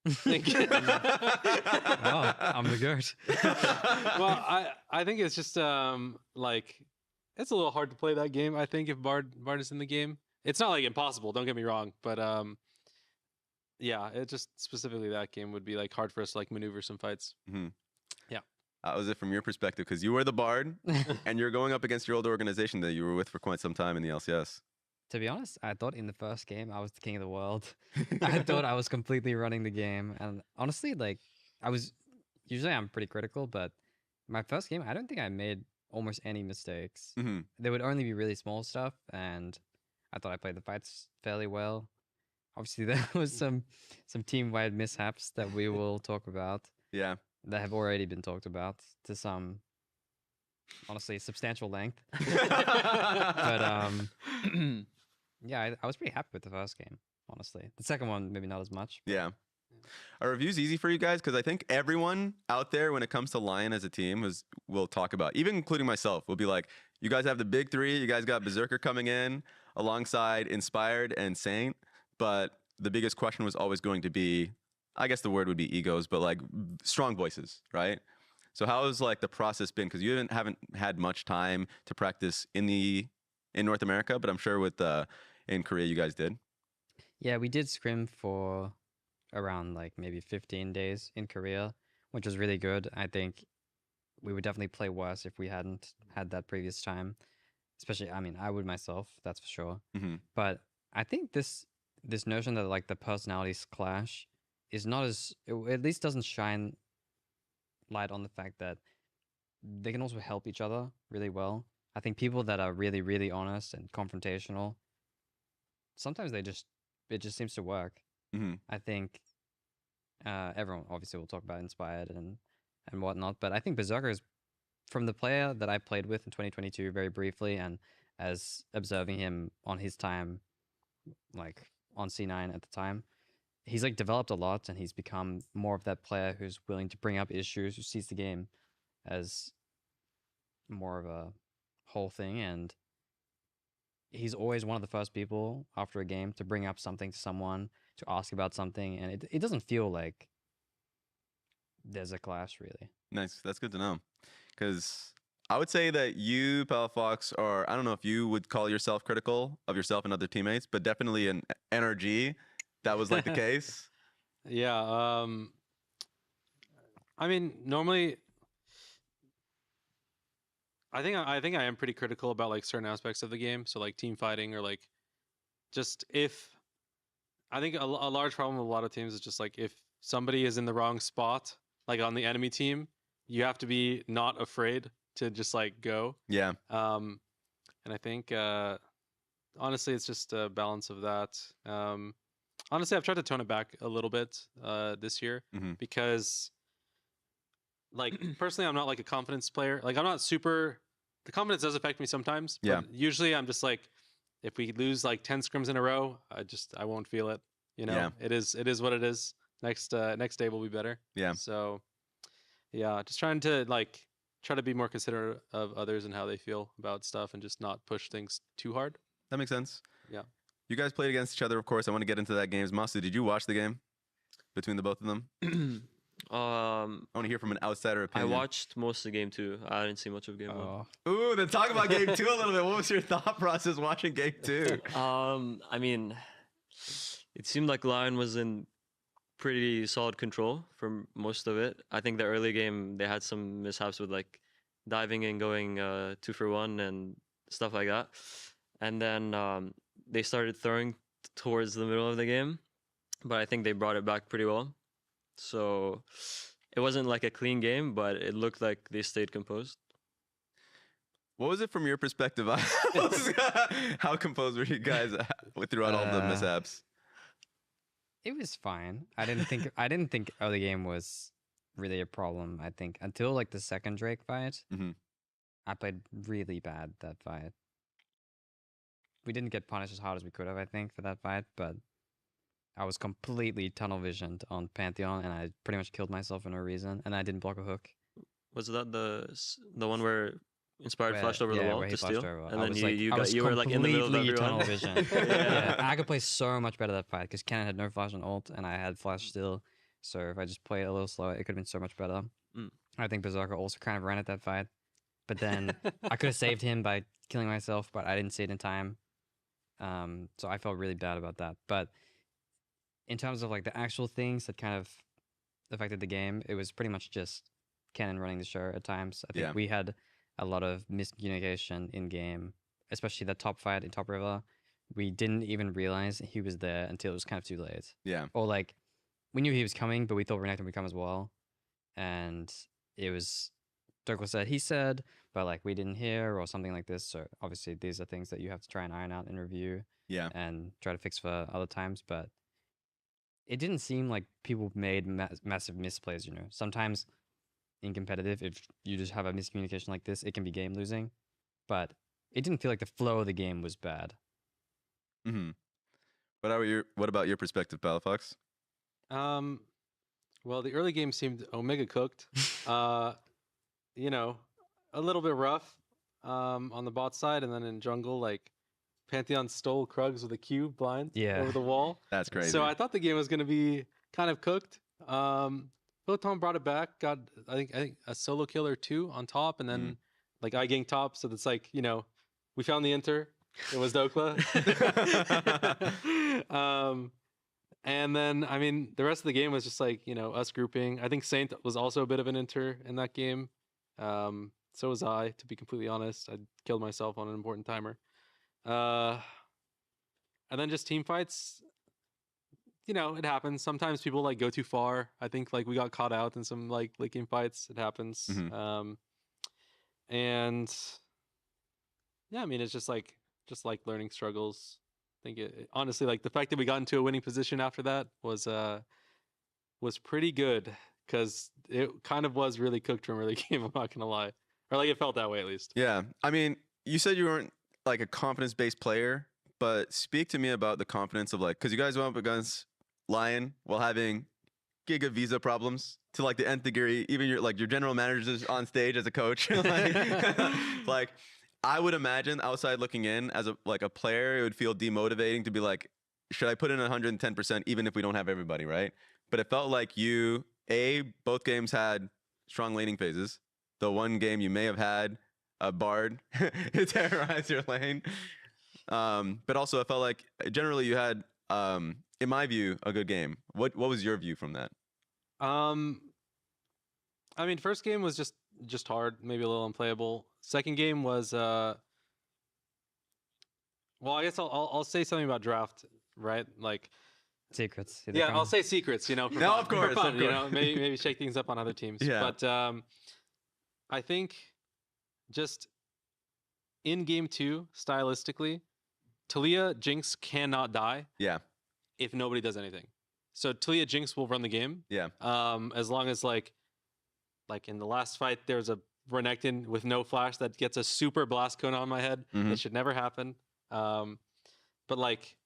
Thank you. Oh, I'm the goat. Well, I think it's just like it's a little hard to play that game. I think if Bard is in the game, it's not like impossible. Don't get me wrong, but yeah, it just specifically that game would be like hard for us to like maneuver some fights. Mm-hmm. Yeah. How was it from your perspective? Because you were the Bard, and you're going up against your old organization that you were with for quite some time in the LCS. To be honest, I thought in the first game I was the king of the world. I thought I was completely running the game, and honestly, like usually I'm pretty critical, but my first game I don't think I made almost any mistakes. Mm-hmm. There would only be really small stuff, and I thought I played the fights fairly well. Obviously, there was some team-wide mishaps that we will talk about. Yeah. That have already been talked about to some, honestly, substantial length. But yeah, I was pretty happy with the first game, honestly. The second one, maybe not as much. Yeah. Are reviews easy for you guys? Because I think everyone out there, when it comes to Lyon as a team, will talk about, even including myself, will be like, you guys have the big three. You guys got Berserker coming in alongside Inspired and Saint. But the biggest question was always going to be, I guess the word would be egos, but like strong voices, right? So how has like the process been? Because you haven't had much time to practice in North America, but I'm sure with in Korea you guys did. Yeah, we did scrim for around like maybe 15 days in Korea, which was really good. I think we would definitely play worse if we hadn't had that previous time. Especially, I mean, I would myself, that's for sure. Mm-hmm. But I think this notion that like the personalities clash is not as, it at least doesn't shine light on the fact that they can also help each other really well. I think people that are really, really honest and confrontational, sometimes it just seems to work. Mm-hmm. I think everyone obviously will talk about Inspired and whatnot, but I think Berserker is, from the player that I played with in 2022 very briefly, and as observing him on his time, like on C9 at the time, he's like developed a lot, and he's become more of that player who's willing to bring up issues, who sees the game as more of a whole thing, and he's always one of the first people after a game to bring up something to someone, to ask about something, and it doesn't feel like there's a clash, really. Nice. That's good to know. Because I would say that you, Palafox, are, I don't know if you would call yourself critical of yourself and other teammates, but definitely in NRG, that was like the case. Yeah. I mean, normally, I think I am pretty critical about like certain aspects of the game. So like team fighting, or like just if, I think a large problem with a lot of teams is just like if somebody is in the wrong spot, like on the enemy team, you have to be not afraid to just like go. Yeah. And I think honestly, it's just a balance of that. Honestly, I've tried to tone it back a little bit this year, Mm-hmm. because like personally, I'm not like a confidence player. Like I'm not super, the confidence does affect me sometimes. Yeah. But usually I'm just like, if we lose like 10 scrims in a row, I won't feel it. You know, Yeah. it is what it is. Next day will be better. Yeah. So yeah, just trying to like try to be more considerate of others and how they feel about stuff, and just not push things too hard. That makes sense. Yeah. You guys played against each other, of course. I want to get into that games. Masu, did you watch the game between the both of them? I want to hear from an outsider I opinion. watched most of game 2. I didn't see much of game 1. Oh, Ooh, then talk about game 2 a little bit. What was your thought process watching game 2? I mean, it seemed like Lyon was in pretty solid control for most of it. I think the early game they had some mishaps with like diving and going 2 for 1 and stuff like that. And then they started throwing towards the middle of the game, but I think they brought it back pretty well. So it wasn't like a clean game, but it looked like they stayed composed. What was it from your perspective? How composed were you guys throughout all the mishaps? it was fine. I didn't think early game was really a problem. I think until like the second Drake fight, Mhm. I played really bad that fight. We didn't get punished as hard as we could have, I think, for that fight, but I was completely tunnel visioned on Pantheon, and I pretty much killed myself for no reason, and I didn't block a hook. Was that the one where Inspired Where- flashed over the yeah, wall were to steal? over. And I then was you were like in the middle of completely everyone. tunnel vision. Yeah. Yeah, I could play so much better that fight because Cannon had no flash on ult, and I had flash still. So if I just played a little slower, it could have been so much better. Mm. I think Berserker also kind of ran at that fight, but then I could have saved him by killing myself, but I didn't see it in time. So I felt really bad about that. But in terms of like the actual things that kind of affected the game, it was pretty much just Canon running the show at times. I think Yeah. we had a lot of miscommunication in game, especially that top fight in Top River. We didn't even realize he was there until it was kind of too late. Yeah. Or like we knew he was coming, but we thought Renekton would come as well. And it was Douglas said he said, but like we didn't hear or something like this. So obviously these are things that you have to try and iron out in review Yeah. and try to fix for other times. But it didn't seem like people made massive misplays. You know, sometimes in competitive, if you just have a miscommunication like this, it can be game losing. But it didn't feel like the flow of the game was bad. Mm-hmm. What about your perspective, Palafox? Well, the early game seemed Omega cooked. You know, a little bit rough on the bot side, and then in jungle, like Pantheon stole Krugs with a Q blind Yeah. over the wall. That's crazy. So I thought the game was going to be kind of cooked. Photon brought it back, got I think a solo kill or two on top, and then like I ganked top. So it's like, you know, we found the inter. It was Dokla. And then I mean the rest of the game was just like, you know, us grouping. I think Saint was also a bit of an inter in that game. So was I, to be completely honest. I killed myself on an important timer. And then just team fights. You know, it happens. Sometimes people like go too far. I think like we got caught out in some like licking fights. It happens. And yeah, I mean it's just like learning struggles. I think honestly, like the fact that we got into a winning position after that was pretty good, because it kind of was really cooked from early game. I'm not gonna lie, or like it felt that way at least. Yeah. I mean, you said you weren't like a confidence-based player, but speak to me about the confidence of like, because you guys went up against Lyon while having giga visa problems to like the nth degree. Even your general manager's on stage as a coach. Like I would imagine outside looking in as a player, it would feel demotivating to be like, should I put in 110% even if we don't have everybody, right? But it felt like both games had strong laning phases. The one game you may have had a Bard terrorize your lane. But also it felt like generally you had, in my view, a good game. What was your view from that? I mean, first game was just hard, maybe a little unplayable. Second game was well, I guess I'll say something about draft, right? Like Secrets. yeah, I'll say secrets, you know, for No, fun, of course, for fun, of you course. know, maybe shake things up on other teams. Yeah. But I think just in game 2, stylistically, Talia Jinx cannot die Yeah. if nobody does anything. So Talia Jinx will run the game. Yeah. As long as like in the last fight, there's a Renekton with no flash that gets a super blast cone on my head. Mhm. It should never happen. But like,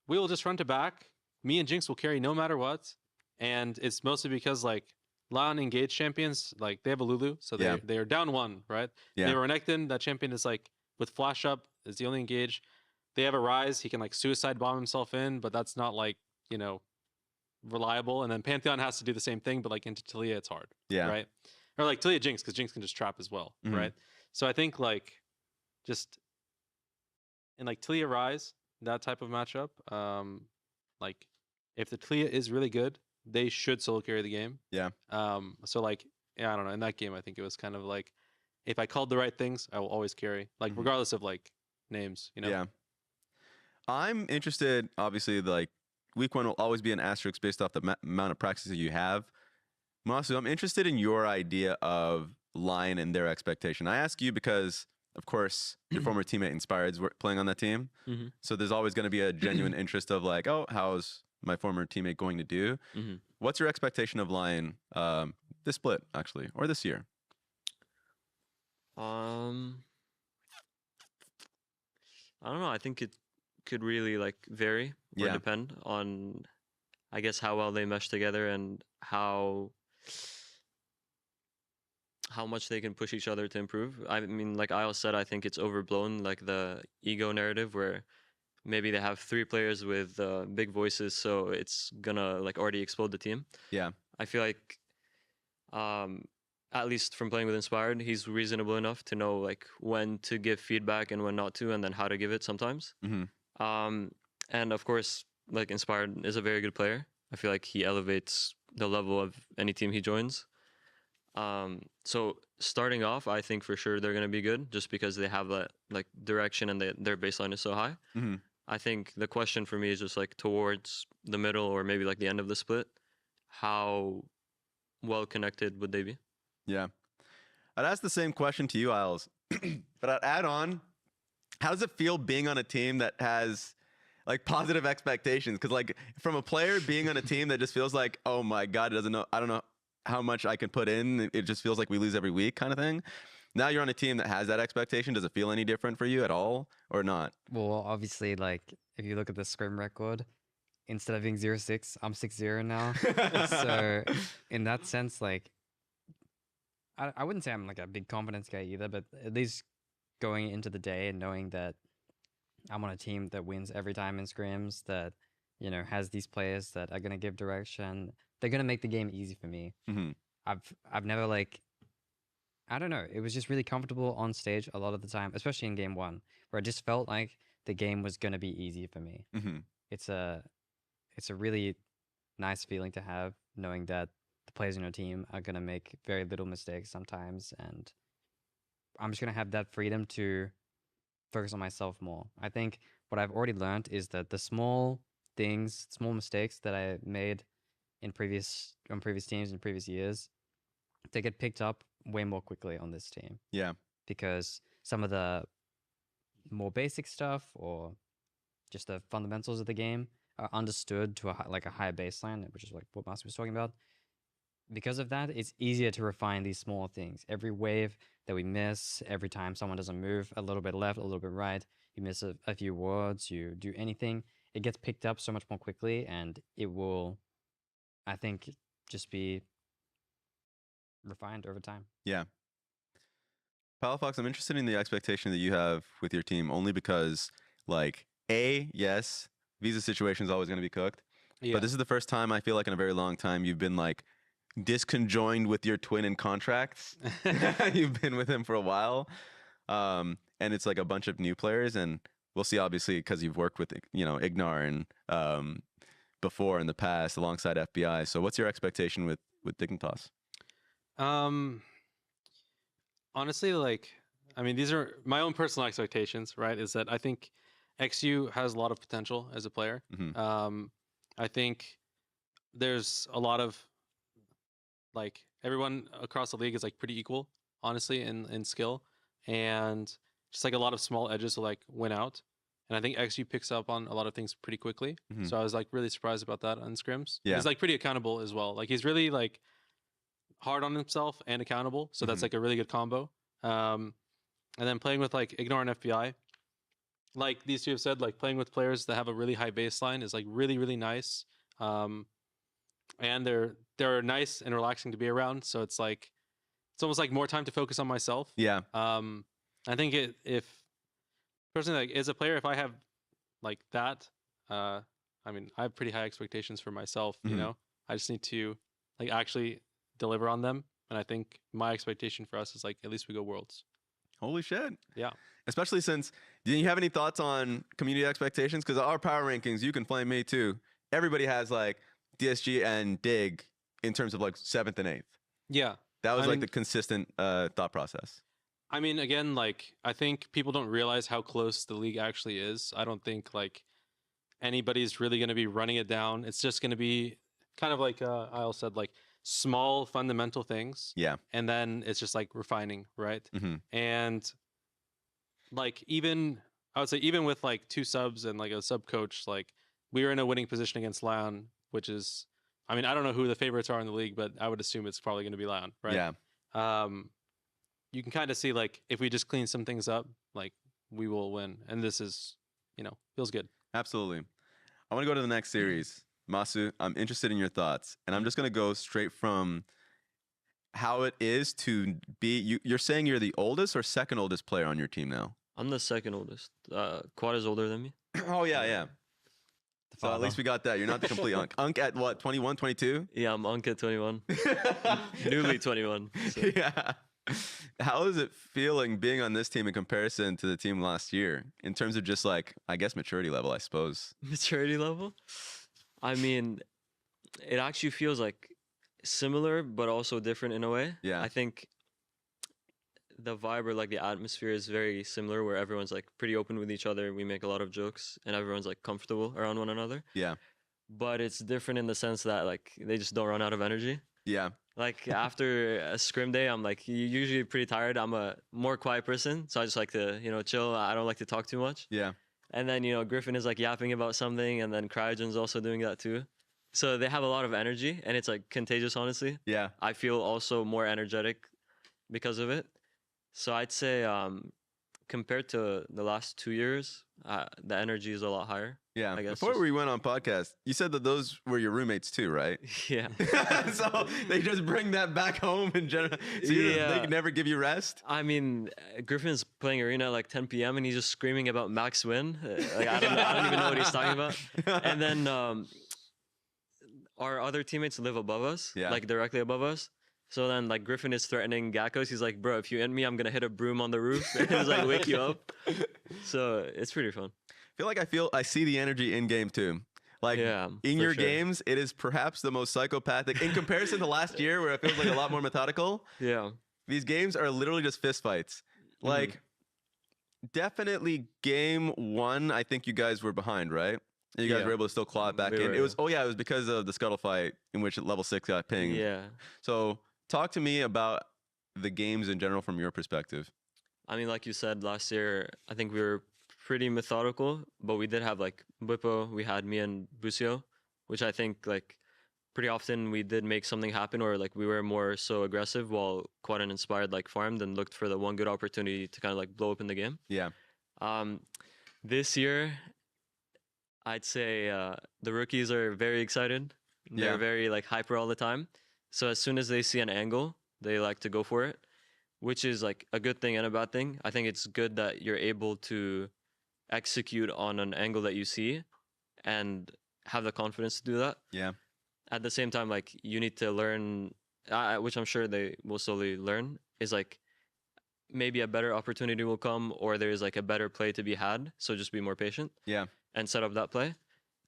we will just run to back. Me and Jinx will carry no matter what. And it's mostly because like Lyon engaged champions, like they have a Lulu, so Yeah. they are down 1, right? Yeah. They have a Renekton, that champion is like with flash up is the only engage. They have a Rise, he can like suicide bomb himself in, but that's not like, you know, reliable. And then Pantheon has to do the same thing, but like into Talia it's hard. Yeah. Right? Or like Talia Jinx, because Jinx can just trap as well, Mhm. right? So I think like just in like Talia Rise, that type of matchup, like if the Talia is really good, they should solo carry the game. Yeah. So like, yeah, I don't know. In that game, I think it was kind of like, if I called the right things, I will always carry, like Mhm. regardless of like names, you know. Yeah. I'm interested, obviously, like week 1 will always be an asterisk based off the amount of practice that you have. Masu, I'm interested in your idea of Lyon and their expectation. I ask you because, of course, your former teammate Inspired's playing on that team. Mhm. So there's always going to be a genuine interest of like, oh, how's my former teammate going to do? Mhm. What's your expectation of Lyon this split, actually, or this year? I don't know. I think it could really like vary or Yeah. depend on, I guess, how well they mesh together and how much they can push each other to improve. I mean, like Isle said, I think it's overblown, like the ego narrative where maybe they have 3 players with big voices, so it's gonna like already explode the team. Yeah. I feel like, at least from playing with Inspired, he's reasonable enough to know like when to give feedback and when not to, and then how to give it sometimes. And of course, like Inspired is a very good player. I feel like he elevates the level of any team he joins. So starting off, I think for sure they're gonna be good, just because they have that like direction and their baseline is so high. I think the question for me is just like towards the middle or maybe like the end of the split, how well connected would they be? Yeah. I'd ask the same question to you, Isles, but I'd add on, how does it feel being on a team that has like positive expectations? Because like from a player being on a team that just feels like, oh my God, I don't know how much I can put in. It just feels like we lose every week kind of thing. Now you're on a team that has that expectation. Does it feel any different for you at all or not? Well, obviously, like if you look at the scrim record, instead of being 0-6, I'm 6-0 now. So in that sense, like I wouldn't say I'm like a big confidence guy either, but at least going into the day and knowing that I'm on a team that wins every time in scrims, that has these players that are gonna give direction, they're gonna make the game easy for me. I've never like, I don't know, it was just really comfortable on stage a lot of the time, especially in game 1, where I just felt like the game was gonna be easy for me. It's a really nice feeling to have, knowing that the players in your team are gonna make very little mistakes sometimes, and I'm just gonna have that freedom to focus on myself more. I think what I've already learned is that the small things, small mistakes that I made on previous teams in previous years, they get picked up way more quickly on this team. Yeah. Because some of the more basic stuff or just the fundamentals of the game are understood to a higher baseline, which is like what Master was talking about. Because of that, it's easier to refine these small things. Every wave that we miss, every time someone doesn't move a little bit left, a little bit right, you miss a few words, you do anything, it gets picked up so much more quickly, and it will, I think, just be refined over time. Yeah. Palafox, I'm interested in the expectation that you have with your team, only because, like, yes, visa situation is always going to be cooked. Yeah. But this is the first time I feel like in a very long time you've been like disconjoined with your twin in contracts. You've been with him for a while. And it's like a bunch of new players, and we'll see, obviously, because you've worked with, Ignar and before in the past alongside FBI. So what's your expectation with Dignitas? Honestly, like, I mean, these are my own personal expectations, right? Is that I think XU has a lot of potential as a player. I think there's a lot of, like, everyone across the league is like pretty equal, honestly, in skill, and just like a lot of small edges to like win out. And I think XU picks up on a lot of things pretty quickly. So I was like really surprised about that on scrims. Yeah. He's like pretty accountable as well. Like he's really like hard on himself and accountable. So that's like a really good combo. And then playing with like Ignore and FBI, like these two have said, like playing with players that have a really high baseline is like really, really nice. And they're nice and relaxing to be around. So it's like, it's almost like more time to focus on myself. Yeah. I think if personally, like as a player, if I have like that, I mean, I have pretty high expectations for myself, you know, I just need to like actually deliver on them. And I think my expectation for us is like, at least we go worlds. Holy shit. Yeah. Especially since, do you have any thoughts on community expectations? Because our power rankings, you can flame me too. Everybody has like DSG and Dig in terms of like 7th and 8th. Yeah. That was like the consistent thought process. I mean, again, like I think people don't realize how close the league actually is. I don't think like anybody's really going to be running it down. It's just going to be kind of like Isle said, like small fundamental things. Yeah. And then it's just like refining, right? And like even I would say even with like 2 subs and like a sub coach, like we were in a winning position against Lyon, which is, I mean, I don't know who the favorites are in the league, but I would assume it's probably going to be Lyon, right? Yeah. You can kind of see like if we just clean some things up, like we will win. And this is, you know, feels good. Absolutely. I want to go to the next series. Masu, I'm interested in your thoughts. And I'm just going to go straight from how it is to be, you're saying you're the oldest or second oldest player on your team now? I'm the second oldest. Quad is older than me. Oh yeah, yeah. The So at least father. we got that. You're not the complete unk. Unk at what? 21, 22? Yeah, I'm Unk at 21, newly 21. So. Yeah. How is it feeling being on this team in comparison to the team last year in terms of just like, I guess, maturity level, I suppose? Maturity level. I mean, it actually feels like similar, but also different in a way. Yeah. I think the vibe or like the atmosphere is very similar, where everyone's like pretty open with each other. We make a lot of jokes, and everyone's like comfortable around one another. Yeah. But it's different in the sense that like they just don't run out of energy. Yeah. Like after a scrim day, I'm like usually pretty tired. I'm a more quiet person, so I just like to chill. I don't like to talk too much. Yeah. And then Griffin is like yapping about something, and then Cryogen's also doing that too. So they have a lot of energy, and it's like contagious. Honestly, Yeah. I feel also more energetic because of it. So I'd say compared to the last 2 years, the energy is a lot higher. Yeah. I guess Before just- we went on podcast, you said that those were your roommates too, right? Yeah. So they just bring that back home in general. So Yeah. they never give you rest. I mean, Griffin's playing arena at like 10 p.m. and he's just screaming about max win. Like I don't even know what he's talking about. And then our other teammates live above us, Yeah. like directly above us. So then, like Griffin is threatening Gakkos. He's like, "Bro, if you end me, I'm gonna hit a broom on the roof and just like wake you up." So it's pretty fun. I see the energy in game too. Like Yeah, in for your sure. games, it is perhaps the most psychopathic in comparison to last year, where it feels like a lot more methodical. Yeah. These games are literally just fist fights. Like, definitely game one, I think you guys were behind, right? You guys Yeah. were able to still claw it back We in. were, It was it was because of the scuttle fight in which level 6 got pinged. Yeah. So talk to me about the games in general from your perspective. I mean, like you said, last year, I think we were pretty methodical, but we did have like Bwipo, we had me and Busio, which I think like pretty often we did make something happen, or like we were more so aggressive, while Quad and Inspired like farmed and looked for the one good opportunity to kind of like blow up in the game. Yeah. This year, I'd say the rookies are very excited. They're Yeah. very like hyper all the time. So as soon as they see an angle, they like to go for it, which is like a good thing and a bad thing. I think it's good that you're able to execute on an angle that you see and have the confidence to do that. Yeah. At the same time, like you need to learn, which I'm sure they will slowly learn, is like maybe a better opportunity will come, or there's like a better play to be had. So just be more patient. Yeah. And set up that play.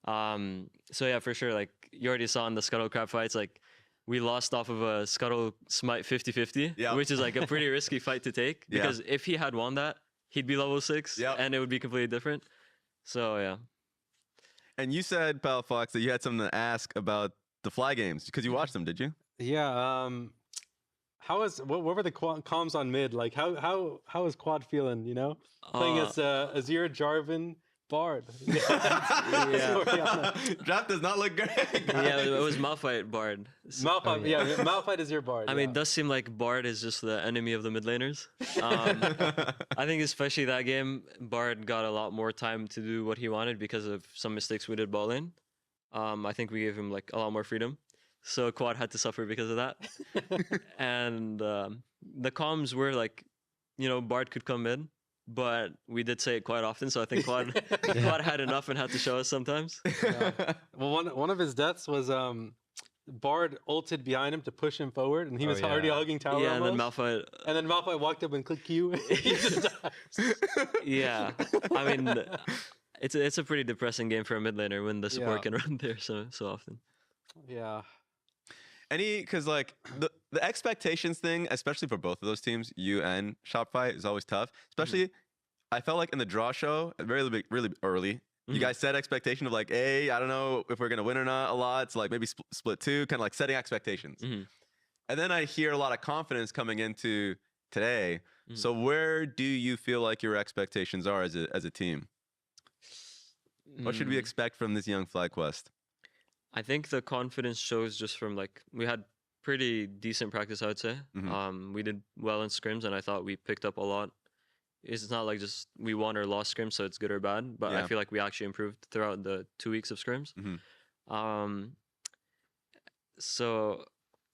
So yeah, for sure. Like you already saw in the Scuttle Crab fights, like we lost off of a Scuttle Smite 50-50, Yeah. which is like a pretty risky fight to take, Yeah. because if he had won that, he'd be level 6 Yep. and it would be completely different. So yeah. And you said, Pal Fox, that you had something to ask about the Fly games because you watched them, did you? Yeah. What were the comms on mid? Like how is Quad feeling? You know, playing as Azir, Jarvan, Bard. Yeah. Draft does not look great. Yeah, it was Malphite Bard. Malphite, yeah, Malphite is your Bard. I yeah. mean, it does seem like Bard is just the enemy of the mid laners. I think especially that game, Bard got a lot more time to do what he wanted because of some mistakes we did bot lane. I think we gave him like a lot more freedom. So Quad had to suffer because of that. And the comms were like, Bard could come in, but we did say it quite often. So I think Quad had enough and had to show us sometimes. Yeah. Well, one of his deaths was Bard ulted behind him to push him forward, and he was already yeah. hugging tower. Yeah, and then almost. Malphite. Walked up and clicked Q. He just dies. Yeah, I mean, it's a pretty depressing game for a mid laner when the support Yeah. can run there so often. Yeah. Because like the expectations thing, especially for both of those teams, you and Shopify, is always tough. Especially, I felt like in the draw show, really early, you guys set expectation of like, hey, I don't know if we're gonna win or not a lot. So like maybe split 2, kind of like setting expectations. Mhm. And then I hear a lot of confidence coming into today. So where do you feel like your expectations are as a team? What should we Mm, expect from this young FlyQuest? I think the confidence shows just from like we had pretty decent practice, I would say. Mhm. We did well in scrims, and I thought we picked up a lot. It's not like just we won or lost scrims, so it's good or bad. But Yeah. I feel like we actually improved throughout the 2 weeks of scrims. Mhm. So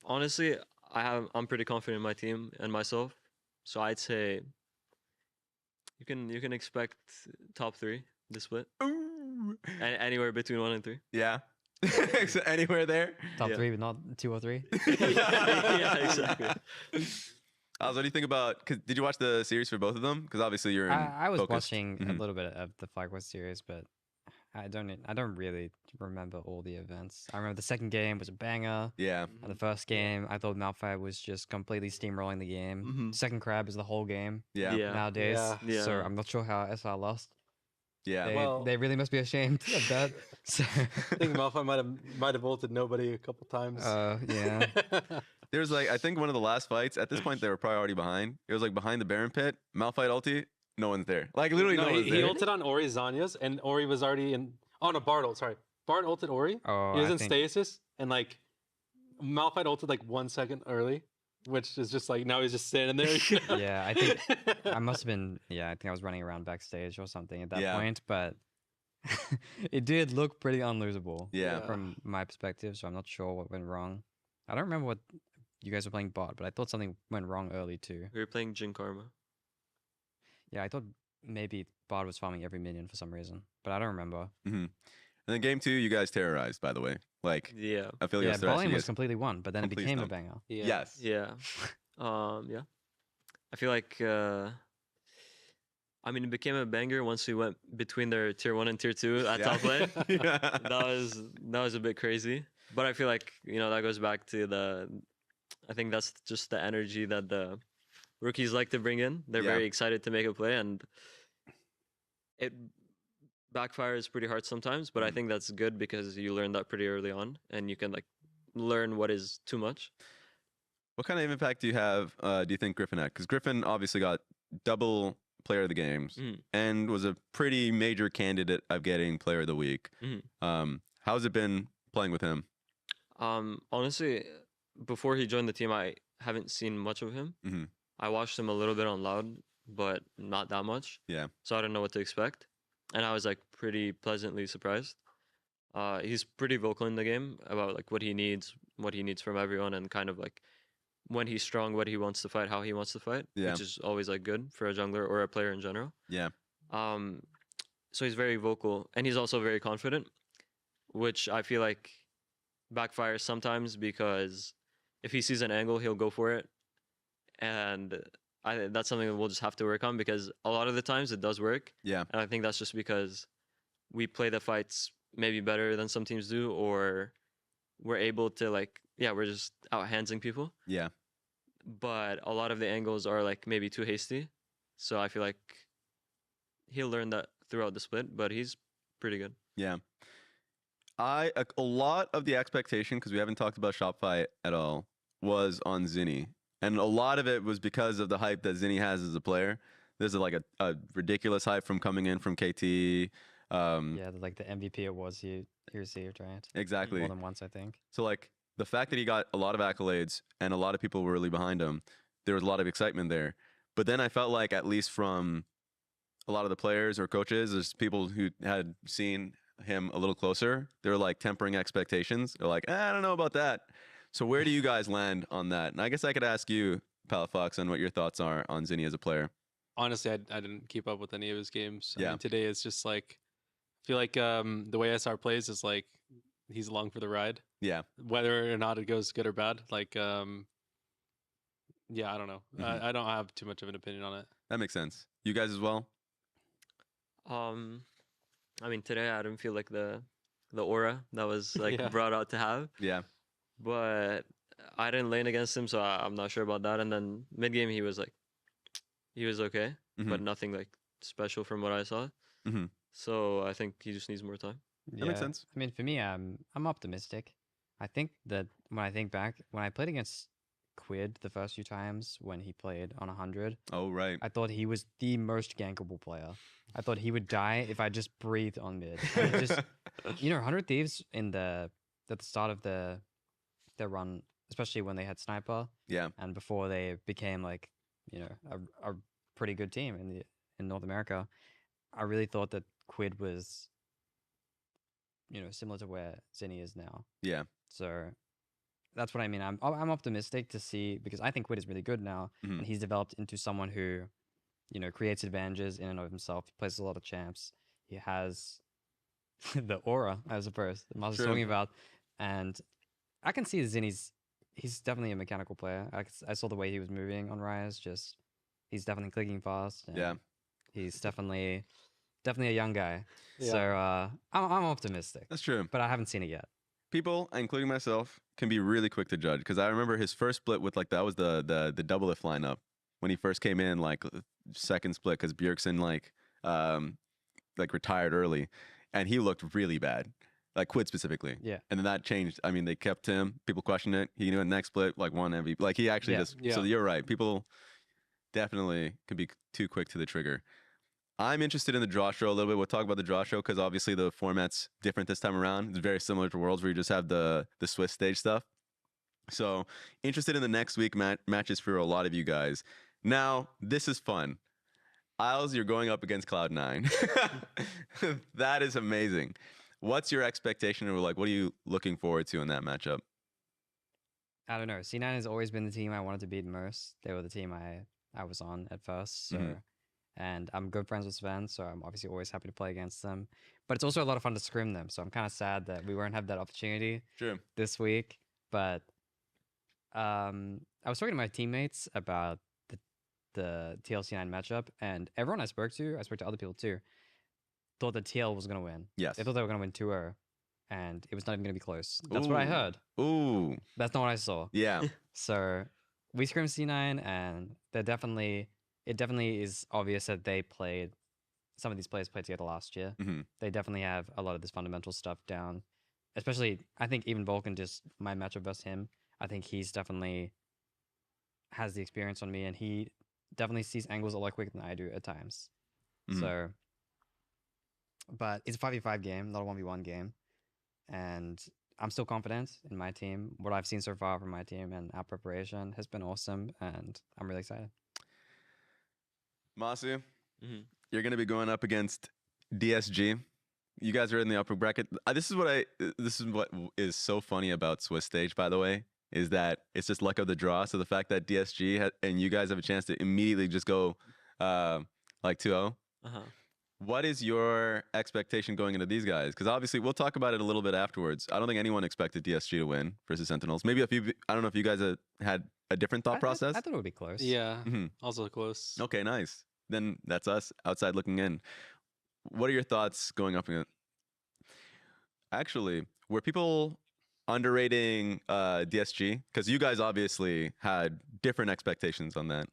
honestly, I'm pretty confident in my team and myself. So I'd say you can expect top 3 this split. Ooh. Anywhere between 1 and 3. Yeah. So anywhere there. Top Yeah. 3, but not 2 or 3. Yeah, exactly. What do you think about? Did you watch the series for both of them? Because obviously you're in. I was focused. watching a Mhm. little bit of the FlyQuest series, but I don't really remember all the events. I remember the second game was a banger. Yeah. And the first game, I thought Malphite was just completely steamrolling the game. Mhm. Second crab is the whole game Yeah. Yeah. nowadays. Yeah. So Yeah. I'm not sure how SR lost. They, Well- they really must be ashamed of that. So, I think Malphite might have ulted nobody a couple times. yeah. There's like I think one of the last fights. At this point, they were probably already behind. It was like behind the Baron pit. Malphite ulti. No one's there. Like literally no, one's he there. ulted on Ori Zanya's, and Ori was already in. Oh no, Bard ult. Sorry, Bard ulted Ori. Oh, He was I in think- stasis, and like Malphite ulted like 1 second early, which is just like now he's just standing there. you know? Yeah, I think I must have been. Yeah, I think I was running around backstage or something at that Yeah. point, but it did look pretty unlosable. Yeah. From my perspective, so I'm not sure what went wrong. I don't remember what you guys were playing bot, but I thought something went wrong early too. We were playing Jin Karma. Yeah, I thought maybe bot was farming every minion for some reason, but I don't remember. And then game 2, you guys terrorized. By the way, like Yeah. I feel like Yeah, that's the rest of volume you was guys- completely won, but then it complete became a stomp. banger. Yeah. Yes. Yeah. Yeah. I feel like I mean it became a banger once we went between their tier 1 and tier 2 at Yeah. top lane. Yeah. that was a bit crazy. But I feel like, that goes back to I think that's just the energy that the rookies like to bring in. They're Yeah. very excited to make a play, and it backfires pretty hard sometimes, but I think that's good because you learn that pretty early on and you can like learn what is too much. What kind of impact do you have? Do you think Griffin had? Because Griffin obviously got double player of the games Mhm. and was a pretty major candidate of getting player of the week. Mhm. How's it been playing with him? Honestly, before he joined the team, I haven't seen much of him. Mhm. I watched him a little bit on Loud, but not that much. Yeah. So I don't know what to expect, and I was like pretty pleasantly surprised. He's pretty vocal in the game about like what he needs from everyone, and kind of like when he's strong, what he wants to fight, how he wants to fight, Yeah. which is always like good for a jungler or a player in general. Yeah. So he's very vocal, and he's also very confident, which I feel like backfires sometimes because if he sees an angle, he'll go for it, and that's something that we'll just have to work on because a lot of the times it does work, Yeah. and I think that's just because we play the fights maybe better than some teams do, or we're able to like, we're just out handsing people. Yeah. But a lot of the angles are like maybe too hasty, so I feel like he'll learn that throughout the split. But he's pretty good. Yeah. A lot of the expectation, because we haven't talked about Shopify at all, was on Zinni. And a lot of it was because of the hype that Zinni has as a player. There's like a ridiculous hype from coming in from KT. Yeah, like the MVP awards he received, right? Exactly. More than once, I think. So like the fact that he got a lot of accolades and a lot of people were really behind him, there was a lot of excitement there. But then I felt like, at least from a lot of the players or coaches, there's people who had seen him a little closer. They're like tempering expectations. They're like, I don't know about that. So where do you guys land on that? And I guess I could ask you, Palafox, on what your thoughts are on Zinni as a player. Honestly, I didn't keep up with any of his games. I Yeah. mean, today is just like, I feel like the way SR plays is like he's along for the ride, Yeah. whether or not it goes good or bad. Like, yeah, I don't know. Mhm. I don't have too much of an opinion on it. That makes sense. You guys as well? I mean, today I didn't feel like the aura that was like Yeah. brought out to have, Yeah. but I didn't lane against him, so I'm not sure about that. And then mid game he was okay, but nothing like special from what I saw. Mhm. So I think he just needs more time. That makes sense. I mean, for me, I'm optimistic. I think that when I think back, when I played against Quid the first few times when he played on 100, Oh, right. I thought he was the most gankable player. I thought he would die if I just breathed on mid. And it just, 100 Thieves at the start of their run, especially when they had Sniper Yeah. and before they became like, a pretty good team in North America, I really thought that Quid was, similar to where Zinni is now. Yeah. So that's what I mean. I'm optimistic to see, because I think Quid is really good now, Mhm. and he's developed into someone who, creates advantages in and of himself. He plays a lot of champs. He has the aura, I suppose, that Mars was True. talking about. And I can see Zinni's. He's definitely a mechanical player. I saw the way he was moving on Rise. Just he's definitely clicking fast. And Yeah. he's definitely a young guy. Yeah. So I'm optimistic, That's true. but I haven't seen it yet. People, including myself, can be really quick to judge because I remember his first split with like that was the double if lineup when he first came in, like second split because Bjergsen like retired early, and he looked really bad, like quit specifically. Yeah. And then that changed. I mean, they kept him. People questioned it. He knew it next split, like won MVP. Like he actually Yeah. just. Yeah. So you're right. People definitely could be too quick to the trigger. I'm interested in the draw show a little bit. We'll talk about the draw show because obviously the format's different this time around. It's very similar to Worlds where you just have the Swiss stage stuff. So interested in the next week matches for a lot of you guys. Now, this is fun. Isles, you're going up against Cloud9. That is amazing. What's your expectation or like what are you looking forward to in that matchup? I don't know. C9 has always been the team I wanted to beat most. They were the team I was on at first. So, and I'm good friends with Sven, so I'm obviously always happy to play against them. But it's also a lot of fun to scrim them. So I'm kind of sad that we won't have that opportunity True. this week. But I was talking to my teammates about the TLC9 matchup, and everyone I spoke to other people too, thought that TL was going to win. Yes. They thought they were going to win 2-0, and it was not even going to be close. That's what I Ooh. heard. Ooh. That's not what I saw. Yeah. So we scrimmed C9, and it definitely is obvious that some of these players played together last year. Mm-hmm. They definitely have a lot of this fundamental stuff down. Especially, I think even Vulcan, just my matchup versus him, I think he's definitely has the experience on me, and he definitely sees angles a lot quicker than I do at times. Mhm. So, but it's a 5v5 game, not a 1v1 game. And I'm still confident in my team. What I've seen so far from my team and our preparation has been awesome, and I'm really excited. Masu, Mhm. you're going to be going up against DSG. You guys are in the upper bracket. This is what is so funny about Swiss Stage, by the way, is that it's just luck of the draw. So the fact that DSG and you guys have a chance to immediately just go like 2-0. Uh-huh. What is your expectation going into these guys? Because obviously we'll talk about it a little bit afterwards. I don't think anyone expected DSG to win versus Sentinels. Maybe I don't know if you guys had a different thought process. I thought it would be close. Yeah. Mhm. Also close. Okay, nice. Then that's us outside looking in. What are your thoughts going up against? Actually, were people underrating DSG? Because you guys obviously had different expectations on that.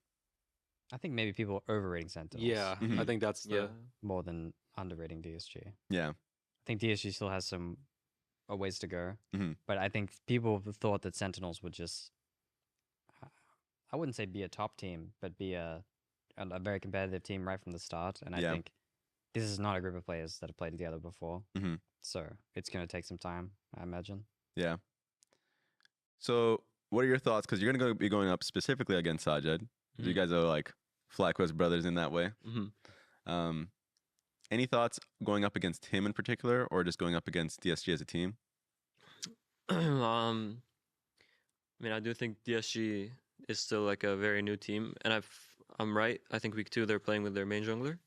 I think maybe people are overrating Sentinels. Yeah. I Mhm. think that's the Yeah. More than underrating DSG. Yeah. I think DSG still has some a ways to go. Mhm. But I think people thought that Sentinels would just, I wouldn't say be a top team, but be a very competitive team right from the start. And I Yeah. think this is not a group of players that have played together before. Mhm. So it's going to take some time, I imagine. Yeah. So what are your thoughts? Because you're going to be going up specifically against Sajid. You Mhm. guys are like FlyQuest brothers in that way. Mhm. Any thoughts going up against him in particular, or just going up against DSG as a team? I mean, I do think DSG is still like a very new team, and I'm right. I think week 2 they're playing with their main jungler.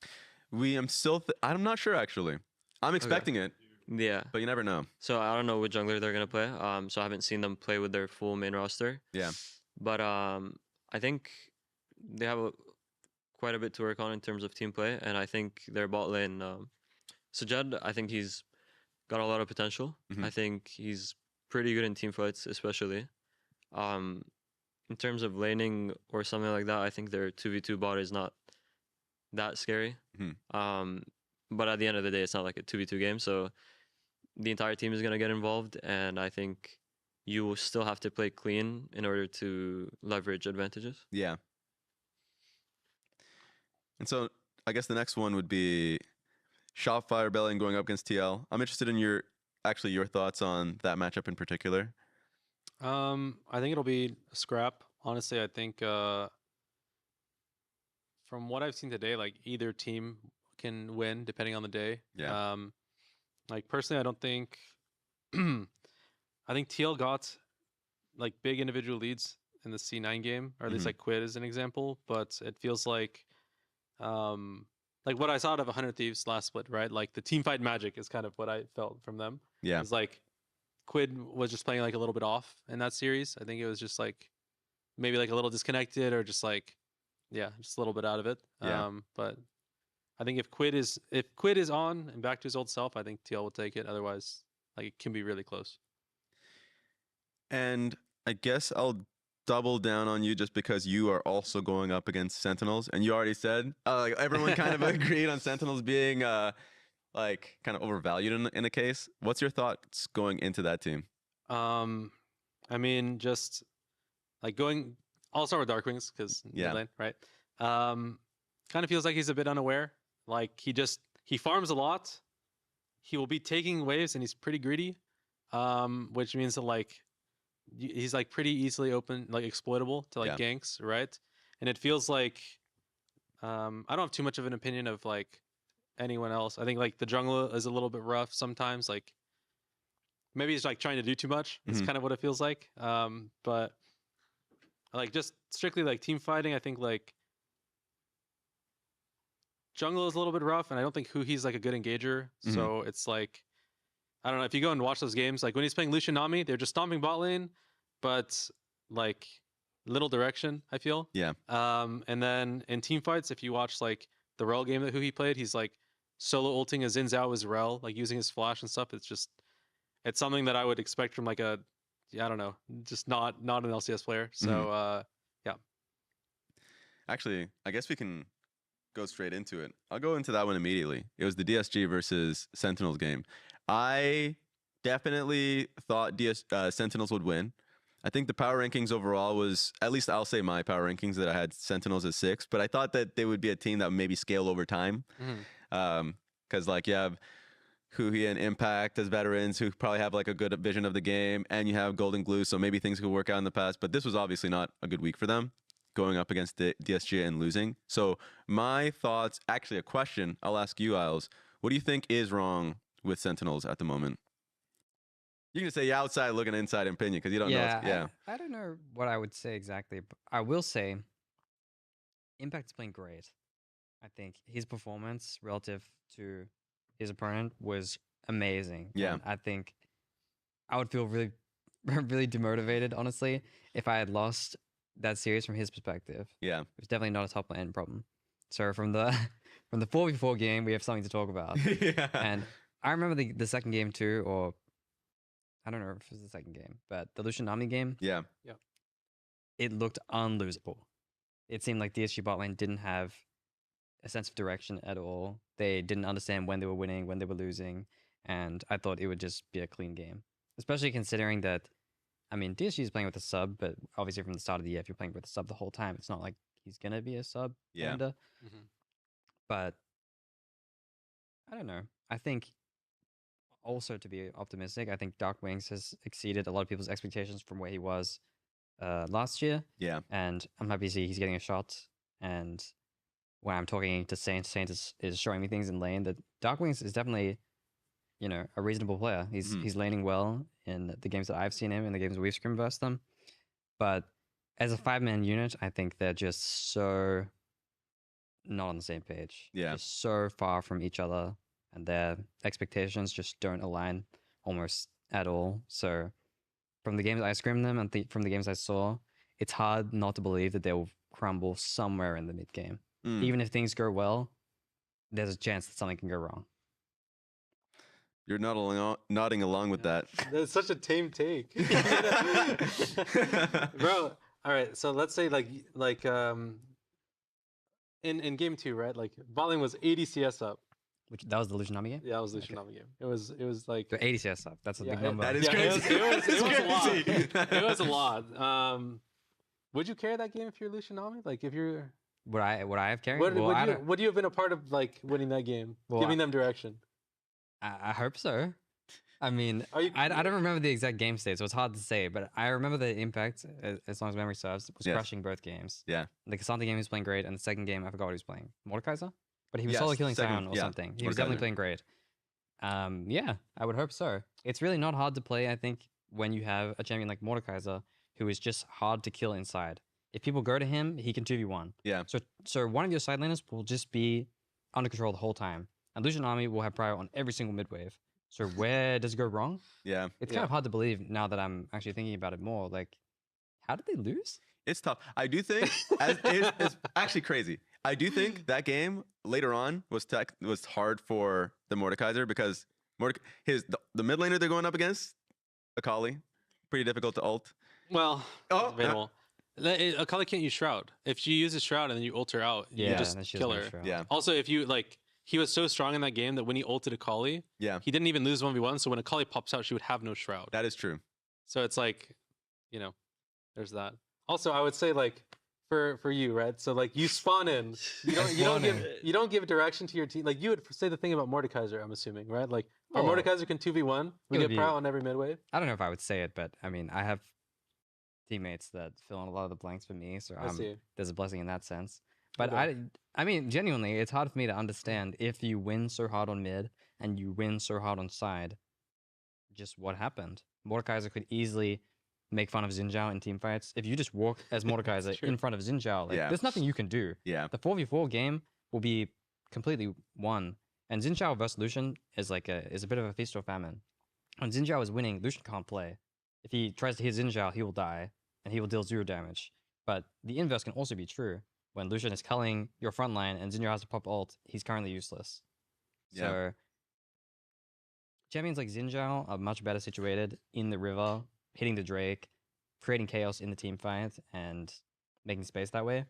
I'm not sure actually. I'm expecting it, Yeah. but you never know. So I don't know which jungler they're gonna play. So I haven't seen them play with their full main roster. Yeah. But I think they have quite a bit to work on in terms of team play, and I think their bot lane, Sajed, I think he's got a lot of potential. Mhm. I think he's pretty good in team fights, especially. In terms of laning or something like that, I think their 2v2 bot is not that scary. Mhm. But at the end of the day, it's not like a 2v2 game, so the entire team is gonna get involved, and I think you will still have to play clean in order to leverage advantages. Yeah. And so I guess the next one would be Shopify Rebellion going up against TL. I'm interested in your thoughts on that matchup in particular. I think it'll be a scrap. Honestly, I think from what I've seen today, like either team can win depending on the day. Yeah. Like personally, I don't think I think TL got like big individual leads in the C9 game, or at least Mhm. like Quid as an example, but it feels like like what I saw out of 100 Thieves last split, right? Like the team fight magic is kind of what I felt from them. Yeah. It's like Quid was just playing like a little bit off in that series. I think it was just like maybe like a little disconnected or just like just a little bit out of it. Yeah. But I think if Quid is on and back to his old self, I think TL will take it. Otherwise, like it can be really close. And I guess I'll double down on you just because you are also going up against Sentinels, and you already said like everyone kind of agreed on Sentinels being like kind of overvalued in a case. What's your thoughts going into that team? I mean, just like going. I'll start with Darkwings because lane, right? Kind of feels like he's a bit unaware. Like he farms a lot. He will be taking waves, and he's pretty greedy, which means that like he's like pretty easily open, like exploitable to like ganks, right? And it feels like I don't have too much of an opinion of like anyone else. I think like the jungler is a little bit rough sometimes. Like maybe he's like trying to do too much. It's kind of what it feels like. But like just strictly like team fighting, I think like jungle is a little bit rough, and I don't think he's like a good engager. So it's like I don't know, if you go and watch those games, like when he's playing Lucian Nami, they're just stomping bot lane, but like little direction, I feel. Yeah. And then in team fights, if you watch like the Rel game that he played, he's like solo ulting a Xin Zhao as Rel, like using his flash and stuff. It's something that I would expect from like I don't know, just not an LCS player. So yeah. Actually, I guess we can go straight into it. I'll go into that one immediately. It was the DSG versus Sentinels game. I definitely thought Sentinels would win. I think the power rankings overall was, at least I'll say my power rankings, that I had Sentinels at 6, but I thought that they would be a team that would maybe scale over time. Because like you have Huhi and Impact as veterans who probably have like a good vision of the game, and you have Golden Glue, so maybe things could work out in the past. But this was obviously not a good week for them, going up against the DSG and losing. So my thoughts, actually a question I'll ask you, Isles. What do you think is wrong with Sentinels at the moment? You can say outside looking inside opinion because you don't know. I don't know what I would say exactly, but I will say Impact's playing great. I think his performance relative to his opponent was amazing. Yeah. And I think I would feel really, really demotivated, honestly, if I had lost that series from his perspective. Yeah. It was definitely not a top lane problem. So from the 4v4 game, we have something to talk about. Yeah. And I remember the second game too, or I don't know if it was the second game, but the Lucian Nami game. Yeah. It looked unlosable. It seemed like DSG bot lane didn't have a sense of direction at all. They didn't understand when they were winning, when they were losing, and I thought it would just be a clean game. Especially considering that, I mean, DSG is playing with a sub, but obviously from the start of the year, if you're playing with a sub the whole time, it's not like he's gonna be a sub. Yeah. Kinda. But I don't know. I think also, to be optimistic, I think Dark Wings has exceeded a lot of people's expectations from where he was last year. Yeah. And I'm happy to see he's getting a shot. And when I'm talking to Saint is showing me things in lane that Dark Wings is definitely, a reasonable player. He's laning well in the games that I've seen him, in the games we've scrim versed them. But as a 5-man unit, I think they're just so not on the same page. Yeah. Just so far from each other. And their expectations just don't align almost at all. So from the games I scrimmed them and from the games I saw, it's hard not to believe that they will crumble somewhere in the mid game. Even if things go well, there's a chance that something can go wrong. You're nodding along with that. That's such a tame take. Bro, all right, so let's say like in game 2, right? Like Botling was 80 CS up. That was the Lucian Nami game? Yeah, that was the Lucian Nami game. It was like so 80 CS up. That's a big number. That is crazy. It was a lot. It was a lot. Would you carry that game if you're Lucian Nami? Like if you're Would I have carried? Would you have been a part of like winning that game, giving them direction? I hope so. I mean, I don't remember the exact game state, so it's hard to say. But I remember the Impact, as long as memory serves, was crushing both games. Yeah. The Kasante game he was playing great, and the second game I forgot what he was playing. Mordekaiser? But he was solo killing second, Sion or something. He was definitely Mordekaiser. playing great. Yeah, I would hope so. It's really not hard to play, I think, when you have a champion like Mordekaiser, who is just hard to kill inside. If people go to him, he can 2v1. Yeah. So one of your side laners will just be under control the whole time. And Lucian Army will have prior on every single mid wave. So where does it go wrong? Yeah. It's kind of hard to believe now that I'm actually thinking about it more. Like, how did they lose? It's tough. I do think it's actually crazy. I do think that game later on was hard for the Mordekaiser because the mid laner they're going up against, Akali, pretty difficult to ult. Well, Oh, debatable. Akali can't use Shroud. If she uses Shroud and then you ult her out, you Yeah, just then she kill doesn't her. have Shroud. yeah, Also, if you like, he was so strong in that game that when he ulted Akali, yeah, he didn't even lose 1v1. So when Akali pops out, she would have no Shroud. that is true. So it's like, you know, there's that. Also, I would say like for you, Red. So like you spawn in, you don't give direction to your team. Like you would say the thing about Mordekaiser, I'm assuming, right? Like our Oh. Mordekaiser can 2v1. We It would get be- prow on every mid wave. I don't know if I would say it, but I mean, I have teammates that fill in a lot of the blanks for me, so I see. there's a blessing in that sense. But Okay. I mean, genuinely, it's hard for me to understand if you win so hard on mid and you win so hard on side, just what happened. Mordekaiser could easily make fun of Xinjiao in team fights. If you just walk as Mordekaiser true. in front of Xinjiao, like, Yeah. there's nothing you can do. Yeah, The 4v4 game will be completely won. And Xinjiao versus Lucian is like a bit of a feast or famine. When Xinjiao is winning, Lucian can't play. If he tries to hit Xinjiao, he will die, and he will deal 0 damage. But the inverse can also be true. When Lucian is culling your front line and Xinjiao has to pop ult, he's currently useless. Yeah. So champions like Xinjiao are much better situated in the river, hitting the Drake, creating chaos in the team fight, and making space that way.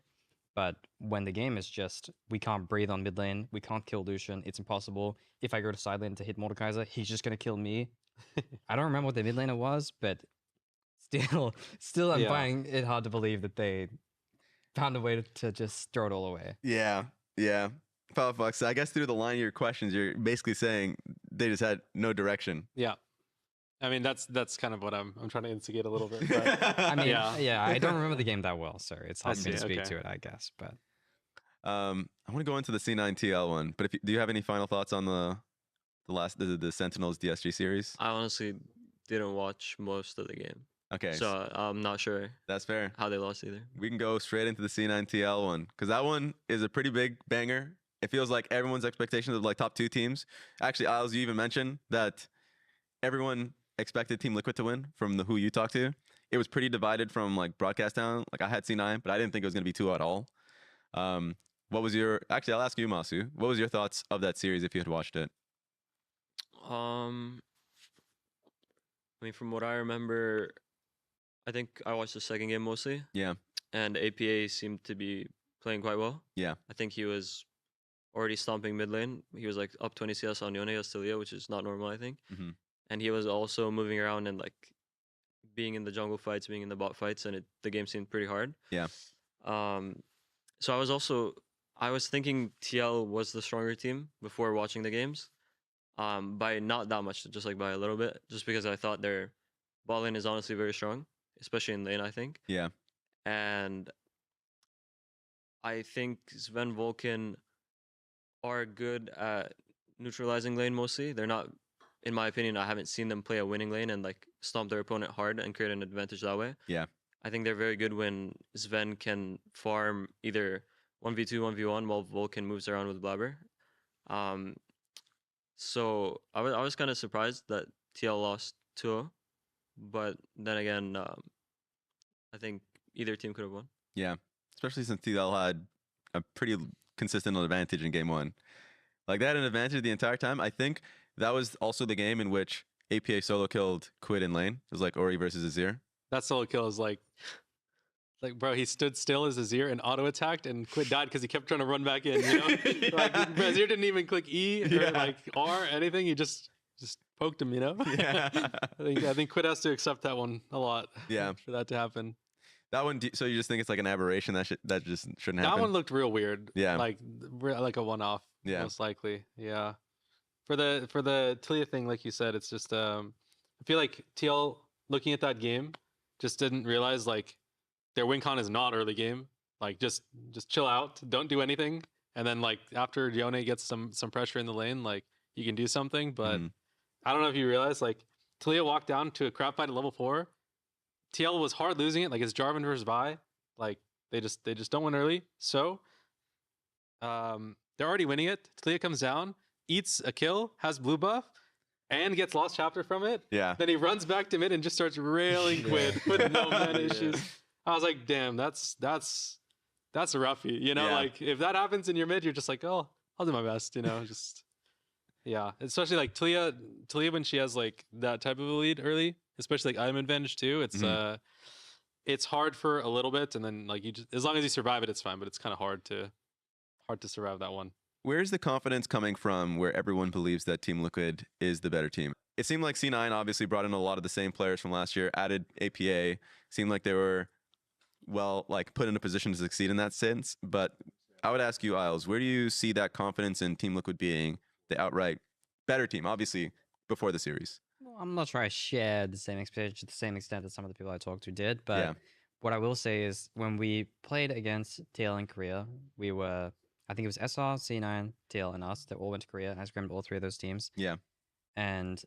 But when the game is just, we can't breathe on mid lane, we can't kill Lucian, it's impossible. If I go to side lane to hit Mordekaiser, he's just going to kill me. I don't remember what the mid laner was, but still I'm Yeah. finding it hard to believe that they found a way to just throw it all away. yeah, yeah. Fox, I guess through the line of your questions, you're basically saying they just had no direction. Yeah. I mean that's kind of what I'm trying to instigate a little bit. But I mean, Yeah. yeah, I don't remember the game that well, so it's hard I for me to see, speak okay. to it, I guess. But I want to go into the C9 TL one, but do you have any final thoughts on the Sentinels DSG series? I honestly didn't watch most of the game, Okay, so I'm not sure that's fair. how they lost either. We can go straight into the C9 TL one because that one is a pretty big banger. It feels like everyone's expectations of like top 2 teams. Actually, Isles, you even mentioned that everyone expected Team Liquid to win from who you talked to. It was pretty divided from like broadcast down. Like I had C9, but I didn't think it was going to be 2 at all. What was your? Actually, I'll ask you, Masu. What was your thoughts of that series if you had watched it? I mean, from what I remember, I think I watched the second game mostly, Yeah, and APA seemed to be playing quite well. yeah, I think he was already stomping mid lane. He was like up 20 CS on Yone as TLAW, which is not normal, I think. Mhm. And he was also moving around and like being in the jungle fights, being in the bot fights, and the game seemed pretty hard. Yeah. So I was thinking TL was the stronger team before watching the games. By not that much, just like by a little bit, just because I thought their bot lane is honestly very strong, especially in lane, I think. yeah, And I think Sven Vulcan are good at neutralizing lane mostly. They're not, in my opinion, I haven't seen them play a winning lane and like stomp their opponent hard and create an advantage that way. Yeah. I think they're very good when Sven can farm either 1v2, 1v1 while Vulcan moves around with Blabber. So I was kind of surprised that TL lost 2-0, but then again, I think either team could have won. yeah. Especially since TL had a pretty consistent advantage in game 1. Like they had an advantage the entire time. I think that was also the game in which APA solo killed Quid in lane. It was like Ori versus Azir. that solo kill is like bro, he stood still as Azir and auto attacked and Quid died because he kept trying to run back in. You know, like Azir didn't even click E or Yeah. like R anything. He just poked him. You know. Yeah. I think Quid has to accept that one a lot. Yeah. For that to happen. That one. So you just think it's like an aberration that just shouldn't That happen? one looked real weird. Yeah. Like a one-off. Yeah. Most likely. Yeah. For the TLAW thing, like you said, it's just I feel like TL looking at that game just didn't realize like their win con is not early game. Like just chill out, don't do anything, and then like after Yone gets some pressure in the lane, like you can do something. But Mhm. I don't know if you realize like TLAW walked down to a crap fight at level 4. TL was hard losing it, like it's Jarvan versus Vi. Like they just don't win early. So they're already winning it. TLAW comes down, eats a kill, has blue buff, and gets lost chapter from it. Yeah. Then he runs back to mid and just starts railing Quid with no mana issues. I was like, damn, that's roughy. You know, Yeah. like if that happens in your mid, you're just like, oh, I'll do my best. You know, just yeah. Especially like TLAW when she has like that type of a lead early, especially like item advantage too. It's hard for a little bit, and then like you just, as long as you survive it, it's fine. But it's kind of hard to survive that one. Where's the confidence coming from where everyone believes that Team Liquid is the better team? It seemed like C9 obviously brought in a lot of the same players from last year, added APA, seemed like they were, well, like put in a position to succeed in that sense. But I would ask you, Isles, where do you see that confidence in Team Liquid being the outright better team, obviously, before the series? Well, I'm not sure I shared the same experience to the same extent that some of the people I talked to did, but Yeah. what I will say is when we played against TL in Korea, we were, I think it was SR, C9, TL, and us that all went to Korea, and I scrimmed all three of those teams. Yeah. And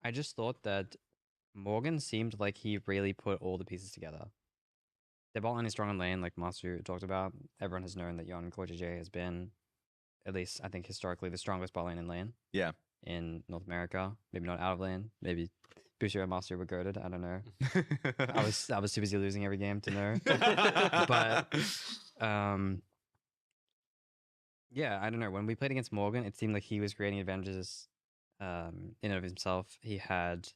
I just thought that Morgan seemed like he really put all the pieces together. Their bot line is strong in lane, like Masu talked about. Everyone has known that Yon KoJJ has been, at least I think historically, the strongest bot lane in lane. Yeah. In North America, maybe not out of lane. Maybe Bushido and Master were goated. I don't know. I was too busy losing every game to know. But yeah, I don't know. When we played against Morgan, it seemed like he was creating advantages in and of himself. He had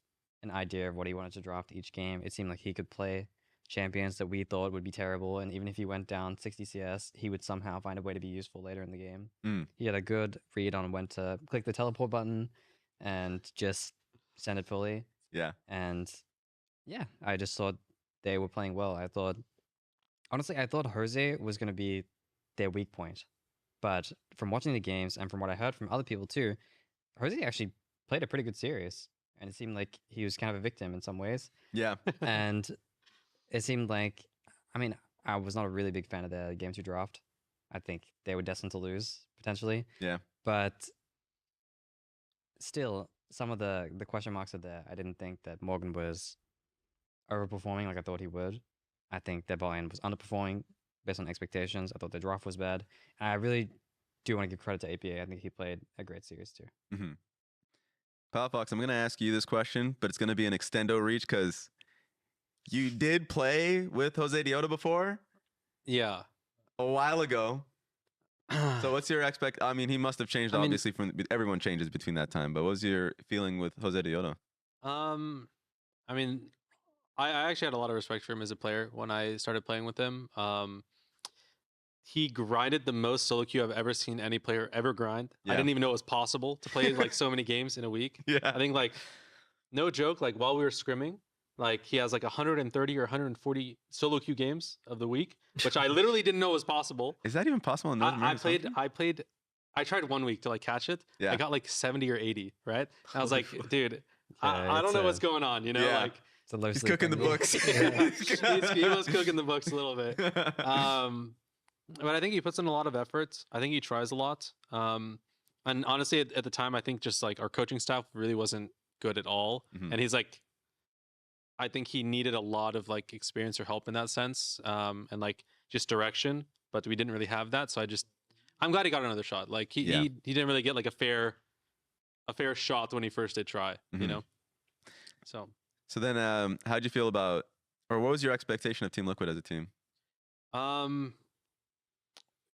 an idea of what he wanted to draft each game. It seemed like he could play champions that we thought would be terrible, and even if he went down 60 CS, he would somehow find a way to be useful later in the game. He had a good read on when to click the teleport button and just send it fully. Yeah. And yeah, I just thought they were playing well. I thought Jose was going to be their weak point. But from watching the games and from what I heard from other people too, Jose actually played a pretty good series. And it seemed like he was kind of a victim in some ways. Yeah. And it seemed like, I mean, I was not a really big fan of the Game 2 draft. I think they were destined to lose, potentially. Yeah. But still, some of the question marks are there. I didn't think that Morgan was overperforming like I thought he would. I think their buy-in was underperforming based on expectations. I thought the draft was bad. And I really do want to give credit to APA. I think he played a great series too. Mm-hmm. Palafox, I'm going to ask you this question, but it's going to be an extendo reach because you did play with Jose Diota before Yeah. a while ago. So what's your I mean, he must have changed, obviously, everyone changes between that time, but what was your feeling with Jose Diota? I mean, I actually had a lot of respect for him as a player when I started playing with him. He grinded the most solo queue I've ever seen any player ever grind. Yeah. I didn't even know it was possible to play like so many games in a week. Yeah. I think like, no joke, like while we were scrimming, like he has like 130 or 140 solo queue games of the week, which I literally didn't know was possible. Is that even possible in North America? I tried 1 week to like catch it. Yeah. I got like 70 or 80. Right. And I was like, dude, Yeah, I don't know what's going on. You know, Yeah. like It's a low He's sleep cooking the thing. books. he was cooking the books a little bit. But I think he puts in a lot of effort. I think he tries a lot. And honestly, at the time, I think just like our coaching staff really wasn't good at all. Mhm. And he's like, I think he needed a lot of like experience or help in that sense, and like just direction. But we didn't really have that, so I'm glad he got another shot. Like he didn't really get like a fair shot when he first did try. Mhm. You know. So then, how'd you feel about, or what was your expectation of Team Liquid as a team?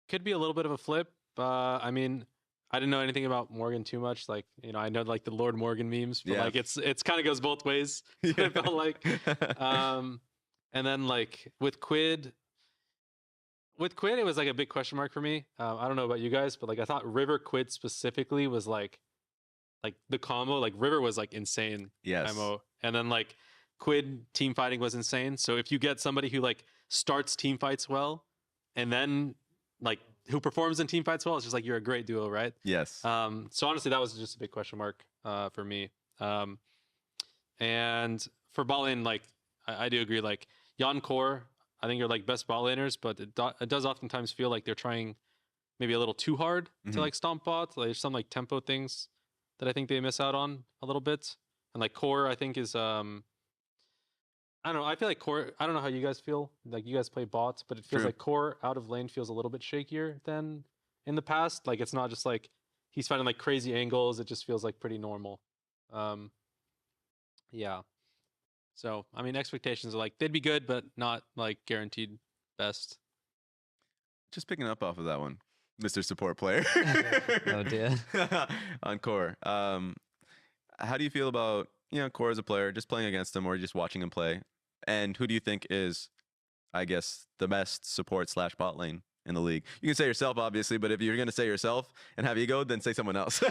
Could be a little bit of a flip. I mean, I didn't know anything about Morgan too much. Like, you know, I know like the Lord Morgan memes, but Yeah. like it's kind of goes both ways. It felt like. And then like with Quid, it was like a big question mark for me. I don't know about you guys, but like I thought River Quid specifically was like the combo. Like River was like insane. Yes. MO, and then like Quid team fighting was insane. So if you get somebody who like starts team fights well, and then like who performs in team fights well, it's just like you're a great duo, right? Yes. So honestly, that was just a big question mark for me. And for bot lane, like I do agree. Like Jan Core, I think are like best bot laners, but it does oftentimes feel like they're trying maybe a little too hard Mhm. to like stomp bot. Like, there's some like tempo things that I think they miss out on a little bit. And like Core, I think is I don't know. I feel like core. I don't know how you guys feel. Like you guys play bots, but it feels True. like core out of lane feels a little bit shakier than in the past. Like it's not just like he's finding like crazy angles. It just feels like pretty normal. Um, yeah. So I mean, expectations are like they'd be good, but not like guaranteed best. Just picking up off of that one, Mr. Support Player. Oh dear. On core. How do you feel about core as a player, just playing against him or just watching him play? And who do you think is, I guess, the best support / bot lane in the league? You can say yourself, obviously, but if you're gonna say yourself and have ego, then say someone else.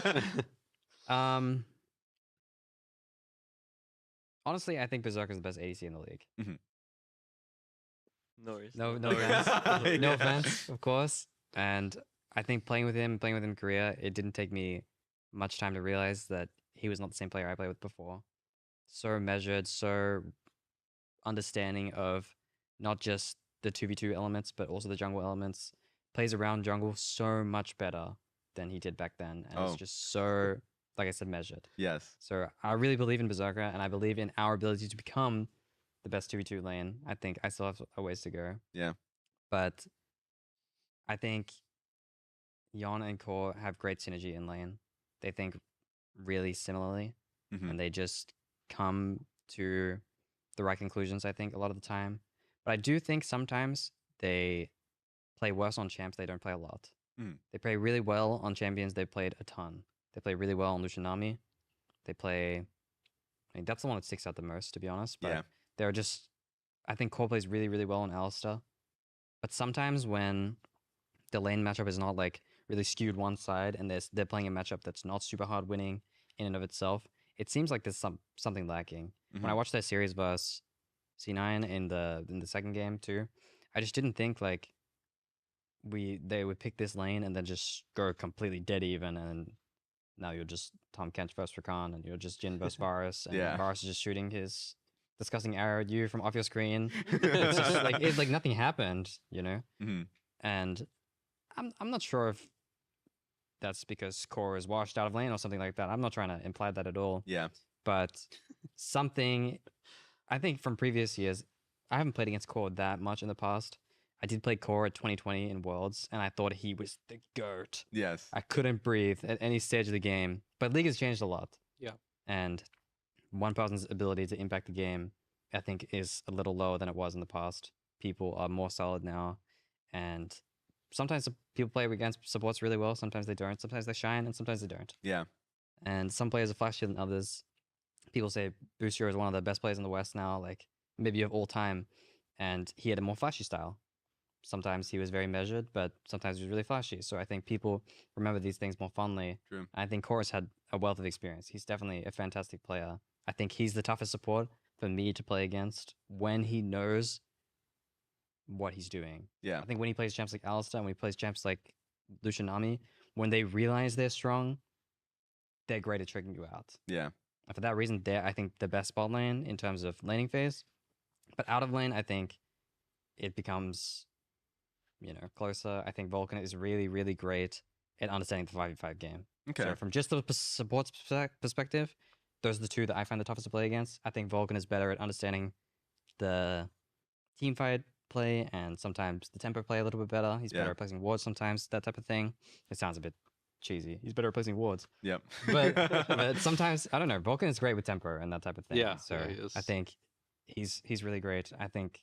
Honestly, I think Berserker is the best ADC in the league. No worries. No worries. offense. No Yeah. offense, of course. And I think playing with him in Korea, it didn't take me much time to realize that he was not the same player I played with before. So measured, so understanding of not just the 2v2 elements, but also the jungle elements. Plays around jungle so much better than he did back then. And it's Oh. just so, like I said, measured. Yes. So I really believe in Berserker, and I believe in our ability to become the best 2v2 lane. I think I still have a ways to go. Yeah. But I think Yon and Core have great synergy in lane. They think really similarly, Mhm. and they just come to the right conclusions, I think, a lot of the time. But I do think sometimes they play worse on champs they don't play a lot. Mm. They play really well on champions they played a ton. They play really well on Lucianami. They play... I mean, that's the one that sticks out the most, to be honest. But Yeah. they're just... I think Core plays really, really well on Alistar. But sometimes when the lane matchup is not like really skewed one side and they're playing a matchup that's not super hard winning in and of itself, it seems like there's something lacking. When I Mhm. watched their series versus C9 in the second game too, I just didn't think like they would pick this lane and then just go completely dead even, and now you're just Tom Kench versus Rakan, and you're just Jin versus Varus, and Yeah. Varus is just shooting his disgusting arrow at you from off your screen. It's just like it's like nothing happened, you know? Mhm. And I'm not sure if that's because Core is washed out of lane or something like that. I'm not trying to imply that at all. Yeah. But something I think from previous years, I haven't played against Core that much in the past. I did play Core at 2020 in Worlds, and I thought he was the GOAT. Yes. I couldn't breathe at any stage of the game. But League has changed a lot. Yeah. And one person's ability to impact the game, I think, is a little lower than it was in the past. People are more solid now. And sometimes people play against supports really well. Sometimes they don't. Sometimes they shine, and sometimes they don't. Yeah. And some players are flashier than others. People say Booster is one of the best players in the West now, like maybe of all time. And he had a more flashy style. Sometimes he was very measured, but sometimes he was really flashy. So I think people remember these things more fondly. True. I think Chorus had a wealth of experience. He's definitely a fantastic player. I think he's the toughest support for me to play against when he knows what he's doing. Yeah. I think when he plays champs like Alistar, and when he plays champs like Lucianami, when they realize they're strong, they're great at tricking you out. Yeah. And for that reason, they're, I think, the best bot lane in terms of laning phase. But out of lane, I think it becomes, closer. I think Vulcan is really, really great at understanding the 5v5 game. Okay. So from just the support perspective, those are the two that I find the toughest to play against. I think Vulcan is better at understanding the team fight play and sometimes the tempo play a little bit better. He's better Yeah. at placing wards sometimes, that type of thing. It sounds a bit cheesy. He's better at placing wards. Yep. But sometimes, I don't know, Vulcan is great with tempo and that type of thing. Yeah, So yeah, he is. I think he's really great. I think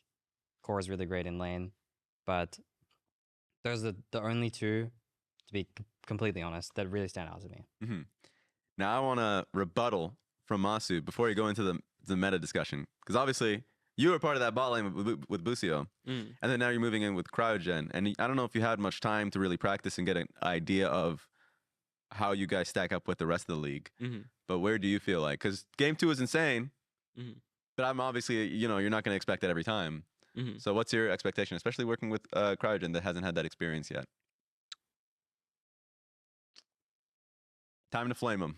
Core is really great in lane. But those are the only two, to be completely honest, that really stand out to me. Mm-hmm. Now I want to rebuttal from Masu before you go into the meta discussion, because obviously you were part of that bot lane with Busio, and then now you're moving in with Cryogen, and I don't know if you had much time to really practice and get an idea of how you guys stack up with the rest of the league. But where do you feel like? Because game 2 is insane, but I'm obviously you're not going to expect that every time. So what's your expectation, especially working with Cryogen that hasn't had that experience yet? Time to flame him.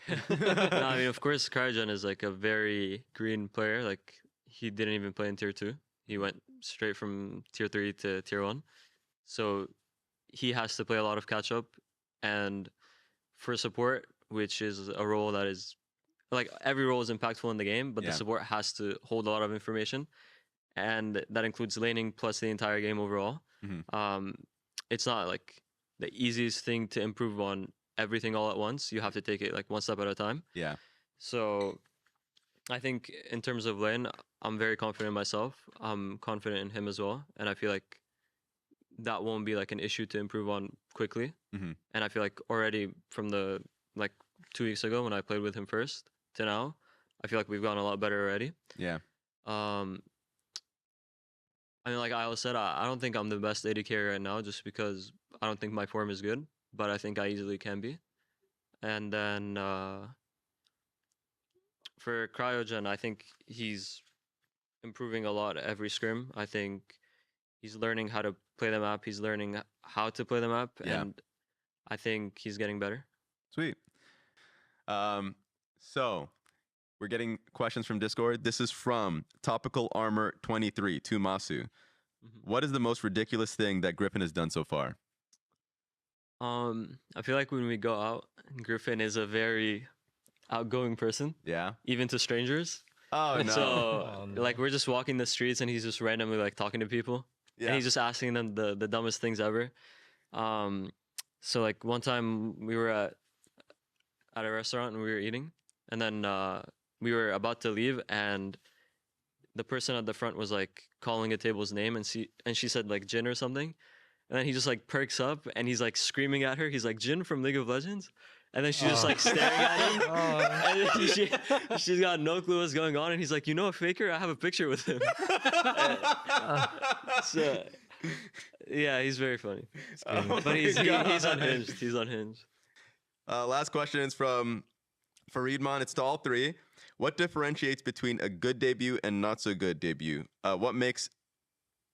No, I mean, of course, Cryogen is like a very green player. Like, he didn't even play in tier 2. He went straight from tier 3 to tier 1. So he has to play a lot of catch up. And for support, which is a role that is like every role is impactful in the game, but Yeah. the support has to hold a lot of information, and that includes laning plus the entire game overall. Mhm. It's not like the easiest thing to improve on everything all at once. You have to take it like one step at a time. Yeah. So I think in terms of lane, I'm very confident in myself. I'm confident in him as well, and I feel like that won't be like an issue to improve on quickly. Mhm. And I feel like already from the like 2 weeks ago when I played with him first to now, I feel like we've gotten a lot better already. Yeah. I mean, like I said, I don't think I'm the best AD carry right now, just because I don't think my form is good, but I think I easily can be. And then for Cryogen, I think he's improving a lot every scrim. I think he's learning how to play the map. He's learning how to play the map, Yeah. and I think he's getting better. Sweet. So we're getting questions from Discord. This is from Topical Armor 23 to Masu. What is the most ridiculous thing that Griffin has done so far? I feel like when we go out, Griffin is a very outgoing person, Yeah. even to strangers. Oh no. So Oh, no. like we're just walking the streets and he's just randomly like talking to people. Yeah. And he's just asking them the dumbest things ever. So like one time we were at a restaurant and we were eating, and then we were about to leave, and the person at the front was like calling a table's name, and she said like Jin or something, and then he just like perks up and he's like screaming at her. He's like, Jin from League of Legends, and then she's just like staring at him, and then she's got no clue what's going on, and he's like, you know a Faker? I have a picture with him. So yeah, he's very funny. Oh But he's my he's God. unhinged. He's unhinged. Last question is from Faridman. It's to all three. What differentiates between a good debut and not so good debut? What makes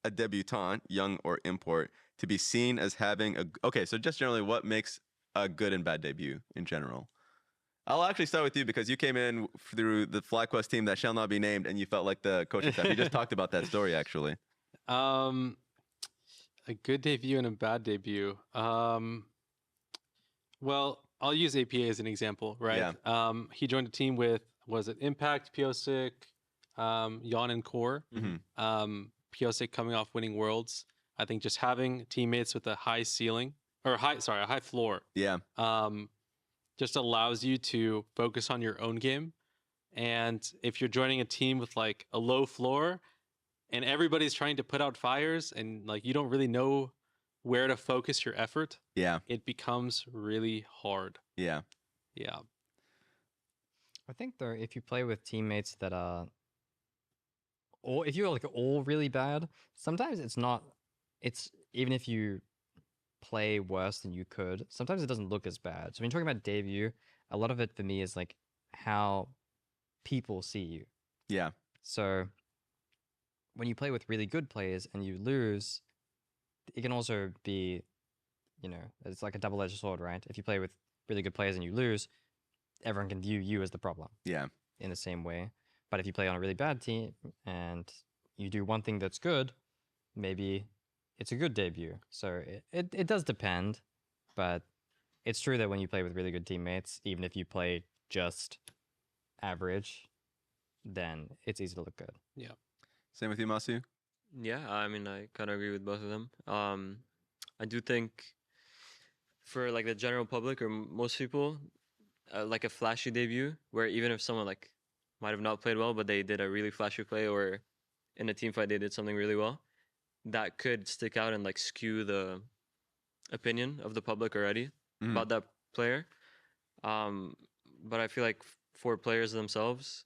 a debutant, young or import, to be seen as having a... Okay, so just generally, what makes a good and bad debut in general? I'll actually start with you because you came in through the FlyQuest team that shall not be named, and you felt like the coaching staff. You just talked about that story, actually. A good debut and a bad debut. Well, I'll use APA as an example, right? Yeah. He joined a team with, was it Impact, Piosik, Yon and Core. Piosik coming off winning Worlds. I think just having teammates with a high ceiling, or a high floor, Yeah. just allows you to focus on your own game. And if you're joining a team with like a low floor and everybody's trying to put out fires and like you don't really know where to focus your effort, Yeah. it becomes really hard. Yeah. Yeah. I think though, if you play with teammates that are, or if you're like all really bad, sometimes it's not. It's even if you play worse than you could, sometimes it doesn't look as bad. So when you're talking about debut, a lot of it for me is like how people see you. Yeah. So when you play with really good players and you lose, it can also be, you know, it's like a double-edged sword, right? If you play with really good players and you lose, everyone can view you as the problem Yeah. in the same way. But if you play on a really bad team and you do one thing that's good, maybe it's a good debut. So it does depend, but it's true that when you play with really good teammates, even if you play just average, then it's easy to look good. Yeah. Same with you, Masu? Yeah, I mean, I kind of agree with both of them. I do think for like the general public or most people, like a flashy debut, where even if someone like might have not played well, but they did a really flashy play, or in a team fight they did something really well, that could stick out and like skew the opinion of the public already about that player. But I feel like for players themselves,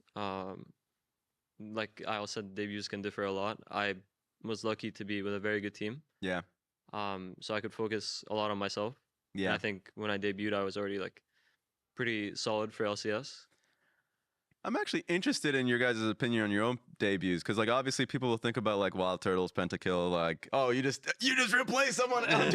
like I also said, debuts can differ a lot. I was lucky to be with a very good team, Yeah. so I could focus a lot on myself. And Yeah. I think when I debuted, I was already like pretty solid for LCS. I'm actually interested in your guys' opinion on your own debuts, because like obviously people will think about like Wild Turtles, Pentakill, like, oh, you just replaced someone else.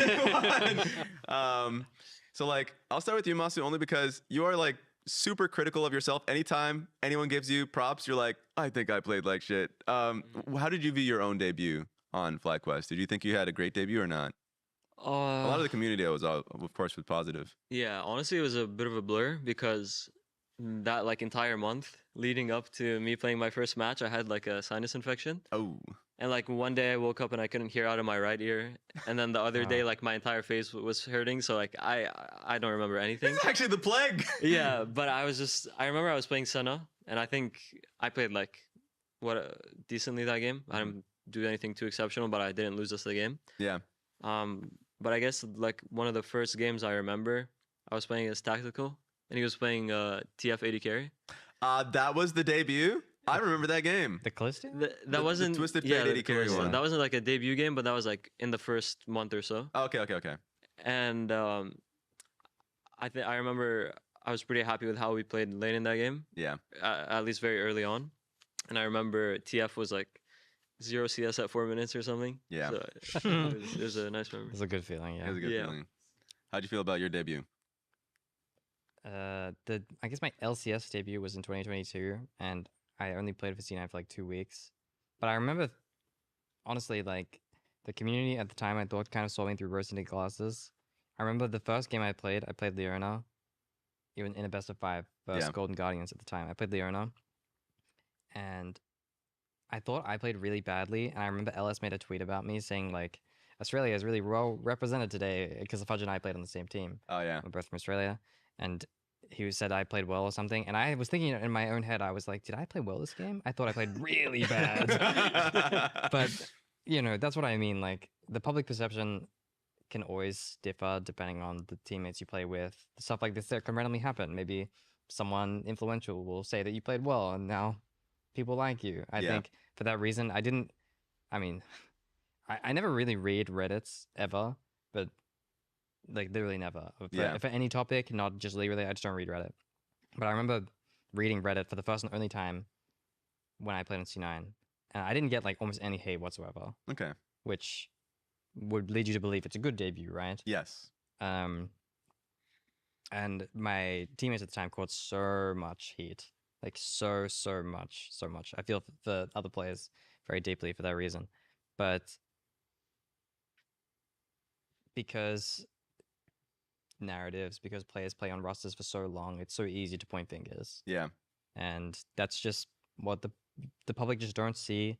So like I'll start with you, Masu, only because you are like super critical of yourself. Anytime anyone gives you props, you're like, I think I played like shit. How did you view your own debut on FlyQuest? Did you think you had a great debut or not? A lot of the community was, of course, was positive. Yeah, honestly, it was a bit of a blur because that like entire month leading up to me playing my first match, I had like a sinus infection. Oh. And like one day I woke up and I couldn't hear out of my right ear, and then the other day like my entire face was hurting. So like I don't remember anything. It's actually the plague. Yeah, but I remember I was playing Senna, and I think I played like decently that game. I didn't do anything too exceptional, but I didn't lose us the game. Yeah. But I guess like one of the first games I remember, I was playing as Tactical, and he was playing TF80 carry. That was the debut. I remember that game. The Callisto? That wasn't Twisted Fate 80 carry one. That wasn't like a debut game, but that was like in the first month or so. Okay. And I remember I was pretty happy with how we played lane in that game. Yeah. At least very early on. And I remember TF was like 0 CS at 4 minutes or something. Yeah. So it was a nice memory. It's a good feeling, It yeah. was a good feeling. How'd you feel about your debut? I guess my LCS debut was in 2022, and I only played for C9 for like 2 weeks. But I remember, honestly, like the community at the time I thought kind of saw me through rose-tinted glasses. I remember the first game I played Leona, even in a best of 5 versus Golden Guardians at the time. I played Leona, and I thought I played really badly. And I remember LS made a tweet about me saying like, Australia is really well represented today because Fudge and I played on the same team. Oh yeah. We're both from Australia, and he said I played well or something. And I was thinking in my own head, I was like, did I play well this game? I thought I played really bad. But you know, that's what I mean. Like the public perception can always differ depending on the teammates you play with. Stuff like this that can randomly happen. Maybe someone influential will say that you played well, and now people like you. I think for that reason, I never really read Reddits ever, but like literally never. For any topic, not just League related, I just don't read Reddit. But I remember reading Reddit for the first and only time when I played on C9, and I didn't get like almost any hate whatsoever. Okay. Which would lead you to believe it's a good debut, right? Yes. And my teammates at the time caught so much heat, like so much. I feel for other players very deeply for that reason, but because narratives, because players play on rosters for so long, it's so easy to point fingers. Yeah. And that's just what the public just don't see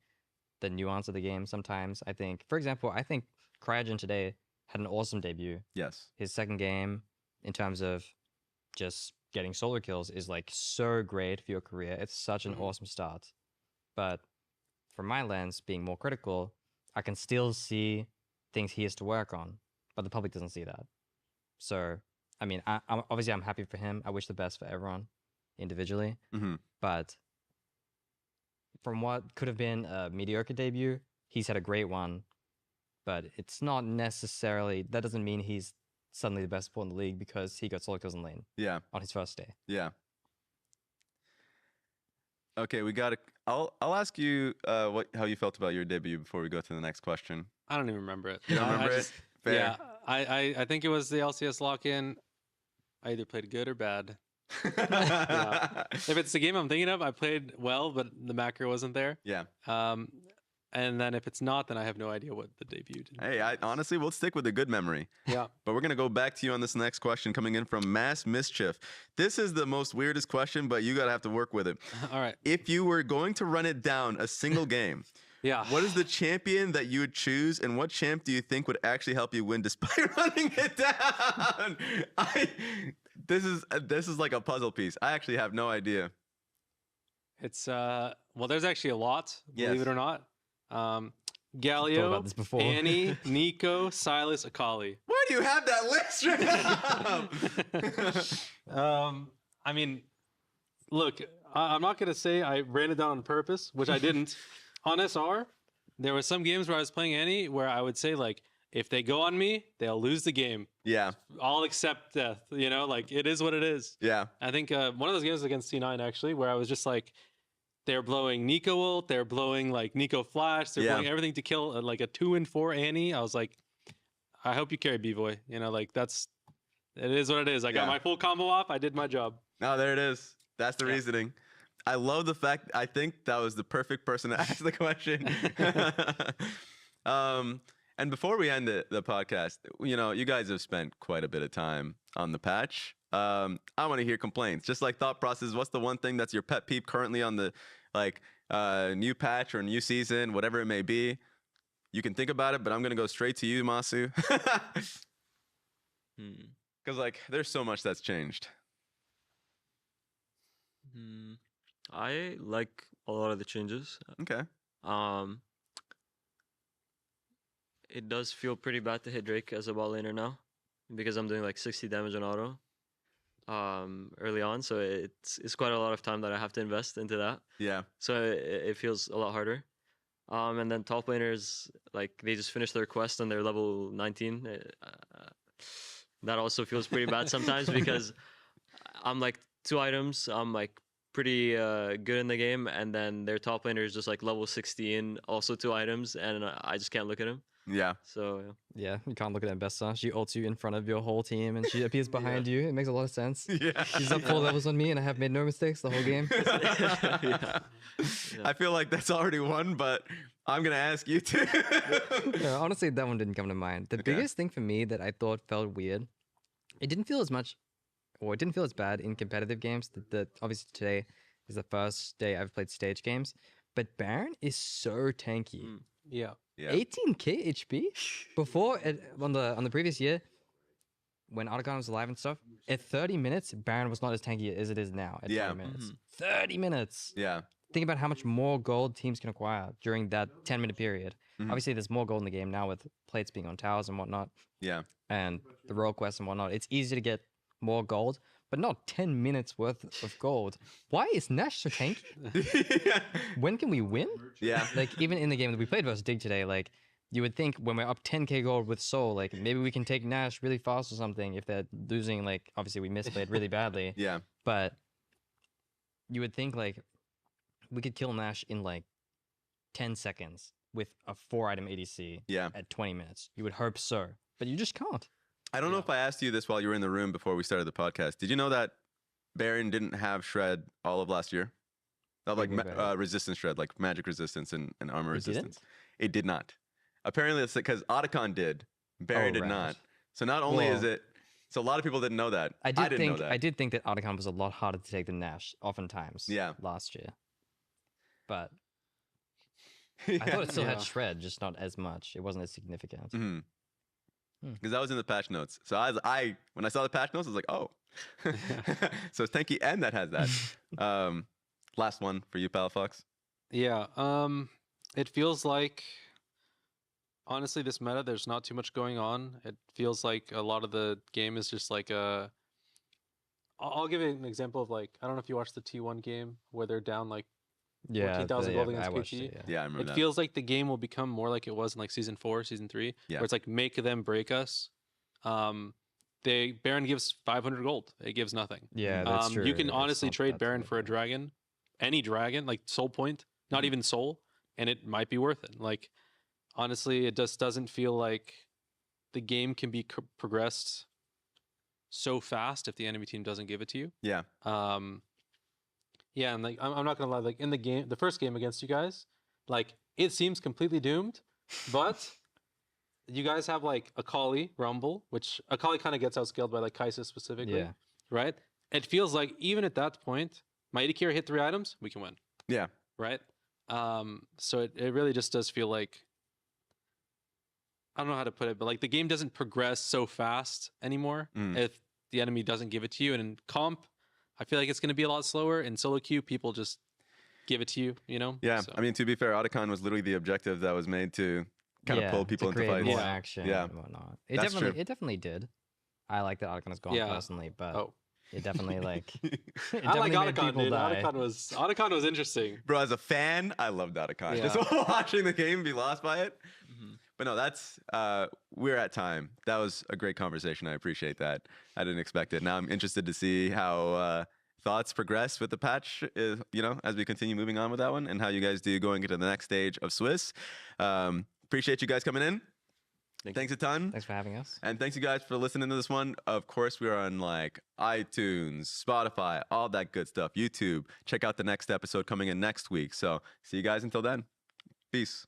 the nuance of the game sometimes. I think, for example, Cryogen today had an awesome debut. Yes. His second game, in terms of just getting solo kills, is like so great for your career. It's such an awesome start. But from my lens, being more critical, I can still see things he has to work on, but the public doesn't see that. So, I mean, I'm obviously I'm happy for him. I wish the best for everyone individually. Mm-hmm. But from what could have been a mediocre debut, he's had a great one. But it's not necessarily, that doesn't mean he's suddenly the best support in the league because he got solo kills in lane. Yeah. On his first day. Yeah. Okay, we got to. I'll ask you how you felt about your debut before we go to the next question. I don't even remember it. You don't remember it? Fair. Yeah, I think it was the LCS lock-in. I either played good or bad. If it's the game I'm thinking of, I played well, but the macro wasn't there. Yeah. And then if it's not, then I have no idea what the debut did. Hey, honestly, we'll stick with a good memory. Yeah. But we're going to go back to you on this next question coming in from Mass Mischief. This is the most weirdest question, but you got to have to work with it. All right. If you were going to run it down a single game, what is the champion that you would choose, and what champ do you think would actually help you win despite running it down? This is like a puzzle piece. I actually have no idea. It's well, there's actually a lot, believe Yes. it or not. Thought Galio, about this before. Annie, Nico, Silas, Akali. Why do you have that list right now? I mean, look, I'm not gonna say I ran it down on purpose, which I didn't. On SR, there were some games where I was playing Annie where I would say like, if they go on me, they'll lose the game. Yeah. I'll accept death. You know, like it is what it is. Yeah. I think one of those games was against C9 actually, where I was just like, they're blowing Nico ult, they're blowing like Nico flash, they're blowing everything to kill like a 2-4 Annie. I was like, I hope you carry B-Boy. You know, like it is what it is. I got my full combo off. I did my job. Oh, there it is. That's the reasoning. I love the fact. I think that was the perfect person to ask the question. And before we end the podcast, you know, you guys have spent quite a bit of time on the patch. I want to hear complaints. Just like thought process. What's the one thing that's your pet peeve currently on the new patch or new season, whatever it may be? You can think about it, but I'm gonna go straight to you, Masu. Because like there's so much that's changed. I like a lot of the changes. Okay. It does feel pretty bad to hit Drake as a bot laner now, because I'm doing like 60 damage on auto early on, so it's quite a lot of time that I have to invest into that. Yeah. So it feels a lot harder. And then top laners, like they just finished their quest and they're level 19. That also feels pretty bad sometimes because I'm like 2 items. I'm like pretty good in the game, and then their top laner is just like level 16, also 2 items, and I just can't look at him. Yeah. So Yeah, you can't look at Embessa. She ults you in front of your whole team, and she appears behind you. It makes a lot of sense. Yeah. She's up 4 levels on me, and I have made no mistakes the whole game. Yeah. I feel like that's already one, but I'm gonna ask you too. No, honestly, that one didn't come to mind. The Okay. biggest thing for me that I thought felt weird, it didn't feel as much, or it didn't feel as bad in competitive games. That obviously today is the first day I've played stage games, but Baron is so tanky. Yeah. Yeah. 18k HP before on the previous year when Otacon was alive and stuff. At 30 minutes, Baron was not as tanky as it is now. At Yeah. 20 minutes, 30 minutes. Yeah. Think about how much more gold teams can acquire during that 10-minute period. Mhm. Obviously, there's more gold in the game now with plates being on towers and whatnot, Yeah. and the role quests and whatnot. It's easy to get more gold, but not 10 minutes worth of gold. Why is Nash so tanky? When can we win? Yeah. Like, even in the game that we played versus Dig today, like, you would think when we're up 10k gold with Soul, like, maybe we can take Nash really fast or something if they're losing, like, obviously we misplayed really badly. Yeah. But you would think, like, we could kill Nash in, like, 10 seconds with a 4-item ADC Yeah. at 20 minutes. You would hope so, but you just can't. I don't know if I asked you this while you were in the room before we started the podcast. Did you know that Baron didn't have shred all of last year? Not like What do you mean by that? resistance shred, like magic resistance and armor It didn't? resistance. It did not. Apparently, it's because Otacon did. Baron Oh, did right. not. So not only is Well- it, so a lot of people didn't know that. I did didn't know that. think that Otacon was a lot harder to take than Nash, oftentimes. Yeah. Last year, but Yeah. I thought it still Yeah. had shred, just not as much. It wasn't as significant. Mhm. Hmm. Because that was in the patch notes. So I when I saw the patch notes, I was like, oh. So it's tanky and that has that. Last one for you, Palafox. Yeah. It feels like honestly this meta there's not too much going on. It feels like a lot of the game is just like a I'll give you an example of like I don't know if you watched the T1 game where they're down like Yeah, 14,000 gold I against watched PG. it, yeah. Yeah, I remember It that. feels like the game will become more like it was in like season 4, season 3, Yeah. where it's like make them break us. Baron gives 500 gold. It gives nothing. Yeah, that's true. You can It's honestly not trade that Baron for a dragon, any dragon, like soul point, not Mhm. even soul, and it might be worth it. Like honestly, it just doesn't feel like the game can be progressed so fast if the enemy team doesn't give it to you. Yeah. Yeah, and like I'm not gonna lie, like in the game, the first game against you guys, like it seems completely doomed, but you guys have like Akali Rumble, which Akali kind of gets outscaled by like Kai'Sa specifically, Yeah. right? It feels like even at that point, my AD carry hit 3 items, we can win, Yeah. right? So it really just does feel like I don't know how to put it, but like the game doesn't progress so fast anymore Mm. if the enemy doesn't give it to you. And in comp, I feel like it's going to be a lot slower. In solo queue, people just give it to you, you know? Yeah. So- I mean, to be fair, Otacon was literally the objective that was made to kind of pull people to into create fights. more Yeah. action Yeah. and whatnot. It That's definitely true. it definitely did. I like that Otacon has gone Yeah. personally, but oh, it definitely like it I like definitely made Otacon, people dude. die. Otacon was interesting. Bro, as a fan, I loved Otacon. Yeah. Just watching the game be lost by it. Mhm. But no, that's we're at time. That was a great conversation. I appreciate that. I didn't expect it. Now I'm interested to see how thoughts progress with the patch, as we continue moving on with that one, and how you guys do going into the next stage of Swiss. Appreciate you guys coming in. Thanks a ton. Thanks for having us. And thanks you guys for listening to this one. Of course, we are on like iTunes, Spotify, all that good stuff, YouTube. Check out the next episode coming in next week. So see you guys until then. Peace.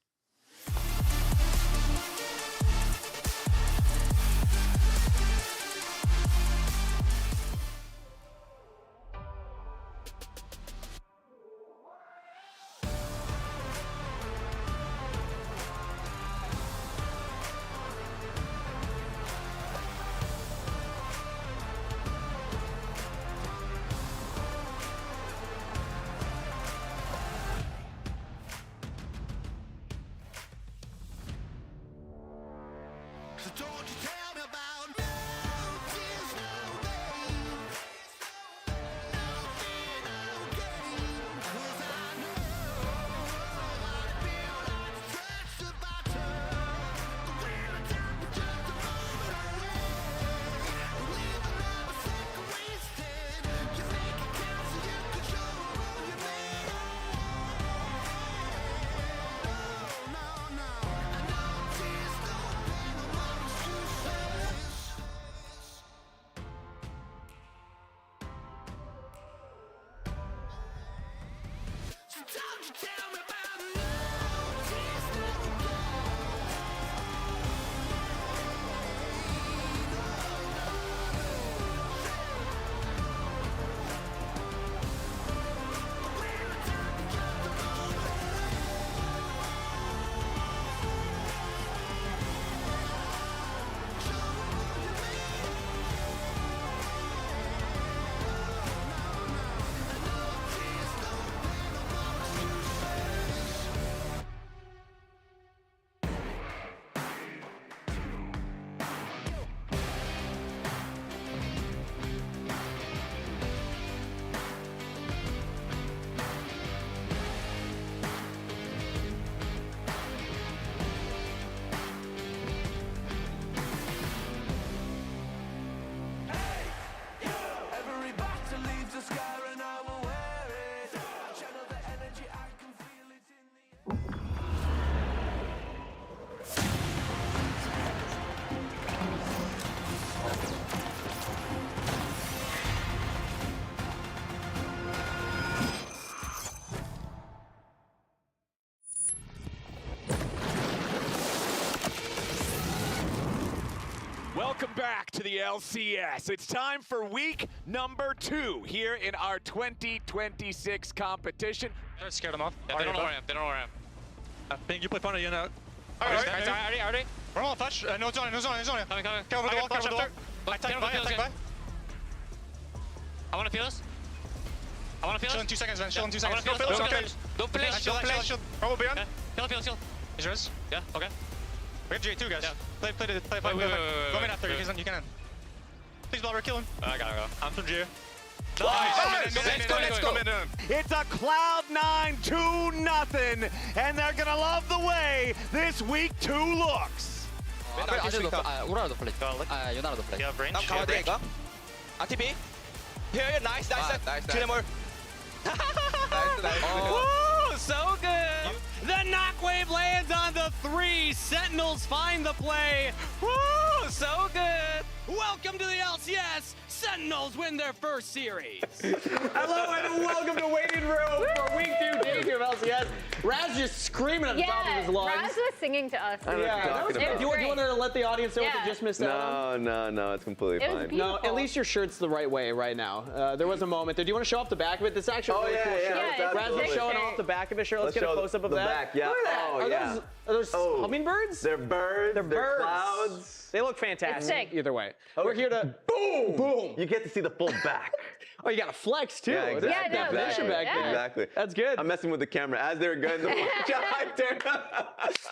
Welcome back to the LCS. It's time for week number 2 here in our 2026 competition. Don't scare them off. Yeah, they don't know where I am. They don't know where I am. Ping, you play front of you now. Alright, ready? We're all flash. No zone, no zone, no zone. Coming. Cover the wall, cover the wall. I Attack by. I want to feel this. I want to feel Chill in this. 2 seconds, man. Chill in 2 I want seconds. to feel this. Okay. Don't flash. Shield. Robo beyond. Feel. Is yours? Yeah, okay. We have J2, guys. Yeah. Play. Wait. Go in after. You can end. Please, Blobber, kill him. I gotta go. I'm from J. Let's go. It's a Cloud9 2-0, and they're gonna love the way this week 2 looks. 우라라도 플레이. 유나라도 플레이. You have range. 가야 돼 이거. TP. Here, nice. 킬레몰. Woo! So good! The knockwave lands on the 3. Sentinels find the play. Woo! So good! Welcome to the LCS. Sentinels win their first series. Hello and welcome to Waiting Room for week 2 day 2 of LCS. Raz just screaming at the top of his lungs. Raz was singing to us. I don't know what you're talking about. Do you want to let the audience know what they just missed out on? No, it's completely It was fine. beautiful. No, at least your shirt's the right way right now. There was a moment there. Do you want to show off the back of it? This is actually a really cool shirt. Yeah, Raz is it's showing sick. off the back of his shirt. Let's get a show close-up of the that. back, yeah. Look at that. Oh, Are those hummingbirds? They're birds. They're birds. Clouds. They look fantastic. sick. Either way. We're here to boom. You get to see the full back. Oh, you got to flex too. Yeah, There's exactly. Yeah, no, definition back there. Exactly. That's good. I'm messing with the camera as they were going to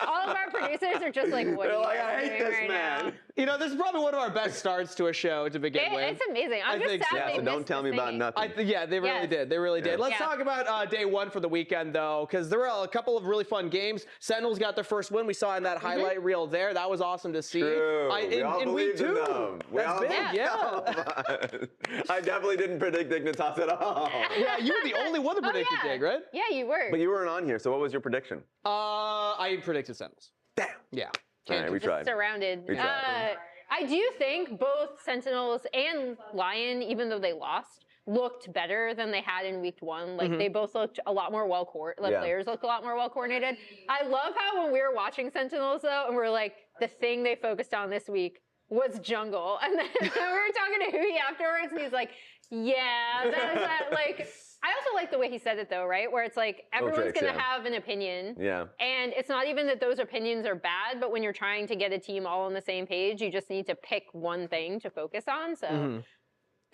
All of our producers are just like, what They're are like, you I hate doing this right man. now? You know, this is probably one of our best starts to a show to begin with. It's amazing. I'm I just think sad so. Yeah, they so don't missed tell the me about singing. nothing. Yeah, they really Yes. did. They really did. Let's Yeah. talk about day 1 for the weekend, though, because there were a couple of really fun games. Sentinels got their first win. We saw in that highlight reel there. That was awesome to see. True. We all in week believed in 2. them. We That's all big, believed yeah. I definitely didn't predict Dignitas at all. Yeah, you were the only one that Oh, predicted yeah. Dig, right? Yeah, you were. But you weren't on here, so what was your prediction? I predicted Sentinels. Damn. Yeah. All right, we Just tried. surrounded. We tried. I do think both Sentinels and Lyon, even though they lost, looked better than they had in week 1. Like they both looked a lot more the Yeah. players looked a lot more well coordinated. I love how when we were watching Sentinels though, and we're like, the thing they focused on this week was jungle. And then we were talking to Hui afterwards, and he's like, yeah, that is that. Like, I also like the way he said it though, right? Where it's like, everyone's tricks, gonna yeah. have an opinion. Yeah. And it's not even that those opinions are bad, but when you're trying to get a team all on the same page, you just need to pick one thing to focus on. So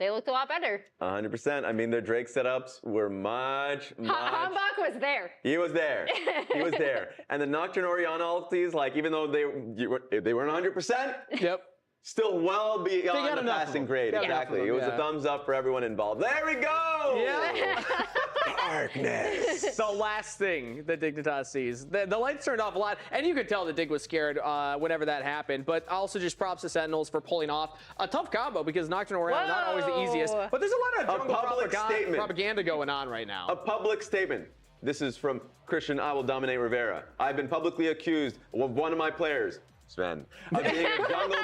they looked a lot better. 100%. I mean, their Drake setups were much. Hambach was there. He was there. He was there. And the Nocturne Orion ultis, like, even though they weren't 100%, Yep. still well got beyond the enough of passing them. grade. Got enough of Exactly. them, It was yeah. a thumbs up for everyone involved. There we go. Yeah. Darkness. The last thing that Dignitas sees. The lights turned off a lot, and you could tell that Dig was scared whenever that happened. But also just props to Sentinels for pulling off a tough combo because Nocturne Orion not always the easiest. Whoa. But there's a lot of jungle public statement. propaganda going on right now. A public statement. This is from Christian I Will Dominate Rivera. I've been publicly accused of one of my players, Sven, of being a jungle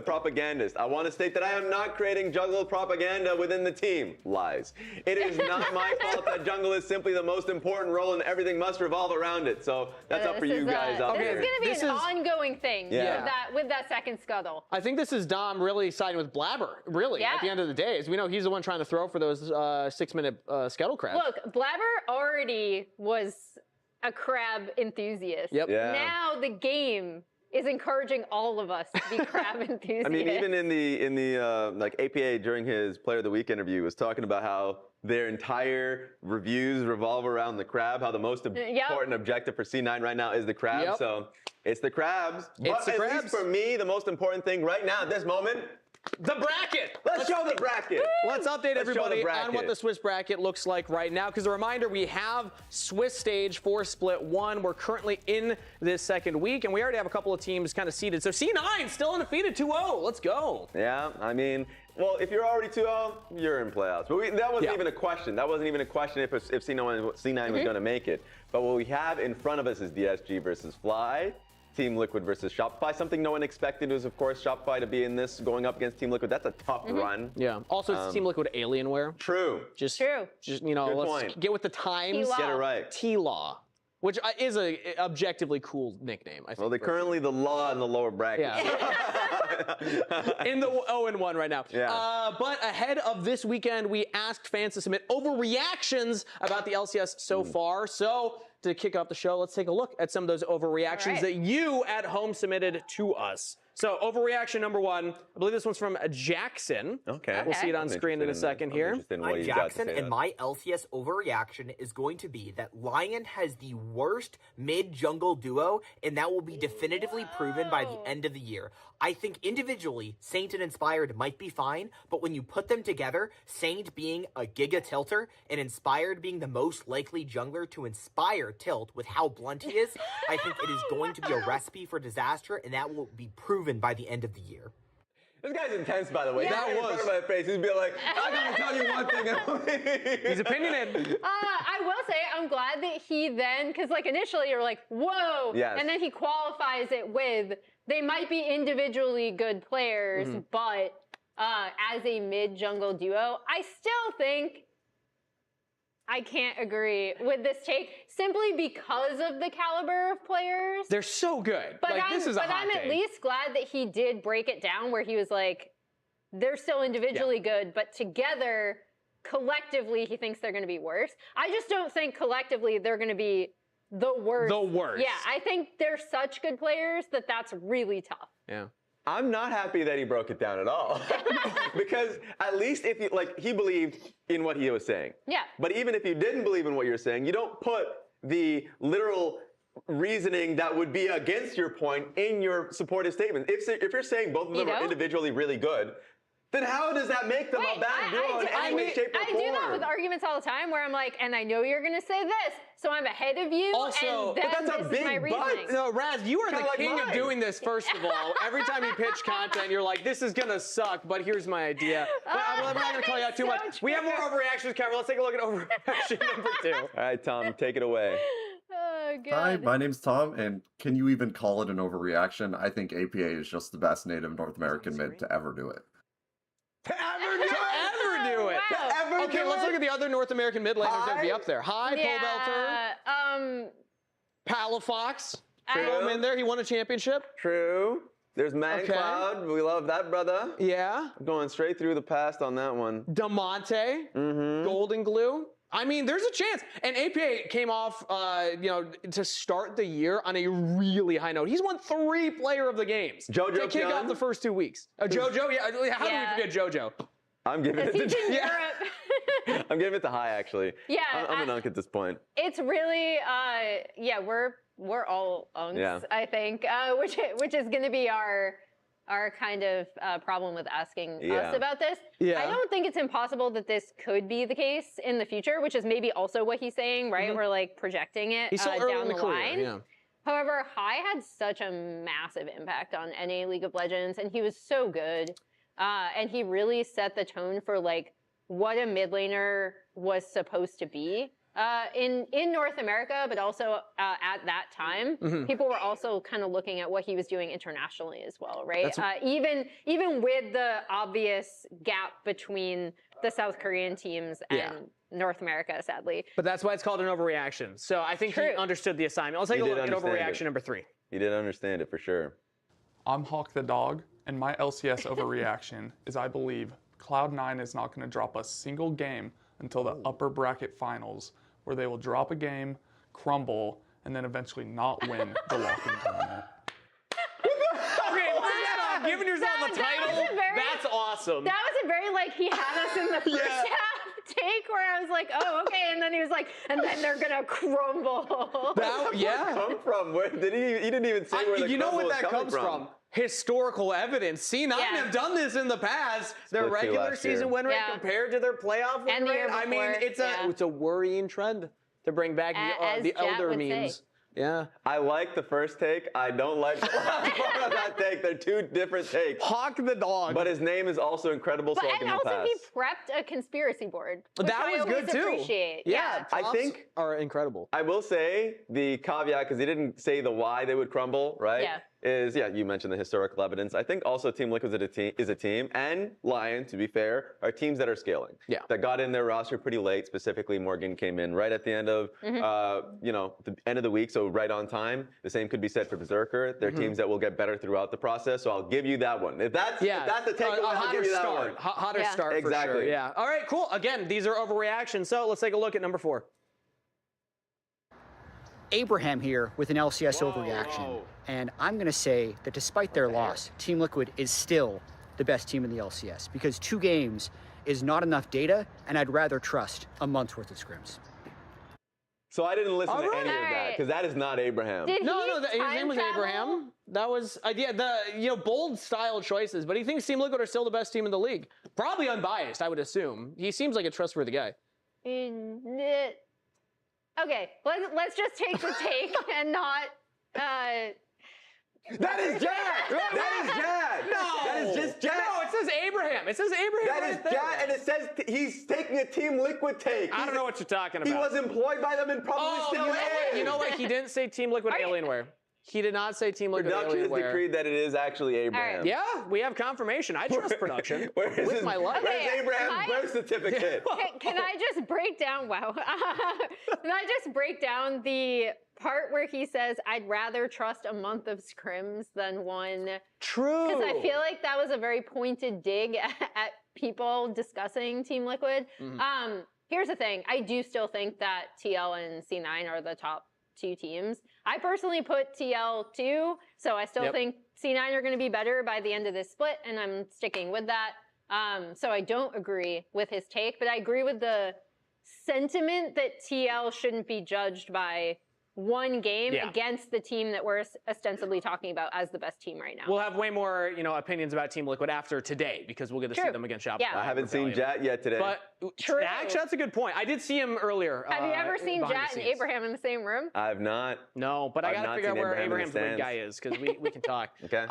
propagandist. I want to state that I am not creating jungle propaganda within the team. Lies. It is not my fault that jungle is simply the most important role and everything must revolve around it. So that's up for you guys out This there. is going to be This an is- ongoing thing Yeah. with that second scuttle. I think this is Dom really siding with Blabber, really, Yeah. at the end of the day. As we know, he's the one trying to throw for those 6-minute scuttle crabs. Look, Blabber already was a crab enthusiast. Yep. Yeah. Now the game is encouraging all of us to be crab enthusiasts. I mean, even in the like APA during his Player of the Week interview was talking about how their entire reviews revolve around the crab, how the most important objective for C9 right now is the crab. Yep. So it's the crabs. It's the at crabs. least for me, the most important thing right now at this moment, The bracket! let's show the bracket. Let's update Let's show the everybody on bracket. what the Swiss bracket looks like right now. Because a reminder, we have Swiss Stage 4 Split 1. We're currently in this second week, and we already have a couple of teams kind of seeded. So C9 still undefeated 2-0. Let's go. Yeah, I mean, well, if you're already 2-0, you're in playoffs. But that wasn't even a question. That wasn't even a question if C9 was going to make it. But what we have in front of us is DSG versus Fly. Team Liquid versus Shopify. Something no one expected was, of course, Shopify to be in this going up against Team Liquid. That's a tough run. Yeah. Also, it's Team Liquid Alienware. True. Just, True. Just, you know, Good let's point. get with the times. TLAW. Get it right. TLAW, which is a objectively cool nickname, I think. Well, they're currently the law in the lower bracket. Yeah. In the 0-1 right now. Yeah. But ahead of this weekend, we asked fans to submit overreactions about the LCS so far. So to kick off the show, let's take a look at some of those overreactions All right. that you at home submitted to us. So overreaction number 1, I believe this one's from Jackson. Okay. We'll see it on I'm screen in a interested second I'm here. interested in what I'm he's got to Jackson, say and about my LCS overreaction is going to be that Lyon has the worst mid-jungle duo, and that will be definitively proven by the end of the year. I think individually, Saint and Inspired might be fine, but when you put them together, Saint being a Giga Tilter and Inspired being the most likely jungler to inspire Tilt with how blunt he is, I think it is going to be a recipe for disaster, and that will be proven by the end of the year. This guy's intense, by the way. Yeah. That was in front of my face. He'd be like, "I gotta tell you one thing." He's opinionated. I will say, I'm glad that he then, because like initially you're like, whoa, Yes. and then he qualifies it with, they might be individually good players, but as a mid-jungle duo, I still think I can't agree with this take simply because of the caliber of players. They're so good. But like, this is a hot I'm at take. least glad that he did break it down where he was like, they're still individually good, but together, collectively, he thinks they're going to be worse. I just don't think collectively they're going to be the worst. The worst. Yeah, I think they're such good players that that's really tough. Yeah. I'm not happy that he broke it down at all. Because at least if you, like, he believed in what he was saying. Yeah. But even if you didn't believe in what you're saying, you don't put the literal reasoning that would be against your point in your supportive statement. If you're saying both of them are individually really good, then how does that make them a bad duo in any way, shape, or I form? do that with arguments all the time where I'm like, and I know you're going to say this, so I'm ahead of you, Also, and then but that's a this is my big but. reasoning. No, Raz, you are the Kinda like king of mine. doing this, first of all. Every time you pitch content, you're like, this is going to suck, but here's my idea. But I'm not going to call you out too So much. We have more overreactions covered. Let's take a look at overreaction number 2. All right, Tom, take it away. Oh, God. Hi, my name's Tom, and can you even call it an overreaction? I think APA is just the best native North American mid to ever do it. To ever do it. Wow. Okay, let's look at the other North American mid laners that would be up there. Hi, Pole Belter. Palafox. Throw him in there. He won a championship. True. There's Man Okay. Cloud. We love that brother. Yeah. Going straight through the past on that one. Damonte. Golden Glue. I mean, there's a chance. And APA came off, to start the year on a really high note. He's won 3 Player of the Games. JoJo to kick Kyun? off the first 2 weeks. JoJo, yeah. How do we forget JoJo? I'm giving it He's to in Europe. I'm giving it to High actually. Yeah, I'm an Unk at this point. It's really, we're all unks, Yeah. I think, which is going to be our kind of problem with asking us about this. Yeah. I don't think it's impossible that this could be the case in the future, which is maybe also what he's saying, right? We're like projecting it He's so early down in the the career, line. yeah. However, High had such a massive impact on NA League of Legends, and he was so good. And he really set the tone for like what a mid laner was supposed to be in North America, but also at that time, people were also kind of looking at what he was doing internationally as well, right? Even with the obvious gap between the South Korean teams and North America, sadly. But that's why it's called an overreaction. So I think he understood the assignment. Let's take a look at overreaction number 3. He did understand it for sure. I'm Hawk the Dog, and my LCS overreaction is I believe Cloud9 is not going to drop a single game until the upper bracket finals, where they will drop a game, crumble, and then eventually not win the lock-in tournament. Okay, first off, giving yourself a title, that's awesome. That was a very, like, he had us in the first half take where I was like, oh, okay. And then he was like, and then they're going to crumble. Where did that come from? Where did he didn't even say where the You know crumble what is that coming comes from? Historical evidence. C9 have done this in the past. Their Split 2 regular last year. season win rate compared to their playoff win And the rate. year I mean, before, it's a worrying trend to bring back As the Jat elder would memes. say. Yeah. I like the first take. I don't like the last part of that take. They're two different takes. Hawk the Dog. But his name is also incredible, so I'll give And him a also pass. he prepped a conspiracy board, which That I was always good too. appreciate. Yeah, I props think are incredible. I will say the caveat, because he didn't say the why they would crumble, right? Yeah. Is you mentioned the historical evidence. I think also Team Liquid is a team, and Lion, to be fair, are teams that are scaling. Yeah. That got in their roster pretty late. Specifically, Morgan came in right at the end of the end of the week, so right on time. The same could be said for Berserker. They're teams that will get better throughout the process. So I'll give you that one. If that's the takeaway, I'll give you that one. Hotter start Exactly. for sure. Yeah. All right, cool. Again, these are overreactions. So let's take a look at number 4. Abraham here with an LCS overreaction. And I'm going to say that despite their loss, Team Liquid is still the best team in the LCS because 2 games is not enough data, and I'd rather trust a month's worth of scrims. So I didn't listen to All any of that right. because that is not Abraham. Did No, he his name was time travel? Abraham. That was bold style choices. But he thinks Team Liquid are still the best team in the league. Probably unbiased, I would assume. He seems like a trustworthy guy. Okay, let's just take the take and not. That is Jad! That is Jad! No! That is just Jad! No, it says Abraham. It says Abraham. That right is there. Jad, and it says he's taking a Team Liquid take. I don't know what you're talking about. He was employed by them and probably still is. You know what? He didn't say Team Liquid Alienware. He did not say Team Liquid Production has Alienware. decreed that it is actually Abraham. Yeah, we have confirmation. I trust production with my life. Where's Abraham's birth certificate? Can I just break down? Wow. Can I just break down the part where he says, "I'd rather trust a month of scrims than one"? True. Because I feel like that was a very pointed dig at people discussing Team Liquid. Here's the thing: I do still think that TL and C9 are the top 2 teams. I personally put TL 2, so I still think C9 are going to be better by the end of this split, and I'm sticking with that. So I don't agree with his take, but I agree with the sentiment that TL shouldn't be judged by one game against the team that we're ostensibly talking about as the best team right now. We'll have way more, opinions about Team Liquid after today because we'll get to see them against Shopify. Yeah. I haven't seen Jat yet today. But actually, that's a good point. I did see him earlier. Have you ever seen behind Jat the and scenes. Abraham in the same room? I've not. No, but I I've got to not figure out seen where Abraham in the Abraham's the good stands. guy is because we can talk. Okay.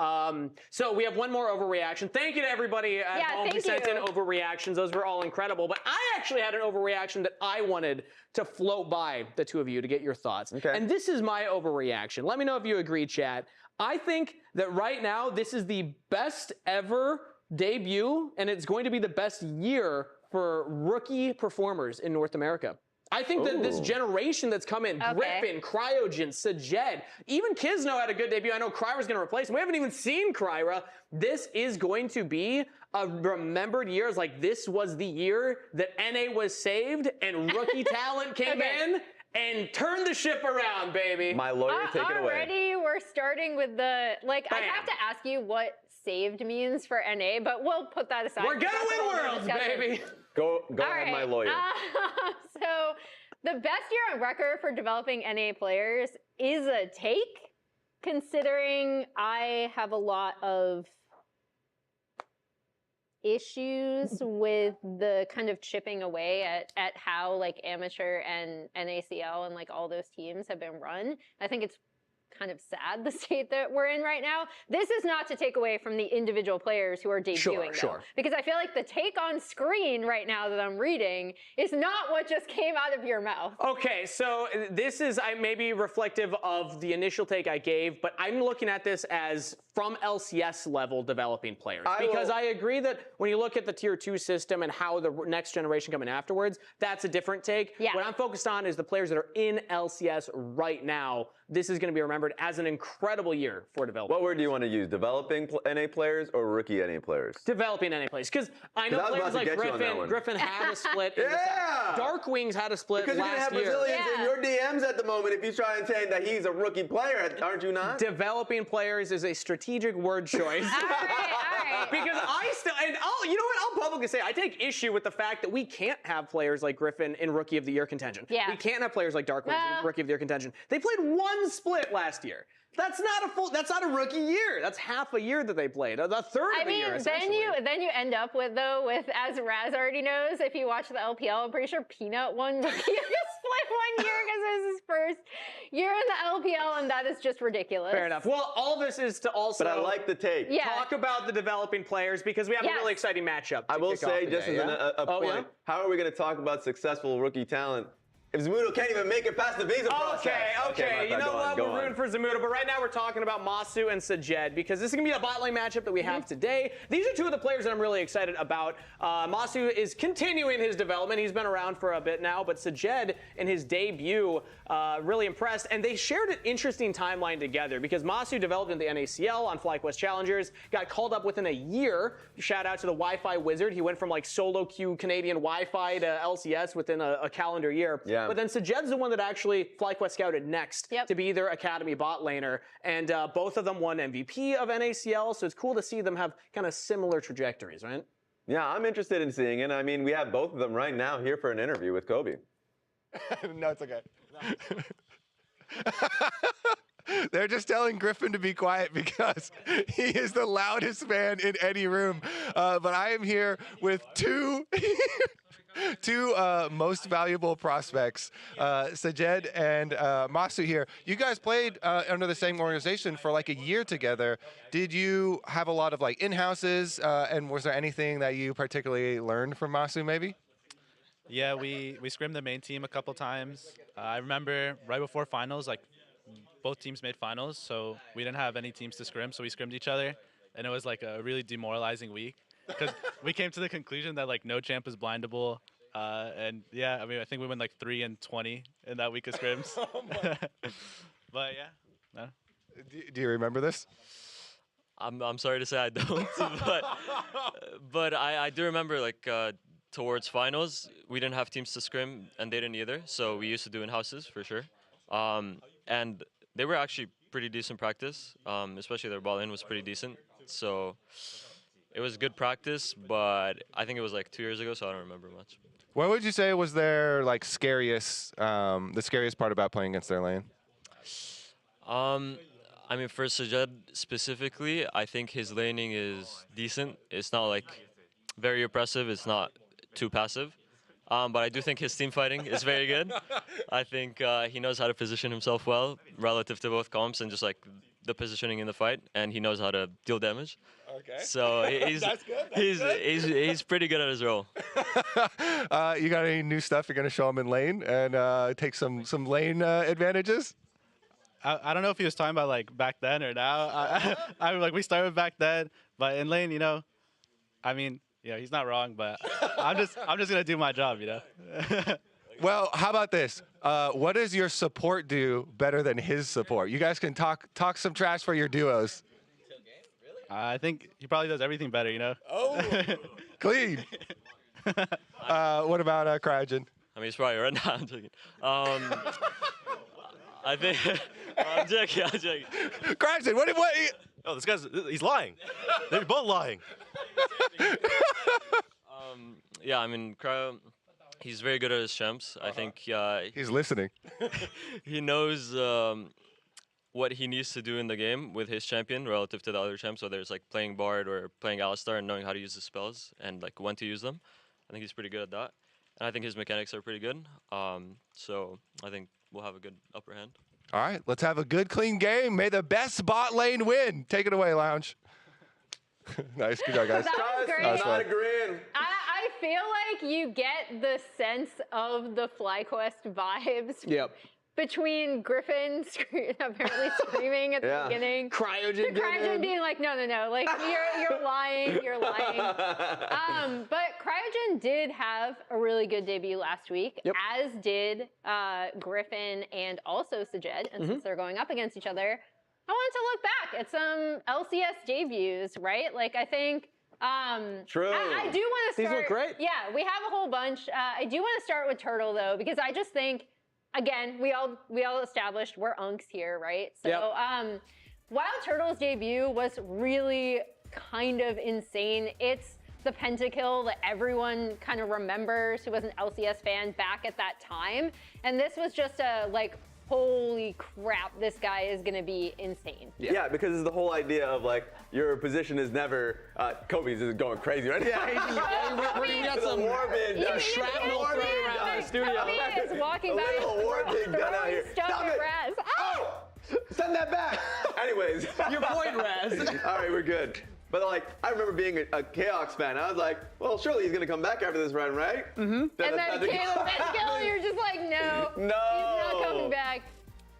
So we have one more overreaction. Thank you to everybody at home who thank sent in you. overreactions. Those were all incredible. But I actually had an overreaction that I wanted to float by the 2 of you to get your thoughts. Okay. And this is my overreaction. Let me know if you agree, chat. I think that right now this is the best ever debut, and it's going to be the best year for rookie performers in North America. I think that this generation that's come in, Griffin, Cryogen, Sajed, even Kizno had a good debut. I know Kryra's going to replace him. We haven't even seen Kryra. This is going to be a remembered year. It's like this was the year that NA was saved and rookie talent came in and turn the ship around, baby. My lawyer, take it away. Already, we're starting with the I have to ask you what saved means for NA, but we'll put that aside. We're gonna win worlds, baby. Go All ahead, right. my lawyer. So the best year on record for developing NA players is a take, considering I have a lot of issues with the kind of chipping away at how like amateur and NACL and like all those teams have been run. I think it's kind of sad the state that we're in right now. This is not to take away from the individual players who are debuting, though, because I feel like the take on screen right now that I'm reading is not what just came out of your mouth. Okay, so this is maybe reflective of the initial take I gave, but I'm looking at this as from LCS level developing players. Because I agree that when you look at the tier 2 system and how the next generation coming afterwards, that's a different take. Yeah. What I'm focused on is the players that are in LCS right now. This is going to be remembered as an incredible year for development. What word do you want to use? Developing NA players or rookie NA players? Developing NA players. Because I know players like Griffin had a split. Darkwings had a split because last year. Because you're going to have Brazilians in your DMs at the moment if you try and say that he's a rookie player, aren't you not? Developing players is a strategic word choice. All right. Because I still, and you know what, I'll publicly say, I take issue with the fact that we can't have players like Griffin in Rookie of the Year contention. Yeah. We can't have players like Darkwings in Rookie of the Year contention. They played one split last year. That's not a rookie year. That's half a year that they played. A third of the year, essentially. then you end up with, as Raz already knows, if you watch the LPL, I'm pretty sure Peanut won Rookie of the Split 1 year because it was his first year in the LPL, and that is just ridiculous. Fair enough. Well, all this is to also... But I like the take. Talk about the developing players because we have a really exciting matchup. I will say, just as a point, how are we going to talk about successful rookie talent if Zamudo can't even make it past the visa process? Okay. You know what? We're rooting for Zamudo, but right now we're talking about Masu and Sajed because this is going to be a bot lane matchup that we have today. These are two of the players that I'm really excited about. Masu is continuing his development. He's been around for a bit now, but Sajed in his debut really impressed, and they shared an interesting timeline together because Masu developed in the NACL on FlyQuest Challengers, got called up within a year. Shout out to the Wi-Fi wizard. He went from like solo queue Canadian Wi-Fi to LCS within a calendar year. Yeah. But then Sajed's the one that actually FlyQuest scouted next to be their academy bot laner, and both of them won MVP of NACL, so it's cool to see them have kind of similar trajectories, right? Yeah, I'm interested in seeing it. I mean, we have both of them right now here for an interview with Kobe. No, it's okay. They're just telling Griffin to be quiet because he is the loudest man in any room. But I am here with two most valuable prospects, Sajed and Masu here. You guys played under the same organization for like a year together. Did you have a lot of like in-houses, and was there anything that you particularly learned from Masu maybe? Yeah, we scrimmed the main team a couple times. I remember right before finals, like both teams made finals, so we didn't have any teams to scrim, so we scrimmed each other, and it was like a really demoralizing week because we came to the conclusion that like no champ is blindable, and yeah, I mean I think we went like 3-20 in that week of scrims. But yeah, no. Do you remember this? I'm sorry to say I don't, but I do remember like towards finals we didn't have teams to scrim and they didn't either, so we used to do in-houses for sure, and they were actually pretty decent practice, especially their ball lane was pretty decent, so it was good practice, but I think it was like 2 years ago, so I don't remember much. What would you say was their like scariest, the scariest part about playing against their lane? I mean, for Sajed specifically, I think his laning is decent. It's not like very oppressive. It's not too passive. But I do think his team fighting is very good. I think he knows how to position himself well relative to both comps and just like the positioning in the fight, and he knows how to deal damage. Okay. So he's pretty good at his role. You got any new stuff you're gonna show him in lane and take some lane advantages? I don't know if he was talking about like back then or now. I like we started back then, but in lane, you know, I mean, yeah, he's not wrong, but I'm just gonna do my job, you know. Well, how about this? What does your support do better than his support? You guys can talk some trash for your duos. I think he probably does everything better, you know. Oh, clean. What about Cryogen? I mean, he's probably right now. I'm joking. I think I'm joking. Craxton, what? Oh, this he's lying. They're both lying. Yeah, I mean, Cryo, he's very good at his champs. I think he's listening. He knows what he needs to do in the game with his champion relative to the other champs, whether it's like playing Bard or playing Alistar and knowing how to use the spells and like when to use them. I think he's pretty good at that. And I think his mechanics are pretty good. So I think we'll have a good upper hand. All right, let's have a good, clean game. May the best bot lane win. Take it away, Lounge. Nice, good job, guys. That was great. I'm not agreeing. I feel like you get the sense of the FlyQuest vibes between Griffin apparently screaming at the beginning. Cryogen being like, no, like you're lying. But Cryogen did have a really good debut last week, as did Griffin and also Sajed. And since they're going up against each other, I wanted to look back at some LCS debuts, right? Like I think True. I do want to start. These look great. Yeah, we have a whole bunch. I do want to start with Turtle though, because I just think, again, we all established we're unks here, right? So Wild Turtle's debut was really kind of insane. It's the pentakill that everyone kind of remembers who was an LCS fan back at that time. And this was just a like, holy crap, this guy is gonna be insane. Yeah, because it's the whole idea of like your position is never. Kobe's is going crazy right now. We got some shrapnel thrown around the studio. Kobe is walking by a little war pig done out here. Stop it, Raz. Oh! Send that back. Anyways. Your point, Raz. All right, we're good. But like, I remember being a Chaos fan. I was like, well, surely he's gonna come back after this run, right? Mm-hmm. And then Caleb Benskill, you're just like, no, he's not coming back.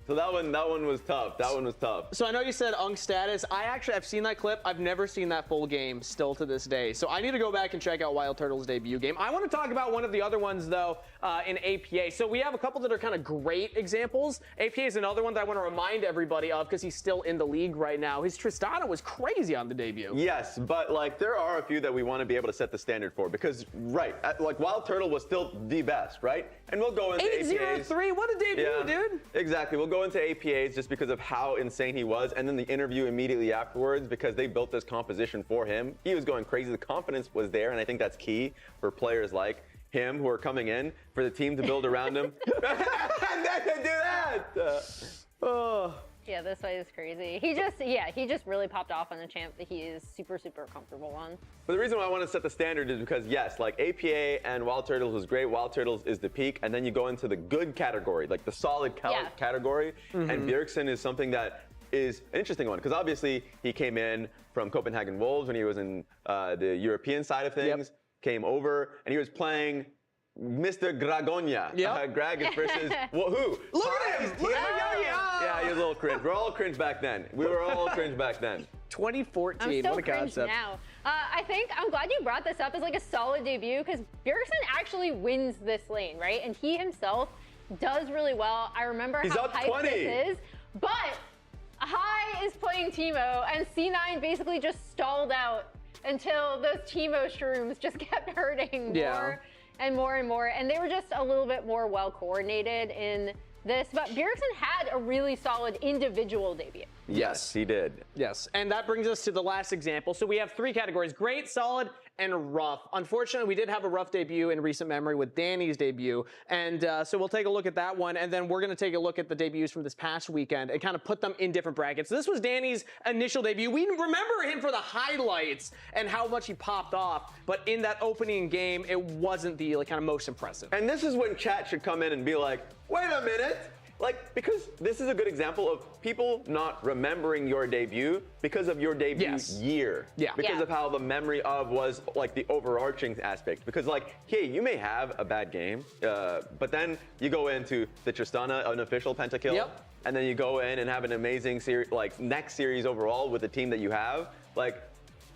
So that one was tough. That one was tough. So I know you said Unk status. I've seen that clip. I've never seen that full game still to this day. So I need to go back and check out Wild Turtle's debut game. I want to talk about one of the other ones though in APA. So we have a couple that are kind of great examples. APA is another one that I want to remind everybody of because he's still in the league right now. His Tristana was crazy on the debut. Yes, but like there are a few that we want to be able to set the standard for because like Wild Turtle was still the best, right? And we'll go into 8-0-3. What a debut, dude. Exactly. We'll go into APAs just because of how insane he was, and then the interview immediately afterwards because they built this composition for him. He was going crazy. The confidence was there, and I think that's key for players like him who are coming in for the team to build around him. And then to do that. Yeah, this fight is crazy. He just really popped off on a champ that he is super, super comfortable on. But the reason why I want to set the standard is because, yes, like APA and Wild Turtles was great. Wild Turtles is the peak. And then you go into the good category, like the solid category. And Bjergsen is something that is an interesting one because obviously he came in from Copenhagen Wolves when he was in the European side of things, came over, and he was playing Mr. Gragonia. Greg is versus who? Look at him! Look at him! Yeah, he was a little cringe. We're all cringe back then. We were all cringe back then. 2014. I'm still what a cringe concept. now. I'm glad you brought this up as like a solid debut because Bjergsen actually wins this lane, right? And he himself does really well. I remember He's how up hyped 20. this is, but Hai is playing Teemo, and C9 basically just stalled out until those Teemo shrooms just kept hurting more and more and more, and they were just a little bit more well coordinated in this. But Bjergsen had a really solid individual debut. Yes, he did. Yes, and that brings us to the last example. So we have three categories: great, solid, and rough. Unfortunately, we did have a rough debut in recent memory with Danny's debut, and so we'll take a look at that one, and then we're going to take a look at the debuts from this past weekend and kind of put them in different brackets. So this was Danny's initial debut. We remember him for the highlights and how much he popped off, but in that opening game, it wasn't the kind of most impressive. And this is when chat should come in and be like, wait a minute. Like, because this is a good example of people not remembering your debut because of your debut year. Yeah. Because of how the memory of was like the overarching aspect. Because like, hey, you may have a bad game, but then you go into the Tristana unofficial pentakill, and then you go in and have an amazing series, like next series overall with the team that you have. Like,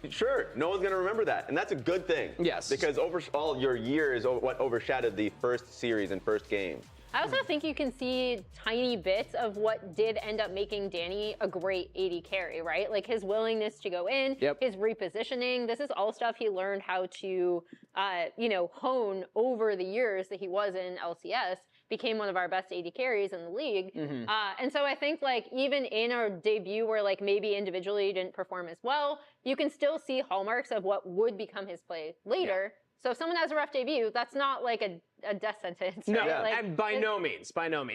sure, no one's gonna remember that, and that's a good thing. Yes. Because overall, your year is what overshadowed the first series and first game. I also think you can see tiny bits of what did end up making Danny a great AD carry, right? Like his willingness to go in, his repositioning. This is all stuff he learned how to, hone over the years that he was in LCS. Became one of our best AD carries in the league. And so I think like even in our debut where like maybe individually he didn't perform as well, you can still see hallmarks of what would become his play later. So if someone has a rough debut, that's not like a death sentence. No, right? Like, and by no means.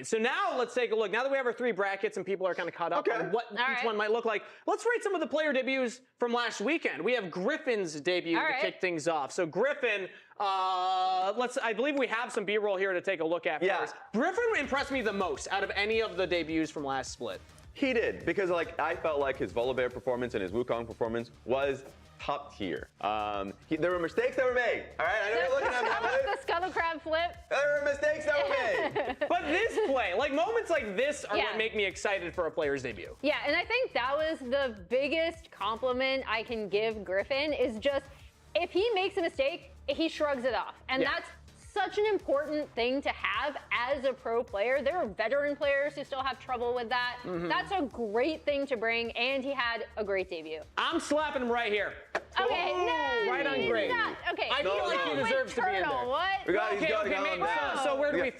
So now let's take a look. Now that we have our 3 brackets and people are kind of caught up on what each one might look like, let's rate some of the player debuts from last weekend. We have Griffin's debut to kick things off. So Griffin, I believe we have some B-roll here to take a look at first. Griffin impressed me the most out of any of the debuts from last split. He did, because like I felt like his Volibear performance and his Wukong performance was top tier. There were mistakes that were made. All right, I know you're looking at me. The scuttle crab flip. There were mistakes that were made. But this play, like moments like this are what make me excited for a player's debut. Yeah, and I think that was the biggest compliment I can give Griffin is just if he makes a mistake, he shrugs it off. And that's such an important thing to have as a pro player. There are veteran players who still have trouble with that. That's a great thing to bring, and he had a great debut. I'm slapping him right here. Okay, no, right on grade. Okay, I feel like he deserves to be in there. What? So where do we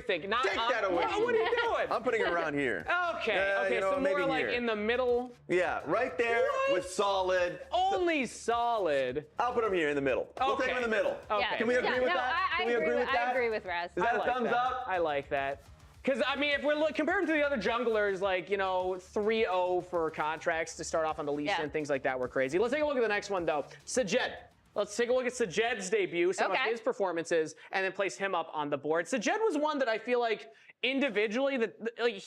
think? Not, take that away. What are you doing? I'm putting it around here. Okay, so maybe more like here. in the middle. Yeah, right there with solid. Only solid. I'll put him here in the middle. We'll take him in the middle. Yeah. Can we agree with that? Can we agree with that? I agree with Raz. Is that a thumbs up? I like that. Because, I mean, if we're comparing to the other junglers, like, 3-0 for contracts to start off on the Lee Sin, things like that were crazy. Let's take a look at the next one, though. Sajed. Let's take a look at Sajed's debut, some of his performances, and then place him up on the board. Sajed was one that I feel like individually,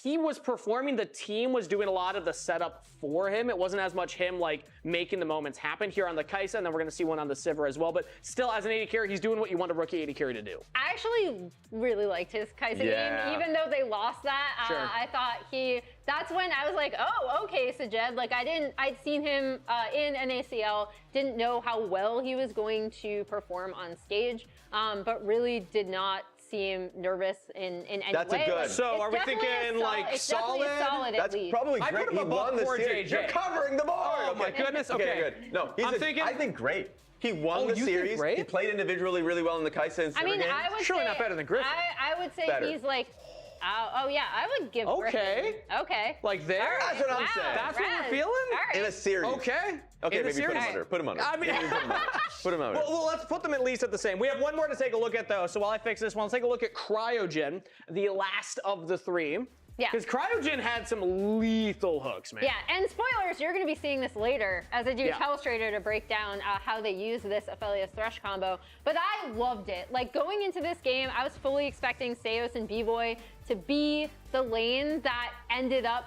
he was performing, the team was doing a lot of the setup for him. It wasn't as much him like making the moments happen here on the Kai'Sa, and then we're going to see one on the Sivir as well. But still, as an AD carry, he's doing what you want a rookie AD carry to do. I actually really liked his Kai'Sa game, even though they lost that. I thought that's when I was like, oh, okay, Sajed. Like I'd seen him in NACL, didn't know how well he was going to perform on stage, but really did not seem nervous in any way. That's a good. So are we thinking like solid? That's probably great. I put him He above won the 4 series. JJ. You're covering the board. Oh my goodness. Okay. Good. No, I think great. He won the you series. think great? He played individually really well in the Kai'Sa and Sivir games. I would surely say, not better than Griffin. I would say he's like. I would give Okay. Griffin. Okay. Like there? Right. That's what I'm saying. That's what we're feeling? All right. In a series. Okay. Okay, in maybe put him under. Put him under. I mean, put him under. Well, let's put them at least at the same. We have one more to take a look at, though. So while I fix this one, let's take a look at Cryogen, the last of the 3. Yeah. Because Cryogen had some lethal hooks, man. Yeah, and spoilers, you're going to be seeing this later as I do Telestrator to break down how they use this Aphelios Thresh combo. But I loved it. Like, going into this game, I was fully expecting Seos and B-Boy to be the lane that ended up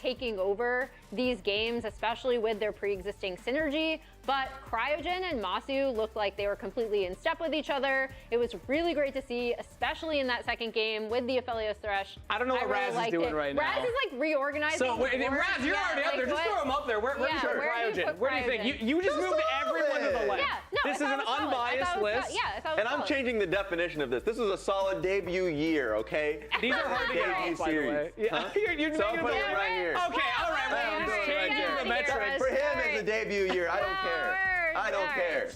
taking over these games, especially with their pre-existing synergy. But Cryogen and Masu looked like they were completely in step with each other. It was really great to see, especially in that second game with the Aphelios Thresh. I don't know what Raz is doing right now. Raz is like reorganizing. So, Raz, you're already up there. Just throw him up there. Where do you put Cryogen? Where do you think? You just moved everyone to the left. Yeah, no, this is an unbiased list. And I'm changing the definition of this. This is a solid debut year, okay? These are hard to get off, by the way. Huh? You're so I'm putting it right here. Okay, all right. Well, just changing the metric. For him, it's a debut year. I don't care. I don't care.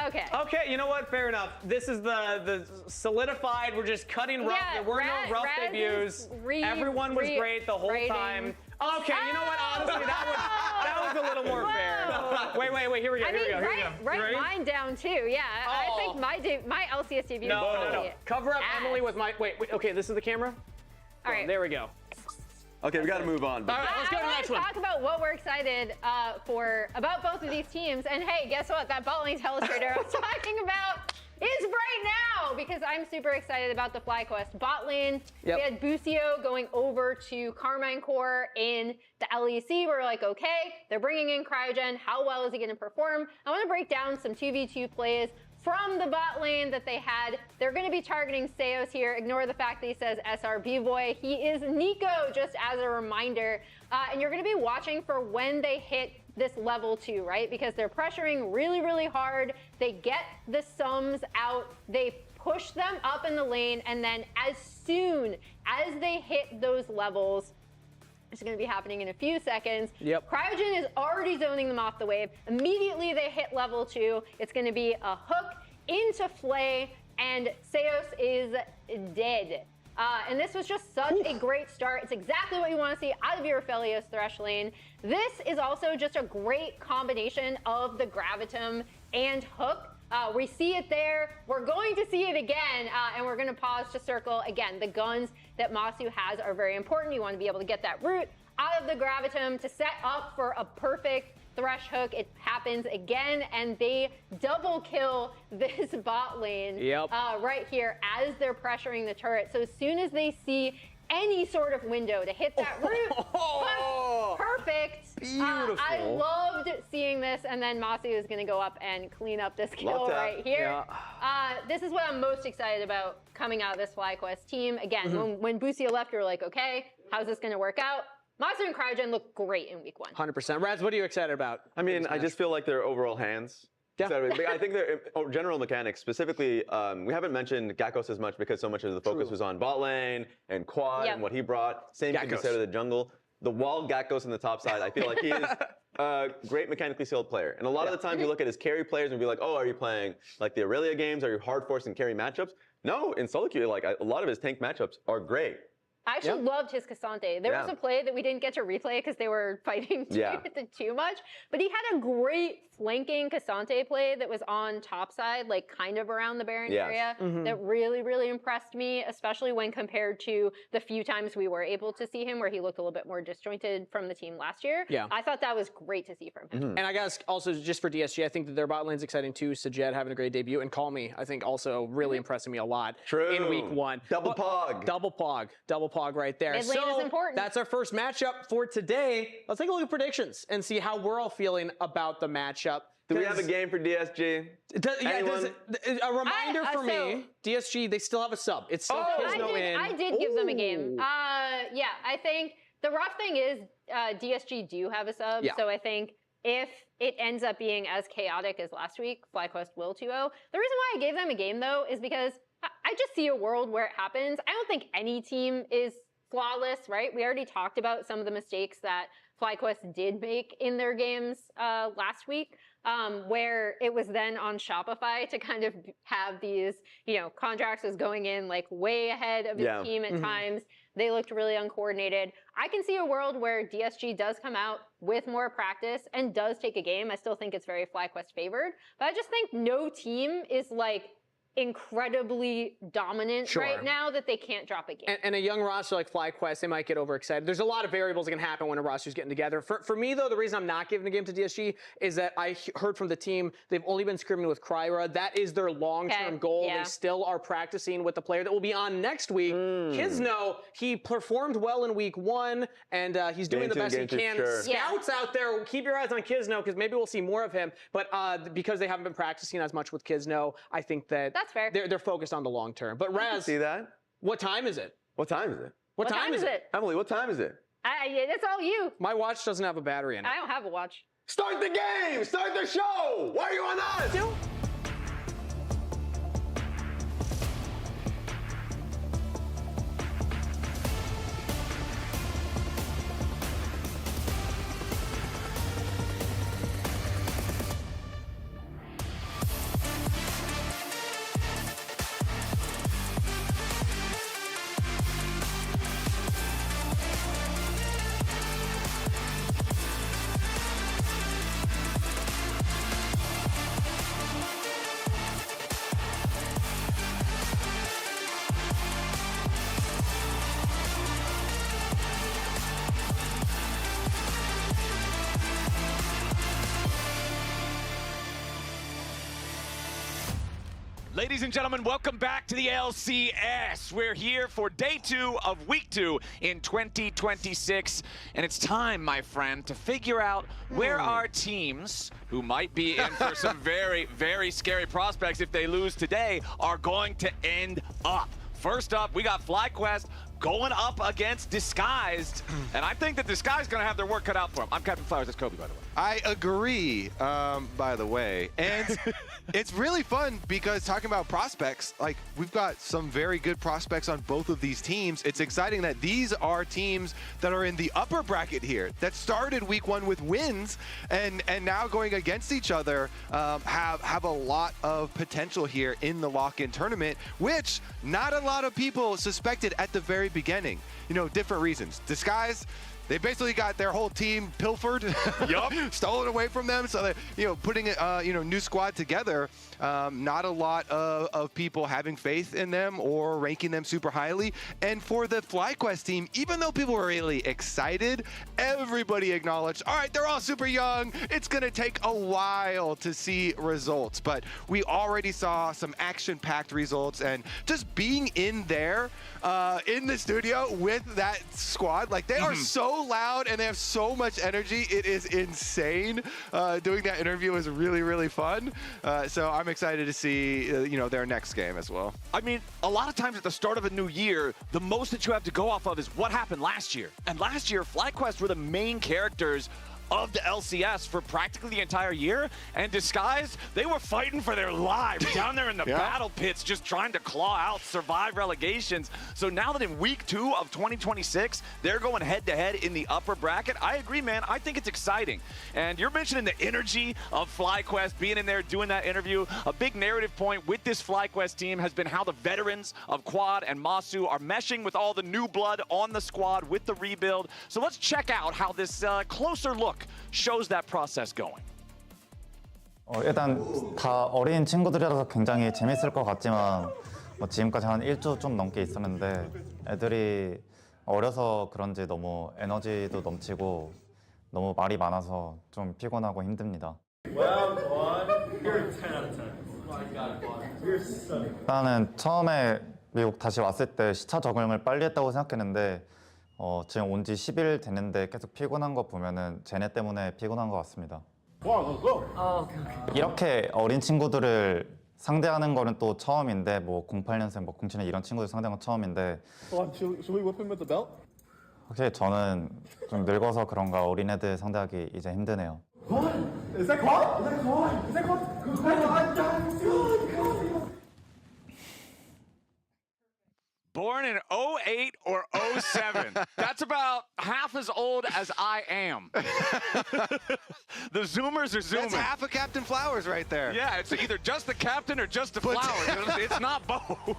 Okay. Okay, you know what? Fair enough. This is the solidified. We're just cutting rough. Yeah, there were no rough debuts. Everyone was great the whole time. Okay, you know what? Honestly, that was a little more fair. Wait. Here we go. I mean, write mine down too. Yeah, I think my LCS debut. No. Cover up Emily with my. Wait. Okay, this is the camera. All right. There we go. Okay, we got to move on. All right, let's go to the next one. Talk about what we're excited for about both of these teams. And hey, guess what? That bot lane Telestrator I was talking about is right now because I'm super excited about the FlyQuest bot lane. We had Busio going over to Carmine Core in the LEC. We're like, okay, they're bringing in Cryogen. How well is he going to perform? I want to break down some 2v2 plays from the bot lane that they had. They're going to be targeting Seos here. Ignore the fact that he says SRB boy. He is Nico, just as a reminder. And you're going to be watching for when they hit this level 2, right? Because they're pressuring really, really hard. They get the sums out. They push them up in the lane, and then as soon as they hit those levels, it's going to be happening in a few seconds. Yep. Cryogen is already zoning them off the wave. Immediately they hit level 2. It's going to be a hook into Flay, and Seos is dead. And this was just such a great start. It's exactly what you want to see out of your Aphelios Thresh lane. This is also just a great combination of the Gravitum and hook. We see it there. We're going to see it again, and we're going to pause to circle. Again, the guns that Masu has are very important. You want to be able to get that root out of the Gravitum to set up for a perfect Thresh hook. It happens again, and they double kill this bot lane right here as they're pressuring the turret. So as soon as they see any sort of window to hit that root, perfect. Beautiful. I loved seeing this, and then Masu is going to go up and clean up this kill right here. This is what I'm most excited about coming out of this FlyQuest team. Again, when Busia left, we were like, okay, how's this going to work out? Masu and Cryogen look great in week 1. 100%. Raz, what are you excited about? I mean, I just feel like their overall hands. Yeah. I think their general mechanics, specifically, we haven't mentioned Gakkos as much because so much of the focus was on bot lane and quad and what he brought. Same can be said of the jungle. The wild Gakkos in the top side, I feel like he is a great mechanically skilled player. And a lot of the times you look at his carry players and be like, oh, are you playing like the Aurelia games? Are you hard forcing carry matchups? No, in solo queue, like a lot of his tank matchups are great. I actually loved his Cassante. There was a play that we didn't get to replay because they were fighting too much, but he had a great flanking Cassante play that was on top side, like kind of around the Baron area, that really, really impressed me, especially when compared to the few times we were able to see him where he looked a little bit more disjointed from the team last year. I thought that was great to see from him. And I guess also just for DSG, I think that their bot lane's exciting too. Sajed having a great debut, and Call Me, I think also really impressing me a lot in week 1. Double pog right there. Mid lane is important. That's our first matchup for today. Let's take a look at predictions and see how we're all feeling about the matchup. Do we have a game for DSG? A reminder for me, DSG, they still have a sub. It's still Kizno in. I did give them a game. Yeah, I think the rough thing is DSG do have a sub, so I think if it ends up being as chaotic as last week, FlyQuest will 2-0. The reason why I gave them a game, though, is because I just see a world where it happens. I don't think any team is flawless, right? We already talked about some of the mistakes that FlyQuest did make in their games last week, where it was then on Shopify to kind of have these, Contracts was going in like way ahead of his team at times. They looked really uncoordinated. I can see a world where DSG does come out with more practice and does take a game. I still think it's very FlyQuest favored, but I just think no team is like incredibly dominant right now that they can't drop a game. And a young roster like FlyQuest, they might get overexcited. There's a lot of variables that can happen when a roster's getting together. For me, though, the reason I'm not giving a game to DSG is that I heard from the team they've only been scrimming with Kryra. That is their long-term goal. They still are practicing with the player that will be on next week. Kizno, he performed well in week 1, and he's doing the best he can. Scouts out there, keep your eyes on Kizno because maybe we'll see more of him. But because they haven't been practicing as much with Kizno, I think that that's fair. They're focused on the long term. But Raz, see that? What time is it? What time is it? What time is it? Emily, what time is it? That's all you. My watch doesn't have a battery in it. I don't have a watch. Start the game! Start the show! Why are you on us? Ladies and gentlemen, welcome back to the LCS. We're here for day 2 of week 2 in 2026. And it's time, my friend, to figure out where our teams, who might be in for some very, very scary prospects if they lose today, are going to end up. First up, we got FlyQuest going up against Disguised. And I think that Disguised is going to have their work cut out for them. I'm Captain Flowers. That's Kobe, by the way. I agree, by the way. And it's really fun because talking about prospects, like we've got some very good prospects on both of these teams. It's exciting that these are teams that are in the upper bracket here that started week 1 with wins and now going against each other have a lot of potential here in the lock-in tournament, which not a lot of people suspected at the very beginning. You know, different reasons. Disguise, they basically got their whole team pilfered, stolen away from them. So they're, putting a, new squad together. Not a lot of people having faith in them or ranking them super highly. And for the FlyQuest team, even though people were really excited, everybody acknowledged, all right, they're all super young. It's going to take a while to see results. But we already saw some action-packed results. And just being in there, in the studio with that squad, like they are so loud and they have so much energy. It is insane. Doing that interview was really, really fun. So I'm excited to see, their next game as well. I mean, a lot of times at the start of a new year, the most that you have to go off of is what happened last year. And last year, FlyQuest were the main characters of the LCS for practically the entire year, and Disguised, they were fighting for their lives down there in the battle pits, just trying to claw out, survive relegations. So now that in week 2 of 2026, they're going head-to-head in the upper bracket, I agree, man. I think it's exciting. And you're mentioning the energy of FlyQuest being in there doing that interview. A big narrative point with this FlyQuest team has been how the veterans of Quad and Masu are meshing with all the new blood on the squad with the rebuild. So let's check out how this closer look shows that process going. 일단 다 어린 친구들이라서 굉장히 재밌을 것 같지만 지금까지 한 1주 좀 넘게 있었는데 애들이 어려서 그런지 너무 에너지도 넘치고 너무 말이 많아서 좀 피곤하고 힘듭니다. 일단은 처음에 미국 다시 왔을 때 시차 적응을 빨리 했다고 생각했는데 지금 온 지 10일 됐는데 계속 피곤한 거 보면은 쟤네 때문에 피곤한 것 같습니다. 이렇게 어린 친구들을 상대하는 거는 또 처음인데 08년생, 07년 이런 친구들 상대하는 건 처음인데 확실히 저는 좀 늙어서 그런가 어린애들 상대하기 이제 힘드네요. Born in 08 or 07. That's about half as old as I am. The Zoomers are zooming. That's half a Captain Flowers right there. Yeah, it's either just the captain or just the Flowers. It's not both.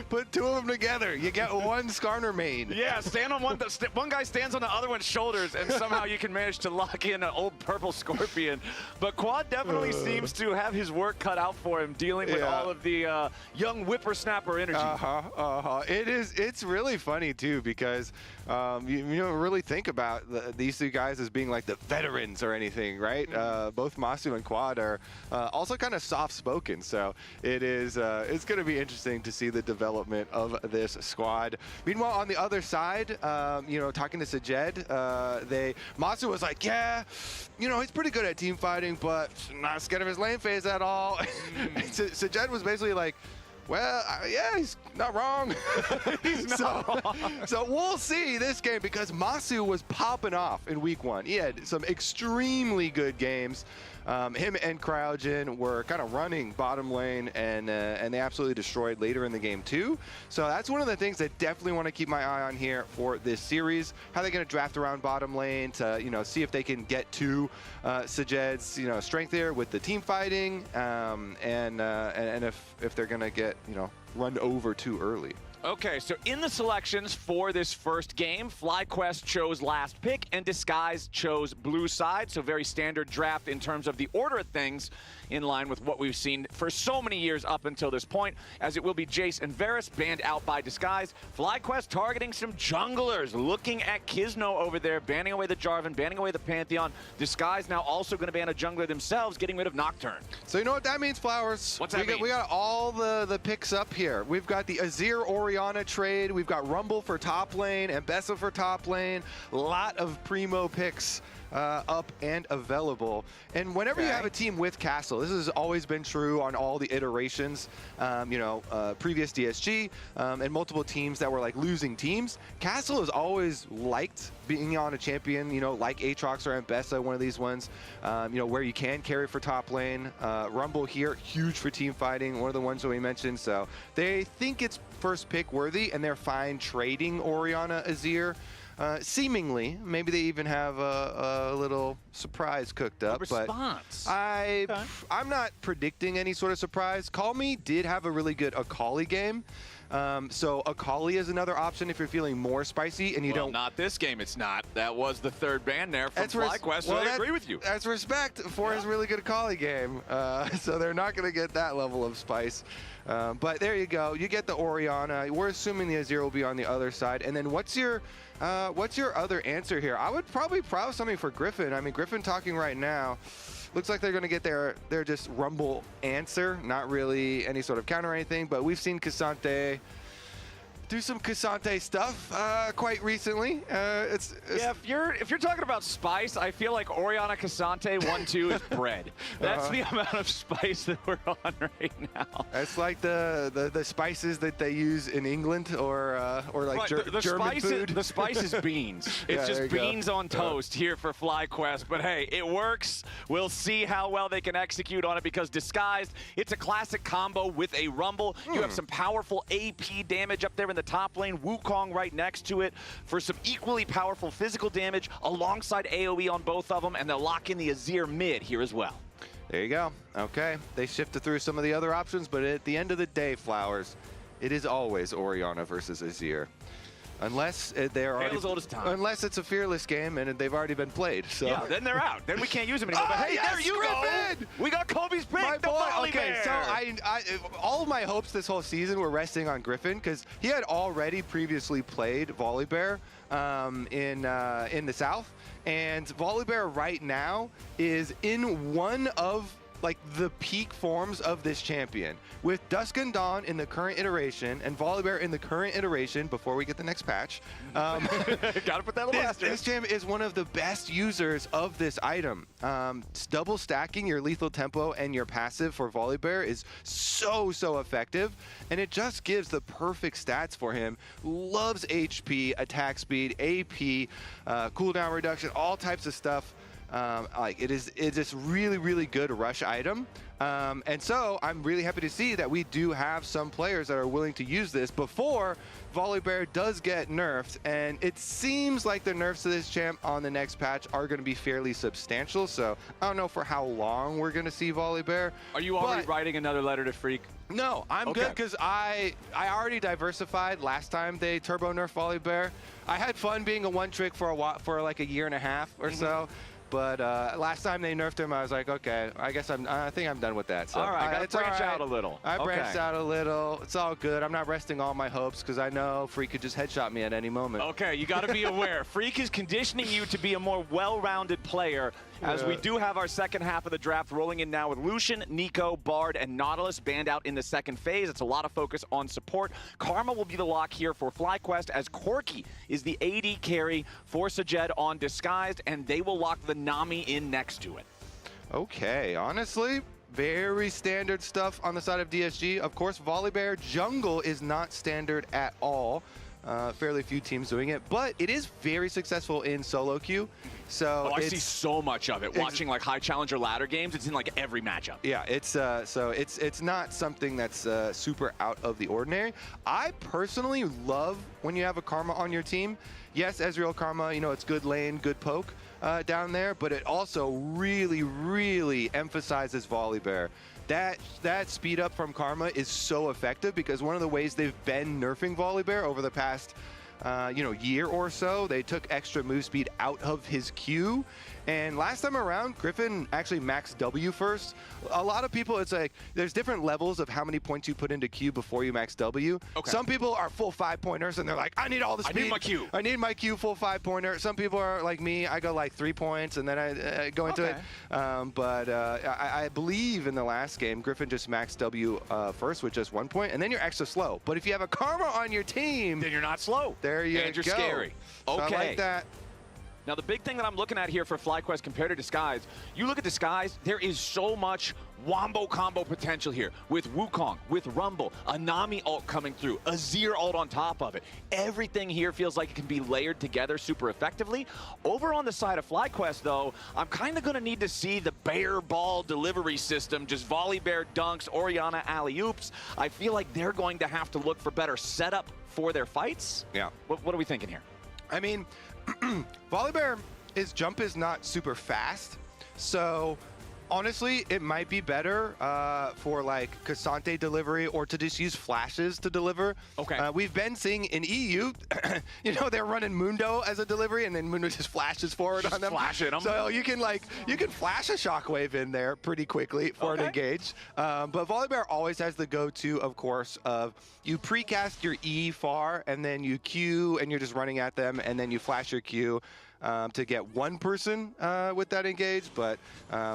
Put two of them together, you get one Skarner main. Yeah, stand on one guy stands on the other one's shoulders, and somehow you can manage to lock in an old purple Scorpion. But Quad definitely seems to have his work cut out for him, dealing with all of the young whippersnapper energy. It's really funny too because you don't really think about these two guys as being like the veterans or anything, right? Both Masu and Quad are also kind of soft-spoken, so it's going to be interesting to see the development of this squad. Meanwhile, on the other side, talking to Sajed, Masu was like, yeah, he's pretty good at team fighting, but not scared of his lane phase at all. Sajed was basically like, well, yeah, he's not wrong. He's not wrong. So we'll see this game because Masu was popping off in week 1. He had some extremely good games. Him and Cryogen were kind of running bottom lane, and they absolutely destroyed later in the game too. So that's one of the things that definitely want to keep my eye on here for this series. How they're going to draft around bottom lane to see if they can get to Sajed's strength there with the team fighting, and if they're going to get run over too early. Okay, so in the selections for this first game, FlyQuest chose last pick and Disguise chose blue side. So very standard draft in terms of the order of things, in line with what we've seen for so many years up until this point, as it will be Jace and Varus banned out by Disguise. FlyQuest targeting some junglers, looking at Kisno over there, banning away the Jarvan, banning away the Pantheon. Disguise now also going to ban a jungler themselves, getting rid of Nocturne. So you know what that means, Flowers? What's that mean? We got all the picks up here. We've got the Azir Orianna trade. We've got Rumble for top lane and Bessa for top lane. A lot of primo picks up and available. And whenever you have a team with Castle, this has always been true on all the iterations, previous DSG and multiple teams that were like losing teams. Castle has always liked being on a champion, like Aatrox or Ambessa, one of these ones, where you can carry for top lane. Rumble here, huge for team fighting, one of the ones that we mentioned. So they think it's first pick worthy, and they're fine trading Orianna Azir. Seemingly, maybe they even have a little surprise cooked up. Response. But I'm not predicting any sort of surprise. Call Me did have a really good Akali game. So Akali is another option if you're feeling more spicy and you don't. Not this game, it's not. That was the third ban there from FlyQuest, so I agree with you. That's respect for his really good Akali game. So they're not going to get that level of spice. But there you go. You get the Orianna. We're assuming the Azir will be on the other side. And then what's your other answer here? I would probably prowess something for Griffin. I mean, Griffin talking right now. Looks like they're going to get their just Rumble answer, not really any sort of counter or anything, but we've seen Cassante do some Cassante stuff quite recently. Yeah, if you're talking about spice, I feel like Orianna Cassante 1-2 is bread. That's the amount of spice that we're on right now. It's like the spices that they use in England or like German food. The spice is beans. It's just beans on toast here for FlyQuest. But hey, it works. We'll see how well they can execute on it because Disguised, it's a classic combo with a Rumble. You have some powerful AP damage up there in the top lane, Wukong right next to it for some equally powerful physical damage alongside AoE on both of them, and they'll lock in the Azir mid here as well. There you go. Okay, they shifted through some of the other options, but at the end of the day, Flowers, it is always Orianna versus Azir. Unless they're already, as old as time. Unless it's a fearless game and they've already been played. So yeah, then they're out. Then we can't use them anymore. But hey, yes, there you Griffin! go. We got Kobe's pick. My boy. Okay, Bear. so I all of my hopes this whole season were resting on Griffin because he had already previously played Volibear in the South, and Volibear right now is in one of like the peak forms of this champion. With Dusk and Dawn in the current iteration and Volibear in the current iteration before we get the next patch. Gotta put that on the list. This champ is one of the best users of this item. Double stacking your lethal tempo and your passive for Volibear is so effective, and it just gives the perfect stats for him. Loves HP, attack speed, AP, cooldown reduction, all types of stuff. It's this really good rush item, and so I'm really happy to see that we do have some players that are willing to use this before Volibear does get nerfed, and it seems like the nerfs to this champ on the next patch are going to be fairly substantial. So I don't know for how long we're going to see Volibear. Are you already writing another letter to Freak? No, I'm good because I already diversified last time they turbo nerfed Volibear. I had fun being a one trick for like a year and a half or so. But last time they nerfed him, I was like, okay, I think I'm done with that. So all right, gotta branch out a little. I branched out a little. It's all good. I'm not resting all my hopes because I know Freak could just headshot me at any moment. Okay, you got to be aware. Freak is conditioning you to be a more well-rounded player. As we do have our second half of the draft rolling in now with Lucian, Nico, Bard, and Nautilus banned out in the second phase. It's a lot of focus on support. Karma will be the lock here for FlyQuest as Corki is the AD carry for Sajed on Disguised, and they will lock the Nami in next to it. Okay, honestly, very standard stuff on the side of DSG. Of course, Volibear jungle is not standard at all. Fairly few teams doing it, but it is very successful in solo queue. So I see so much of it. Watching like high challenger ladder games, it's in like every matchup. Yeah, it's so it's not something that's super out of the ordinary. I personally love when you have a Karma on your team. Yes, Ezreal Karma, it's good lane, good poke down there, but it also really emphasizes Volibear. That speed up from Karma is so effective because one of the ways they've been nerfing Volibear over the past year or so, they took extra move speed out of his Q. And last time around, Griffin actually maxed W first. A lot of people, it's like, there's different levels of how many points you put into Q before you max W. Okay. Some people are full 5-pointers and they're like, I need all the speed. I need my Q. I need my Q full 5-pointer. Some people are like me, I go like 3 points and then I go into it. I believe in the last game, Griffin just maxed W first with just 1 point, and then you're extra slow. But if you have a Karma on your team, then you're not slow. There you go. And you're scary. So okay. I like that. Now, the big thing that I'm looking at here for FlyQuest compared to Disguise, you look at Disguise, there is so much wombo combo potential here with Wukong, with Rumble, a Nami ult coming through, a Azir ult on top of it. Everything here feels like it can be layered together super effectively. Over on the side of FlyQuest, though, I'm kind of going to need to see the bear ball delivery system, just volley bear dunks, Orianna alley-oops. I feel like they're going to have to look for better setup for their fights. Yeah. What are we thinking here? I mean, Volibear, his jump is not super fast, so honestly, it might be better for like Cassante delivery or to just use flashes to deliver. Okay. We've been seeing in EU, you know, they're running Mundo as a delivery, and then Mundo just flashes forward on them. Flashing them. So you can flash a shockwave in there pretty quickly for an engage. But Volibear always has the go-to, of course, of you precast your E far, and then you Q, and you're just running at them, and then you flash your Q. To get one person with that engage, but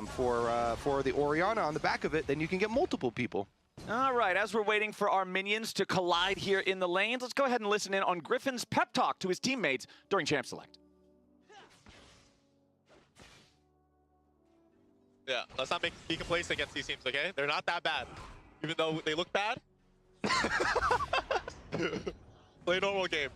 for the Orianna on the back of it, then you can get multiple people. All right, as we're waiting for our minions to collide here in the lanes, let's go ahead and listen in on Griffin's pep talk to his teammates during Champ Select. Yeah, let's not be complacent against these teams, okay? They're not that bad, even though they look bad. Play a normal game.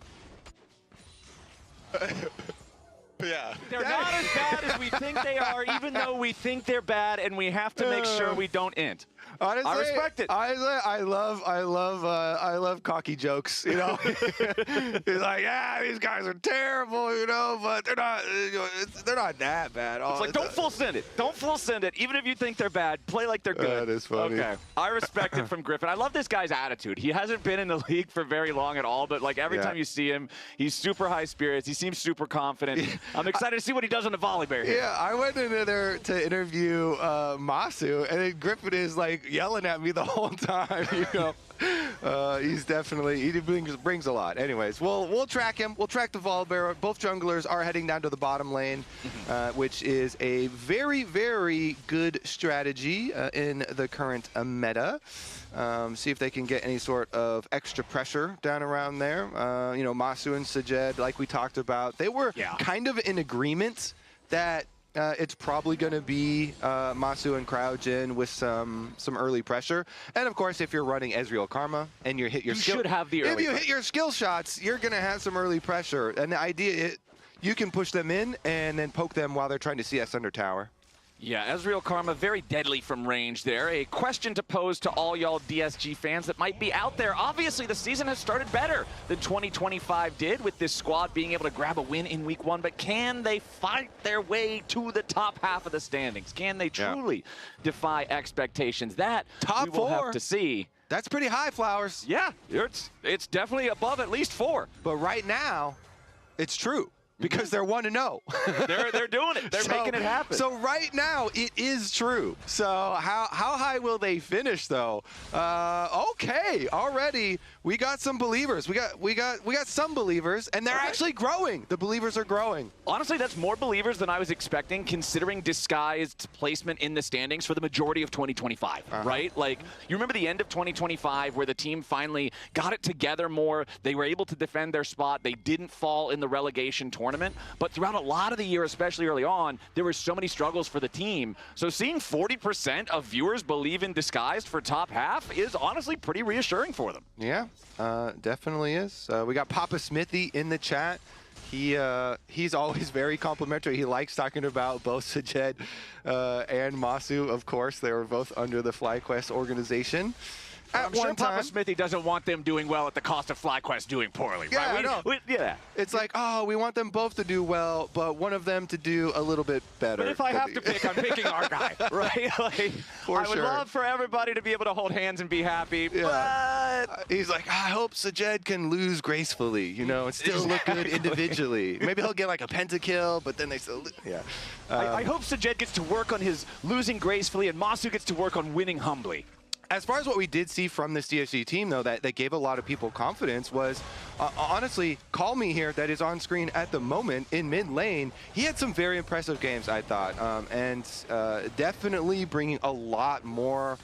Yeah. They're not as bad as we think they are, even though we think they're bad, and we have to make sure we don't int. Honestly, I respect it. I love cocky jokes. You know, he's like, yeah, these guys are terrible, you know, but they're not that bad. It's like, don't full send it. Don't full send it. Even if you think they're bad, play like they're good. That is funny. Okay. I respect it from Griffin. I love this guy's attitude. He hasn't been in the league for very long at all, but like every time you see him, he's super high spirits. He seems super confident. I'm excited to see what he does on the volley bear here. Yeah, I went in there to interview Masu, and then Griffin is like yelling at me the whole time. You know, he brings a lot. Anyways, we'll track him. We'll track the Volibear. Both junglers are heading down to the bottom lane, which is a very, very good strategy in the current meta. See if they can get any sort of extra pressure down around there. You know, Masu and Sajed, like we talked about, they were kind of in agreement that it's probably going to be Masu and Crouchin with some early pressure. And of course, if you're running Ezreal Karma and you should have the early if you hit your skill shots, you're going to have some early pressure. And the idea is you can push them in and then poke them while they're trying to CS under tower. Yeah, Ezreal Karma, very deadly from range there. A question to pose to all y'all DSG fans that might be out there. Obviously, the season has started better than 2025 did, with this squad being able to grab a win in week 1, but can they fight their way to the top half of the standings? Can they truly defy expectations? That top we will 4. have to see. That's pretty high, Flowers. Yeah, it's definitely above at least 4. But right now, it's true. Because they're 1-0. They're doing it. They're making it happen. So right now, it is true. So how high will they finish, though? Okay, already we got some believers. We got some believers, and they're actually growing. The believers are growing. Honestly, that's more believers than I was expecting, considering Disguised placement in the standings for the majority of 2025, right? Like, you remember the end of 2025 where the team finally got it together more. They were able to defend their spot. They didn't fall in the relegation tournament. But throughout a lot of the year, especially early on, there were so many struggles for the team. So seeing 40% of viewers believe in Disguised for top half is honestly pretty reassuring for them. Yeah, definitely is. We got Papa Smithy in the chat. He's always very complimentary. He likes talking about both Sajed and Masu, of course. They were both under the FlyQuest organization. I'm sure Papa Smithy doesn't want them doing well at the cost of FlyQuest doing poorly, yeah, right? I know. It's like, oh, we want them both to do well, but one of them to do a little bit better. But if I have to pick, I'm picking our guy, right? Like, I would sure. love for everybody to be able to hold hands and be happy, but... He's like, I hope Sajed can lose gracefully, you know, and still look good individually. Maybe he'll get like a pentakill, but then they still... Yeah. I hope Sajed gets to work on his losing gracefully and Masu gets to work on winning humbly. As far as what we did see from this DSG team, though, that gave a lot of people confidence was, honestly, Call Me here, that is on screen at the moment in mid lane. He had some very impressive games, I thought, and definitely bringing a lot more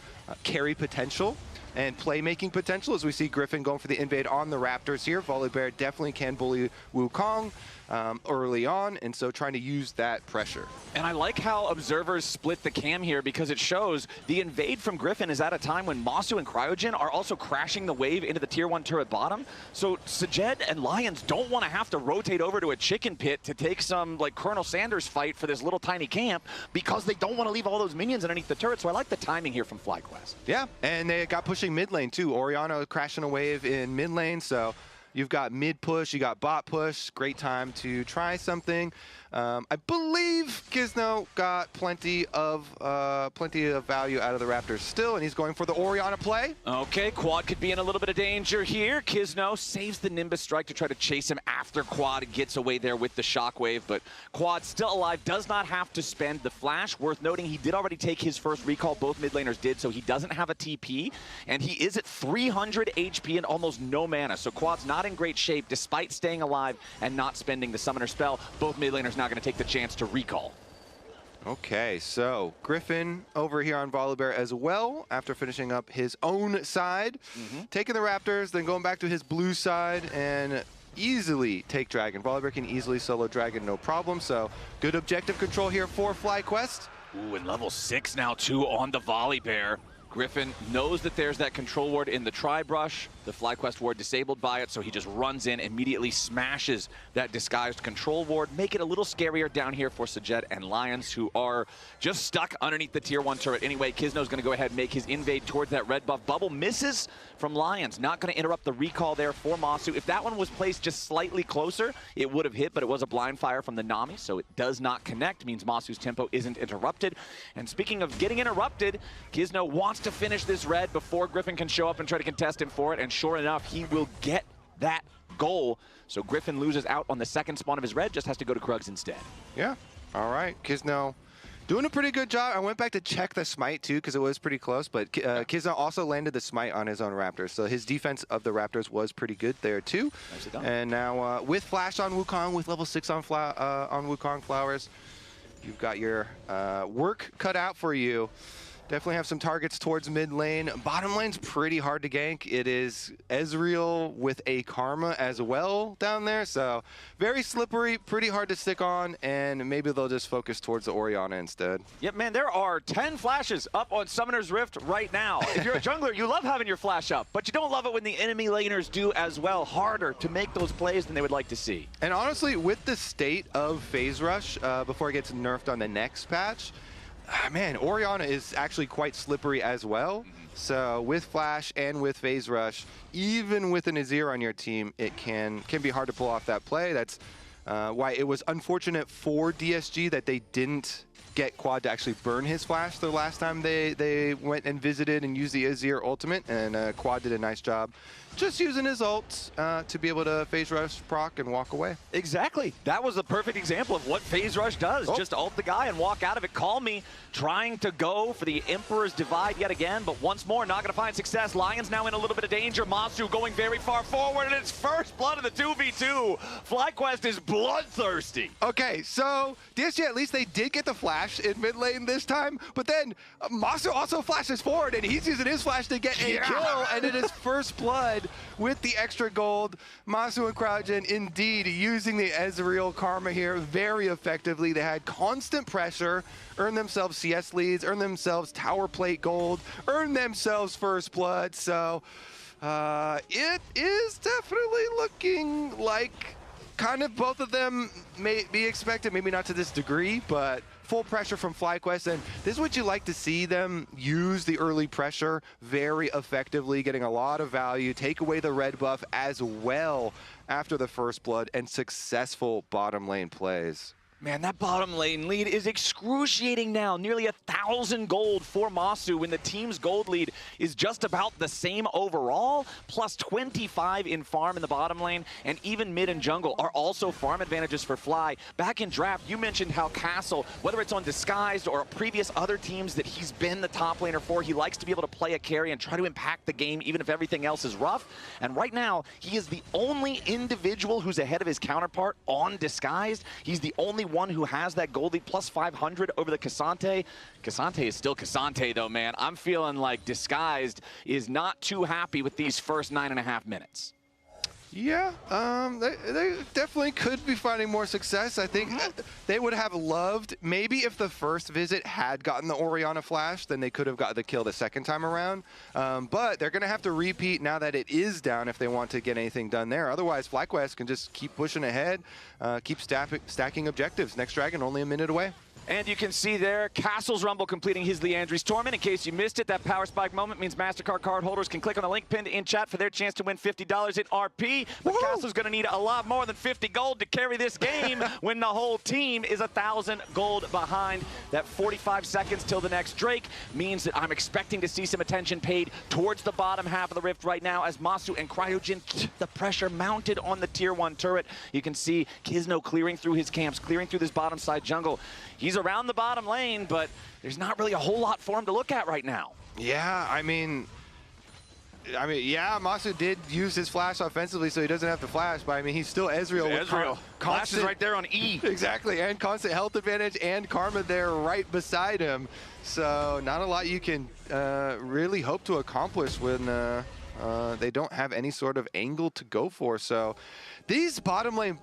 carry potential and playmaking potential as we see Griffin going for the invade on the Raptors here. Volibear definitely can bully Wukong. early on, and so trying to use that pressure. And I like how observers split the cam here because it shows the invade from Griffin is at a time when Masu and Cryogen are also crashing the wave into the tier 1 turret bottom. So Sajed and Lions don't want to have to rotate over to a chicken pit to take some like Colonel Sanders fight for this little tiny camp because they don't want to leave all those minions underneath the turret. So I like the timing here from FlyQuest. Yeah, and they got pushing mid lane too. Oriana crashing a wave in mid lane, so you've got mid push, you got bot push. Great time to try something. I believe Gizno got plenty of value out of the Raptors still, and he's going for the Oriana play. Okay, Quad could be in a little bit of danger here. Gizno saves the Nimbus strike to try to chase him after Quad gets away there with the shockwave, but Quad still alive, does not have to spend the flash. Worth noting, he did already take his first recall, both mid laners did, so he doesn't have a TP, and he is at 300 HP and almost no mana, so Quad's not in great shape despite staying alive and not spending the summoner spell. Both mid laners now going to take the chance to recall. Okay, so Griffin over here on Volibear as well after finishing up his own side. Taking the Raptors, then going back to his blue side and easily take Dragon. Volibear can easily solo Dragon, no problem. So good objective control here for FlyQuest. Ooh, and level 6 now too on the Volibear. Griffin knows that there's that control ward in the Tri-Brush. The FlyQuest ward disabled by it, so he just runs in, immediately smashes that disguised control ward. Make it a little scarier down here for Sajed and Lions, who are just stuck underneath the tier 1 turret. Anyway, Kizno's going to go ahead and make his invade towards that red buff. Bubble misses from Lions. Not going to interrupt the recall there for Masu. If that one was placed just slightly closer, it would have hit, but it was a blind fire from the Nami, so it does not connect. Means Masu's tempo isn't interrupted. And speaking of getting interrupted, Kizno wants to finish this red before Griffin can show up and try to contest him for it, and sure enough, he will get that goal. So Griffin loses out on the second spawn of his red, just has to go to Krugs instead. Yeah, all right, Kizno doing a pretty good job. I went back to check the smite too because it was pretty close, but Kizno also landed the smite on his own Raptors, so his defense of the Raptors was pretty good there too. Nicely done. And now with flash on Wukong, with level 6 on Wukong Flowers, you've got your work cut out for you. Definitely have some targets towards mid lane. Bottom lane's pretty hard to gank. It is Ezreal with a Karma as well down there, so very slippery, pretty hard to stick on, and maybe they'll just focus towards the Oriana instead. Yep, man, there are 10 flashes up on Summoner's Rift right now. If you're a jungler, you love having your flash up, but you don't love it when the enemy laners do as well. Harder to make those plays than they would like to see. And honestly, with the state of Phase Rush, before it gets nerfed on the next patch, man, Oriana is actually quite slippery as well. So with Flash and with Phase Rush, even with an Azir on your team, it can be hard to pull off that play. That's why it was unfortunate for DSG that they didn't get Quad to actually burn his Flash the last time they went and visited and used the Azir ultimate, and Quad did a nice job just using his ult to be able to Phase Rush proc and walk away. Exactly. That was the perfect example of what Phase Rush does. Just ult the guy and walk out of it. Call me trying to go for the Emperor's Divide yet again, but once more, not going to find success. Lions now in a little bit of danger. Masu going very far forward, and it's first blood of the 2v2. FlyQuest is bloodthirsty. Okay, so DSG, at least they did get the flash in mid lane this time, but then Masu also flashes forward, and he's using his flash to get a kill, and it is first blood with the extra gold. Masu and Cryogen indeed using the Ezreal Karma here very effectively. They had constant pressure, earned themselves CS leads, earned themselves tower plate gold, earned themselves first blood. So it is definitely looking like kind of both of them may be expected, maybe not to this degree, but full pressure from FlyQuest, and this is what you like to see them use the early pressure very effectively, getting a lot of value, take away the red buff as well after the first blood, and successful bottom lane plays. Man, that bottom lane lead is excruciating now. Nearly 1,000 gold for Masu when the team's gold lead is just about the same overall, plus 25 in farm in the bottom lane, and even mid and jungle are also farm advantages for Fly. Back in draft, you mentioned how Castle, whether it's on Disguised or previous other teams that he's been the top laner for, he likes to be able to play a carry and try to impact the game even if everything else is rough. And right now, he is the only individual who's ahead of his counterpart on Disguised. He's the only one who has that gold lead, plus 500 over the Cassante. Cassante is still Cassante though, man. I'm feeling like Disguised is not too happy with these first 9.5 minutes. Yeah, they definitely could be finding more success. I think they would have loved, maybe if the first visit had gotten the Orianna flash, then they could have got the kill the second time around. But they're going to have to repeat now that it is down if they want to get anything done there. Otherwise, FlyQuest can just keep pushing ahead, keep stacking objectives. Next Dragon only a minute away. And you can see there, Castle's Rumble completing his Liandry's Torment. In case you missed it, that Power Spike moment means MasterCard card holders can click on the link pinned in chat for their chance to win $50 in RP. But Castle's going to need a lot more than 50 gold to carry this game when the whole team is 1,000 gold behind. That 45 seconds till the next Drake means that I'm expecting to see some attention paid towards the bottom half of the Rift right now as Masu and Cryogen keep the pressure mounted on the Tier 1 turret. You can see Kizno clearing through his camps, clearing through this bottom side jungle. He's around the bottom lane, but there's not really a whole lot for him to look at right now. Yeah, I mean, yeah, Masu did use his flash offensively, so he doesn't have to flash, but I mean, he's still Ezreal. Ezreal. Flash is right there on E. Exactly, and constant health advantage, and Karma there right beside him. So not a lot you can really hope to accomplish when they don't have any sort of angle to go for. So this bottom lane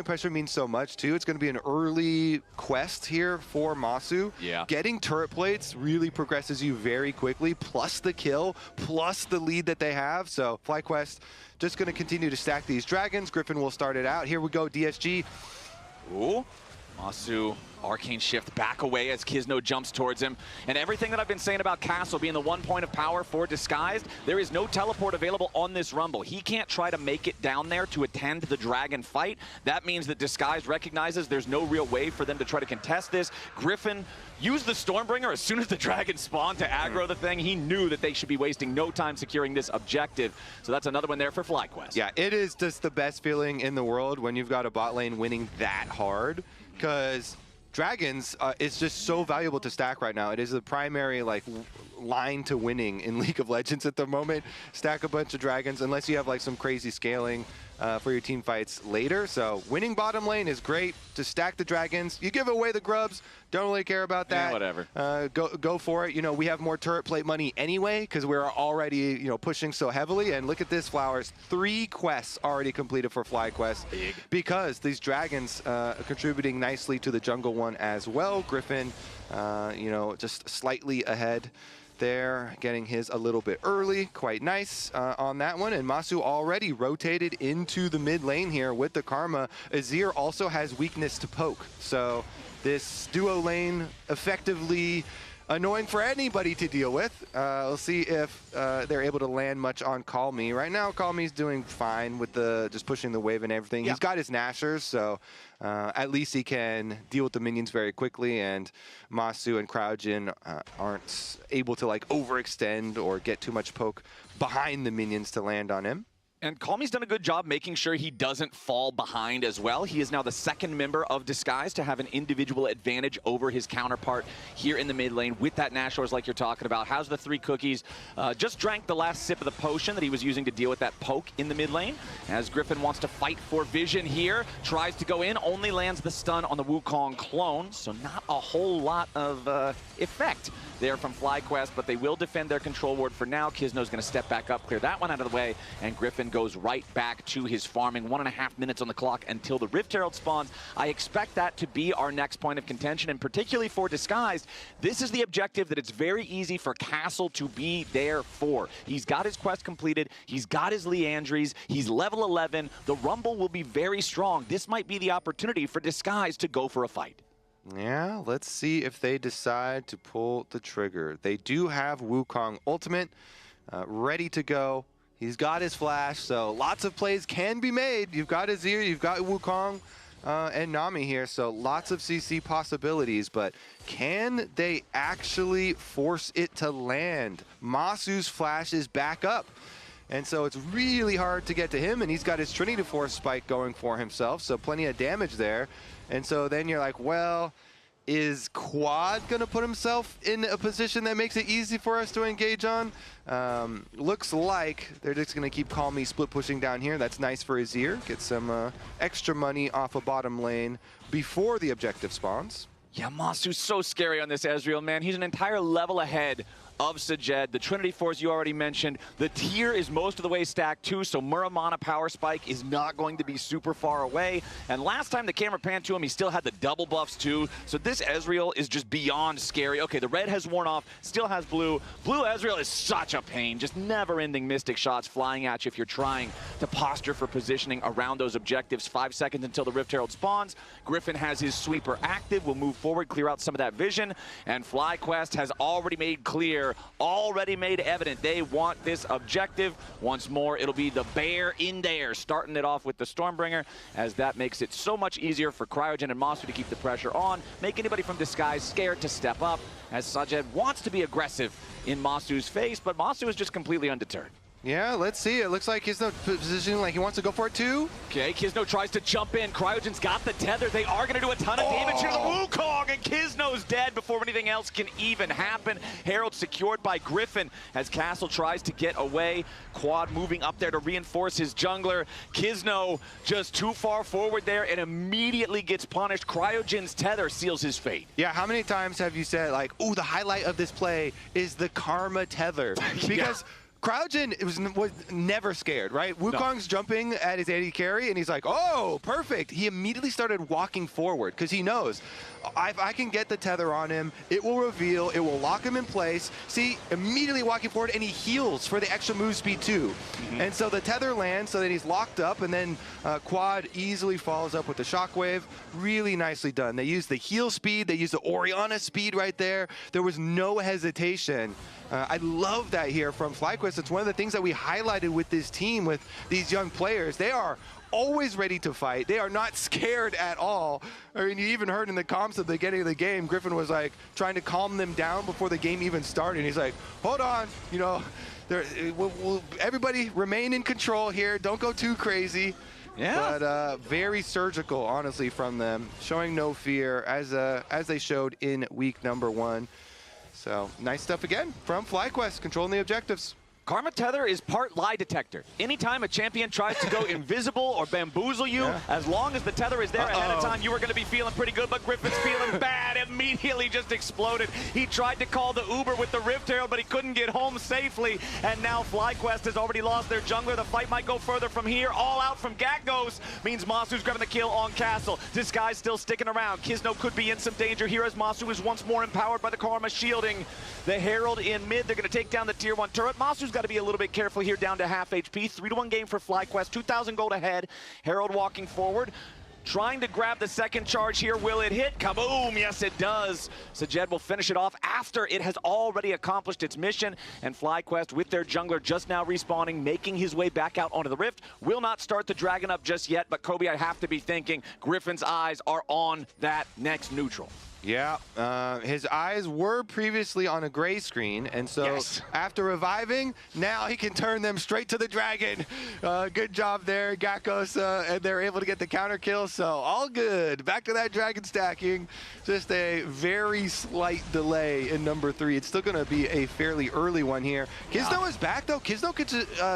pressure means so much too. It's going to be an early quest here for Masu. Yeah. Getting turret plates really progresses you very quickly, plus the kill, plus the lead that they have. So FlyQuest just going to continue to stack these dragons. Griffin will start it out. Here we go, DSG. Ooh. Masu, Arcane Shift back away as Kizno jumps towards him. And everything that I've been saying about Castle being the 1 point of power for Disguised, there is no teleport available on this Rumble. He can't try to make it down there to attend the Dragon fight. That means that Disguised recognizes there's no real way for them to try to contest this. Griffin used the Stormbringer as soon as the Dragon spawned to aggro the thing. He knew that they should be wasting no time securing this objective. So that's another one there for FlyQuest. Yeah, it is just the best feeling in the world when you've got a bot lane winning that hard, because Dragons is just so valuable to stack right now. It is the primary line to winning in League of Legends at the moment. Stack a bunch of Dragons unless you have like some crazy scaling for your team fights later. So winning bottom lane is great. To stack the Dragons, you give away the grubs. Don't really care about that. Yeah, whatever. Go for it. You know, we have more turret plate money anyway because we're already pushing so heavily. And look at this, Flowers. 3 quests already completed for FlyQuest because these Dragons are contributing nicely to the jungle one as well. Griffin, just slightly ahead there, getting his a little bit early. Quite nice on that one. And Masu already rotated into the mid lane here with the Karma. Azir also has weakness to poke. So this duo lane effectively annoying for anybody to deal with. We'll see if they're able to land much on Call Me. Right now, Call Me's doing fine with just pushing the wave and everything. Yeah. He's got his Nashers, so at least he can deal with the minions very quickly, and Masu and Cryogen aren't able to overextend or get too much poke behind the minions to land on him. And Calmy's done a good job making sure he doesn't fall behind as well. He is now the 2nd member of Disguise to have an individual advantage over his counterpart here in the mid lane with that Nashor's like you're talking about. Has the 3 cookies. Just drank the last sip of the potion that he was using to deal with that poke in the mid lane. As Griffin wants to fight for vision here. Tries to go in, only lands the stun on the Wukong clone. So not a whole lot of effect there from FlyQuest, but they will defend their control ward for now. Kizno's going to step back up, clear that one out of the way, and Griffin goes right back to his farming. 1.5 minutes on the clock until the Rift Herald spawns. I expect that to be our next point of contention, and particularly for Disguised, this is the objective that it's very easy for Castle to be there for. He's got his quest completed, he's got his Liandry's, he's level 11, the Rumble will be very strong. This might be the opportunity for Disguised to go for a fight. Yeah, let's see if they decide to pull the trigger. They do have Wukong ultimate ready to go. He's got his flash, so lots of plays can be made. You've got Azir, you've got Wukong and Nami here, so lots of CC possibilities, but can they actually force it to land? Masu's flash is back up, and so it's really hard to get to him, and he's got his Trinity Force spike going for himself, so plenty of damage there. And so then you're like, well, is Quad going to put himself in a position that makes it easy for us to engage on? Looks like they're just going to keep Call Me split pushing down here. That's nice for Azir. Get some extra money off a bottom lane before the objective spawns. Yeah, Masu's so scary on this Ezreal, man. He's an entire level ahead of Sajed. The Trinity Force you already mentioned. The tier is most of the way stacked too, so Muramana Power Spike is not going to be super far away. And last time the camera panned to him, he still had the double buffs too. So this Ezreal is just beyond scary. Okay, the red has worn off, still has blue. Blue Ezreal is such a pain, just never-ending Mystic shots flying at you if you're trying to posture for positioning around those objectives. 5 seconds until the Rift Herald spawns. Griffin has his sweeper active, will move forward, clear out some of that vision, and FlyQuest has already made clear, already made evident they want this objective. Once more, it'll be the bear in there, starting it off with the Stormbringer, as that makes it so much easier for Cryogen and Masu to keep the pressure on, make anybody from Disguise scared to step up, as Sajed wants to be aggressive in Masu's face, but Masu is just completely undeterred. Yeah, let's see. It looks like Kisno positioning like he wants to go for it too. Okay, Kisno tries to jump in. Cryogen's got the tether. They are going to do a ton of damage here to the Wukong, and Kisno's dead before anything else can even happen. Herald secured by Griffin as Castle tries to get away. Quad moving up there to reinforce his jungler. Kisno just too far forward there and immediately gets punished. Cryogen's tether seals his fate. Yeah, how many times have you said, like, ooh, the highlight of this play is the Karma tether? Because Cryogen was never scared, right? Wukong's jumping at his AD carry, and he's like, oh, perfect. He immediately started walking forward because he knows, if I can get the tether on him, it will reveal, it will lock him in place. See, immediately walking forward, and he heals for the extra move speed too. And so the tether lands so that he's locked up, and then Quad easily follows up with the shockwave. Really nicely done. They used the heal speed, they used the Orianna speed right there. There was no hesitation. I love that here from FlyQuest. It's one of the things that we highlighted with this team, with these young players. They are always ready to fight. They are not scared at all. I mean, you even heard in the comms at the beginning of the game, Griffin was like trying to calm them down before the game even started. And he's like, hold on, you know, everybody remain in control here. Don't go too crazy. Yeah. But very surgical, honestly, from them, showing no fear as they showed in week number 1. So nice stuff again from FlyQuest, controlling the objectives. Karma Tether is part lie detector. Anytime a champion tries to go invisible or bamboozle you, as long as the tether is there ahead of time, you are going to be feeling pretty good, but Griffin's feeling bad. Immediately just exploded. He tried to call the Uber with the Rift Herald, but he couldn't get home safely. And now FlyQuest has already lost their jungler. The fight might go further from here. All out from Gakgos means Masu's grabbing the kill on Castle. Disguise still sticking around. Kisno could be in some danger here as Masu is once more empowered by the Karma shielding. The Herald in mid. They're going to take down the tier 1 turret. Masu's got to be a little bit careful here, down to half HP. 3-1 game for FlyQuest, 2,000 gold ahead. Herald walking forward, trying to grab the second charge here. Will it hit? Kaboom! Yes, it does. Sajed will finish it off after it has already accomplished its mission, and FlyQuest with their jungler just now respawning, making his way back out onto the Rift. Will not start the Dragon up just yet, but Kobe, I have to be thinking Griffin's eyes are on that next neutral. Yeah, his eyes were previously on a gray screen, and so after reviving, now he can turn them straight to the dragon. Good job there, Gakgos, and they're able to get the counter kill, so all good. Back to that dragon stacking. Just a very slight delay in number 3. It's still going to be a fairly early one here. Kisno is back, though. Kisno could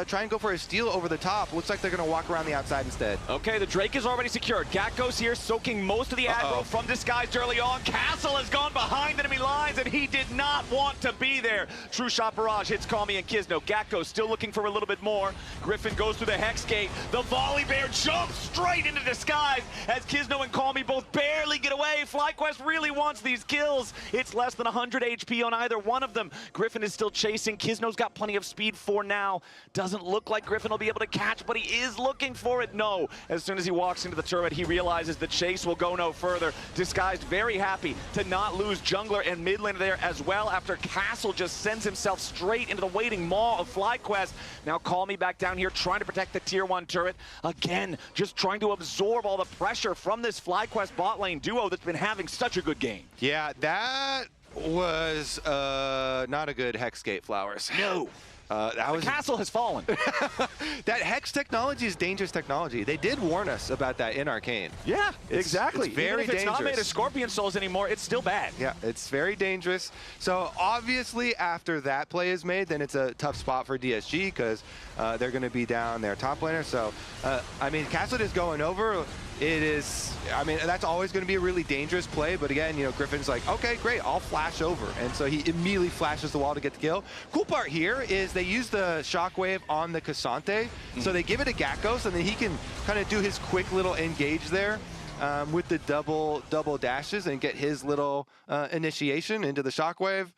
try and go for a steal over the top. Looks like they're going to walk around the outside instead. Okay, the Drake is already secured. Gakgos here soaking most of the aggro from Disguised early on. Castle has gone behind enemy lines, and he did not want to be there. True Shot Barrage hits Kami and Kisno. Gakko still looking for a little bit more. Griffin goes through the Hex Gate. The Volley Bear jumps straight into Disguise as Kisno and Kami both barely get away. FlyQuest really wants these kills. It's less than 100 HP on either one of them. Griffin is still chasing. Kisno's got plenty of speed for now. Doesn't look like Griffin will be able to catch, but he is looking for it. No. As soon as he walks into the turret, he realizes the chase will go no further. Disguised very happy to not lose jungler and mid laner there as well after Castle just sends himself straight into the waiting maw of FlyQuest. Now Call Me back down here trying to protect the tier 1 turret. Again, just trying to absorb all the pressure from this FlyQuest bot lane duo that's been having such a good game. Yeah, that was not a good Hex Gate, Flowers. No. The castle has fallen. That Hex technology is dangerous technology. They did warn us about that in Arcane. Yeah, exactly. It's very Even if it's dangerous. not made of Scorpion Souls anymore, it's still bad. Yeah, it's very dangerous. So obviously after that play is made, then it's a tough spot for DSG because they're going to be down their top laner. So, I mean, Castle is going over. it is, I mean, that's always going to be a really dangerous play. But again, you know, Griffin's like, okay, great, I'll flash over. And so he immediately flashes the wall to get the kill. Cool part here is they use the shockwave on the Cassante. So they give it to Gakkos, and then he can kind of do his quick little engage there with the double dashes and get his little initiation into the shockwave.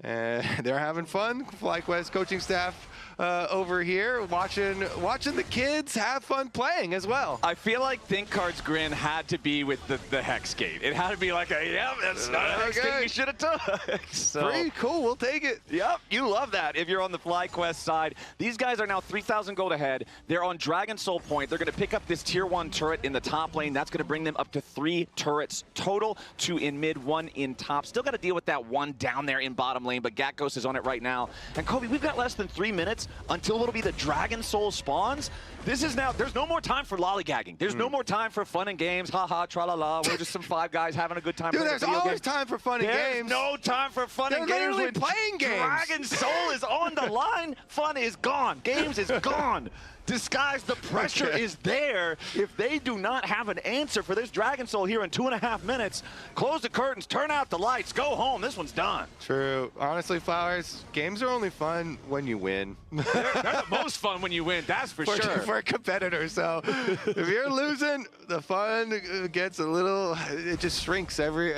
And they're having fun. FlyQuest coaching staff over here watching the kids have fun playing as well. I feel like ThinkCard's grin had to be with the Hex Gate. It had to be like that's not a Hex Gate we should have took. So, pretty cool, we'll take it. Yep, you love that if you're on the FlyQuest side. These guys are now 3,000 gold ahead. They're on Dragon Soul Point. They're going to pick up this tier 1 turret in the top lane. That's going to bring them up to 3 turrets total, 2 in mid, 1 in top. Still got to deal with that 1 down there in bottom lane, but Gakkos is on it right now. And Kobe, we've got less than 3 minutes until it'll be the Dragon Soul spawns. This is now, there's no more time for lollygagging. There's no more time for fun and games. Ha-ha, tra-la-la. We're just some 5 guys having a good time. Dude, there's always time for fun and games. There's no time for fun and games. They're literally playing games. Dragon Soul is on the line. Fun is gone. Games is gone. Disguise, the pressure is there. If they do not have an answer for this Dragon Soul here in 2.5 minutes, close the curtains, turn out the lights, go home. This one's done. True. Honestly, Flowers, games are only fun when you win. They're the most fun when you win, that's for sure. For competitors. So if you're losing, the fun gets a little, it just shrinks every...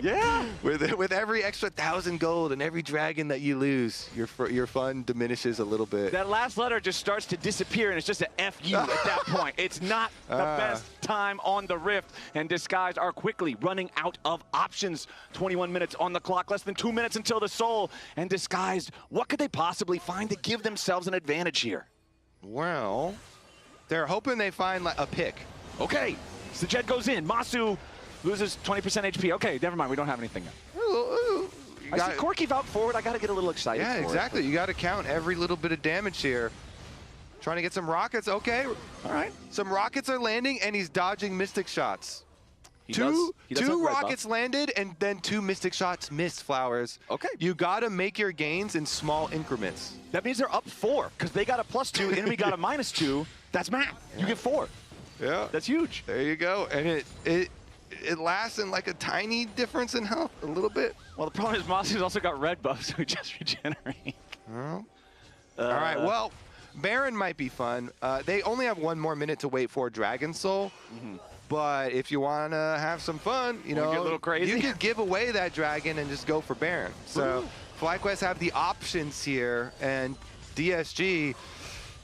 Yeah. With every extra 1,000 gold and every dragon that you lose, your fun diminishes a little bit. That last letter just starts to disappear, and it's just an F-U at that point. It's not the best time on the Rift, and Disguise are quickly running out of options. 21 minutes on the clock, less than 2 minutes until the Soul. And Disguised, what could they possibly find to give themselves an advantage here? Well, they're hoping they find a pick. Okay, Sajed goes in. Masu loses 20% HP. Okay, never mind. We don't have anything yet. I see Corky out forward. I got to get a little excited. Yeah, exactly. You got to count every little bit of damage here. Trying to get some rockets. Okay. All right. Some rockets are landing, and he's dodging Mystic shots. He does Two rockets landed, and then 2 Mystic shots missed, Flowers. Okay. You got to make your gains in small increments. That means they're up 4, because they got a +2, enemy got a -2. That's math. You get 4. Yeah. That's huge. There you go. And it lasts in like a tiny difference in health, a little bit. Well, the problem is Masu's also got red buffs, so he just regenerate. All right, well, Baron might be fun. They only have 1 more minute to wait for Dragon Soul. But if you want to have some fun, you know, get a little crazy. you could give away that dragon and just go for Baron. So FlyQuest have the options here, and DSG,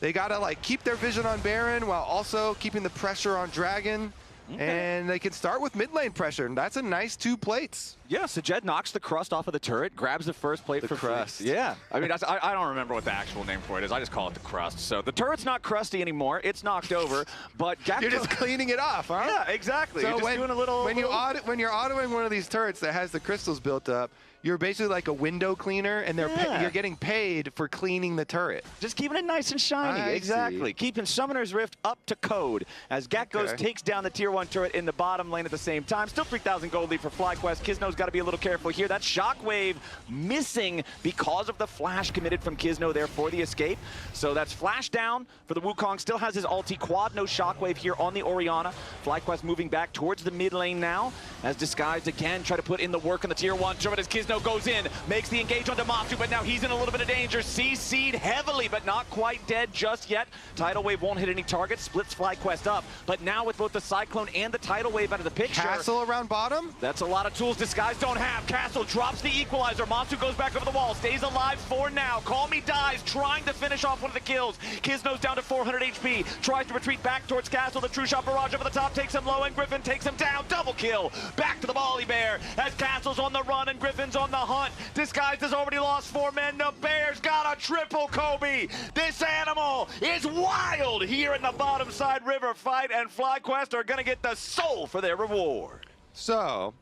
they got to like keep their vision on Baron while also keeping the pressure on Dragon. And they can start with mid lane pressure, and that's a nice 2 plates. Yeah, Sajed knocks the crust off of the turret, grabs the first plate for crust. Free. Yeah, I mean, I don't remember what the actual name for it is. I just call it the crust. So the turret's not crusty anymore. It's knocked over, but Gakkos... You're just cleaning it off, huh? Yeah, exactly. So you're just doing a little... When you're autoing one of these turrets that has the crystals built up, you're basically like a window cleaner, and you're getting paid for cleaning the turret. Just keeping it nice and shiny. Exactly. Keeping Summoner's Rift up to code as Gakkos takes down the tier 1 turret in the bottom lane at the same time. Still 3,000 gold lead for FlyQuest. Kizno's got to be a little careful here. That Shockwave missing because of the flash committed from Kizno there for the escape. So that's flash down for the Wukong. Still has his ulti quad. No Shockwave here on the Orianna. FlyQuest moving back towards the mid lane now as Disguised again try to put in the work on the tier 1 turret as Kizno goes in, makes the engage onto Masu, but now he's in a little bit of danger. CC'd heavily, but not quite dead just yet. Tidal Wave won't hit any targets, splits FlyQuest up. But now with both the Cyclone and the Tidal Wave out of the picture. Castle around bottom? That's a lot of tools Disguise don't have. Castle drops the equalizer. Masu goes back over the wall, stays alive for now. Call Me dies, trying to finish off one of the kills. Kizno's down to 400 HP, tries to retreat back towards Castle. The True Shot barrage over the top takes him low, and Griffin takes him down. Double kill. Back to the Volley Bear as Castle's on the run and Griffin's on the hunt. Disguised has already lost 4 men. The Bears got a triple, Kobe. This animal is wild here in the bottom side river fight, and FlyQuest are going to get the soul for their reward. So,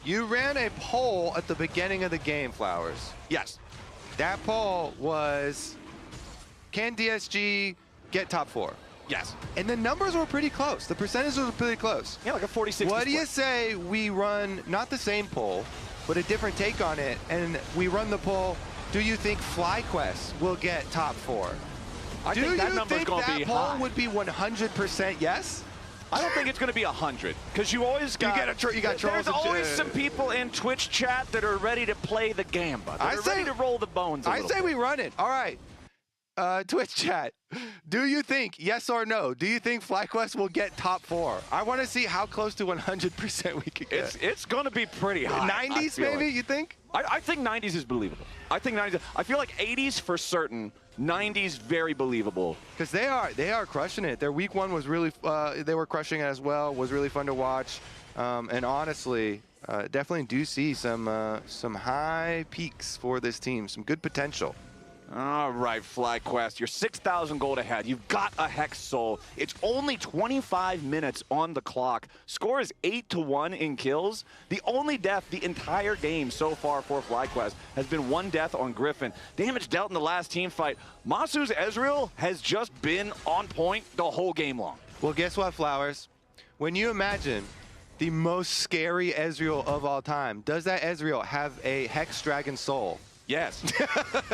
you ran a poll at the beginning of the game, Flowers. Yes. That poll was, can DSG get top 4? Yes. And the numbers were pretty close. The percentages were pretty close. Yeah, like a 40-60 What do you say we run not the same poll, but a different take on it, and we run the poll, do you think FlyQuest will get top 4? I think that number's going to be high. Poll would be 100% yes? I don't think it's going to be 100 because you always got you got trolls. There's always some people in Twitch chat that are ready to play the gamba. That are ready to roll the bones. I say we run it. All right. Twitch chat. Do you think, yes or no, do you think FlyQuest will get top 4? I want to see how close to 100% we could get. It's going to be pretty high. 90s maybe, you think? I think 90s is believable. I think 90s. I feel like 80s for certain. 90s very believable. Because they are crushing it. Their week 1 was really, they were crushing it as well. Was really fun to watch. And honestly, definitely do see some high peaks for this team. Some good potential. All right, FlyQuest, you're 6,000 gold ahead. You've got a Hex Soul. It's only 25 minutes on the clock. Score is 8-1 in kills. The only death the entire game so far for FlyQuest has been 1 death on Griffin. Damage dealt in the last team fight. Masu's Ezreal has just been on point the whole game long. Well, guess what, Flowers? When you imagine the most scary Ezreal of all time, does that Ezreal have a Hex Dragon Soul? Yes.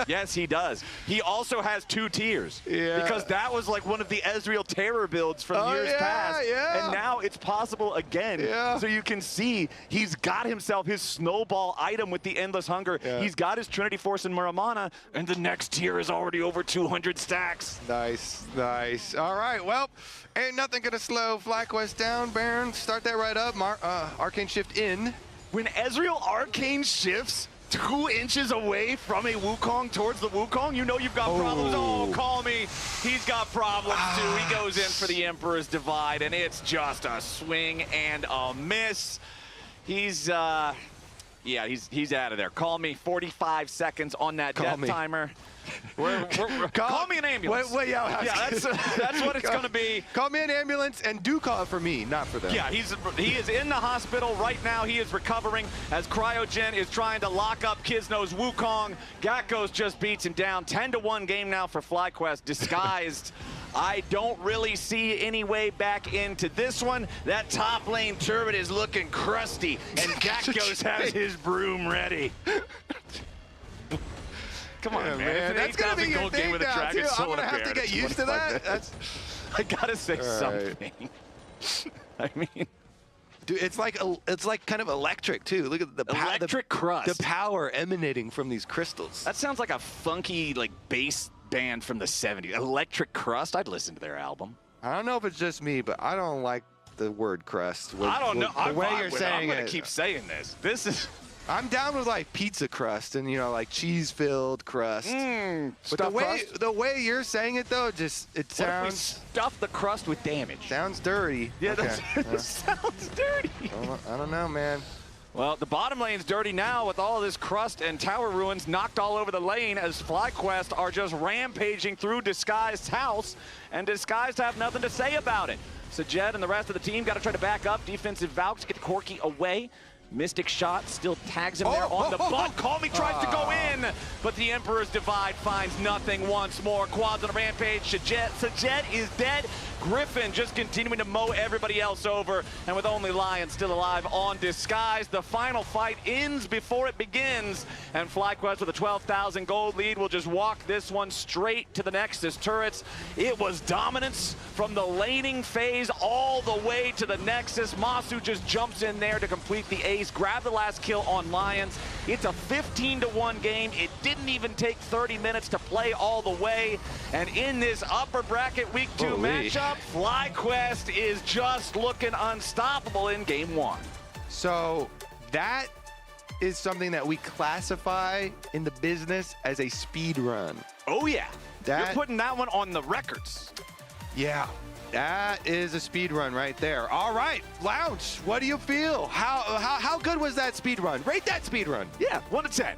Yes, he does. He also has 2 tiers. Yeah. Because that was like one of the Ezreal terror builds from years past. Yeah. And now it's possible again. Yeah. So you can see he's got himself his snowball item with the Endless Hunger. Yeah. He's got his Trinity Force and Muramana. And the next tier is already over 200 stacks. Nice, nice. All right, well, ain't nothing gonna slow FlyQuest down, Baron. Start that right up. Arcane Shift in. When Ezreal Arcane shifts 2 inches away from a Wukong towards the Wukong, you know you've got problems. Oh, call me. He's got problems too. He goes in for the Emperor's Divide, and it's just a swing and a miss. He's out of there. Call me. 45 seconds on that death timer. Call me an ambulance. Yeah, that's what it's going to be. Call me an ambulance, and do call it for me, not for them. Yeah, he is in the hospital right now. He is recovering as Cryogen is trying to lock up Kisno's Wukong. Gakko's just beats him down. 10-1 game now for FlyQuest. Disguised. I don't really see any way back into this one. That top lane turret is looking crusty, and Gakko's has his broom ready. Come on, man. That's going to be your thing now, too. I'm going to have to get used to that. I got to say something. I mean, dude, it's like kind of electric, too. Look at the electric crust. The power emanating from these crystals. That sounds like a funky, like, bass band from the 70s. Electric Crust? I'd listen to their album. I don't know if it's just me, but I don't like the word crust. I don't know. The way you're saying it. I'm going to keep saying this. This is... I'm down with like pizza crust and like cheese-filled crust. But the way you're saying it though, it sounds. What if we stuff the crust with damage? Sounds dirty. Yeah, that sounds dirty. I don't know, man. Well, the bottom lane's dirty now with all of this crust and tower ruins knocked all over the lane as FlyQuest are just rampaging through Disguised's house, and Disguised have nothing to say about it. So Jed and the rest of the team got to try to back up. Defensive Valks get Corki away. Mystic Shot still tags him there on the butt. Call Me tries to go in, but the Emperor's Divide finds nothing once more. Quads on a rampage. Sajed is dead. Griffin just continuing to mow everybody else over, and with only Lyon still alive on Disguise, the final fight ends before it begins, and FlyQuest with a 12,000 gold lead will just walk this one straight to the Nexus turrets. It was dominance from the laning phase all the way to the Nexus. Masu just jumps in there to complete the ace, grab the last kill on Lions. It's a 15-1 game. It didn't even take 30 minutes to play all the way, and in this upper bracket week 2 matchup, FlyQuest is just looking unstoppable in game 1. So that is something that we classify in the business as a speed run. Oh yeah, you're putting that one on the records. Yeah, that is a speed run right there. All right, Lounge, what do you feel? How good was that speed run? Rate that speed run. Yeah, 1 to 10.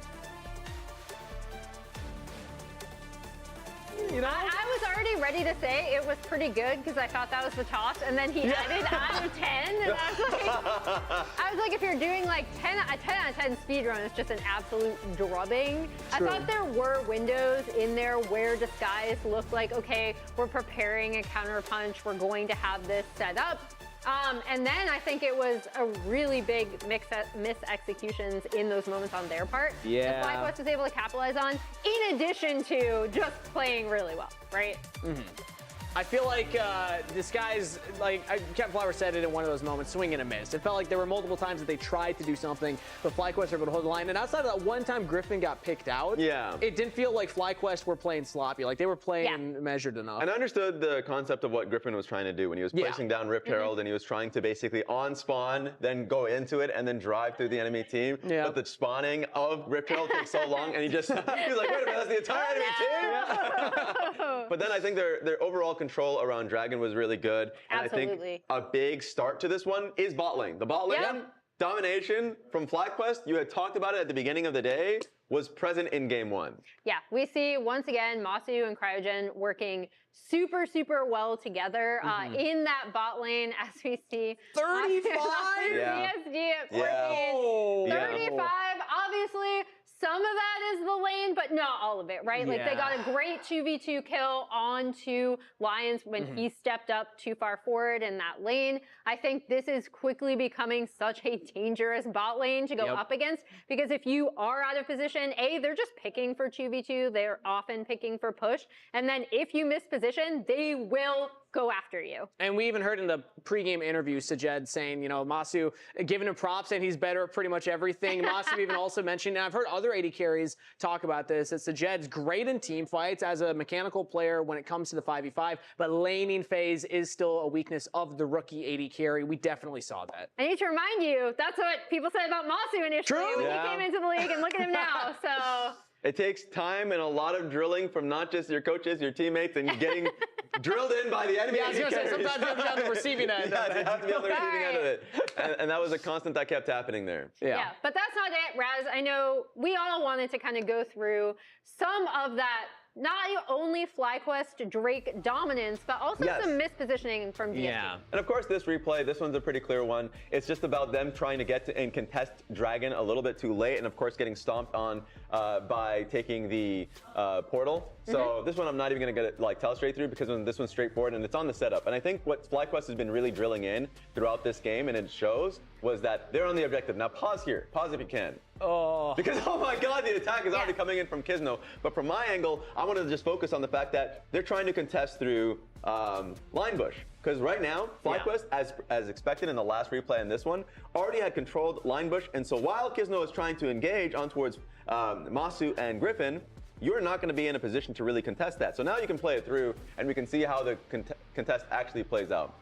You know? I was already ready to say it was pretty good because I thought that was the toss, and then he added out of 10, and I was like, if you're doing like a 10 out of 10 speedrun, it's just an absolute drubbing. True. I thought there were windows in there where Disguise looked like, okay, we're preparing a counter punch, we're going to have this set up. And then I think it was a really big mis-executions in those moments on their part. Yeah. That FlyQuest was able to capitalize on, in addition to just playing really well, right? I feel like this guy's, like Captain Flower said it in one of those moments, swing and a miss. It felt like there were multiple times that they tried to do something, but FlyQuest were able to hold the line. And outside of that one time Griffin got picked out, it didn't feel like FlyQuest were playing sloppy. Like they were playing measured enough. And I understood the concept of what Griffin was trying to do when he was placing down Rift Herald and he was trying to basically on spawn, then go into it and then drive through the enemy team. But the spawning of Rift Herald takes so long and he was like, wait a minute, that's the entire enemy team? But then I think their overall control around Dragon was really good. And I think a big start to this one is bot lane. The bot lane domination from FlyQuest, you had talked about it at the beginning of the day, was present in game 1. Yeah, we see once again Masu and Cryogen working super, super well together in that bot lane, as we see 35 CSG at 14. 35, obviously. Some of that is the lane, but not all of it, right? Like they got a great 2v2 kill onto Lions when he stepped up too far forward in that lane. I think this is quickly becoming such a dangerous bot lane to go up against, because if you are out of position, A, they're just picking for 2v2. They're often picking for push. And then if you miss position, they will go after you. And we even heard in the pregame interview, Sajed saying, you know, Masu giving him props and he's better at pretty much everything. Masu even also mentioned, and I've heard other AD carries talk about this, that Sajed's great in team fights as a mechanical player when it comes to the 5v5, but laning phase is still a weakness of the rookie AD carry. We definitely saw that. I need to remind you, that's what people said about Masu initially when he came into the league, and look at him now, so. It takes time and a lot of drilling from not just your coaches, your teammates, and getting drilled in by the enemy. Yeah, I was going to say, sometimes you have to be on the receiving end. You have to be on the receiving end of it. And that was a constant that kept happening there. Yeah, but that's not it, Raz. I know we all wanted to kind of go through some of that, not only FlyQuest Drake dominance, but also some mispositioning from DSG. Yeah. And of course, this replay, this one's a pretty clear one. It's just about them trying to get to and contest Dragon a little bit too late, and of course getting stomped on by taking the portal. So this one I'm not even going to get it tell straight through, because this one's straightforward and it's on the setup. And I think what FlyQuest has been really drilling in throughout this game, and it shows, was that they're on the objective. Now pause here. Pause if you can. Because, oh my God, the attack is already coming in from Kisno. But from my angle, I wanted to just focus on the fact that they're trying to contest through line bush. Because right now, FlyQuest, as expected in the last replay and this one, already had controlled line bush. And so while Kisno is trying to engage on towards Masu and Griffin, you're not going to be in a position to really contest that. So now you can play it through, and we can see how the contest actually plays out.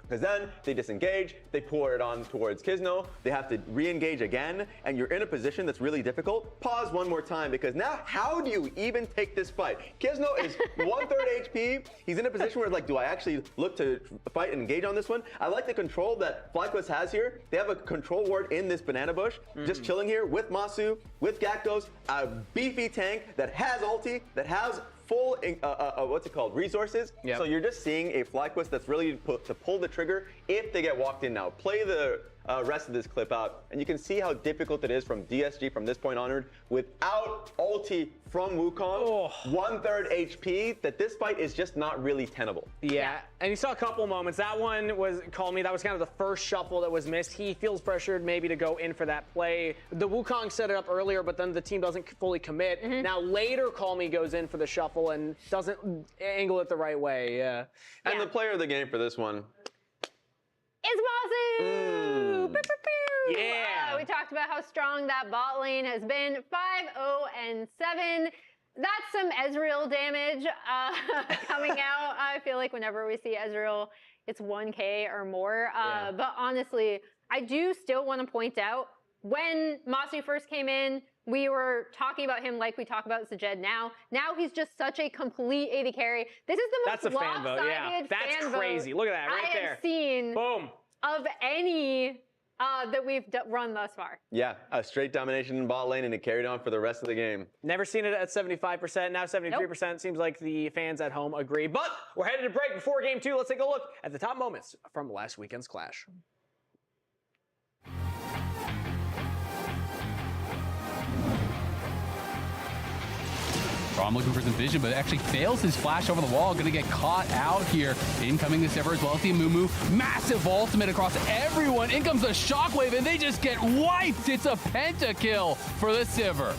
Because then they disengage, they pour it on towards Kisno, they have to re-engage again, and you're in a position that's really difficult. Pause one more time, because now how do you even take this fight? Kisno is 1/3 HP, he's in a position where like, do I actually look to fight and engage on this one? I like the control that FlyQuest has here. They have a control ward in this banana bush, just chilling here with Masu, with Gakdos, a beefy tank that has ulti, that has full, resources. So you're just seeing a FlyQuest that's really to pull the trigger if they get walked in now. Play the rest of this clip out, and you can see how difficult it is from DSG from this point onward without ulti from Wukong, 1/3 HP, that this fight is just not really tenable. Yeah, and you saw a couple moments. That one was, call me, that was kind of the first shuffle that was missed. He feels pressured maybe to go in for that play. The Wukong set it up earlier, but then the team doesn't fully commit. Now later, call me goes in for the shuffle and doesn't angle it the right way, And the player of the game for this one, is Masu! Yeah! We talked about how strong that bot lane has been. 5-0-7. That's some Ezreal damage coming out. I feel like whenever we see Ezreal, it's 1K or more. But honestly, I do still want to point out, when Masu first came in, we were talking about him like we talk about Sajed now. Now he's just such a complete AD carry. This is the most lopsided That's crazy. Look at that right there. I have seen of any that we've run thus far. Yeah, a straight domination in bot lane, and it carried on for the rest of the game. Never seen it at 75%, now 73%. Seems like the fans at home agree. But we're headed to break before game 2. Let's take a look at the top moments from last weekend's clash. Braum looking for some vision, but actually fails his flash over the wall. Going to get caught out here. Incoming the Sivir as well. See Mumu. Massive ultimate across everyone. In comes the Shockwave, and they just get wiped. It's a pentakill for the Sivir.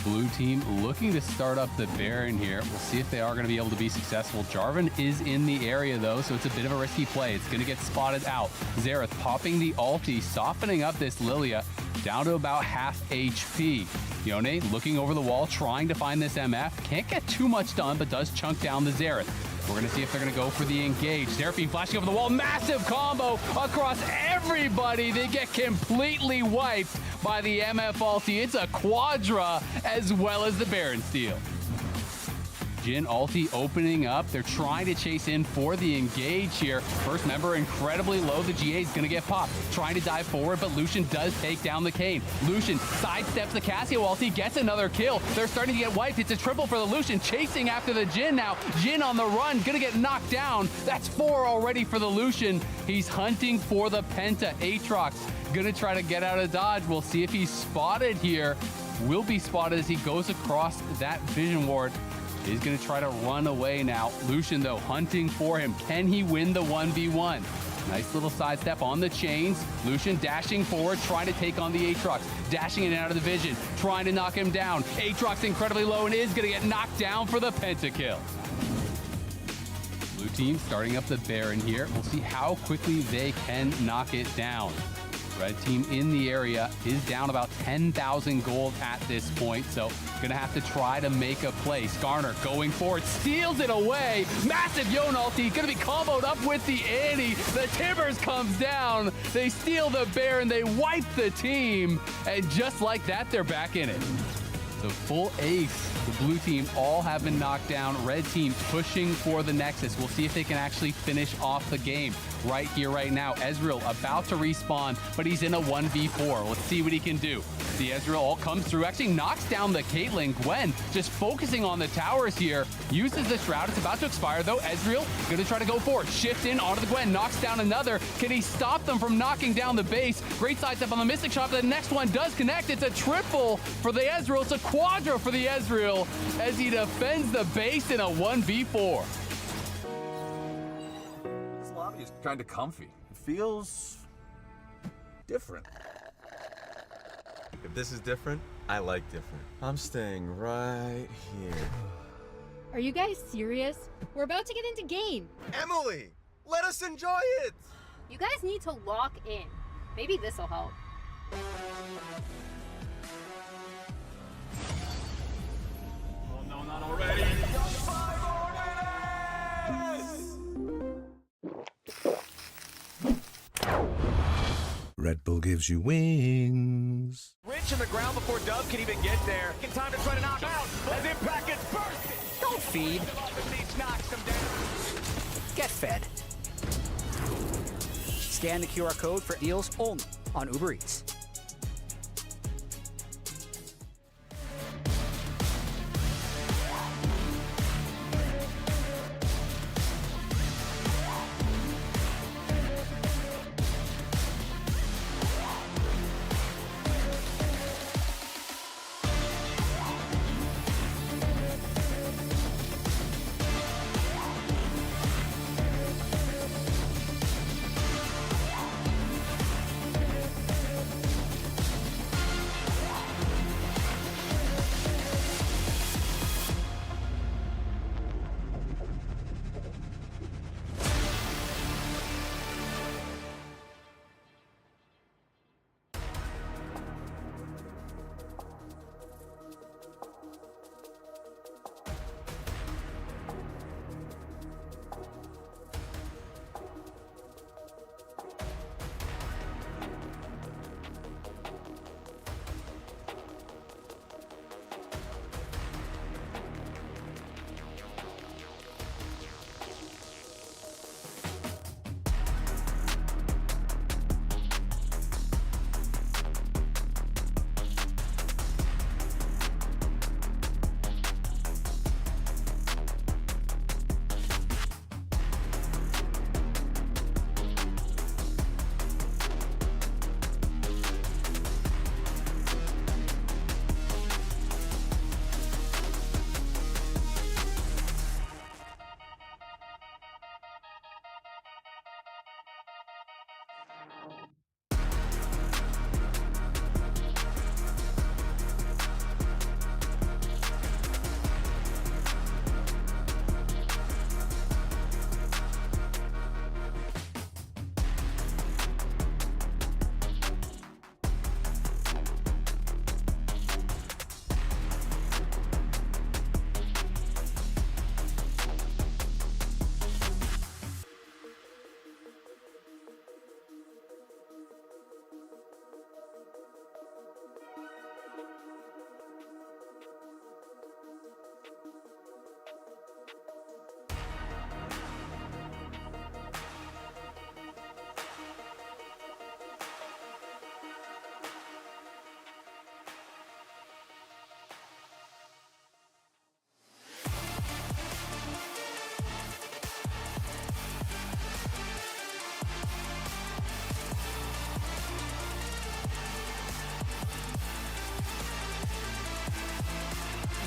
blue team looking to start up the Baron here. We'll see if they are going to be able to be successful. Jarvan is in the area, though, so it's a bit of a risky play. It's going to get spotted out. Xerath popping the ulti, softening up this Lilia down to about half HP. Yone looking over the wall, trying to find this MF. Can't get too much done, but does chunk down the Xerath. We're going to see if they're going to go for the engage. Seraphine flashing over the wall. Massive combo across everybody. They get completely wiped by the MF ulti. It's a Quadra as well as the Baron steal. Jhin ulti opening up. They're trying to chase in for the engage here. First member incredibly low. The GA is going to get popped. Trying to dive forward, but Lucian does take down the Kayn. Lucian sidesteps the Cassio ulti, gets another kill. They're starting to get wiped. It's a triple for the Lucian, chasing after the Jhin now. Jhin on the run, going to get knocked down. That's 4 already for the Lucian. He's hunting for the Penta. Aatrox going to try to get out of dodge. We'll see if he's spotted here. Will be spotted as he goes across that vision ward. He's going to try to run away now. Lucian, though, hunting for him. Can he win the 1v1? Nice little sidestep on the chains. Lucian dashing forward, trying to take on the Aatrox. Dashing in and out of the vision, trying to knock him down. Aatrox incredibly low and is going to get knocked down for the pentakill. Blue team starting up the Baron here. We'll see how quickly they can knock it down. Red team in the area is down about 10,000 gold at this point, so gonna have to try to make a play. Skarner going forward, steals it away. Massive Yone ulti, gonna be comboed up with the Annie. The Timbers comes down. They steal the Baron, they wipe the team, and just like that, they're back in it. So full ace. The blue team all have been knocked down. Red team pushing for the Nexus. We'll see if they can actually finish off the game right here, right now. Ezreal about to respawn, but he's in a 1v4. Let's see what he can do. The Ezreal all comes through, actually knocks down the Caitlyn. Gwen just focusing on the towers here. Uses the Shroud. It's about to expire, though. Ezreal going to try to go for it. Shift in onto the Gwen. Knocks down another. Can he stop them from knocking down the base? Great sidestep on the Mystic Shot. The next one does connect. It's a triple for the Ezreal. It's a quadra for the Ezreal as he defends the base in a 1v4. This lobby is kind of comfy. It feels different. If this is different, I like different. I'm staying right here. Are you guys serious? We're about to get into game. Emily, let us enjoy it. You guys need to lock in. Maybe this'll help. Oh no, not already. Red Bull gives you wings. Rich in the ground before Dove can even get there. In time to try to knock out as Impact gets bursted. Don't feed. Knocks him down. Get fed. Scan the QR code for deals only on Uber Eats.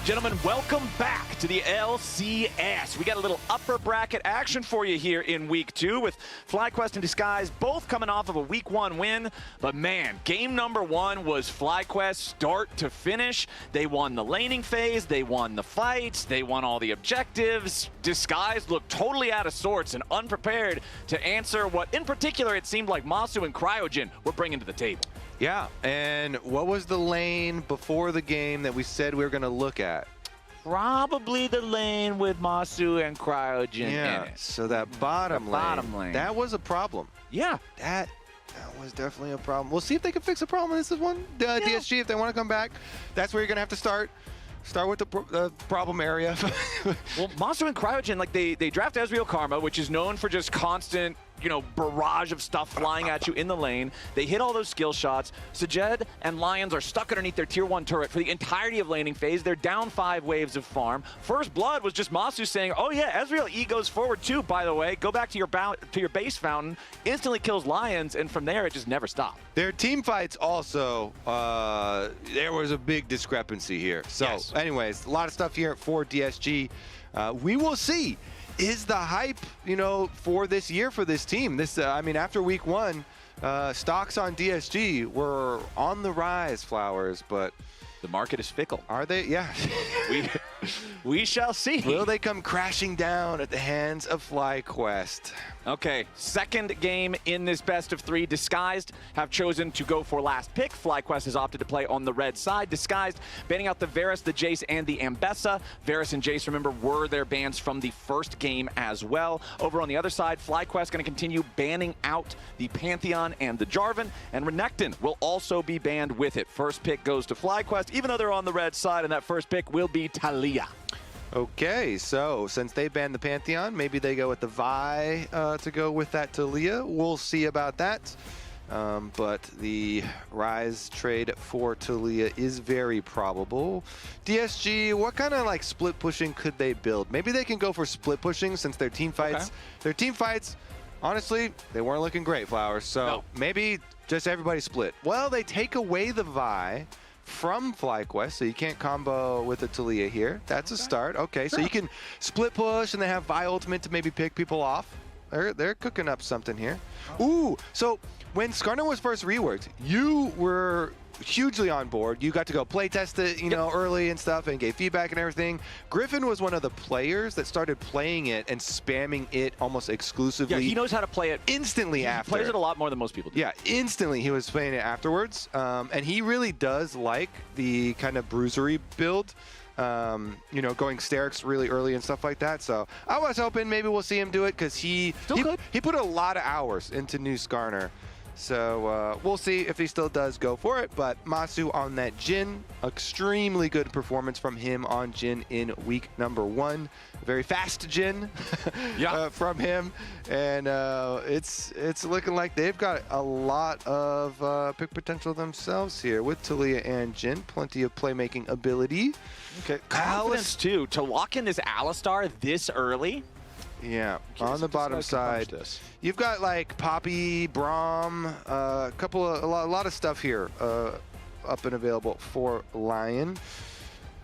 Gentlemen, welcome back to the LCS. We got a little upper bracket action for you here in week 2 with FlyQuest and Disguise both coming off of a week 1 win. But man, game number 1 was FlyQuest start to finish. They won the laning phase, they won the fights, they won all the objectives. Disguise looked totally out of sorts and unprepared to answer what in particular it seemed like Masu and Cryogen were bringing to the table. Yeah, and what was the lane before the game that we said we were going to look at? Probably the lane with Masu and Cryogen in it. So that bottom lane, that was a problem. Yeah. That was definitely a problem. We'll see if they can fix the problem. This is one. DSG, if they want to come back, that's where you're going to have to start. Start with the problem area. Well, Masu and Cryogen, like they draft Ezreal Karma, which is known for just constant, you know, barrage of stuff flying at you in the lane. They hit all those skill shots. Sajed and Lions are stuck underneath their tier 1 turret for the entirety of laning phase. They're down 5 waves of farm. First blood was just Masu saying, oh yeah, Ezreal E goes forward too, by the way. Go back to your base fountain. Instantly kills Lions, and from there it just never stopped. Their team fights also, there was a big discrepancy here. So anyways, a lot of stuff here for DSG. We will see. Is the hype, you know, for this year for this team? This, I mean, after week 1, stocks on DSG were on the rise, Flowers, but the market is fickle. Are they? Yeah. we shall see. Will they come crashing down at the hands of FlyQuest? Okay, second game in this best of 3. Disguised have chosen to go for last pick. FlyQuest has opted to play on the red side. Disguised banning out the Varus, the Jace, and the Ambessa. Varus and Jace, remember, were their bans from the first game as well. Over on the other side, FlyQuest going to continue banning out the Pantheon and the Jarvan, and Renekton will also be banned with it. First pick goes to FlyQuest, even though they're on the red side, and that first pick will be TLAW. Okay, so since they banned the Pantheon, maybe they go with the Vi to go with that TLAW. We'll see about that. But the Rise trade for TLAW is very probable. DSG, what kind of like split pushing could they build? Maybe they can go for split pushing since their team fights. Their team fights, honestly, they weren't looking great, Flowers. So maybe just everybody split. Well, they take away the Vi from FlyQuest, so you can't combo with the TLAW here. That's a start. Okay, so you can split push and they have Vi ultimate to maybe pick people off. They're cooking up something here. Ooh, so when Skarner was first reworked, you were hugely on board. You got to go play test it, you know, early and stuff and gave feedback and everything. Griffin was one of the players that started playing it and spamming it almost exclusively. Yeah, he knows how to play it instantly after. He plays it a lot more than most people do. Yeah, instantly he was playing it afterwards. And he really does like the kind of bruisery build. You know, going Sterix really early and stuff like that. So I was hoping maybe we'll see him do it because he put a lot of hours into new Skarner. So we'll see if he still does go for it. But Masu on that Jhin, extremely good performance from him on Jhin in week number 1. Very fast Jhin from him. And it's looking like they've got a lot of pick potential themselves here with TLAW and Jhin. Plenty of playmaking ability. Okay, confidence too. To lock in this Alistar this early. Yeah, on the bottom side, you've got like Poppy, Braum, a lot of stuff here up and available for Lion.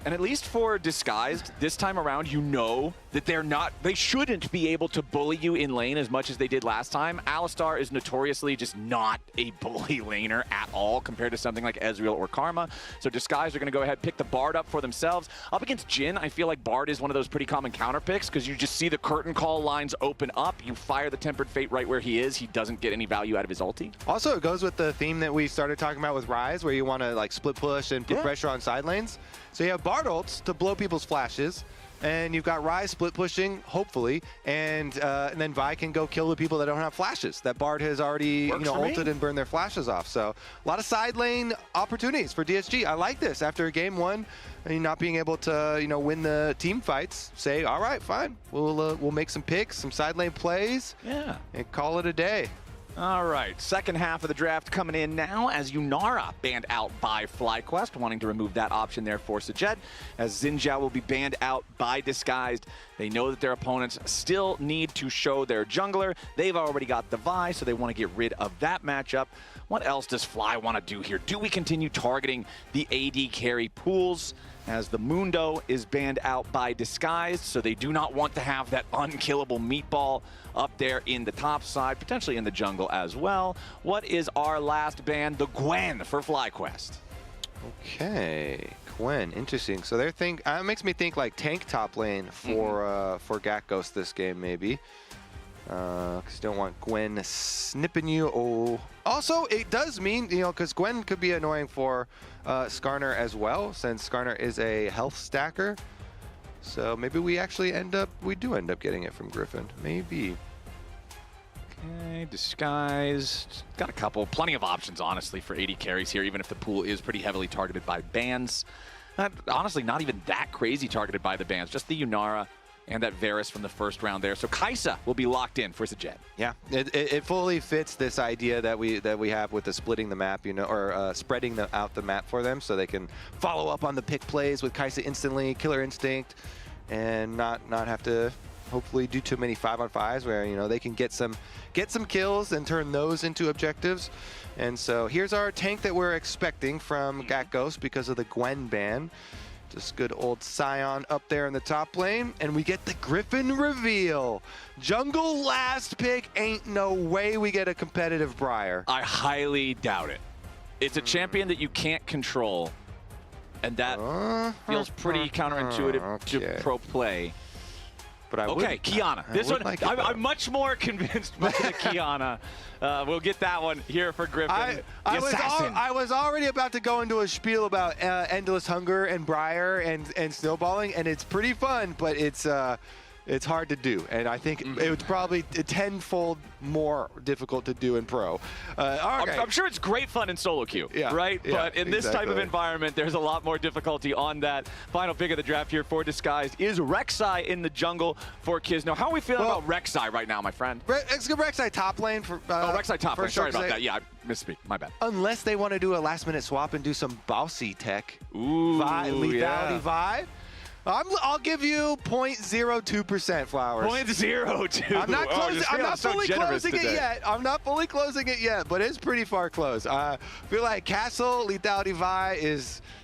And at least for Disguised, this time around, you know that they shouldn't be able to bully you in lane as much as they did last time. Alistar is notoriously just not a bully laner at all compared to something like Ezreal or Karma. So Disguised are going to go ahead, pick the Bard up for themselves. Up against Jhin, I feel like Bard is one of those pretty common counter picks because you just see the curtain call lines open up. You fire the Tempered Fate right where he is. He doesn't get any value out of his ulti. Also, it goes with the theme that we started talking about with Rise, where you want to like split push and put pressure on side lanes. So you have Bard ults to blow people's flashes, and you've got Rise split pushing, hopefully, and then Vi can go kill the people that don't have flashes. That Bard has already ulted and burned their flashes off. So a lot of side lane opportunities for DSG. I like this. After game 1, not being able to win the team fights, say, all right, fine, we'll make some picks, some side lane plays, and call it a day. All right, second half of the draft coming in now as Yunara banned out by FlyQuest, wanting to remove that option there for Sajed, as Xinjiao will be banned out by Disguised. They know that their opponents still need to show their jungler. They've already got the Vi, so they want to get rid of that matchup. What else does Fly want to do here? Do we continue targeting the AD carry pools? as the Mundo is banned out by Disguised, so they do not want to have that unkillable meatball up there in the top side, potentially in the jungle as well. What is our last ban? The Gwen for FlyQuest. Okay, Gwen, interesting. So they're it makes me think like tank top lane for Gakghost this game maybe. Because you don't want Gwen snipping you. Oh, also it does mean, you know, because Gwen could be annoying for Skarner as well, since Skarner is a health stacker. So maybe we do end up getting it from Griffin. Maybe. Okay, Disguised. Got a couple, plenty of options, honestly, for AD carries here, even if the pool is pretty heavily targeted by bans. Honestly, not even that crazy targeted by the bans, just the Yunara and that Varus from the first round there. So Kai'Sa will be locked in for Sajed. Yeah, it fully fits this idea that we have with the splitting the map, you know, or spreading out the map for them, so they can follow up on the pick plays with Kai'Sa instantly, Killer Instinct, and not have to hopefully do too many 5-on-5s where, you know, they can get some kills and turn those into objectives. And so here's our tank that we're expecting from Gakghost because of the Gwen ban. Just good old Sion up there in the top lane, and we get the Griffin reveal. Jungle last pick, ain't no way we get a competitive Briar. I highly doubt it. It's a champion that you can't control, and that feels pretty counterintuitive to pro play. But Kiana. This one, I'm much more convinced by the Kiana. We'll get that one here for Griffin. I was already about to go into a spiel about Endless Hunger and Briar and snowballing, and it's pretty fun, but it's hard to do, and I think it was probably tenfold more difficult to do in pro. I'm sure it's great fun in solo queue, right? But in this type of environment, there's a lot more difficulty on that. Final pick of the draft here for Disguised is Rek'Sai in the jungle for Kizno. How are we feeling about Rek'Sai right now, my friend? Let's go Rek'Ai top lane for. Rek'Sai top lane. Sorry about that. Yeah, I misspeak. My bad. Unless they want to do a last-minute swap and do some bossy tech. Ooh, lethality vibe. I'll give you 0.02% Flowers. 0.02. I'm not closing. I'm not fully closing it yet. I'm not fully closing it yet, but it's pretty far close. I feel like Castle Lethality Vi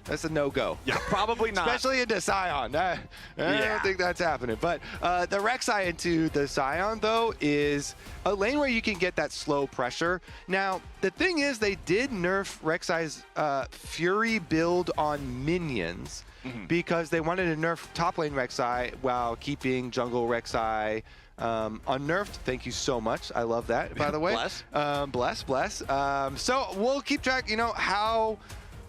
that's a no-go. Yeah, probably not. Especially into Sion. I don't think that's happening. But the Rek'Sai into the Sion, though, is a lane where you can get that slow pressure. Now, the thing is, they did nerf Rek'Sai's Fury build on minions. Because they wanted to nerf top lane Rek'Sai while keeping jungle Rek'Sai unnerfed. Thank you so much. I love that, by the way. Bless. So we'll keep track, you know, how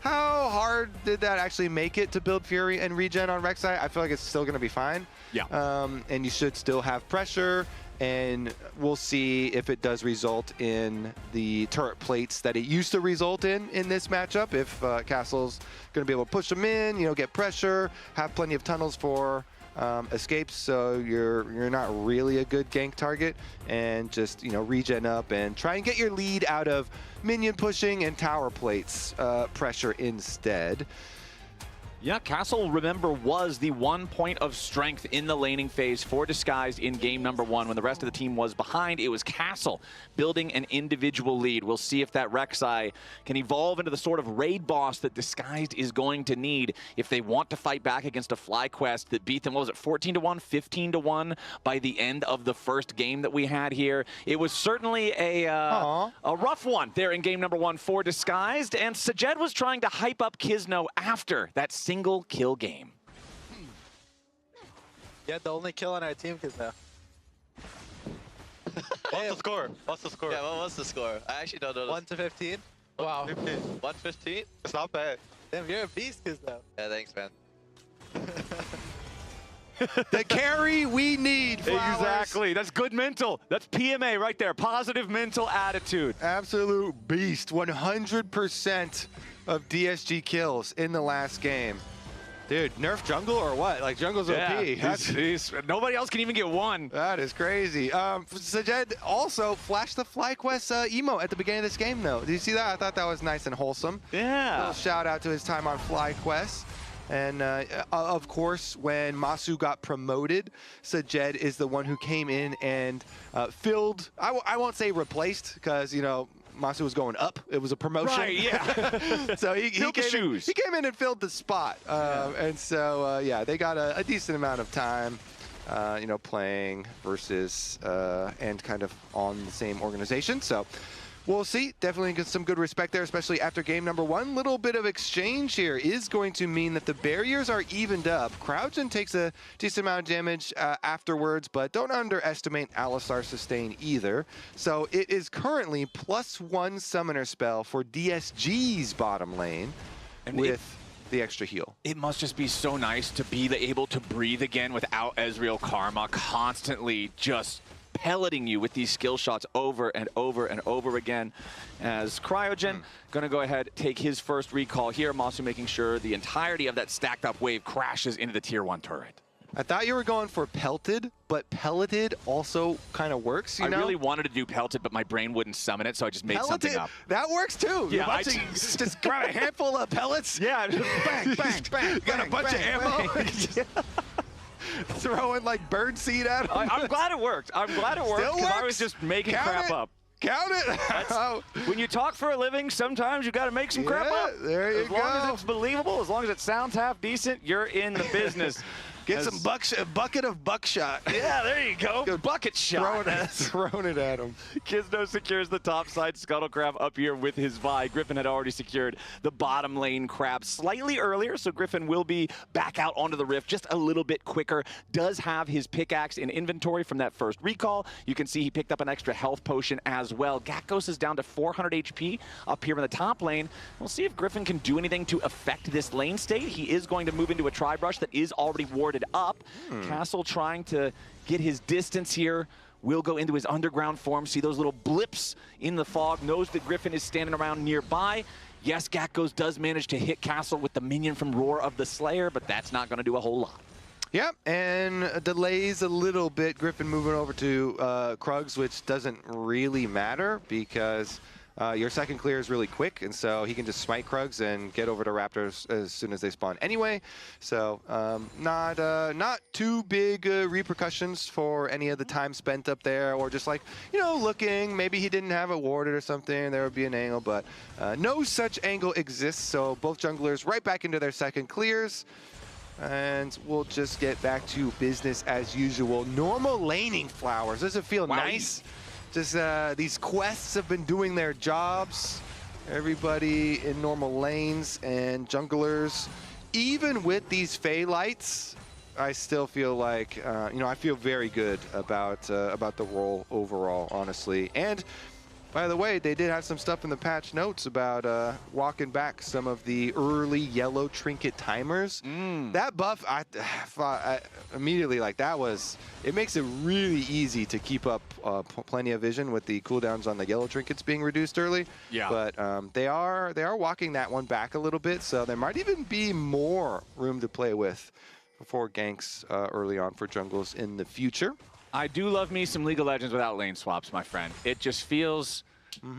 hard did that actually make it to build Fury and regen on Rek'Sai? I feel like it's still going to be fine. Yeah. And you should still have pressure. And we'll see if it does result in the turret plates that it used to result in this matchup. If Castle's going to be able to push them in, you know, get pressure, have plenty of tunnels for escapes, so you're not really a good gank target, and just, you know, regen up and try and get your lead out of minion pushing and tower plates pressure instead. Yeah, Castle, remember, was the 1 point of strength in the laning phase for Disguised in game number 1 when the rest of the team was behind. It was Castle building an individual lead. We'll see if that Rek'Sai can evolve into the sort of raid boss that Disguised is going to need if they want to fight back against a FlyQuest that beat them, what was it, 14-1, 15-1 by the end of the first game that we had here. It was certainly a rough one there in game number 1 for Disguised, and Sajed was trying to hype up Kizno after that single kill game. Yeah, the only kill on our team is now. What's the score? What's the score? Yeah, what was the score? I actually don't know. 1 to 15. Wow. 115? It's not bad. Damn, you're a beast, Kizno. Yeah, thanks, man. The carry we need, Flowers. Exactly. That's good mental. That's PMA right there. Positive mental attitude. Absolute beast. 100% of DSG kills in the last game. Dude, nerf jungle or what? Like, jungle's OP. Nobody else can even get one. That is crazy. Sajed also flashed the FlyQuest emo at the beginning of this game, though. Did you see that? I thought that was nice and wholesome. Yeah. A little shout out to his time on FlyQuest. And of course, when Masu got promoted, Sajed is the one who came in and filled, I won't say replaced, because, you know, Masu was going up. It was a promotion. Right, yeah. So he Filled the came shoes. He came in and filled the spot. And so, yeah, they got a decent amount of time, you know, playing versus and kind of on the same organization. So we'll see. Definitely get some good respect there, especially after game number 1. Little bit of exchange here is going to mean that the barriers are evened up. Crouchen takes a decent amount of damage afterwards, but don't underestimate Alistar's sustain either. So it is currently +1 summoner spell for DSG's bottom lane with the extra heal. It must just be so nice to be able to breathe again without Ezreal Karma constantly just pelleting you with these skill shots over and over and over again. As Cryogen going to go ahead, take his first recall here. Masu making sure the entirety of that stacked up wave crashes into the tier 1 turret. I thought you were going for pelted, but pelleted also kind of works, you know? I really wanted to do pelted, but my brain wouldn't summon it, so I just made something up. That works too. Yeah, just grab a handful of pellets. Yeah, just bang, bang, bang. You got a bunch of ammo. Throwing like bird seed at him. I'm glad it worked. I'm glad it worked because I was just making crap up. Count it. When you talk for a living, sometimes you got to make some crap up. There you go. As long as it's believable, as long as it sounds half decent, you're in the business. Get some bucket of buckshot. Yeah, there you go. Good bucket shot. Throwing it at him. Kizno secures the top side. Scuttlecrab up here with his Vi. Griffin had already secured the bottom lane crab slightly earlier, so Griffin will be back out onto the rift just a little bit quicker. Does have his pickaxe in inventory from that first recall. You can see he picked up an extra health potion as well. Gakos is down to 400 HP up here in the top lane. We'll see if Griffin can do anything to affect this lane state. He is going to move into a tri-brush that is already warded up. Castle trying to get his distance here. Will go into his underground form. See those little blips in the fog. Knows that Griffin is standing around nearby. Yes, Gakos does manage to hit Castle with the minion from Roar of the Slayer, but that's not going to do a whole lot. Yep, and delays a little bit. Griffin moving over to Krugs, which doesn't really matter because your second clear is really quick, and so he can just smite Krugs and get over to Raptors as soon as they spawn anyway. So not too big repercussions for any of the time spent up there, or just like, you know, looking. Maybe he didn't have it warded or something. There would be an angle, but no such angle exists. So both junglers right back into their second clears. And we'll just get back to business as usual. Normal laning, Flowers. Does it feel nice? Just these quests have been doing their jobs. Everybody in normal lanes and junglers. Even with these Fey lights, I still feel like, you know, I feel very good about the role overall, honestly. And by the way, they did have some stuff in the patch notes about walking back some of the early yellow trinket timers. That buff, I immediately, like, that was, it makes it really easy to keep up plenty of vision with the cooldowns on the yellow trinkets being reduced early. Yeah. But they are walking that one back a little bit, so there might even be more room to play with before ganks early on for jungles in the future. I do love me some League of Legends without lane swaps, my friend. It just feels,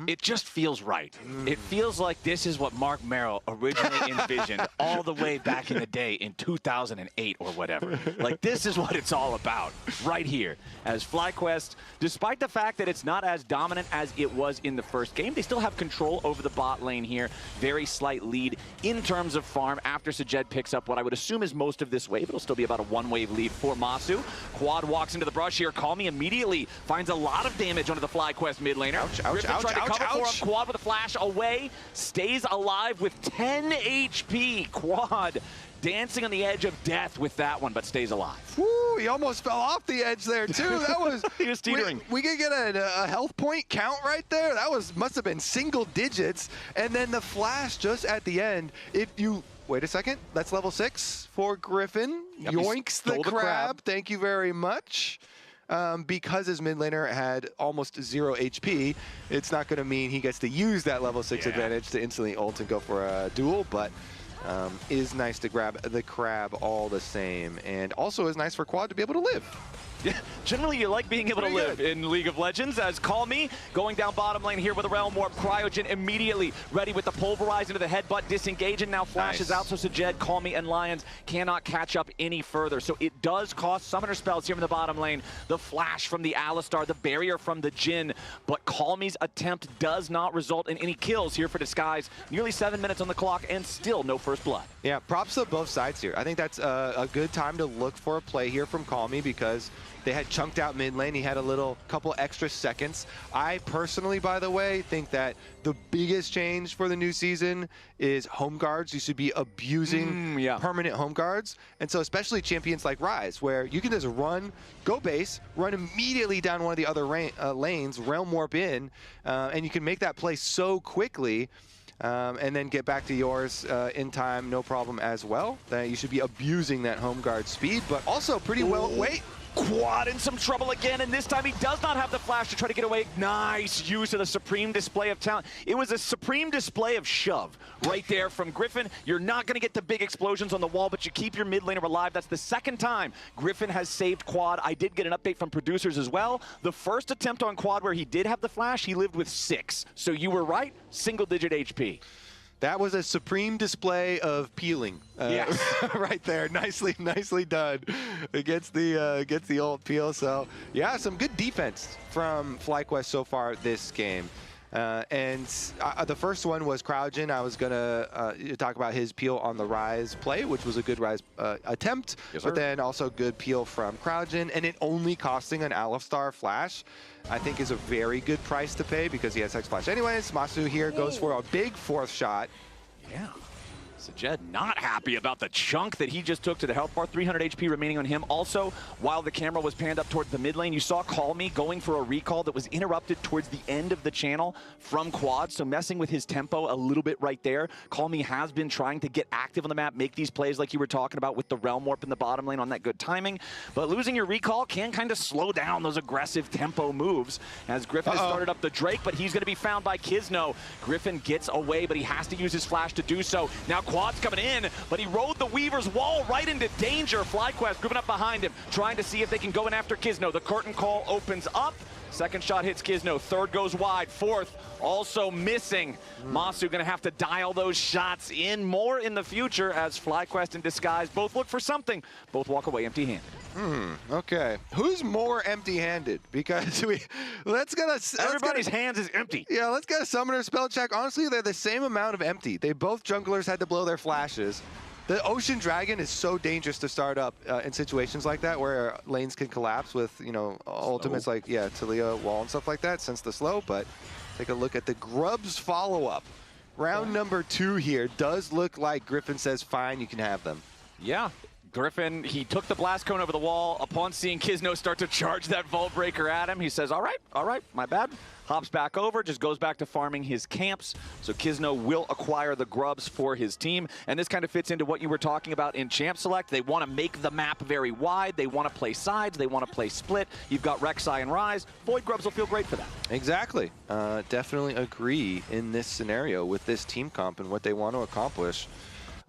it just feels right. It feels like this is what Mark Merrill originally envisioned all the way back in the day in 2008 or whatever. Like, this is what it's all about right here. As FlyQuest, despite the fact that it's not as dominant as it was in the first game, they still have control over the bot lane here. Very slight lead in terms of farm after Sajed picks up what I would assume is most of this wave. It'll still be about a one-wave lead for Masu. Quad walks into the brush here. Call Me immediately finds a lot of damage onto the FlyQuest mid laner. Tried to cover for him. Quad with a flash away. Stays alive with 10 HP. Quad dancing on the edge of death with that one, but stays alive. Woo, he almost fell off the edge there too. That was he was teetering. We could get a health point count right there. That must have been single digits. And then the flash just at the end. If you wait a second, that's level 6 for Griffin. Yep, Yoinks the crab. Thank you very much. Because his mid laner had almost 0 HP, it's not going to mean he gets to use that level 6 advantage to instantly ult and go for a duel, but is nice to grab the crab all the same. And also is nice for Quad to be able to live. Yeah, generally you like being able to live in League of Legends, as Call Me going down bottom lane here with a Realm Warp. Cryogen immediately ready with the Pulverize into the headbutt, disengaging, now flashes out, so Sajed, Call Me, and Lions cannot catch up any further. So it does cost summoner spells here in the bottom lane. The flash from the Alistar, the barrier from the Jhin, but Call Me's attempt does not result in any kills here for Disguise. Nearly 7 minutes on the clock and still no first blood. Yeah, props to both sides here. I think that's a good time to look for a play here from Call Me because they had chunked out mid lane. He had a couple extra seconds. I personally, by the way, think that the biggest change for the new season is home guards. You should be abusing permanent home guards. And so especially champions like Ryze, where you can just run, go base, run immediately down one of the other lanes, Realm Warp in, and you can make that play so quickly. And then get back to yours in time, no problem as well. You should be abusing that home guard speed, but also pretty well. Wait. Quad in some trouble again, and this time he does not have the flash to try to get away. Nice use of the supreme display of talent. It was a supreme display of shove right there from Griffin. You're not going to get the big explosions on the wall, but you keep your mid laner alive. That's the second time Griffin has saved quad. I did get an update from producers as well. The first attempt on quad where he did have the flash, he lived with 6. So you were right, single-digit HP. That was a supreme display of peeling. Yes. Right there. Nicely done against the old peel. So, yeah, some good defense from FlyQuest so far this game. The first one was Cryogen. I was going to talk about his peel on the Ryze play, which was a good Ryze attempt, but then also good peel from Cryogen. And it only costing an Alistar flash, I think, is a very good price to pay because he has Hex Flash anyways. Masu here goes for a big 4th shot. Yeah. Sajed not happy about the chunk that he just took to the health bar. 300 HP remaining on him. Also, while the camera was panned up towards the mid lane, you saw Call Me going for a recall that was interrupted towards the end of the channel from quad, so messing with his tempo a little bit right there. Call Me has been trying to get active on the map, make these plays like you were talking about with the Realm Warp in the bottom lane on that good timing, but losing your recall can kind of slow down those aggressive tempo moves as Griffin has started up the Drake, but he's going to be found by Kizno. Griffin gets away, but he has to use his flash to do so. Now Quad's coming in, but he rode the Weaver's wall right into danger. FlyQuest grouping up behind him, trying to see if they can go in after Kizno. The curtain call opens up. Second shot hits Kizno. Third goes wide. Fourth also missing. Masu gonna have to dial those shots in more in the future as FlyQuest and Disguise both look for something. Both walk away empty-handed. Okay. Who's more empty-handed? Because everybody's hands is empty. Yeah, let's get a summoner spell check. Honestly, they're the same amount of empty. They both junglers had to blow their flashes. The Ocean Dragon is so dangerous to start up in situations like that where lanes can collapse with, ultimates like, TLAW, wall and stuff like that, since the slow. But take a look at the Grubs follow-up. Round number 2 here does look like Griffin says, fine, you can have them. Yeah. Griffin, he took the blast cone over the wall. Upon seeing Kizno start to charge that Vault Breaker at him, he says, all right, my bad. Hops back over, just goes back to farming his camps. So Kizno will acquire the Grubs for his team. And this kind of fits into what you were talking about in Champ Select. They want to make the map very wide. They want to play sides. They want to play split. You've got Rek'Sai and Ryze. Void Grubs will feel great for that. Exactly. Definitely agree in this scenario with this team comp and what they want to accomplish.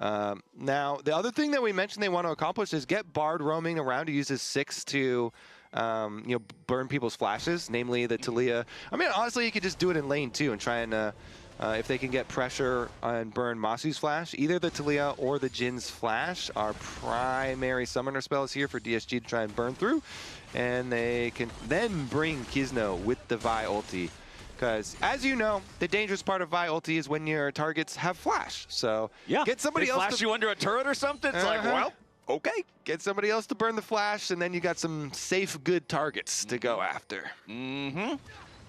Now, the other thing that we mentioned they want to accomplish is get Bard roaming around to use his 6 to burn people's flashes, namely the TLAW. I mean, honestly, you could just do it in lane 2 and try and, if they can get pressure and burn Masu's flash, either the TLAW or the Jin's flash are primary summoner spells here for DSG to try and burn through. And they can then bring Kizno with the Vi ulti. Because, as you know, the dangerous part of Vi ulti is when your targets have flash. So, get somebody else flash you under a turret or something? It's like, well, okay. Get somebody else to burn the flash, and then you got some safe, good targets to go after.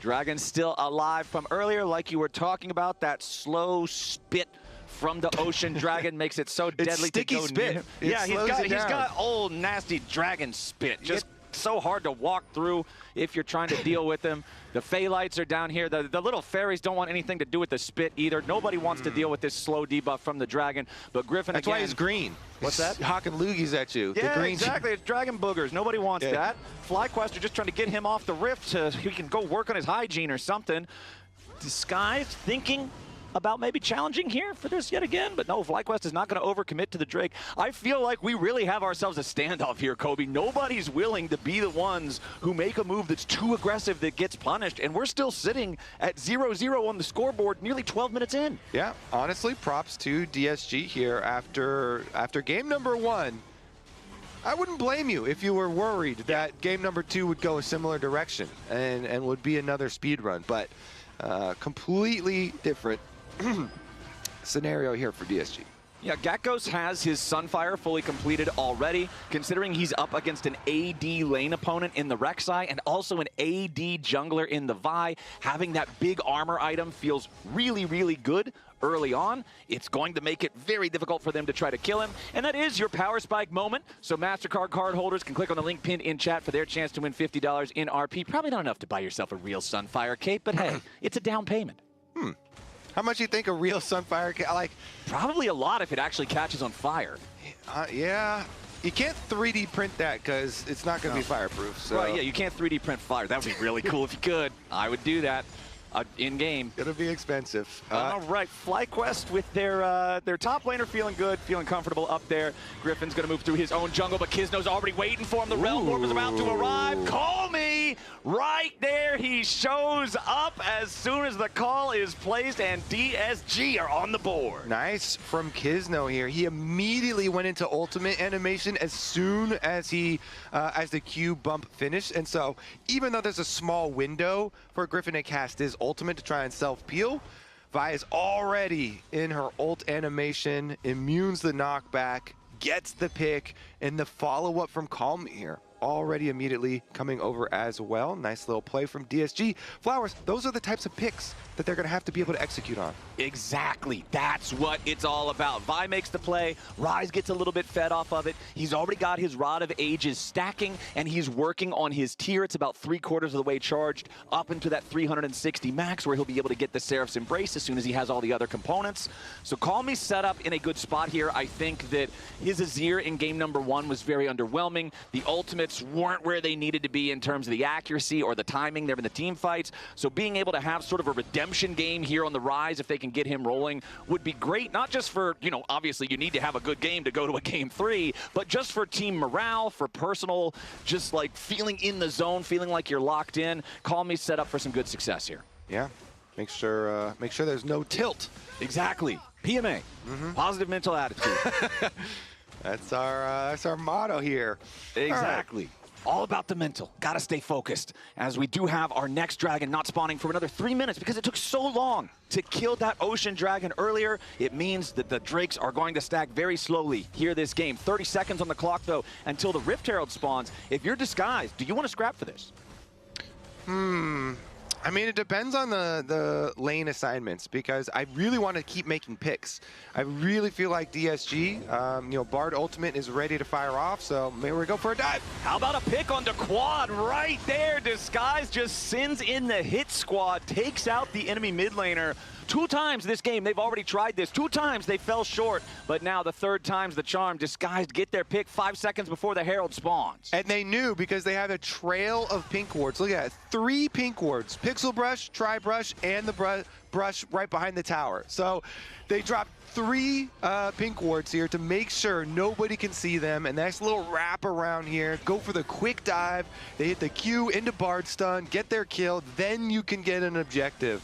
Dragon still alive from earlier, like you were talking about. That slow spit from the Ocean Dragon makes it so deadly to go near him. Yeah, he's got old, nasty dragon spit. Just so hard to walk through if you're trying to deal with him. The Phaelites are down here. The little fairies don't want anything to do with the spit either. Nobody wants to deal with this slow debuff from the dragon. But Griffin, that's why he's green. What's that? Hawking loogies at you. Yeah, the green exactly. It's dragon boogers. Nobody wants that. FlyQuest are just trying to get him off the rift so he can go work on his hygiene or something. Disguise thinking about maybe challenging here for this yet again, but no, FlyQuest is not going to overcommit to the Drake. I feel like we really have ourselves a standoff here, Kobe. Nobody's willing to be the ones who make a move that's too aggressive that gets punished, and we're still sitting at 0-0 on the scoreboard nearly 12 minutes in. Yeah, honestly, props to DSG here after game number 1. I wouldn't blame you if you were worried that game number 2 would go a similar direction and would be another speed run, but completely different scenario here for DSG. Yeah, Gekos has his Sunfire fully completed already, considering he's up against an AD lane opponent in the Rek'Sai and also an AD jungler in the Vi. Having that big armor item feels really, really good early on. It's going to make it very difficult for them to try to kill him, and that is your Power Spike moment. So MasterCard card holders can click on the link pinned in chat for their chance to win $50 in RP. Probably not enough to buy yourself a real Sunfire cape, but hey, it's a down payment. How much do you think a real Sunfire, like? Probably a lot if it actually catches on fire. Yeah. You can't 3D print that because it's not going to be fireproof. So. Right, yeah, you can't 3D print fire. That would be really cool if you could. I would do that. In-game. It'll be expensive. All right, FlyQuest with their top laner feeling good, feeling comfortable up there. Griffin's going to move through his own jungle, but Kisno's already waiting for him. The Realm Warp is about to arrive. Call me! Right there, he shows up as soon as the call is placed, and DSG are on the board. Nice from Kisno here. He immediately went into ultimate animation as soon as as the Q bump finished, and so even though there's a small window for Griffin to cast his ultimate to try and self-peel, Vi is already in her ult animation, immunes the knockback, gets the pick, and the follow-up from Calm here already immediately coming over as well. Nice little play from DSG. Flowers, those are the types of picks that they're going to have to be able to execute on. Exactly. That's what it's all about. Vi makes the play. Rise gets a little bit fed off of it. He's already got his Rod of Ages stacking, and he's working on his tier. It's about 3/4 of the way charged up into that 360 max, where he'll be able to get the Seraph's Embrace as soon as he has all the other components. So Call Me set up in a good spot here. I think that his Azir in game number 1 was very underwhelming. The ultimates weren't where they needed to be in terms of the accuracy or the timing there in the team fights. So being able to have sort of a redemption game here on the Rise, if they can get him rolling, would be great. Not just for, you know, obviously you need to have a good game to go to a game 3, but just for team morale, for personal, just like feeling in the zone, feeling like you're locked in. Call Me set up for some good success here. Yeah, make sure there's no tilt. Exactly. PMA, positive mental attitude. That's our motto here. Exactly. All about the mental. Gotta stay focused, as we do have our next dragon not spawning for another 3 minutes because it took so long to kill that ocean dragon earlier. It means that the Drakes are going to stack very slowly here this game. 30 seconds on the clock, though, until the Rift Herald spawns. If you're disguised, do you want to scrap for this? I mean, it depends on the lane assignments, because I really want to keep making picks. I really feel like DSG, you know, Bard Ultimate is ready to fire off, so maybe we go for a dive. How about a pick on the quad right there? Disguise just sends in the hit squad, takes out the enemy mid laner. 2 times this game, they've already tried this. 2 times they fell short, but now the 3rd time's the charm. Disguised get their pick 5 seconds before the Herald spawns. And they knew, because they have a trail of pink wards. Look at it, 3 pink wards. Pixel Brush, Tri-Brush, and the brush right behind the tower. So they dropped 3 pink wards here to make sure nobody can see them. And nice little wrap around here. Go for the quick dive. They hit the Q into Bard stun, get their kill, then you can get an objective.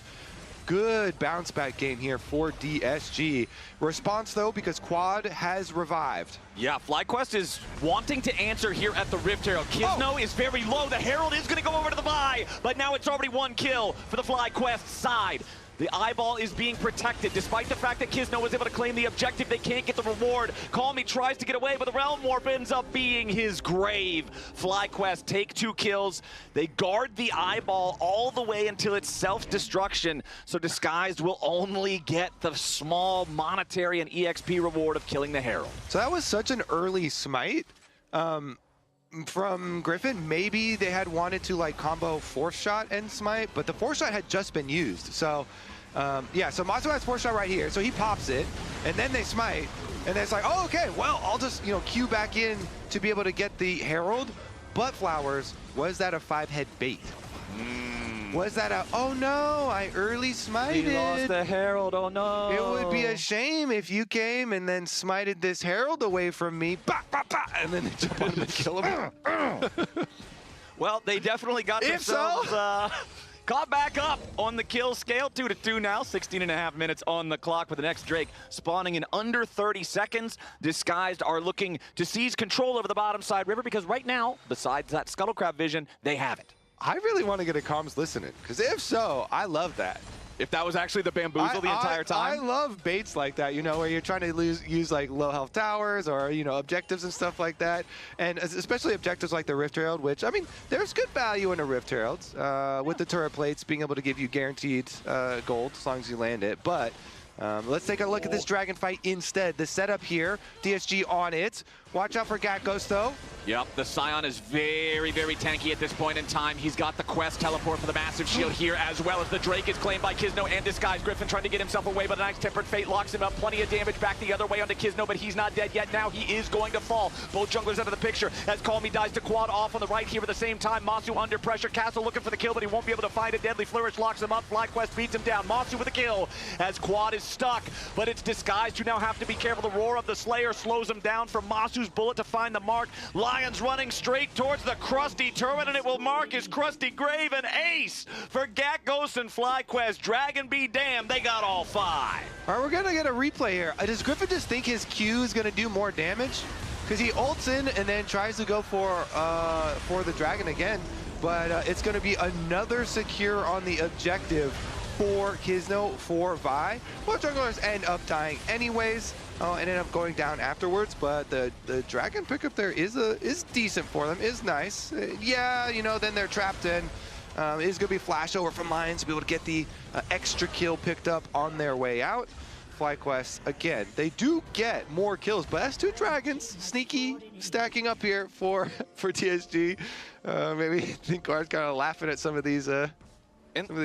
Good bounce back game here for DSG. Response though, because Quad has revived. Yeah, FlyQuest is wanting to answer here at the Rift Herald. Kisno is very low. The Herald is going to go over to the Vi, but now it's already 1 kill for the FlyQuest side. The eyeball is being protected. Despite the fact that Kisno was able to claim the objective, they can't get the reward. Call Me tries to get away, but the Realm Warp ends up being his grave. FlyQuest take 2 kills. They guard the eyeball all the way until its self-destruction. So Disguised will only get the small monetary and EXP reward of killing the Herald. So that was such an early smite. From Griffin. Maybe they had wanted to like combo Force Shot and smite, but the Force Shot had just been used. So yeah, so Mazu has Force Shot right here, so he pops it, and then they smite, and then it's like, oh, okay, well, I'll just, you know, queue back in to be able to get the Herald. But Flowers, was that a 5-head bait? Was that a, oh no, I early smited. We lost the Herald, oh no. It would be a shame if you came and then smited this Herald away from me, bah, bah, bah, and then they jump on him and kill him. Well, they definitely got If themselves caught back up on the kill scale. 2-2 now, 16.5 minutes on the clock with the next Drake spawning in under 30 seconds. Disguised are looking to seize control over the bottom side river because right now, besides that Scuttlecraft vision, they have it. I really want to get a comms listening, because if so, I love that. If that was actually the bamboozle the entire time? I love baits like that, you know, where you're trying to use like low health towers or, you know, objectives and stuff like that. And especially objectives like the Rift Herald, which, I mean, there's good value in a Rift Herald with the turret plates being able to give you guaranteed gold as long as you land it. But let's take a look at this dragon fight instead. The setup here, DSG on it. Watch out for Gatghost though. Yep, the Scion is very, very tanky at this point in time. He's got the Quest teleport for the massive shield here, as well as the Drake is claimed by Kizno and Disguised. Griffin trying to get himself away, but a nice Tempered Fate locks him up. Plenty of damage back the other way onto Kizno, but he's not dead yet. Now he is going to fall. Both junglers out of the picture as Call Me dies to Quad off on the right here at the same time. Masu under pressure. Castle looking for the kill, but he won't be able to find it. Deadly Flourish locks him up. FlyQuest beats him down. Masu with a kill as Quad is stuck, but it's Disguised who now have to be careful. The roar of the Slayer slows him down from Masu's bullet to find the mark. Lion's running straight towards the Krusty turret, and it will mark his Krusty grave. An ace for Gatghost and FlyQuest. Dragon be damned, they got all 5. All right, we're gonna get a replay here. Does Griffin just think his Q is gonna do more damage? Because he ults in and then tries to go for the dragon again, but it's gonna be another secure on the objective for Kizno, for Vi. Both junglers end up dying anyways. And end up going down afterwards, but the dragon pickup there is decent for them, is nice. Yeah, you know, then they're trapped in. It is gonna be flash over from Lions to be able to get the extra kill picked up on their way out. FlyQuest, again, they do get more kills, but that's 2 dragons, sneaky, stacking up here for TSG. Maybe I think Guard's kind of laughing at some of these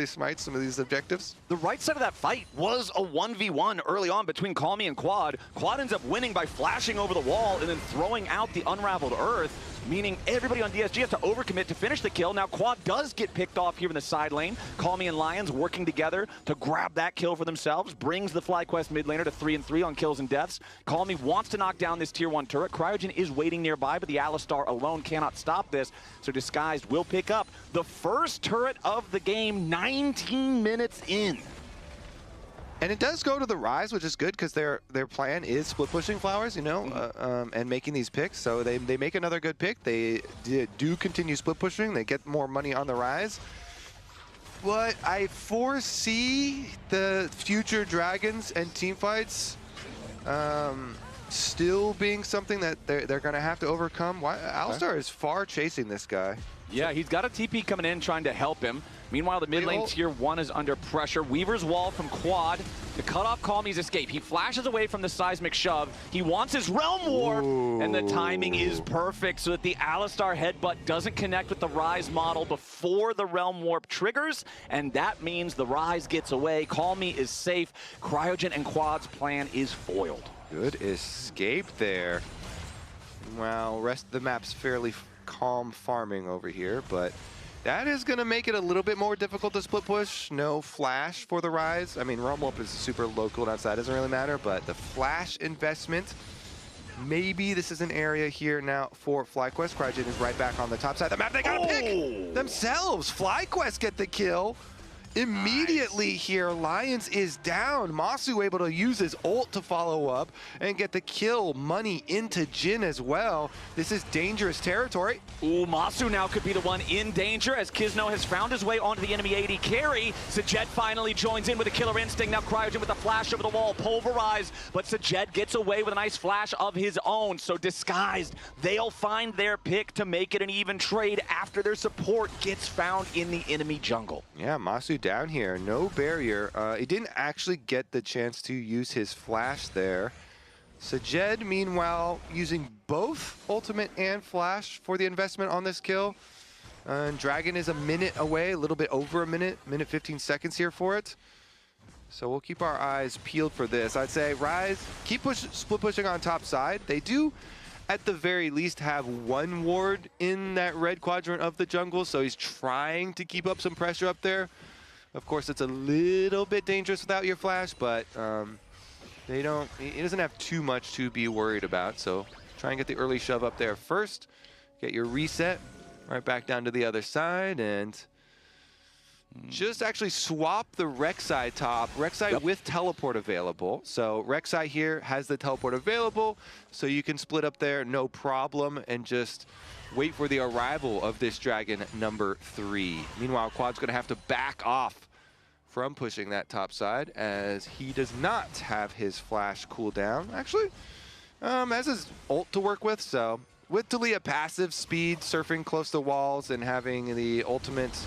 smites, some of these objectives. The right side of that fight was a 1v1 early on between Call Me and Quad. Quad ends up winning by flashing over the wall and then throwing out the unraveled earth, meaning everybody on DSG has to overcommit to finish the kill. Now Quad does get picked off here in the side lane. Call Me and Lions working together to grab that kill for themselves, brings the FlyQuest mid laner to 3-3 on kills and deaths. Call Me wants to knock down this tier 1 turret. Cryogen is waiting nearby, but the Alistar alone cannot stop this, so Disguised will pick up the first turret of the game 19 minutes in. And it does go to the Rise, which is good because their plan is split pushing Flowers, you know, and making these picks. So they make another good pick. They do continue split pushing. They get more money on the Rise. But I foresee the future Dragons and team fights still being something that they're going to have to overcome. Alistar is far chasing this guy. Yeah, he's got a TP coming in trying to help him. Meanwhile, the mid lane tier 1 is under pressure. Weaver's wall from Quad to cut off Call Me's escape. He flashes away from the seismic shove. He wants his Realm Warp, and the timing is perfect so that the Alistar headbutt doesn't connect with the Rise model before the Realm Warp triggers, and that means the Rise gets away. Call Me is safe. Cryogen and Quad's plan is foiled. Good escape there. Well, rest of the map's fairly calm farming over here, but that is going to make it a little bit more difficult to split push. No flash for the Rise. I mean, Realm Warp is super local outside, doesn't really matter, but the flash investment, maybe this is an area here now for FlyQuest. Cryogen is right back on the top side of the map. They got a pick themselves. FlyQuest get the kill. Immediately here, Lions is down. Masu able to use his ult to follow up and get the kill. Money into Jin as well. This is dangerous territory. Ooh, Masu now could be the one in danger as Kizno has found his way onto the enemy AD carry. Sajed finally joins in with a killer instinct. Now Cryogen with a flash over the wall, pulverized, but Sajed gets away with a nice flash of his own. So Disguised, they'll find their pick to make it an even trade after their support gets found in the enemy jungle. Yeah, Masu down here, no barrier. He didn't actually get the chance to use his flash there. Sajed, meanwhile, using both ultimate and flash for the investment on this kill. And Dragon is a minute away, a little bit over a minute 15 seconds here for it. So we'll keep our eyes peeled for this. I'd say Rise, keep split pushing on top side. They do at the very least have one ward in that red quadrant of the jungle, so he's trying to keep up some pressure up there. Of course, it's a little bit dangerous without your flash, but he doesn't have too much to be worried about, so try and get the early shove up there first, get your reset right back down to the other side, and just actually swap the Rek'Sai top. Rek'Sai with teleport available. So Rek'Sai here has the teleport available, so you can split up there no problem and just wait for the arrival of this dragon number 3. Meanwhile, Quad's gonna have to back off from pushing that top side as he does not have his flash cooldown. Actually, has his ult to work with, so with TLAW passive speed, surfing close to walls, and having the ultimate.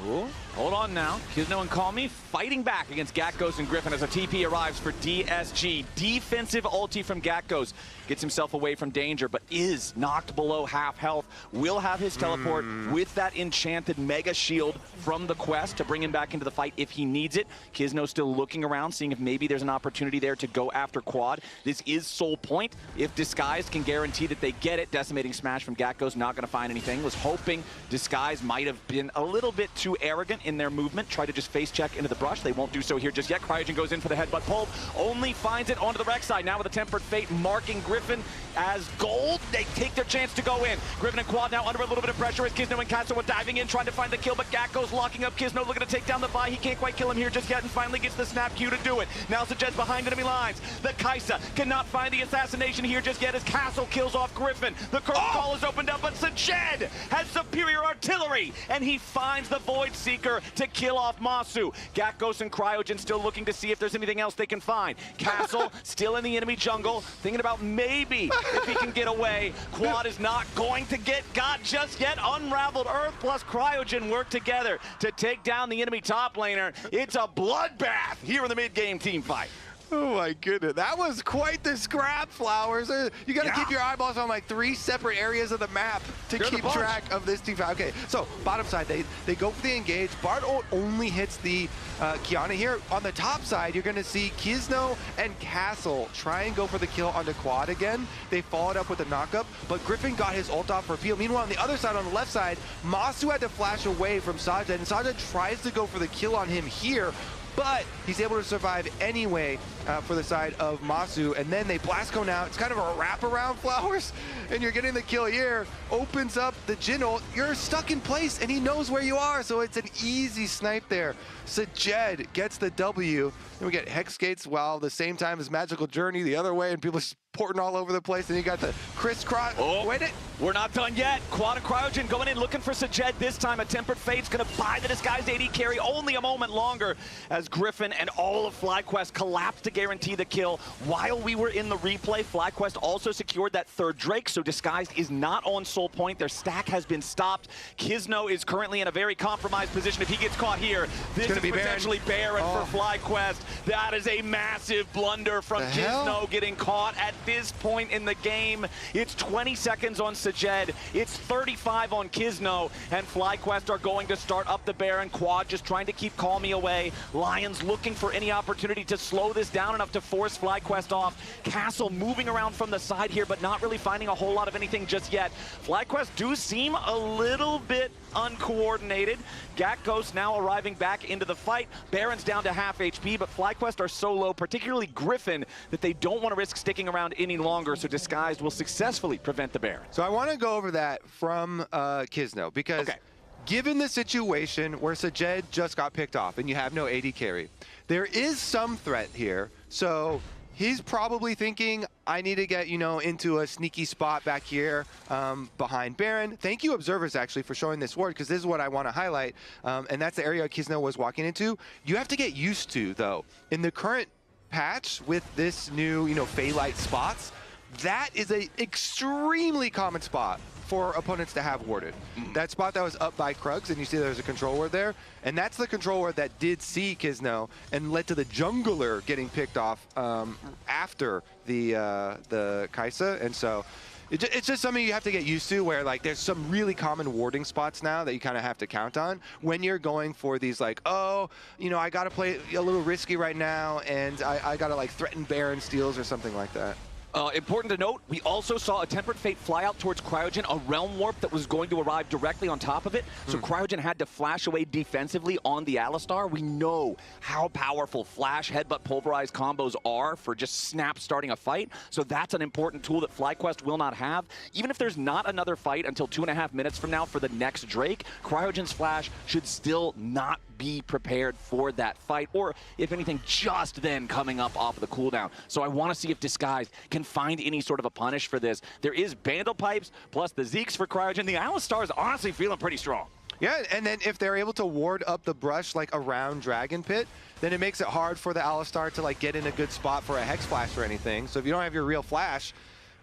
Ooh, hold on now. Kizno and Calmy fighting back against Gatgos and Griffin as a TP arrives for DSG. Defensive ulti from Gatgos. Gets himself away from danger, but is knocked below half health. Will have his teleport with that enchanted mega shield from the quest to bring him back into the fight if he needs it. Kizno still looking around, seeing if maybe there's an opportunity there to go after Quad. This is Soul Point. If Disguised can guarantee that they get it, Decimating Smash from Gatgos, not going to find anything. Was hoping Disguised might have been a little bit too arrogant in their movement. Try to just face check into the brush. They won't do so here just yet. Cryogen goes in for the headbutt pull. Only finds it onto the Rek'Sai. Now with a Tempered Fate marking Griffin as gold. They take their chance to go in. Griffin and Quad now under a little bit of pressure as Kizno and Castle were diving in, trying to find the kill, but Gatgo's locking up Kizno, looking to take down the Vi. He can't quite kill him here just yet, and finally gets the snap Q to do it. Now Sajed's behind enemy lines. The Kaisa cannot find the assassination here just yet as Castle kills off Griffin. The curtain call is opened up, but Sajed has superior artillery, and he finds the Void Seeker to kill off Masu. Gatgos and Cryogen still looking to see if there's anything else they can find. Castle still in the enemy jungle, thinking about maybe if he can get away. Quad is not going to get got just yet. Unraveled Earth plus Cryogen work together to take down the enemy top laner. It's a bloodbath here in the mid-game team fight. Oh my goodness, that was quite the scrap, Flowers. You got to keep your eyeballs on like 3 separate areas of the map to keep track of this team. Okay, so bottom side, they go for the engage. Bard ult only hits the Kiana here. On the top side, you're going to see Kizno and Castle try and go for the kill onto Quad again. They followed up with a knockup, but Griffin got his ult off for Peel. Meanwhile, on the other side, on the left side, Masu had to flash away from Sajed, and Sajed tries to go for the kill on him here, but he's able to survive anyway for the side of Masu, and then they blast cone out. It's kind of a wraparound, Flowers, and you're getting the kill here. Opens up the Jhin ult. You're stuck in place, and he knows where you are, so it's an easy snipe there. Sajed gets the W, and we get Hex Gates while the same time as Magical Journey the other way, and people just porting all over the place, and you got the crisscross. Wait it. We're not done yet. Quad and Cryogen going in looking for Sajed this time. A Tempered Fate's going to buy the Disguised AD carry only a moment longer as Griffin and all of FlyQuest collapsed to guarantee the kill. While we were in the replay, FlyQuest also secured that 3rd Drake, so Disguised is not on Soul Point. Their stack has been stopped. Kizno is currently in a very compromised position. If he gets caught here, this is potentially Baron for FlyQuest. That is a massive blunder from Kizno getting caught at this point in the game. It's 20 seconds on Sajed. It's 35 on Kizno, and FlyQuest are going to start up the Baron. Quad just trying to keep Calmy away. Lions looking for any opportunity to slow this down enough to force FlyQuest off. Castle moving around from the side here, but not really finding a whole lot of anything just yet. FlyQuest do seem a little bit uncoordinated. Gatgos now arriving back into the fight. Baron's down to half HP, but FlyQuest are so low, particularly Griffin, that they don't want to risk sticking around any longer, so Disguised will successfully prevent the Baron. So I want to go over that from Kizno, because given the situation where Sajed just got picked off and you have no AD carry, there is some threat here. So he's probably thinking, I need to get, into a sneaky spot back here behind Baron. Thank you, Observers, actually, for showing this ward, because this is what I want to highlight, and that's the area Kizno was walking into. You have to get used to, though, in the current patch with this new, Phaelite spots, that is a extremely common spot for opponents to have warded. That spot that was up by Krugs, and you see there's a control ward there, and that's the control ward that did see Kizno and led to the jungler getting picked off after the Kaisa, and so it's just something you have to get used to, where like there's some really common warding spots now that you kind of have to count on when you're going for these like, I gotta play a little risky right now, and I gotta like threaten Baron steals or something like that. Important to note, we also saw a Tempered Fate fly out towards Cryogen, a Realm Warp that was going to arrive directly on top of it. So Cryogen had to flash away defensively on the Alistar. We know how powerful Flash, Headbutt, Pulverize combos are for just snap starting a fight. So that's an important tool that FlyQuest will not have. Even if there's not another fight until 2.5 minutes from now for the next Drake, Cryogen's Flash should still not be prepared for that fight, or if anything, just then coming up off of the cooldown. So I want to see if Disguise can find any sort of a punish for this. There is Bandle Pipes, plus the Zeeks for Cryogen. The Alistar is honestly feeling pretty strong. Yeah, and then if they're able to ward up the brush like around Dragon Pit, then it makes it hard for the Alistar to like get in a good spot for a Hex Flash or anything. So if you don't have your real Flash,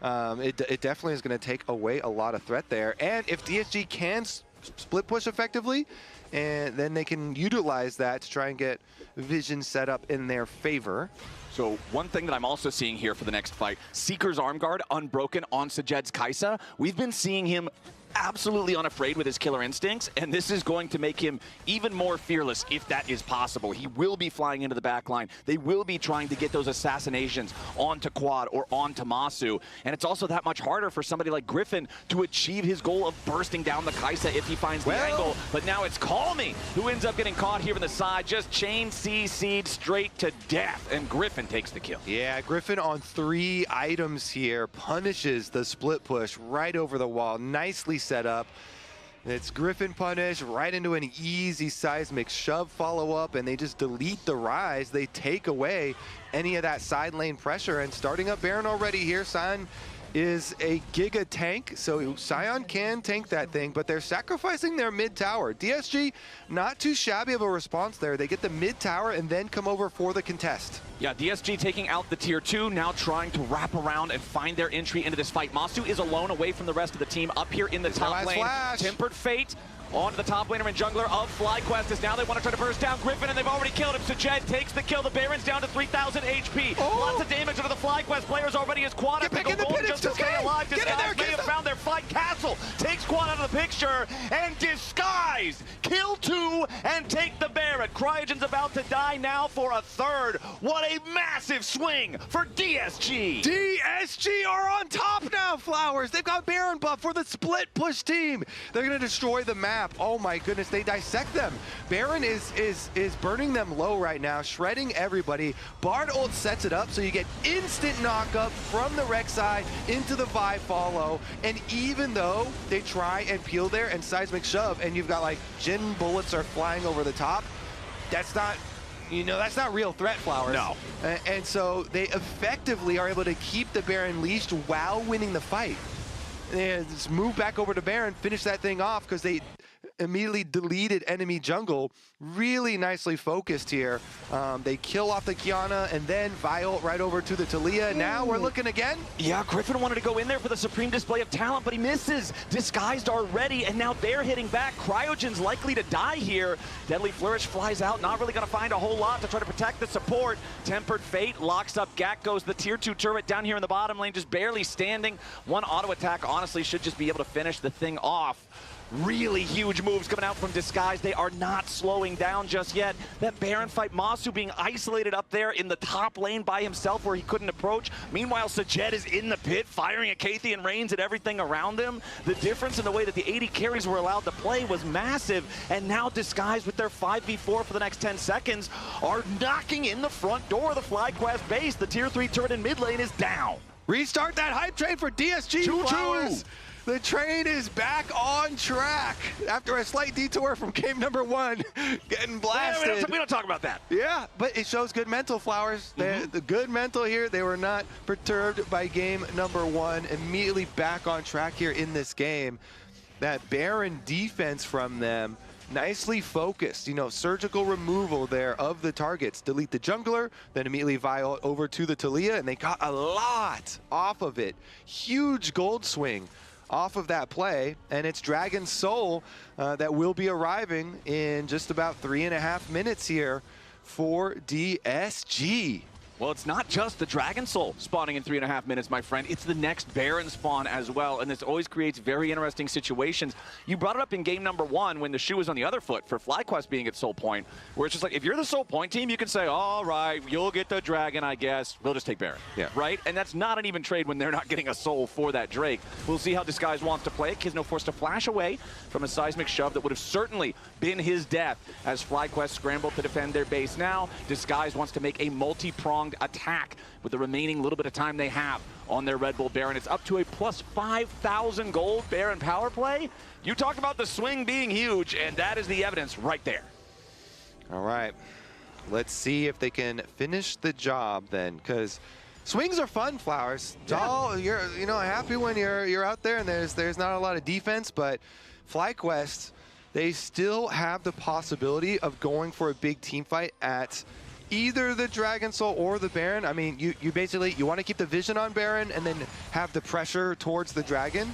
it definitely is going to take away a lot of threat there. And if DSG can split push effectively, and then they can utilize that to try and get Vision set up in their favor. So one thing that I'm also seeing here for the next fight, Seeker's Arm Guard unbroken on Sajed's Kai'Sa. We've been seeing him absolutely unafraid with his killer instincts, and this is going to make him even more fearless if that is possible. He will be flying into the back line. They will be trying to get those assassinations onto Quad or onto Masu, and it's also that much harder for somebody like Griffin to achieve his goal of bursting down the Kai'Sa if he finds the angle. But now it's Calmy who ends up getting caught here in the side, just chain CC'd straight to death, and Griffin takes the kill. Yeah, Griffin on 3 items here punishes the split push right over the wall. Nicely set up. It's Griffin punish right into an easy seismic shove follow-up, and they just delete the rise. They take away any of that side lane pressure, and starting up Baron already here. Sion is a giga tank, so Sion can tank that thing, but they're sacrificing their mid tower. DSG, not too shabby of a response there. They get the mid tower and then come over for the contest. Yeah, DSG taking out the tier 2, now trying to wrap around and find their entry into this fight. Masu is alone away from the rest of the team up here in the top lane. Flash. Tempered Fate onto the top laner and jungler of FlyQuest is now they want to try to burst down Griffin, and they've already killed him. Sajed takes the kill. The Baron's down to 3,000 HP. Lots of damage onto the FlyQuest players already. His Quad has to go gold just to stay alive. Disguise may have found their fight. Castle takes Quad out of the picture, and Disguise kill 2 and take the Baron. Cryogen's about to die now for a third. What a massive swing for DSG. DSG are on top now, Flowers. They've got Baron buff for the split push team. They're going to destroy the map. Oh my goodness, they dissect them. Baron is burning them low right now, shredding everybody. Bard ult sets it up, so you get instant knockup from the Rek'Sai into the Vi follow. And even though they try and peel there and seismic shove, and you've got like Jin bullets are flying over the top, that's not, you know, that's not real threat, Flowers. No. And so they effectively are able to keep the Baron leashed while winning the fight. And just move back over to Baron, finish that thing off, because they immediately deleted enemy jungle. Really nicely focused here. They kill off the Kiana and then Viol right over to the Talia. Now we're looking again. Yeah, Griffin wanted to go in there for the supreme display of talent, but he misses. Disguised are ready, and now they're hitting back. Cryogen's likely to die here. Deadly Flourish flies out, not really going to find a whole lot to try to protect the support. Tempered Fate locks up Gak, goes the tier 2 turret down here in the bottom lane, just barely standing. One auto attack honestly should just be able to finish the thing off. Really huge moves coming out from Disguise. They are not slowing down just yet. That Baron fight, Masu being isolated up there in the top lane by himself where he couldn't approach. Meanwhile, Sajed is in the pit, firing at Kathian Reigns and everything around him. The difference in the way that the 80 carries were allowed to play was massive. And now Disguise, with their 5v4 for the next 10 seconds, are knocking in the front door of the FlyQuest base. The tier 3 turret in mid lane is down. Restart that hype train for DSG. Flowers. The train is back on track after a slight detour from game number 1, getting blasted. We don't talk about that. Yeah, but it shows good mental, Flowers. The good mental here. They were not perturbed by game number 1. Immediately back on track here in this game. That Baron defense from them, nicely focused, you know, surgical removal there of the targets. Delete the jungler, then immediately Viol over to the Talia, and they got a lot off of it. Huge gold swing off of that play, and it's Dragon's Soul that will be arriving in just about 3.5 minutes here for DSG. Well, it's not just the Dragon Soul spawning in 3.5 minutes, my friend. It's the next Baron spawn as well, and this always creates very interesting situations. You brought it up in game number 1 when the shoe was on the other foot for FlyQuest being at Soul Point, where it's just like, if you're the Soul Point team, you can say, all right, you'll get the Dragon, I guess. We'll just take Baron, right? And that's not an even trade when they're not getting a Soul for that Drake. We'll see how Disguise wants to play it. Kizno forced to flash away from a seismic shove that would have certainly been his death as FlyQuest scrambled to defend their base now. Disguise wants to make a multi-pronged attack with the remaining little bit of time they have on their Red Bull Baron. It's up to a plus 5,000 gold Baron power play. You talk about the swing being huge, and that is the evidence right there. All right, let's see if they can finish the job then, because swings are fun, Flowers. Yeah. You're happy when you're out there and there's not a lot of defense, but FlyQuest, they still have the possibility of going for a big team fight at either the Dragon Soul or the Baron. I mean, you basically, you want to keep the vision on Baron and then have the pressure towards the Dragon.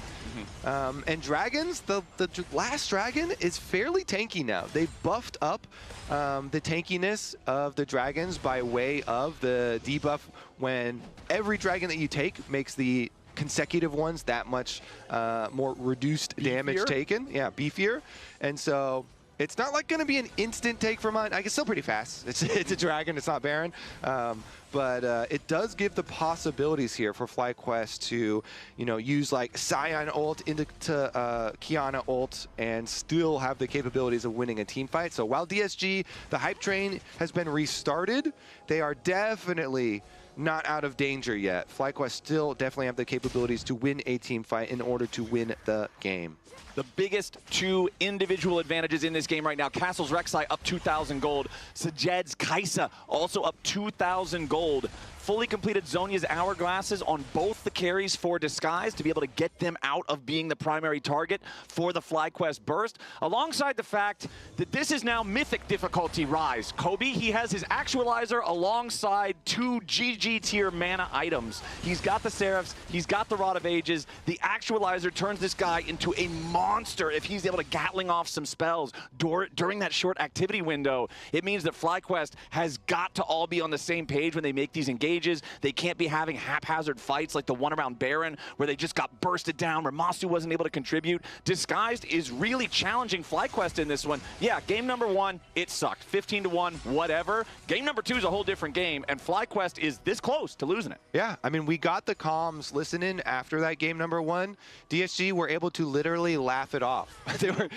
And Dragons, the last Dragon is fairly tanky now. They buffed up the tankiness of the Dragons by way of the debuff when every Dragon that you take makes the consecutive ones that much more reduced damage taken. Yeah, beefier. And so it's not like going to be an instant take for mine. It's still pretty fast. It's a Dragon, it's not Baron. But it does give the possibilities here for FlyQuest to, use like Scion ult into Kiana ult and still have the capabilities of winning a team fight. So while DSG, the hype train has been restarted, they are definitely not out of danger yet. FlyQuest still definitely have the capabilities to win a team fight in order to win the game. The biggest 2 individual advantages in this game right now. Castle's Rek'Sai up 2,000 gold. Sajed's Kaisa also up 2,000 gold. Fully completed Zhonya's Hourglasses on both the carries for Disguise to be able to get them out of being the primary target for the FlyQuest burst, alongside the fact that this is now Mythic difficulty rise. Kobe, he has his Actualizer alongside 2 GG tier mana items. He's got the Seraphs, he's got the Rod of Ages. The Actualizer turns this guy into a monster if he's able to Gatling off some spells during that short activity window. It means that FlyQuest has got to all be on the same page when they make these engagements. They can't be having haphazard fights like the one around Baron where they just got bursted down, where Masu wasn't able to contribute. Disguised is really challenging FlyQuest in this one. Yeah, game number 1, it sucked. 15-1, whatever. Game number 2 is a whole different game, and FlyQuest is this close to losing it. Yeah, I mean, we got the comms listening after that game number 1. DSG were able to literally laugh it off. They were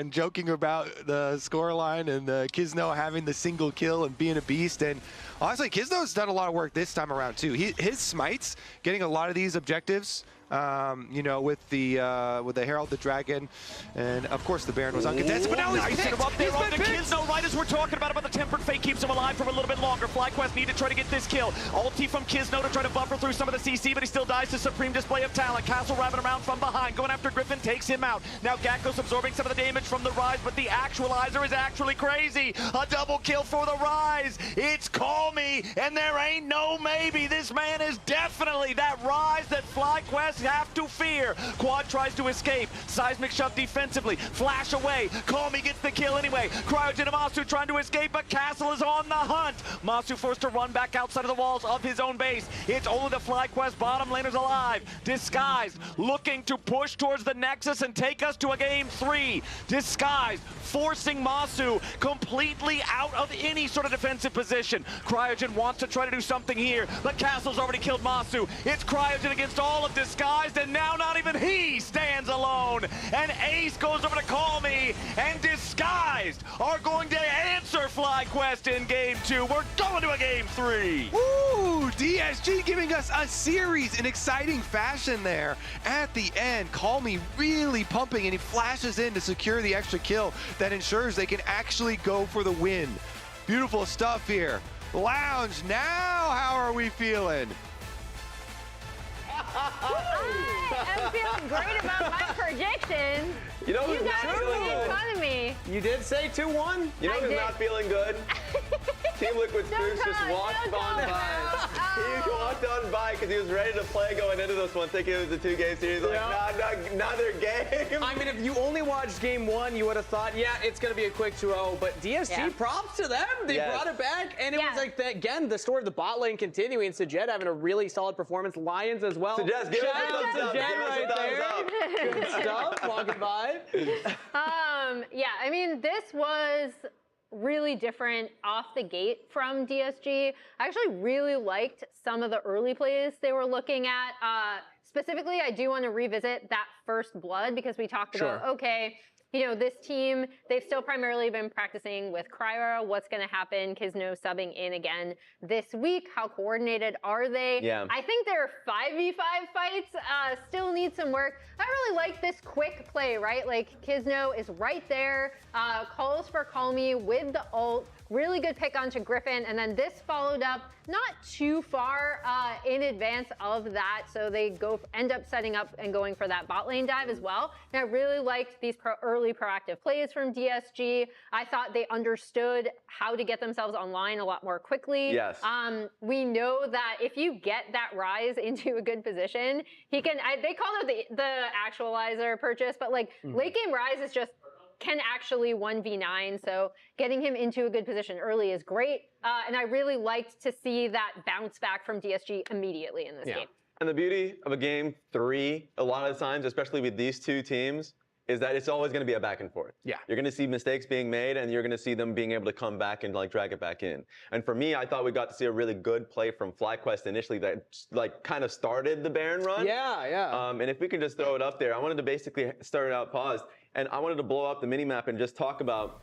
joking about the scoreline and Kizno having the single kill and being a beast. And honestly, Kizno's done a lot of work this time around too. His smites, getting a lot of these objectives, with the Herald the Dragon, and of course the Baron was uncontested. But now he's picked. Up there on the Kizno, right as we're talking about the Tempered Fate keeps him alive for a little bit longer. FlyQuest need to try to get this kill. Ulti from Kizno to try to buffer through some of the CC, but he still dies to supreme display of talent. Castle wrapping around from behind, going after Griffin, takes him out. Now Gakko's absorbing some of the damage from the Rise, but the Actualizer is actually crazy. A double kill for the Rise. It's Call Me, and there ain't no maybe. This man is definitely that Rise that FlyQuest have to fear. Quad tries to escape. Seismic shove defensively. Flash away. Call Me gets the kill anyway. Cryogen and Masu trying to escape, but Castle is on the hunt. Masu forced to run back outside of the walls of his own base. It's only the FlyQuest bottom laners alive. Disguised, looking to push towards the Nexus and take us to a game 3. Disguised, forcing Masu completely out of any sort of defensive position. Cryogen wants to try to do something here, but Castle's already killed Masu. It's Cryogen against all of Disguised, and now not even he stands alone. And Ace goes over to Call Me, and Disguised are going to answer FlyQuest in game 2. We're going to a game 3. Woo! DSG giving us a series in exciting fashion there. At the end, Call Me really pumping, and he flashes in to secure the extra kill that ensures they can actually go for the win. Beautiful stuff here. Lounge, now how are we feeling? I'm feeling great about my predictions. You know who's you not guys feeling made good? fun of me. You did say 2-1. You know who's not feeling good? Team Liquid Spooks just walked on by. He walked on by because he was ready to play going into this one, thinking it was a 2-game series. Like, another game. I mean, if you only watched game 1, you would have thought, yeah, it's going to be a quick 2-0. But DSG, props to them. They brought it back. And it was like, again, the story of the bot lane continuing. Sajed having a really solid performance. Lions as well. Sajed, give Shout out us a thumbs up. Sajed right there. Good stuff. Walking by. Yeah, I mean, this was really different off the gate from DSG. I actually really liked some of the early plays they were looking at. Specifically, I do want to revisit that first blood because we talked about, okay, you know, this team, they've still primarily been practicing with Cryra. What's going to happen? Kizno subbing in again this week. How coordinated are they? Yeah. I think their 5v5 fights still need some work. I really like this quick play, right? Like Kizno is right there, calls for Call Me with the ult. Really good pick onto Griffin, and then this followed up not too far in advance of that, so they end up setting up and going for that bot lane dive as well. And I really liked these early proactive plays from DSG. I thought they understood how to get themselves online a lot more quickly. Yes. We know that if you get that Rise into a good position, he can. They call it the actualizer purchase, but like late game Rise is just can actually 1v9, so getting him into a good position early is great, and I really liked to see that bounce back from DSG immediately in this game. And the beauty of a game 3, a lot of the times, especially with these two teams, is that it's always going to be a back and forth. Yeah. You're going to see mistakes being made, and you're going to see them being able to come back and like drag it back in. And for me, I thought we got to see a really good play from FlyQuest initially that like kind of started the Baron run. Yeah. And if we can just throw it up there, I wanted to basically start it out paused, and I wanted to blow up the minimap and just talk about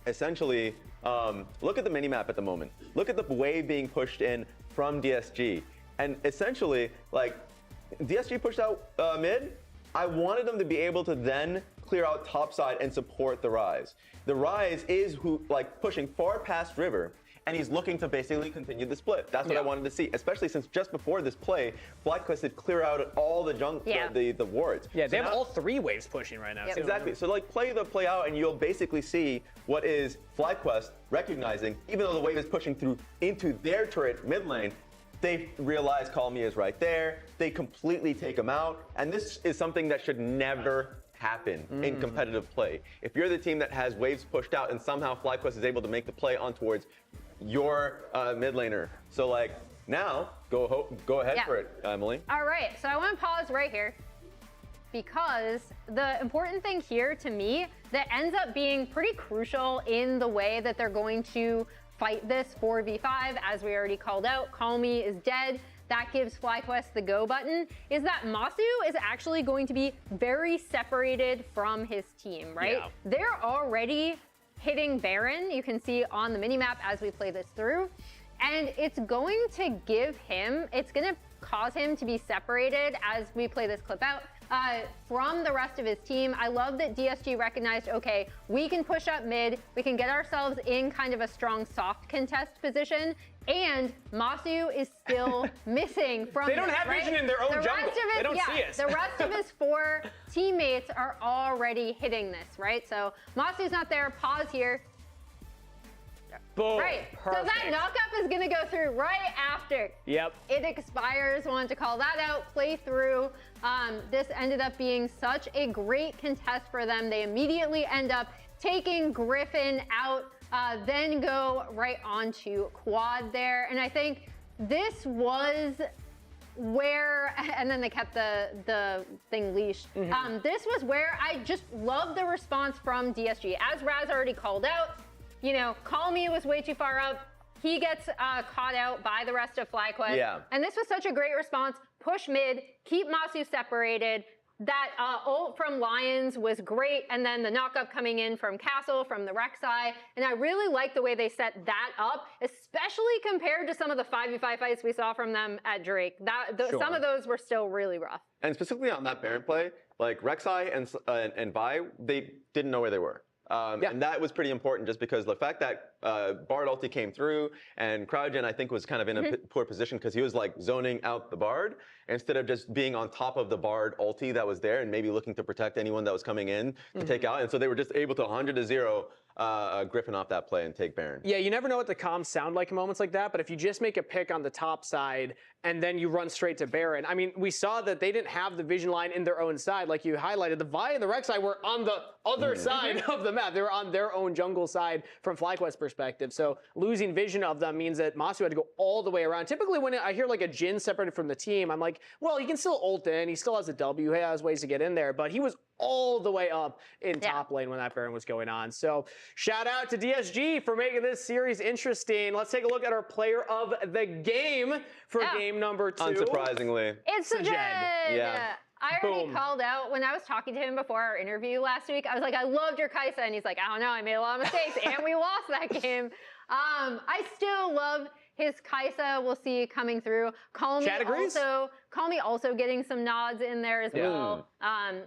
essentially, look at the minimap at the moment. Look at the wave being pushed in from DSG. And essentially, like, DSG pushed out mid. I wanted them to be able to then clear out topside and support the Rise. The Rise is pushing far past River, and he's looking to basically continue the split. That's what I wanted to see, especially since just before this play, FlyQuest had clear out all the the wards. Yeah, they have all 3 waves pushing right now. Too. Exactly. So like play the play out, and you'll basically see what is FlyQuest recognizing, even though the wave is pushing through into their turret mid lane. They realize Call Me is right there. They completely take him out. And this is something that should never happen in competitive play. If you're the team that has waves pushed out and somehow FlyQuest is able to make the play on towards your mid laner. So like now, go ahead for it, Emily. All right, so I want to pause right here because the important thing here to me that ends up being pretty crucial in the way that they're going to fight this 4v5, as we already called out, Call Me is dead. That gives FlyQuest the go button, is that Masu is actually going to be very separated from his team, right? Yeah. They're already hitting Baron, you can see on the minimap as we play this through, and it's going to cause him to be separated as we play this clip out from the rest of his team. I love that DSG recognized, okay, we can push up mid, we can get ourselves in kind of a strong soft contest position, and Masu is still missing from They don't have vision in their own jungle. They don't see us. The rest of his 4 teammates are already hitting this, right? So Masu's not there. Pause here. Boom. Right. Perfect. So that knockup is going to go through right after. Yep. It expires. Wanted to call that out. Play through. This ended up being such a great contest for them. They immediately end up taking Griffin out, then go right onto quad there. And I think this was where, and then they kept the thing leashed. This was where I just loved the response from DSG. As Raz already called out, you know, Call Me was way too far up. He gets caught out by the rest of FlyQuest. Yeah. And this was such a great response. Push mid, keep Masu separated. That ult from Lions was great, and then the knockup coming in from Castle, from the Rek'Sai, and I really like the way they set that up, especially compared to some of the 5v5 fights we saw from them at Drake. Some of those were still really rough. And specifically on that Baron play, like Rek'Sai and Vi, they didn't know where they were. And that was pretty important just because the fact that Bard ulti came through and Cryogen, I think, was kind of in a poor position because he was like zoning out the Bard instead of just being on top of the Bard ulti that was there and maybe looking to protect anyone that was coming in to take out. And so they were just able to 100-0 Griffin off that play and take Baron. Yeah, you never know what the comms sound like in moments like that, but if you just make a pick on the top side and then you run straight to Baron, I mean, we saw that they didn't have the vision line in their own side, like you highlighted. The Vi and the Rek'Sai were on the other side of the map. They were on their own jungle side from FlyQuest perspective, so losing vision of them means that Masu had to go all the way around. Typically when I hear like a Jhin separated from the team, I'm like, well, he can still ult in, he still has a W, he has ways to get in there, but he was all the way up in top lane when that Baron was going on. So shout out to DSG for making this series interesting. Let's take a look at our player of the game for game number 2. Unsurprisingly. It's Sajed. Yeah. I already called out when I was talking to him before our interview last week. I was like, I loved your Kai'Sa, and he's like, I don't know, I made a lot of mistakes, and we lost that game. I still love his Kai'Sa. We'll see coming through. Call me also getting some nods in there as well.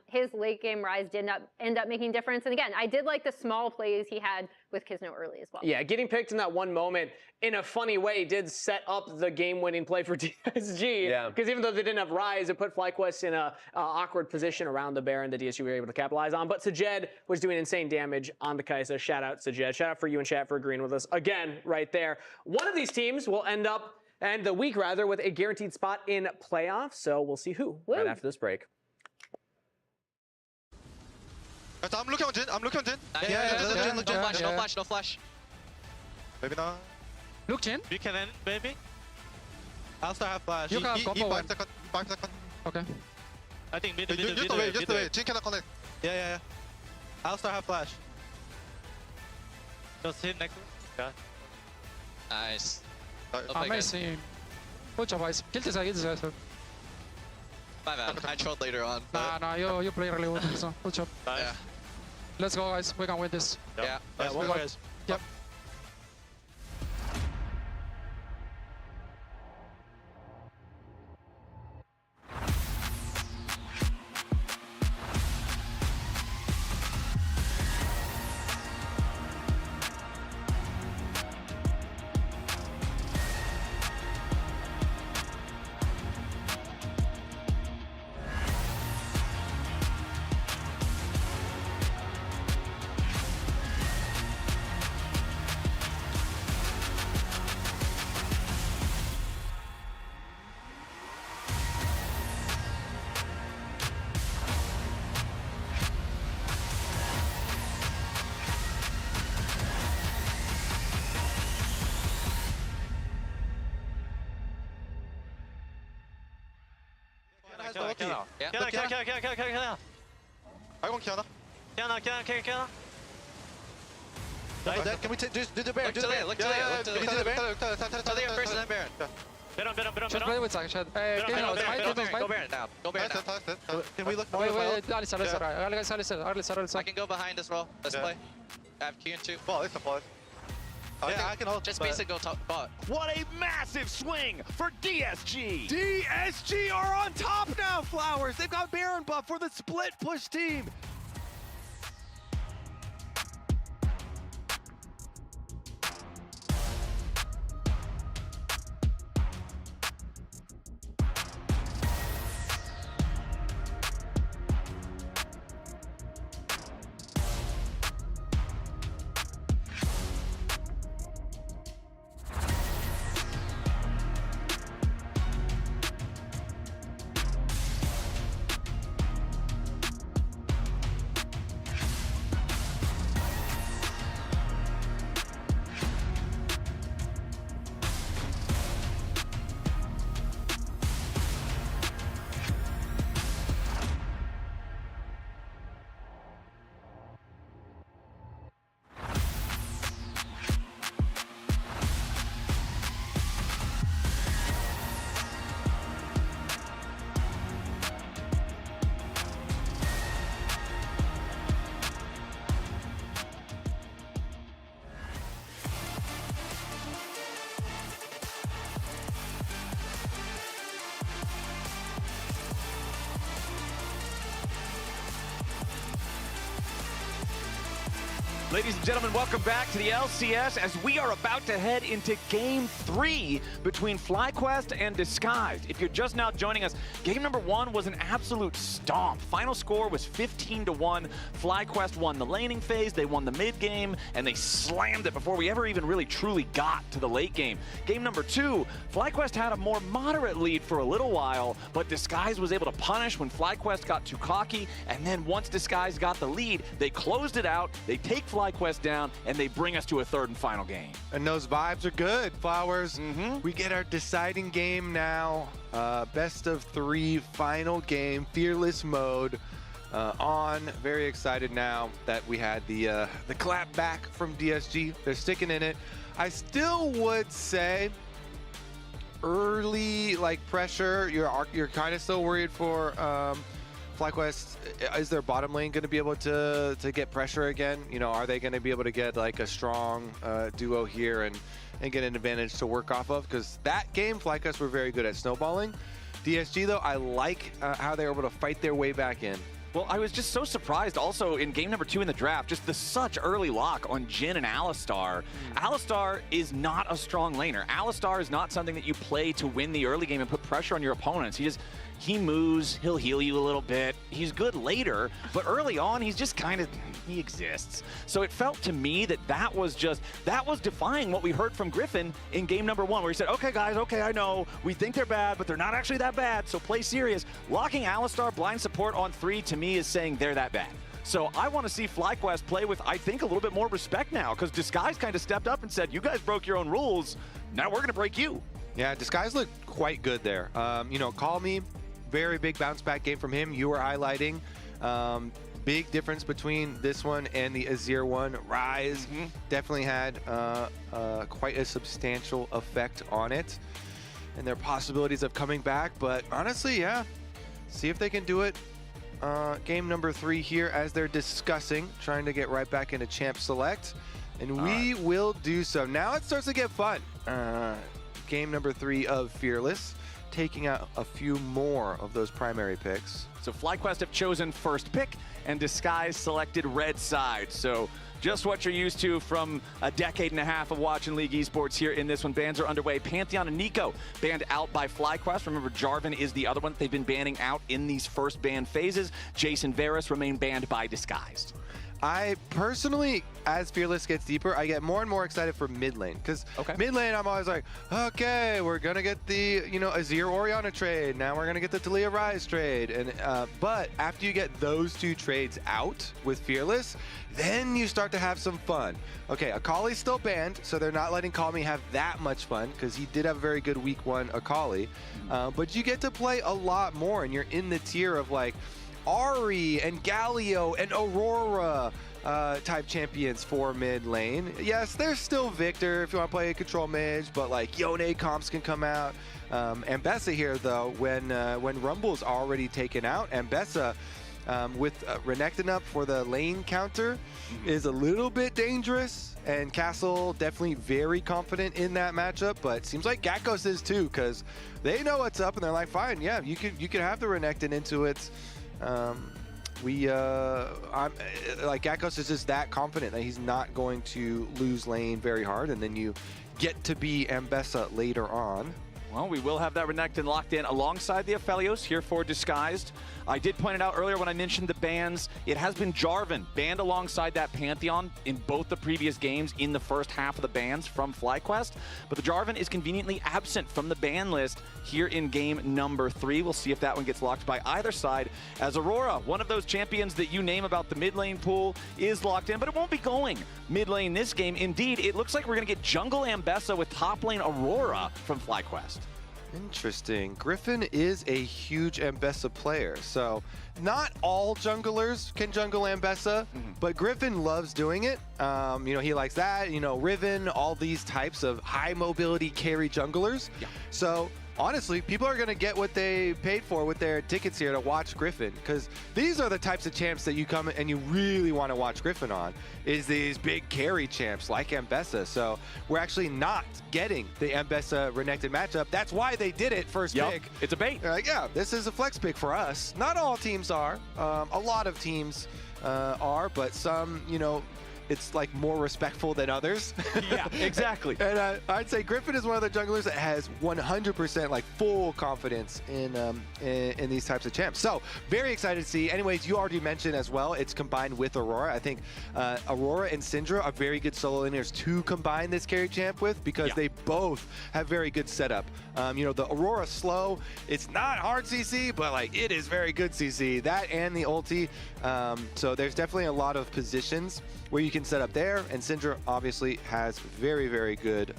His late game rise did not end up making difference. And again, I did like the small plays he had with Kisno early as well. Yeah, getting picked in that one moment in a funny way did set up the game-winning play for DSG. Yeah. Because even though they didn't have rise, it put FlyQuest in a awkward position around the Baron that DSG were able to capitalize on. But Sajed was doing insane damage on the Kai'Sa. Shout out Sajed. Shout out for you and chat for agreeing with us again right there. One of these teams will end up, and the week rather, with a guaranteed spot in playoffs. So we'll see who right after this break. I'm looking on Jhin. I'm looking on Jhin. No flash. Maybe not. Look, Jhin. You can end, maybe. I'll start have flash. You can go for 5 seconds. 5 seconds. Okay. I think mid. Just the way. Jhin cannot connect. Yeah. I'll start have flash. Just hit next. Yeah. Nice. Amazing. Good job, guys. Kill this guy. My bad. I trolled later on. Nah, you play really well. So good job. Nice. Yeah. Let's go, guys. We can win this. Yeah. One more, guys. Yep. Kiana. I want Kiana. Kiana. Can we just do the Baron? Look to the Baron. Look to the Baron. To the first and then Baron. Should play with Zach. Go Baron now. Go Baron now. Can we look? Wait, Alice. I can go behind as well. Let's play. I have Q and 2. Ball, it's a ball. Yeah, I can hold. Just basic go top bot. What a massive swing for DSG. DSG are on top now, Flowers. They've got Baron buff for the split push team. Ladies and gentlemen, welcome back to the LCS as we are about to head into Game 3 between FlyQuest and Disguised. If you're just now joining us, game number 1 was an absolute stomp. Final score was 15-1. FlyQuest won the laning phase, they won the mid game, and they slammed it before we ever even really truly got to the late game. Game number 2, FlyQuest had a more moderate lead for a little while, but Disguised was able to punish when FlyQuest got too cocky, and then once Disguised got the lead, they closed it out, they take FlyQuest down, and they bring us to a third and final game. And those vibes are good, Flowers. We get our deciding game now. Best of 3 final game, fearless mode on. Very excited now that we had the clap back from DSG. They're sticking in it. I still would say early pressure. You're kind of still worried for FlyQuest. Is their bottom lane going to be able to get pressure again? You know, are they going to be able to get a strong duo here and get an advantage to work off of? Because that game, FlyQuest were very good at snowballing. DSG though, I like how they were able to fight their way back in. Well, I was just so surprised also in game number 2 in the draft, just such early lock on Jhin and Alistar. Alistar is not a strong laner. Alistar is not something that you play to win the early game and put pressure on your opponents. He moves, he'll heal you a little bit. He's good later, but early on, he's just he exists. So it felt to me that was defying what we heard from Griffin in game number 1, where he said, okay guys, okay, I know, we think they're bad, but they're not actually that bad, so play serious. Locking Alistar blind support on 3 to me is saying they're that bad. So I want to see FlyQuest play with, I think, a little bit more respect now, because Disguise kind of stepped up and said, you guys broke your own rules, now we're going to break you. Yeah, Disguise looked quite good there. Call Me, very big bounce back game from him. You were highlighting big difference between this one and the Azir one. Rise definitely had quite a substantial effect on it, and their possibilities of coming back. But honestly, yeah, see if they can do it. Game number 3 here as they're discussing, trying to get right back into Champ Select, and we will do so. Now it starts to get fun. Game number 3 of Fearless, taking out a few more of those primary picks. So FlyQuest have chosen first pick, and Disguise selected red side. So just what you're used to from a decade and a half of watching League Esports here in this one. Bans are underway. Pantheon and Nico banned out by FlyQuest. Remember, Jarvan is the other one they've been banning out in these first ban phases. Jason Varus remain banned by Disguised. I personally, as Fearless gets deeper, I get more and more excited for mid lane. Because mid lane, I'm always like, okay, we're going to get the, Azir Orianna trade. Now we're going to get the Talia Rise trade. And but after you get those 2 trades out with Fearless, then you start to have some fun. Okay, Akali's still banned, so they're not letting Call Me have that much fun, because he did have a very good week 1 Akali. But you get to play a lot more, and you're in the tier of Ari and Galio and Aurora type champions for mid lane. Yes, there's still Victor if you want to play a control mage, but Yone comps can come out. Ambessa here though, when Rumble's already taken out, Ambessa with Renekton up for the lane counter is a little bit dangerous, and Castle definitely very confident in that matchup, but seems like Gakkos is too, because they know what's up and they're like, fine, yeah, you could have the Renekton into it. Gakkos is just that confident that he's not going to lose lane very hard, and then you get to be Ambessa later on. Well, we will have that Renekton locked in alongside the Aphelios here for Disguised. I did point it out earlier when I mentioned the bans. It has been Jarvan banned alongside that Pantheon in both the previous games in the first half of the bans from FlyQuest. But the Jarvan is conveniently absent from the ban list here in game number 3. We'll see if that one gets locked by either side, as Aurora, one of those champions that you name about the mid lane pool, is locked in, but it won't be going mid lane this game. Indeed, it looks like we're going to get jungle Ambessa with top lane Aurora from FlyQuest. Interesting. Griffin is a huge Ambessa player, so not all junglers can jungle Ambessa, but Griffin loves doing it. He likes that, Riven, all these types of high mobility carry junglers. Yeah. So honestly, people are going to get what they paid for with their tickets here to watch Griffin, because these are the types of champs that you come and you really want to watch Griffin on, is these big carry champs like Ambessa. So we're actually not getting the Ambessa Renekton matchup. That's why they did it first pick. It's a bait. They're like, yeah, this is a flex pick for us. Not all teams are. A lot of teams are, but some, it's like more respectful than others. Yeah, exactly. And I'd say Griffin is one of the junglers that has 100% like full confidence in these types of champs. So very excited to see. Anyways, you already mentioned as well, it's combined with Aurora. I think Aurora and Syndra are very good solo laners to combine this carry champ with, because they both have very good setup. You know, the Aurora slow, it's not hard CC, but like it is very good CC. That and the ulti. So there's definitely a lot of positions where you can set up there, and Syndra obviously has very, very good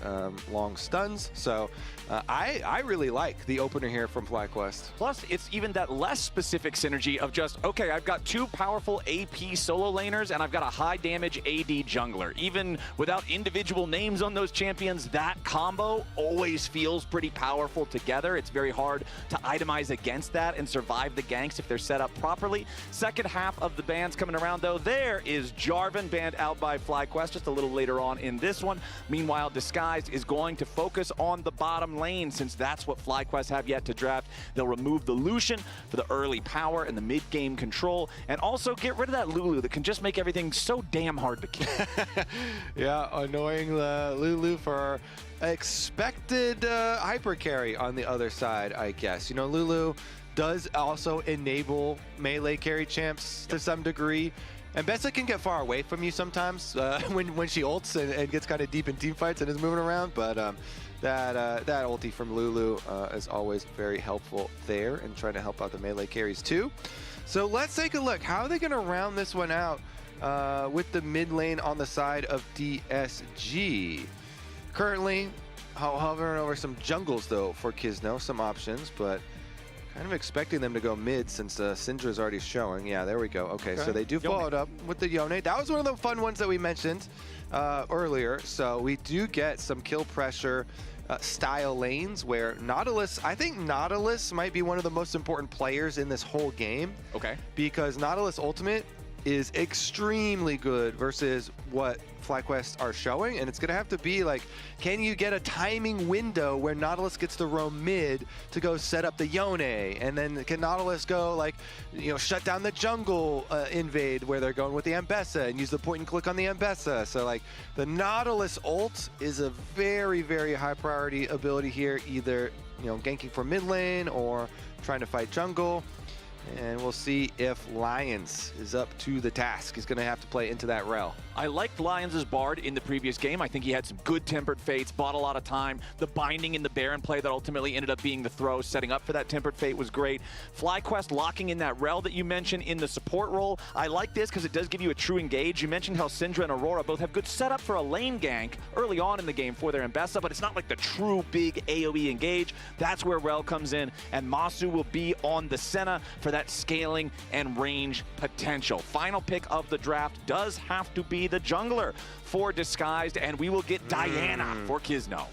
long stuns. So I really like the opener here from FlyQuest. Plus, it's even that less specific synergy of just, okay, I've got two powerful AP solo laners, and I've got a high damage AD jungler. Even without individual names on those champions, that combo always feels pretty powerful together. It's very hard to itemize against that and survive the ganks if they're set up properly. Second half of the bans coming around, though. There is Jarvan, banned out by FlyQuest just a little later on in this one. Meanwhile, Disguised is going to focus on the bottom lane, since that's what FlyQuest have yet to draft. They'll remove the Lucian for the early power and the mid-game control, and also get rid of that Lulu that can just make everything so damn hard to kill. Yeah, annoying Lulu for expected hyper carry on the other side, I guess. You know, Lulu does also enable melee carry champs to some degree. And Bessa can get far away from you sometimes when she ults and gets kind of deep in team fights and is moving around. But that ulti from Lulu is always very helpful there, and trying to help out the melee carries too. So let's take a look. How are they going to round this one out with the mid lane on the side of DSG? Currently, hovering over some jungles though for Kisno, some options, but kind of expecting them to go mid since Syndra is already showing. Yeah, there we go. Okay, so they do follow it up with the Yone. That was one of the fun ones that we mentioned earlier. So we do get some kill pressure style lanes where Nautilus, I think Nautilus might be one of the most important players in this whole game. Okay. Because Nautilus ultimate is extremely good versus what FlyQuest are showing, and it's gonna have to be like, can you get a timing window where Nautilus gets to roam mid to go set up the Yone, and then can Nautilus go like, you know, shut down the jungle invade where they're going with the Ambessa and use the point and click on the Ambessa. So like the Nautilus ult is a very, very high priority ability here, either, you know, ganking for mid lane or trying to fight jungle. And we'll see if Lions is up to the task. He's going to have to play into that rel. I liked Lions' Bard in the previous game. I think he had some good tempered fates, bought a lot of time. The binding in the Baron play that ultimately ended up being the throw, setting up for that tempered fate was great. FlyQuest locking in that rel that you mentioned in the support role. I like this because it does give you a true engage. You mentioned how Syndra and Aurora both have good setup for a lane gank early on in the game for their Ambessa, but it's not like the true big AoE engage. That's where rel comes in, and Masu will be on the Senna for that scaling and range potential. Final pick of the draft does have to be the jungler for Disguised, and we will get Diana for Kisno.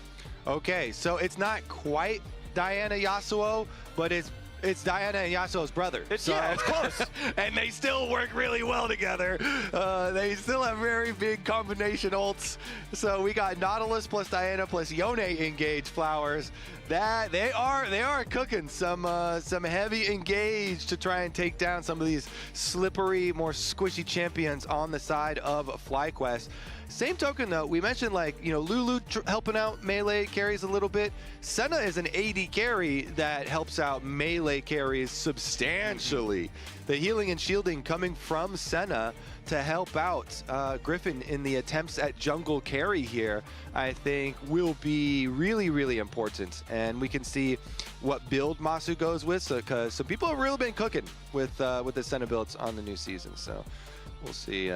Okay, so it's not quite Diana Yasuo, but it's Diana and Yasuo's brother. Yeah, it's close. And they still work really well together. They still have very big combination ults. So we got Nautilus plus Diana plus Yone engage Flowers. That they are cooking some heavy engage to try and take down some of these slippery, more squishy champions on the side of FlyQuest. Same token though, we mentioned like, you know, Lulu helping out melee carries a little bit. Senna is an AD carry that helps out melee carries substantially. The healing and shielding coming from Senna to help out Griffin in the attempts at jungle carry here, I think will be really, really important. And we can see what build Masu goes with, because some people have really been cooking with the Senna builds on the new season. So we'll see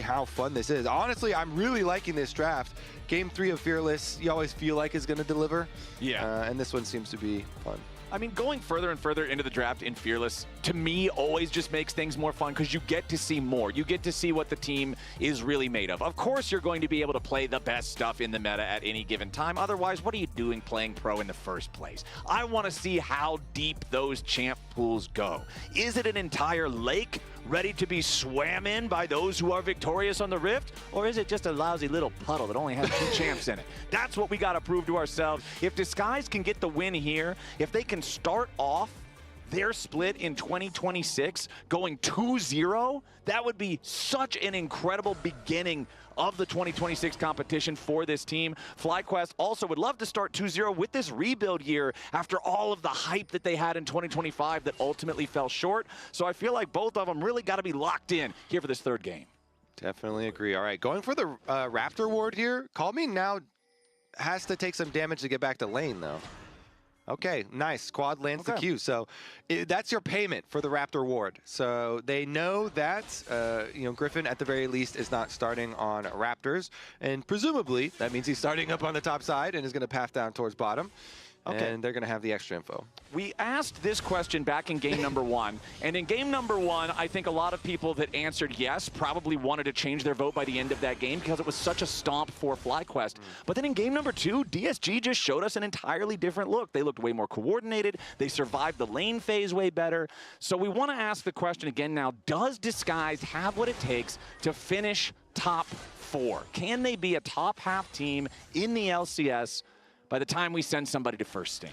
how fun this is. Honestly, I'm really liking this draft. Game 3 of Fearless, you always feel like is going to deliver. Yeah. And this one seems to be fun. I mean, going further and further into the draft in Fearless, to me, always just makes things more fun because you get to see more. You get to see what the team is really made of. Of course, you're going to be able to play the best stuff in the meta at any given time. Otherwise, what are you doing playing pro in the first place? I want to see how deep those champ pools go. Is it an entire lake ready to be swam in by those who are victorious on the Rift? Or is it just a lousy little puddle that only has 2 champs in it? That's what we got to prove to ourselves. If Disguise can get the win here, if they can start off their split in 2026 going 2-0, that would be such an incredible beginning of the 2026 competition for this team. FlyQuest also would love to start 2-0 with this rebuild year after all of the hype that they had in 2025 that ultimately fell short. So I feel like both of them really got to be locked in here for this third game. Definitely agree. All right, going for the Raptor ward here. Call Me now has to take some damage to get back to lane, though. Okay, nice. Quad lands the Q. So that's your payment for the Raptor ward. So they know that, Griffin at the very least is not starting on Raptors. And presumably that means he's starting up on the top side and is going to path down towards bottom. Okay. And they're going to have the extra info. We asked this question back in game number 1. And in game number 1, I think a lot of people that answered yes probably wanted to change their vote by the end of that game because it was such a stomp for FlyQuest. But then in game number 2, DSG just showed us an entirely different look. They looked way more coordinated. They survived the lane phase way better. So we want to ask the question again now, does Disguise have what it takes to finish top 4? Can they be a top half team in the LCS by the time we send somebody to first stand?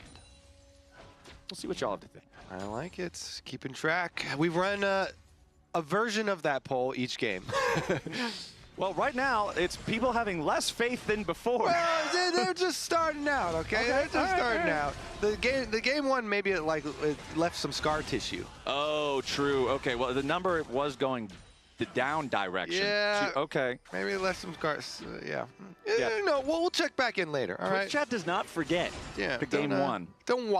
We'll see what y'all have to think. I like it. Keeping track. We've run a version of that poll each game. Well, right now, it's people having less faith than before. Well, they're just starting out, okay? They're just starting out. The game 1, maybe it left some scar tissue. Oh, true. Okay, well, the number was going the down direction. Yeah. Okay. Maybe it left some scars. Yeah. No, we'll check back in later. All right. Chat does not forget. Yeah. The game 1. You don't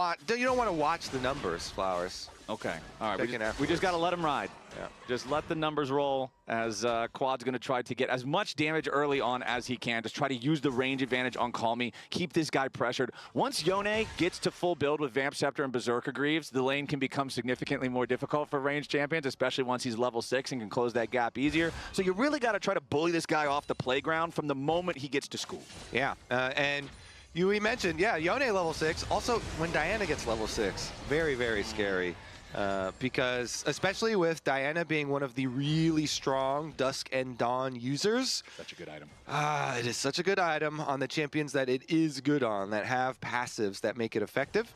want to watch the numbers, Flowers. Okay. All right. We just got to let them ride. Yeah. Just let the numbers roll as Quad's going to try to get as much damage early on as he can. Just try to use the range advantage on Call Me. Keep this guy pressured. Once Yone gets to full build with Vamp Scepter and Berserker Greaves, the lane can become significantly more difficult for ranged champions, especially once he's level 6 and can close that gap easier. So you really got to try to bully this guy off the playground from the moment he gets to school. Yeah. And we mentioned, Yone level 6. Also, when Diana gets level 6, very, very scary. Because especially with Diana being one of the really strong Dusk and Dawn users. Such a good item. It is such a good item on the champions that it is good on, that have passives that make it effective.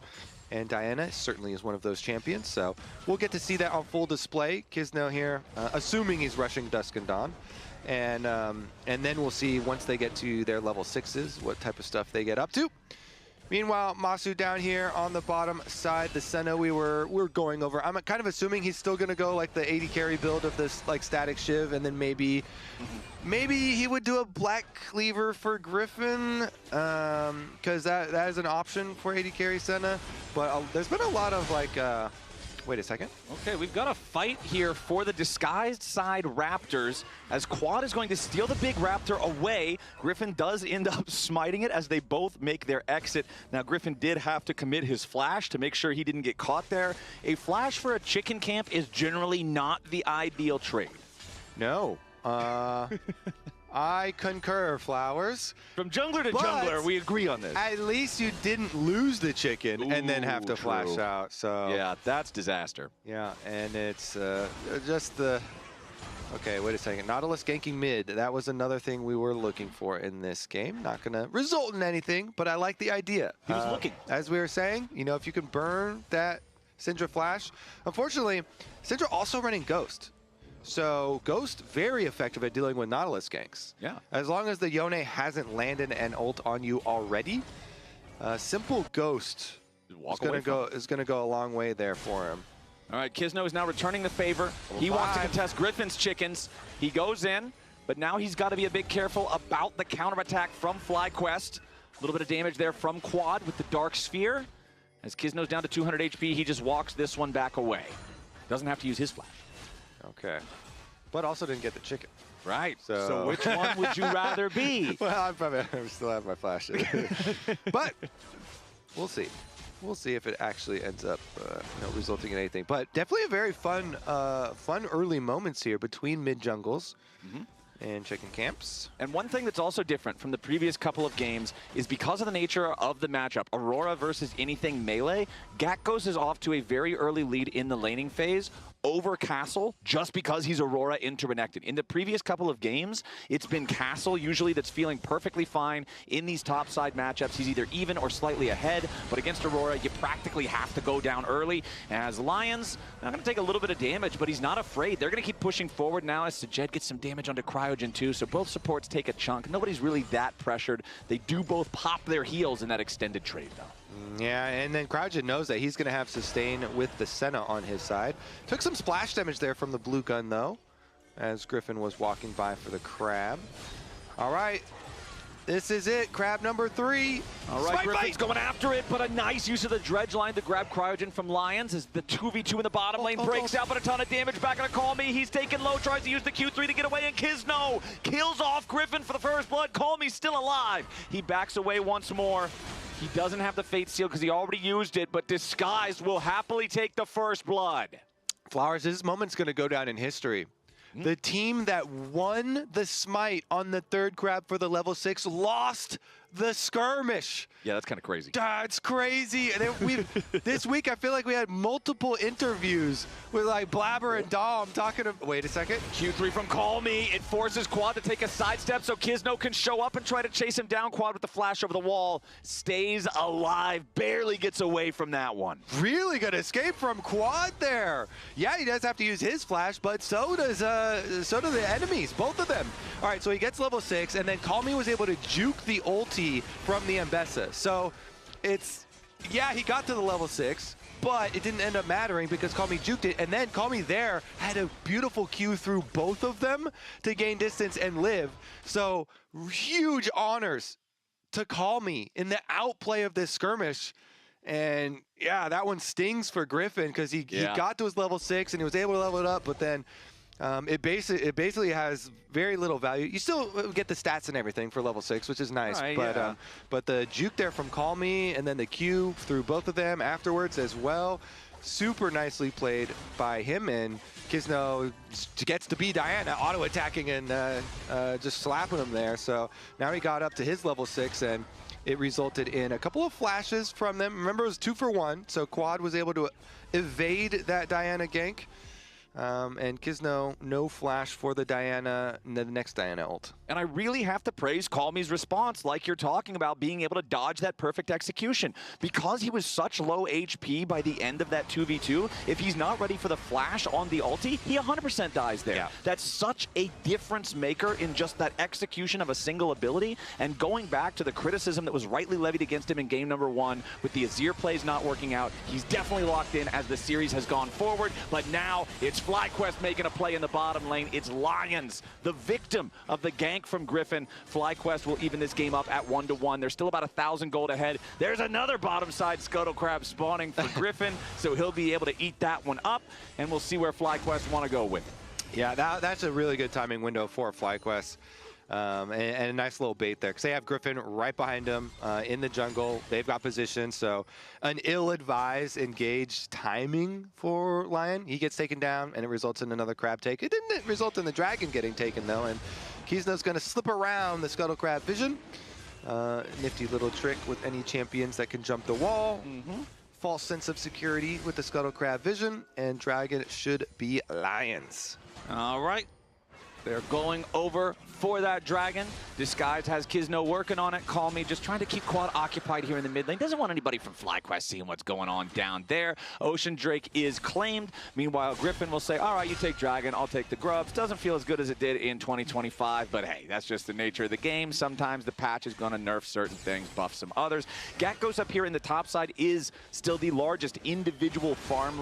And Diana certainly is one of those champions, so we'll get to see that on full display. Kisno here, assuming he's rushing Dusk and Dawn. And then we'll see once they get to their level 6s, what type of stuff they get up to. Meanwhile, Masu down here on the bottom side, the Senna we're going over. I'm kind of assuming he's still going to go like the 80 carry build of this like static Shiv, and then maybe he would do a Black Cleaver for Griffin, because that is an option for 80 carry Senna. But there's been a lot of like, wait a second. Okay, we've got a fight here for the disguised side Raptors as Quad is going to steal the big Raptor away. Griffin does end up smiting it as they both make their exit. Now, Griffin did have to commit his flash to make sure he didn't get caught there. A flash for a chicken camp is generally not the ideal trade. No. I concur, Flowers. From jungler to jungler, we agree on this. At least you didn't lose the chicken and then have to flash out. So yeah, that's disaster. Yeah, and it's just the... Okay, wait a second. Nautilus ganking mid. That was another thing we were looking for in this game. Not going to result in anything, but I like the idea. He was looking. As we were saying, if you can burn that Syndra flash. Unfortunately, Syndra also running Ghost. So Ghost, very effective at dealing with Nautilus ganks. Yeah. As long as the Yone hasn't landed an ult on you already, simple Ghost is going to go a long way there for him. All right, Kisno is now returning the favor. He wants to contest Griffin's chickens. He goes in, but now he's got to be a bit careful about the counterattack from FlyQuest. A little bit of damage there from Quad with the Dark Sphere. As Kisno's down to 200 HP, he just walks this one back away. Doesn't have to use his flash. Okay. But also didn't get the chicken. Right. So which one would you rather be? Well, I still have my flash. But we'll see. We'll see if it actually ends up resulting in anything. But definitely a very fun early moments here between mid jungles and chicken camps. And one thing that's also different from the previous couple of games is because of the nature of the matchup, Aurora versus anything melee, Gakgos is off to a very early lead in the laning phase. over Castle just because he's Aurora into Renekton. In the previous couple of games, it's been Castle usually that's feeling perfectly fine in these topside matchups. He's either even or slightly ahead, but against Aurora, you practically have to go down early. As Lions, not going to take a little bit of damage, but he's not afraid. They're going to keep pushing forward now as Sajed gets some damage onto Cryogen too, so both supports take a chunk. Nobody's really that pressured. They do both pop their heals in that extended trade, though. Yeah, and then Cryogen knows that he's going to have sustain with the Senna on his side. Took some splash damage there from the blue gun, though, as Griffin was walking by for the crab. All right, this is it, crab number 3. All right, Griffin's going after it, but a nice use of the dredge line to grab Cryogen from Lions as the 2v2 in the bottom lane breaks out, but a ton of damage back on a Call Me. He's taking low, tries to use the Q3 to get away, and Kizno kills off Griffin for the first blood. Call Me still alive. He backs away once more. He doesn't have the Fate Seal because he already used it, but Disguised will happily take the first blood. Flowers, this moment's going to go down in history. The team that won the smite on the 3rd crab for the level 6 lost the skirmish. Yeah, that's kind of crazy. That's crazy. And then this week, I feel like we had multiple interviews with like Blabber and Dom talking to, wait a second. Q3 from Call Me. It forces Quad to take a sidestep so Kizno can show up and try to chase him down. Quad with the flash over the wall. Stays alive. Barely gets away from that one. Really good escape from Quad there. Yeah, he does have to use his flash, but so do the enemies, both of them. All right, so he gets level 6, and then Call Me was able to juke the ulti from the Ambessa. So it's, yeah, he got to the level 6, but it didn't end up mattering because Call Me juked it, and then Call Me there had a beautiful Q through both of them to gain distance and live. So huge honors to Call Me in the outplay of this skirmish. And yeah, that one stings for Griffin because he got to his level 6 and he was able to level it up, but then it basically has very little value. You still get the stats and everything for level 6, which is nice. Right, but the juke there from Call Me and then the Q through both of them afterwards as well. Super nicely played by him, and Kizno gets to be Diana auto-attacking and just slapping him there. So now he got up to his level 6, and it resulted in a couple of flashes from them. Remember, it was 2 for 1, so Quad was able to evade that Diana gank. And Kizno, no flash for the Diana, the next Diana ult. And I really have to praise Call Me's response, like you're talking about, being able to dodge that perfect execution. Because he was such low HP by the end of that 2v2, if he's not ready for the flash on the ulti, he 100% dies there. Yeah. That's such a difference maker in just that execution of a single ability. And going back to the criticism that was rightly levied against him in game number 1, with the Azir plays not working out, he's definitely locked in as the series has gone forward. But now it's FlyQuest making a play in the bottom lane. It's Lions, the victim of the gank from Griffin. FlyQuest will even this game up at 1-1. They're still about 1,000 gold ahead. There's another bottom side Scuttle Crab spawning for Griffin, so he'll be able to eat that one up, and we'll see where FlyQuest want to go with it. Yeah, that's a really good timing window for FlyQuest. And a nice little bait there because they have Griffin right behind him in the jungle. They've got position, so an ill-advised engaged timing for Lion. He gets taken down, and it results in another crab take. It didn't result in the dragon getting taken, though, and Kizno's going to slip around the Scuttle Crab vision. Nifty little trick with any champions that can jump the wall. False sense of security with the Scuttle Crab vision, and dragon should be Lions. All right. They're going over for that dragon. Disguise has Kizno working on it. Call Me just trying to keep Quad occupied here in the mid lane. Doesn't want anybody from FlyQuest seeing what's going on down there. Ocean Drake is claimed. Meanwhile, Griffin will say, all right, you take dragon, I'll take the grubs. Doesn't feel as good as it did in 2025, but hey, that's just the nature of the game. Sometimes the patch is going to nerf certain things, buff some others. Gat up here in the top side is still the largest individual farm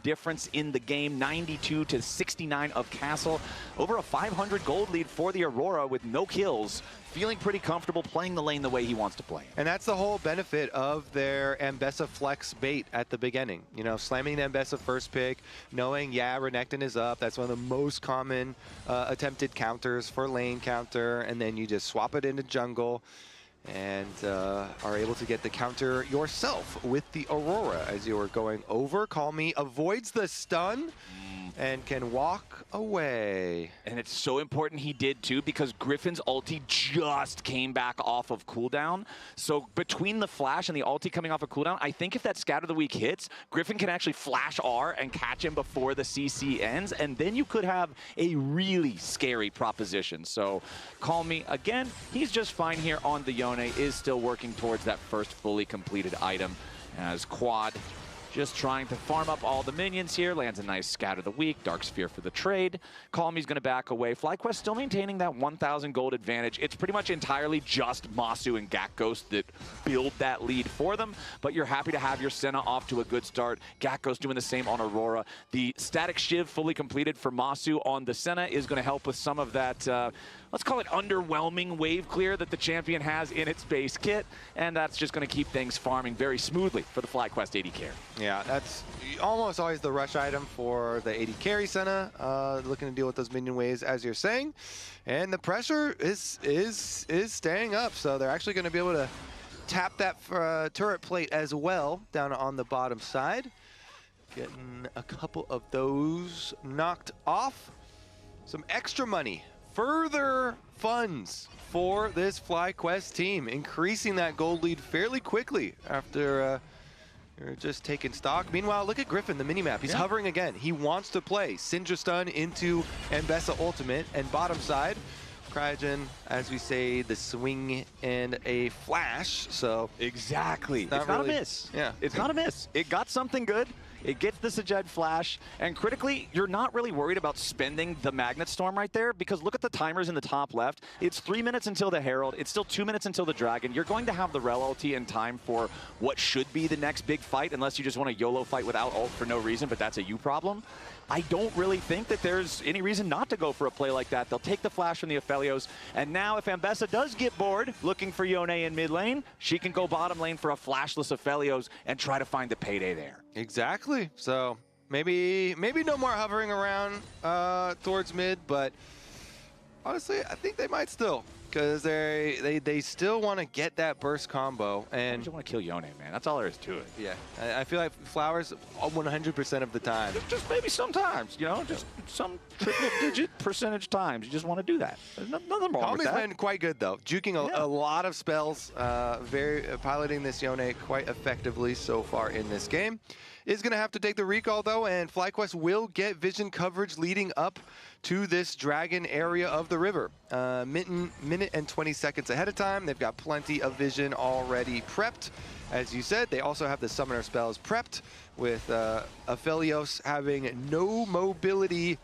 difference in the game, 92 to 69 of Castle. Over a 500 gold lead for the Aurora with no kills. Feeling pretty comfortable playing the lane the way he wants to play. And that's the whole benefit of their Ambessa flex bait at the beginning. You know, slamming the Ambessa first pick, knowing, yeah, Renekton is up. That's one of the most common attempted counters for lane counter. And then you just swap it into jungle and are able to get the counter yourself with the Aurora as you are going over. Call Me avoids the stun. and can walk away. And it's so important he did too, because Griffin's ulti just came back off of cooldown. So between the flash and the ulti coming off of cooldown, I think if that Scatter the Weak hits, Griffin can actually flash R and catch him before the CC ends, and then you could have a really scary proposition. So call me again. He's just fine here on the Yone, is still working towards that first fully completed item as Quad just trying to farm up all the minions here. Lands a nice Scatter the Weak, Dark Sphere for the trade. Calmy's going to back away. FlyQuest still maintaining that 1,000 gold advantage. It's pretty much entirely just Masu and Gakghost that build that lead for them, but you're happy to have your Senna off to a good start. Gakghost doing the same on Aurora. The Static Shiv fully completed for Masu on the Senna is going to help with some of that, let's call it underwhelming wave clear that the champion has in its base kit, and that's just going to keep things farming very smoothly for the FlyQuest AD carry. Yeah, that's almost always the rush item for the AD carry Senna, looking to deal with those minion waves, as you're saying. And the pressure is staying up, so they're actually going to be able to tap that turret plate as well down on the bottom side. Getting a couple of those knocked off. Some extra money, further funds for this FlyQuest team, increasing that gold lead fairly quickly after you're just taking stock. Meanwhile, look at Griffin, the minimap. He's hovering again. He wants to play Syndra Stun into Mbessa Ultimate, and bottom side, Cryogen, as we say, the swing and a flash. So exactly, it's not not a miss. Yeah, it's not a miss. It got something good. It gets the Sajed flash, and critically, you're not really worried about spending the Magnet Storm right there, because look at the timers in the top left. It's 3 minutes until the Herald. It's still 2 minutes until the Dragon. You're going to have the Rel ulti in time for what should be the next big fight, unless you just want to YOLO fight without ult for no reason, but that's a you problem. I don't really think that there's any reason not to go for a play like that. They'll take the flash from the Aphelios, and now if Mbessa does get bored looking for Yone in mid lane, she can go bottom lane for a flashless Aphelios and try to find the payday there. Exactly. So maybe no more hovering around towards mid, but honestly, I think they might still, because they still want to get that burst combo. And you want to kill Yone, man. That's all there is to it. Yeah, I feel like Flowers 100% of the time. Just maybe sometimes, you know, just some triple-digit percentage times. You just want to do that. There's nothing wrong with Calmy's that. been quite good though, juking a lot of spells, piloting this Yone quite effectively so far in this game. Is going to have to take the recall though, and FlyQuest will get vision coverage leading up to this Dragon area of the river. Minute and 20 seconds ahead of time. They've got plenty of vision already prepped. As you said, they also have the summoner spells prepped, with Aphelios having no mobility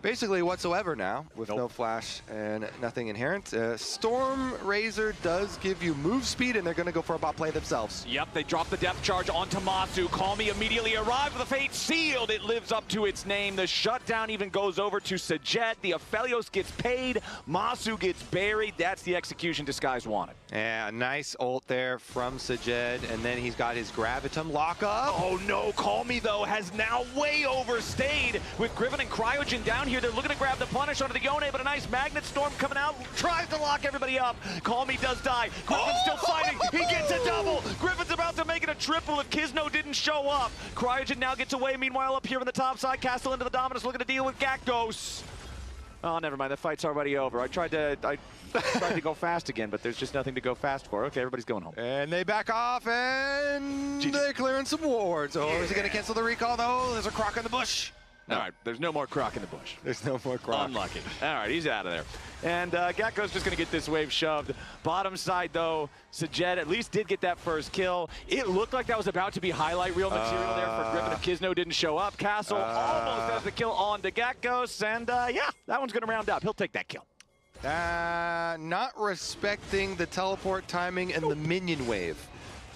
basically whatsoever now, with no flash and nothing inherent. Storm Razor does give you move speed, and they're going to go for a bot play themselves. Yep, they drop the depth charge onto Masu. Calmy immediately arrived with the fate sealed. It lives up to its name. The shutdown even goes over to Sajed. The Aphelios gets paid. Masu gets buried. That's the execution Disguise wanted. Yeah, nice ult there from Sajed, and then he's got his Gravitum lock up. Oh no, Calmy though has now way overstayed with Griffin and Cryogen down here. They're looking to grab the punish onto the Yone, but a nice Magnet Storm coming out, tries to lock everybody up. Calmy does die. Griffin's still fighting. He gets a double. Griffin's about to make it a triple if Kizno didn't show up. Cryogen now gets away. Meanwhile, up here on the top side, Castle into the Dominus looking to deal with Gakghost. Oh, never mind. The fight's already over. I tried to go fast again, but there's just nothing to go fast for. Okay, everybody's going home. And they back off, and they're clearing some wards. Oh, is he going to cancel the recall, though? There's a croc in the bush. All right, there's no more croc in the bush. There's no more croc. Unlucky. All right, he's out of there. And Gakko's just going to get this wave shoved. Bottom side, though, Sajed at least did get that first kill. It looked like that was about to be highlight reel material there for Griffin if Kizno didn't show up. Castle almost has the kill on to Gakkos, and yeah, that one's going to round up. He'll take that kill. Not respecting the teleport timing and the minion wave.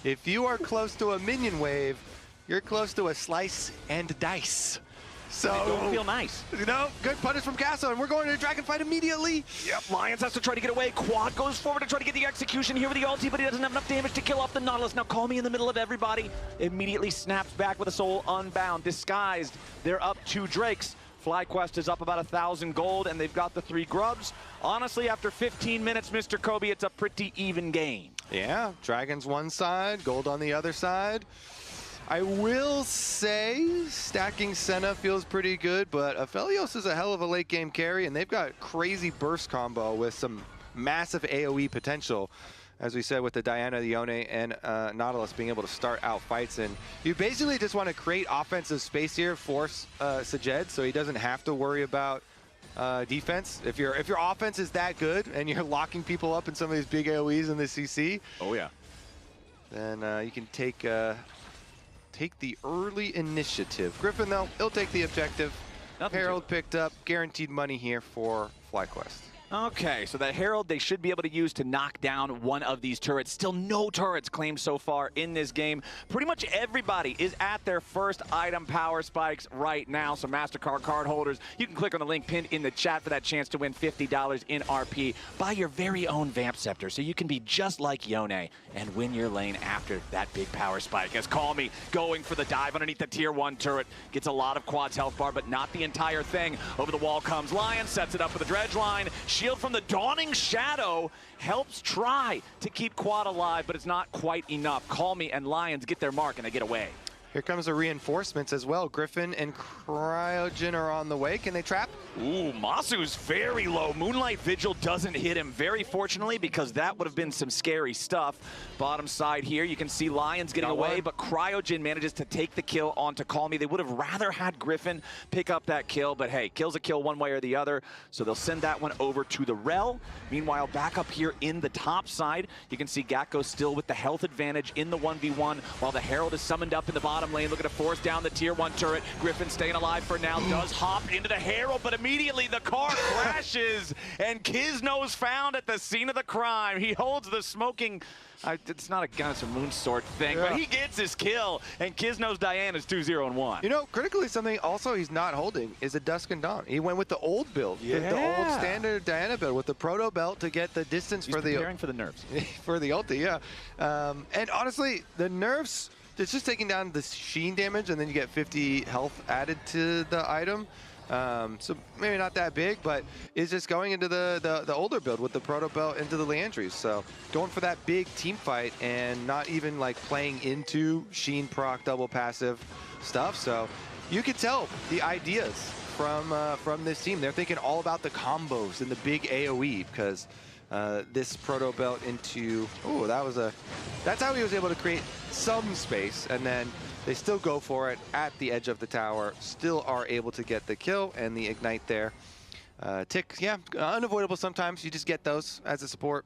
If you are close to a minion wave, you're close to a slice and dice. So it don't feel nice. You know, good punish from Castle, and we're going to a dragon fight immediately. Yep, Lions has to try to get away. Quad goes forward to try to get the execution here with the ulti, but he doesn't have enough damage to kill off the Nautilus. Now Calmy in the middle of everybody. Immediately snaps back with a soul unbound. Disguised, they're up 2 Drakes. FlyQuest is up about 1,000 gold, and they've got the 3 grubs. Honestly, after 15 minutes, Mr. Kobe, it's a pretty even game. Yeah, Dragons one side, gold on the other side. I will say stacking Senna feels pretty good, but Aphelios is a hell of a late game carry, and they've got crazy burst combo with some massive AoE potential. As we said, with the Diana, the Yone, and Nautilus being able to start out fights. And you basically just want to create offensive space here for Sajed, so he doesn't have to worry about defense. If your offense is that good and you're locking people up in some of these big AoEs in the CC, oh yeah, then you can take the early initiative. Griffin, though, he'll take the objective. Herald picked up guaranteed money here for FlyQuest. Okay, so that Herald they should be able to use to knock down one of these turrets. Still no turrets claimed so far in this game. Pretty much everybody is at their first item power spikes right now. So MasterCard card holders, you can click on the link pinned in the chat for that chance to win $50 in RP. Buy your very own Vamp Scepter so you can be just like Yone and win your lane after that big power spike. As Call Me going for the dive underneath the tier 1 turret. Gets a lot of quads health bar, but not the entire thing. Over the wall comes Lyon, sets it up with a dredge line. Shield from the Dawning Shadow helps try to keep quad alive, but it's not quite enough. Call Me and Lions get their mark and they get away. Here comes the reinforcements as well. Griffin and Cryogen are on the way. Can they trap? Ooh, Masu's very low. Moonlight Vigil doesn't hit him, very fortunately, because that would have been some scary stuff. Bottom side here, you can see Lions getting away, but Cryogen manages to take the kill onto Call Me. They would have rather had Griffin pick up that kill, but hey, kill's a kill one way or the other, so they'll send that one over to the Rel. Meanwhile, back up here in the top side, you can see Gakko still with the health advantage in the 1v1, while the Herald is summoned up in the bottom lane, looking to force down the tier 1 turret. Griffin staying alive for now, does hop into the Herald, but immediately the car crashes, and Kizno's found at the scene of the crime. He holds the smoking, it's not a gun, it's a moonsword thing, but he gets his kill, and Kizno's Diana's 2-0-1. You know, critically something also he's not holding is a Dusk and Dawn. He went with the old build, the old standard Diana build with the proto belt to get the distance He's for the preparing for the nerfs. for the ulti, yeah. And honestly, the nerfs, it's just taking down the sheen damage, and then you get 50 health added to the item. So maybe not that big, but it's just going into the older build with the proto belt into the Leandries. So going for that big team fight and not even like playing into sheen proc double passive stuff. So you could tell the ideas from this team. They're thinking all about the combos and the big AoE, because this proto belt into, that's how he was able to create some space, and then they still go for it at the edge of the tower, still are able to get the kill and the ignite there. Tick, yeah, unavoidable sometimes. You just get those as a support.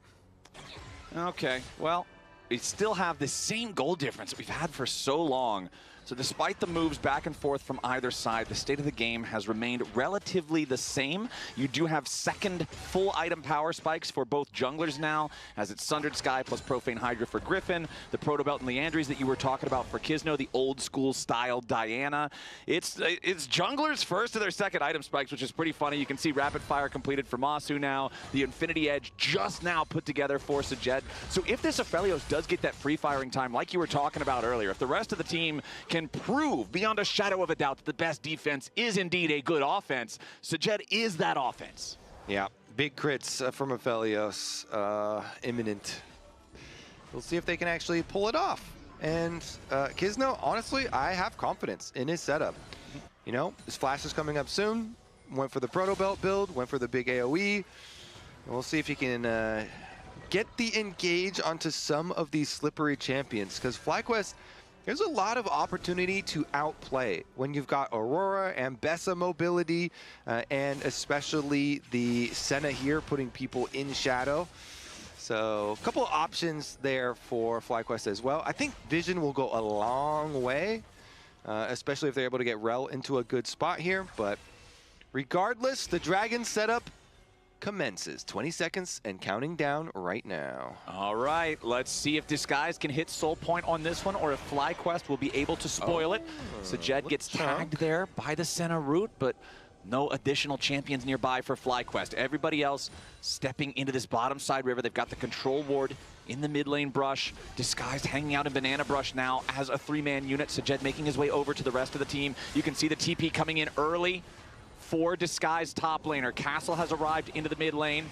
Okay, well, we still have the same goal difference that we've had for so long. So despite the moves back and forth from either side, the state of the game has remained relatively the same. You do have second full item power spikes for both junglers now, as it's Sundered Sky plus Profane Hydra for Griffin, the Proto Belt and Leandries that you were talking about for Kizno, the old school style Diana. It's junglers first to their second item spikes, which is pretty funny. You can see Rapid Fire completed for Masu now, the Infinity Edge just now put together for Sajed. So if this Aphelios does get that free firing time, like you were talking about earlier, if the rest of the team can prove beyond a shadow of a doubt that the best defense is indeed a good offense, Sajed is that offense. Yeah, big crits from Aphelios, imminent. We'll see if they can actually pull it off. And Kizno, honestly, I have confidence in his setup. You know, his flash is coming up soon. Went for the Proto Belt build, went for the big AoE. We'll see if he can get the engage onto some of these slippery champions, because FlyQuest, there's a lot of opportunity to outplay when you've got Aurora and Bessa mobility, and especially the Senna here putting people in shadow. So a couple of options there for FlyQuest as well. I think Vision will go a long way, especially if they're able to get Rel into a good spot here. But regardless, the Dragon setup commences. 20 seconds and counting down right now. All right, let's see if Disguise can hit Soul Point on this one, or if FlyQuest will be able to spoil it. Sajed gets tagged there by the Senna route, but no additional champions nearby for FlyQuest. Everybody else stepping into this bottom side river. They've got the control ward in the mid lane brush. Disguised hanging out in Banana Brush now as a 3-man unit. Sajed making his way over to the rest of the team. You can see the TP coming in early for Disguised top laner. Castle has arrived into the mid lane.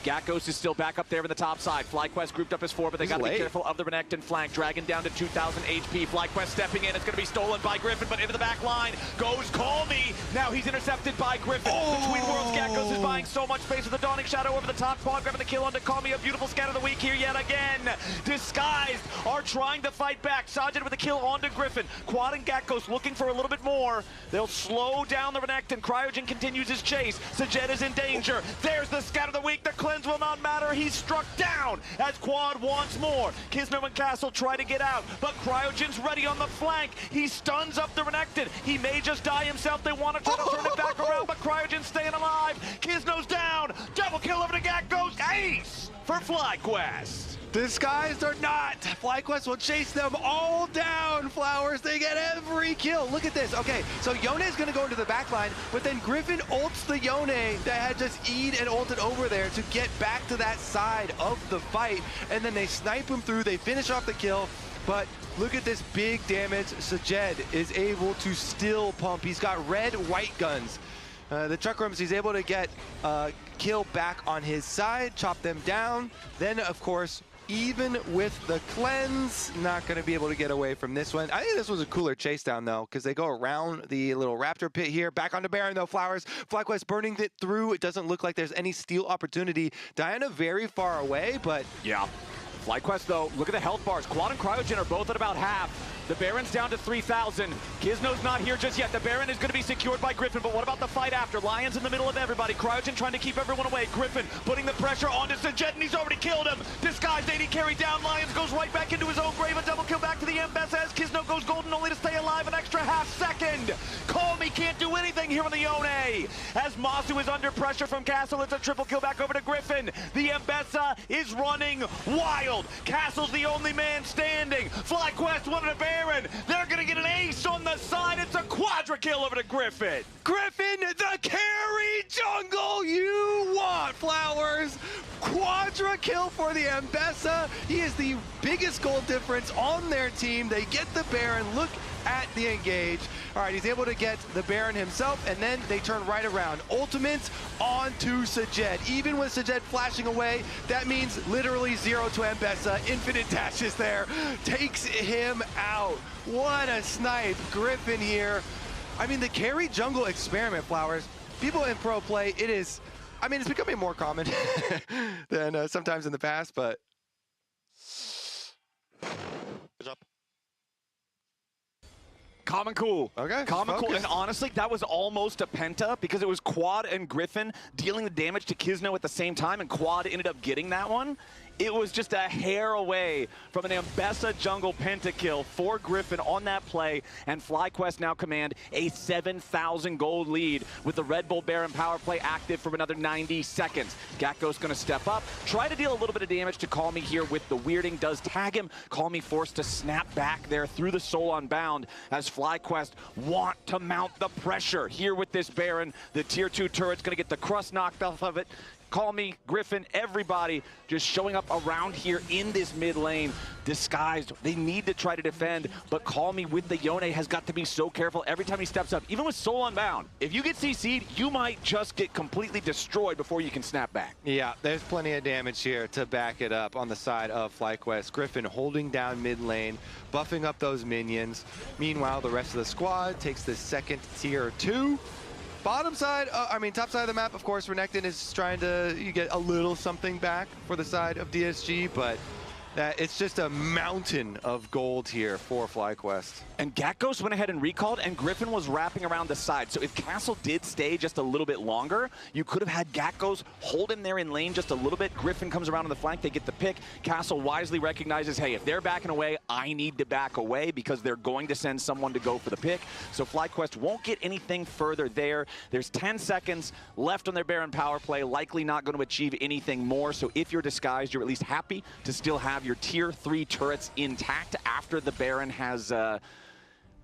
Gakkos is still back up there in the top side. FlyQuest grouped up as 4, but they got to be careful of the Renekton flank. Dragon down to 2,000 HP. FlyQuest stepping in. It's going to be stolen by Griffin, but into the back line goes Call Me. Now he's intercepted by Griffin. Between Worlds, Gakkos is buying so much space with the Dawning Shadow over the top. Quad grabbing the kill onto Call Me. A beautiful scat of the week here yet again. Disguised are trying to fight back. Sajid with a kill onto Griffin. Quad and Gakkos looking for a little bit more. They'll slow down the Renekton. Cryogen continues his chase. Sajid is in danger. There's the scat of the week. The cleanse will not matter. He's struck down as Quad wants more. Kisner and Castle try to get out, but Cryogen's ready on the flank. He stuns up the Renekton. He may just die himself. They want to try to turn it back around, but Cryogen's staying alive. Kisno's down. Double kill over to Gakkos. Ace for FlyQuest. Disguised or not, FlyQuest will chase them all down, Flowers. They get every kill. Look at this. Okay, so Yone is going to go into the back line, but then Griffin ults the Yone that had just E'd and ulted over there to get back to that side of the fight, and then they snipe him through. They finish off the kill, but look at this big damage. Sajed is able to still pump. He's got red, white guns. The truck rooms, he's able to get kill back on his side, chop them down. Then, of course, even with the cleanse, not going to be able to get away from this one. I think this was a cooler chase down, though, because they go around the little raptor pit here. Back onto Baron, though, Flowers. FlyQuest burning it through. It doesn't look like there's any steal opportunity. Diana very far away, but... Yeah. FlyQuest, though, look at the health bars. Quad and Cryogen are both at about half. The Baron's down to 3,000. Kisno's not here just yet. The Baron is going to be secured by Griffin, but what about the fight after? Lion's in the middle of everybody. Cryogen trying to keep everyone away. Griffin putting the pressure onto Sajed, and he's already killed him. Disguised AD carry down. Lions goes right back into his own grave. A double kill back to the Mbessa as Kisno goes golden, only to stay alive an extra half second. Call Me can't do anything here on the Yone. As Masu is under pressure from Castle, it's a triple kill back over to Griffin. The Mbessa is running wild. Castle's the only man standing. FlyQuest wanted a Baron. They're going to get an ace on the side. It's a quadra kill over to Griffin. Griffin, the carry jungle you want, Flowers. Quadra kill for the Mbessa. He is the biggest goal difference on their team. They get the Baron. Look at the engage. All right, he's able to get the Baron himself, and then they turn right around. Ultimates onto Sajed. Even with Sajed flashing away, that means literally 0 to Mbessa. Infinite dashes there. Takes him out. What a snipe. Griffin here. I mean, the carry jungle experiment, Flowers. People in pro play, it is... I mean, it's becoming more common than sometimes in the past, but... Good job. Calm and cool. Okay. Calm and cool. And honestly, that was almost a penta because it was Quad and Griffin dealing the damage to Kisno at the same time, and Quad ended up getting that one. It was just a hair away from an Mbessa jungle pentakill for Griffin on that play, and FlyQuest now command a 7,000 gold lead with the Red Bull Baron power play active for another 90 seconds. Gakkos going to step up, try to deal a little bit of damage to Call Me here with the weirding, does tag him. Call Me forced to snap back there through the soul unbound as FlyQuest want to mount the pressure here with this Baron. The tier 2 turret's going to get the crust knocked off of it. Call Me, Griffin, everybody just showing up around here in this mid lane, disguised. They need to try to defend, but Call Me with the Yone has got to be so careful every time he steps up. Even with Soul Unbound, if you get CC'd, you might just get completely destroyed before you can snap back. Yeah, there's plenty of damage here to back it up on the side of FlyQuest. Griffin holding down mid lane, buffing up those minions. Meanwhile, the rest of the squad takes the second tier 2. Bottom side, top side of the map, of course, Renekton is trying to get a little something back for the side of DSG, but it's just a mountain of gold here for FlyQuest. And Gakkos went ahead and recalled, and Griffin was wrapping around the side. So if Castle did stay just a little bit longer, you could have had Gakkos hold him there in lane just a little bit. Griffin comes around on the flank, they get the pick. Castle wisely recognizes, hey, if they're backing away, I need to back away because they're going to send someone to go for the pick. So FlyQuest won't get anything further there. There's 10 seconds left on their Baron power play, likely not going to achieve anything more. So if you're disguised, you're at least happy to still have your tier 3 turrets intact after the Baron has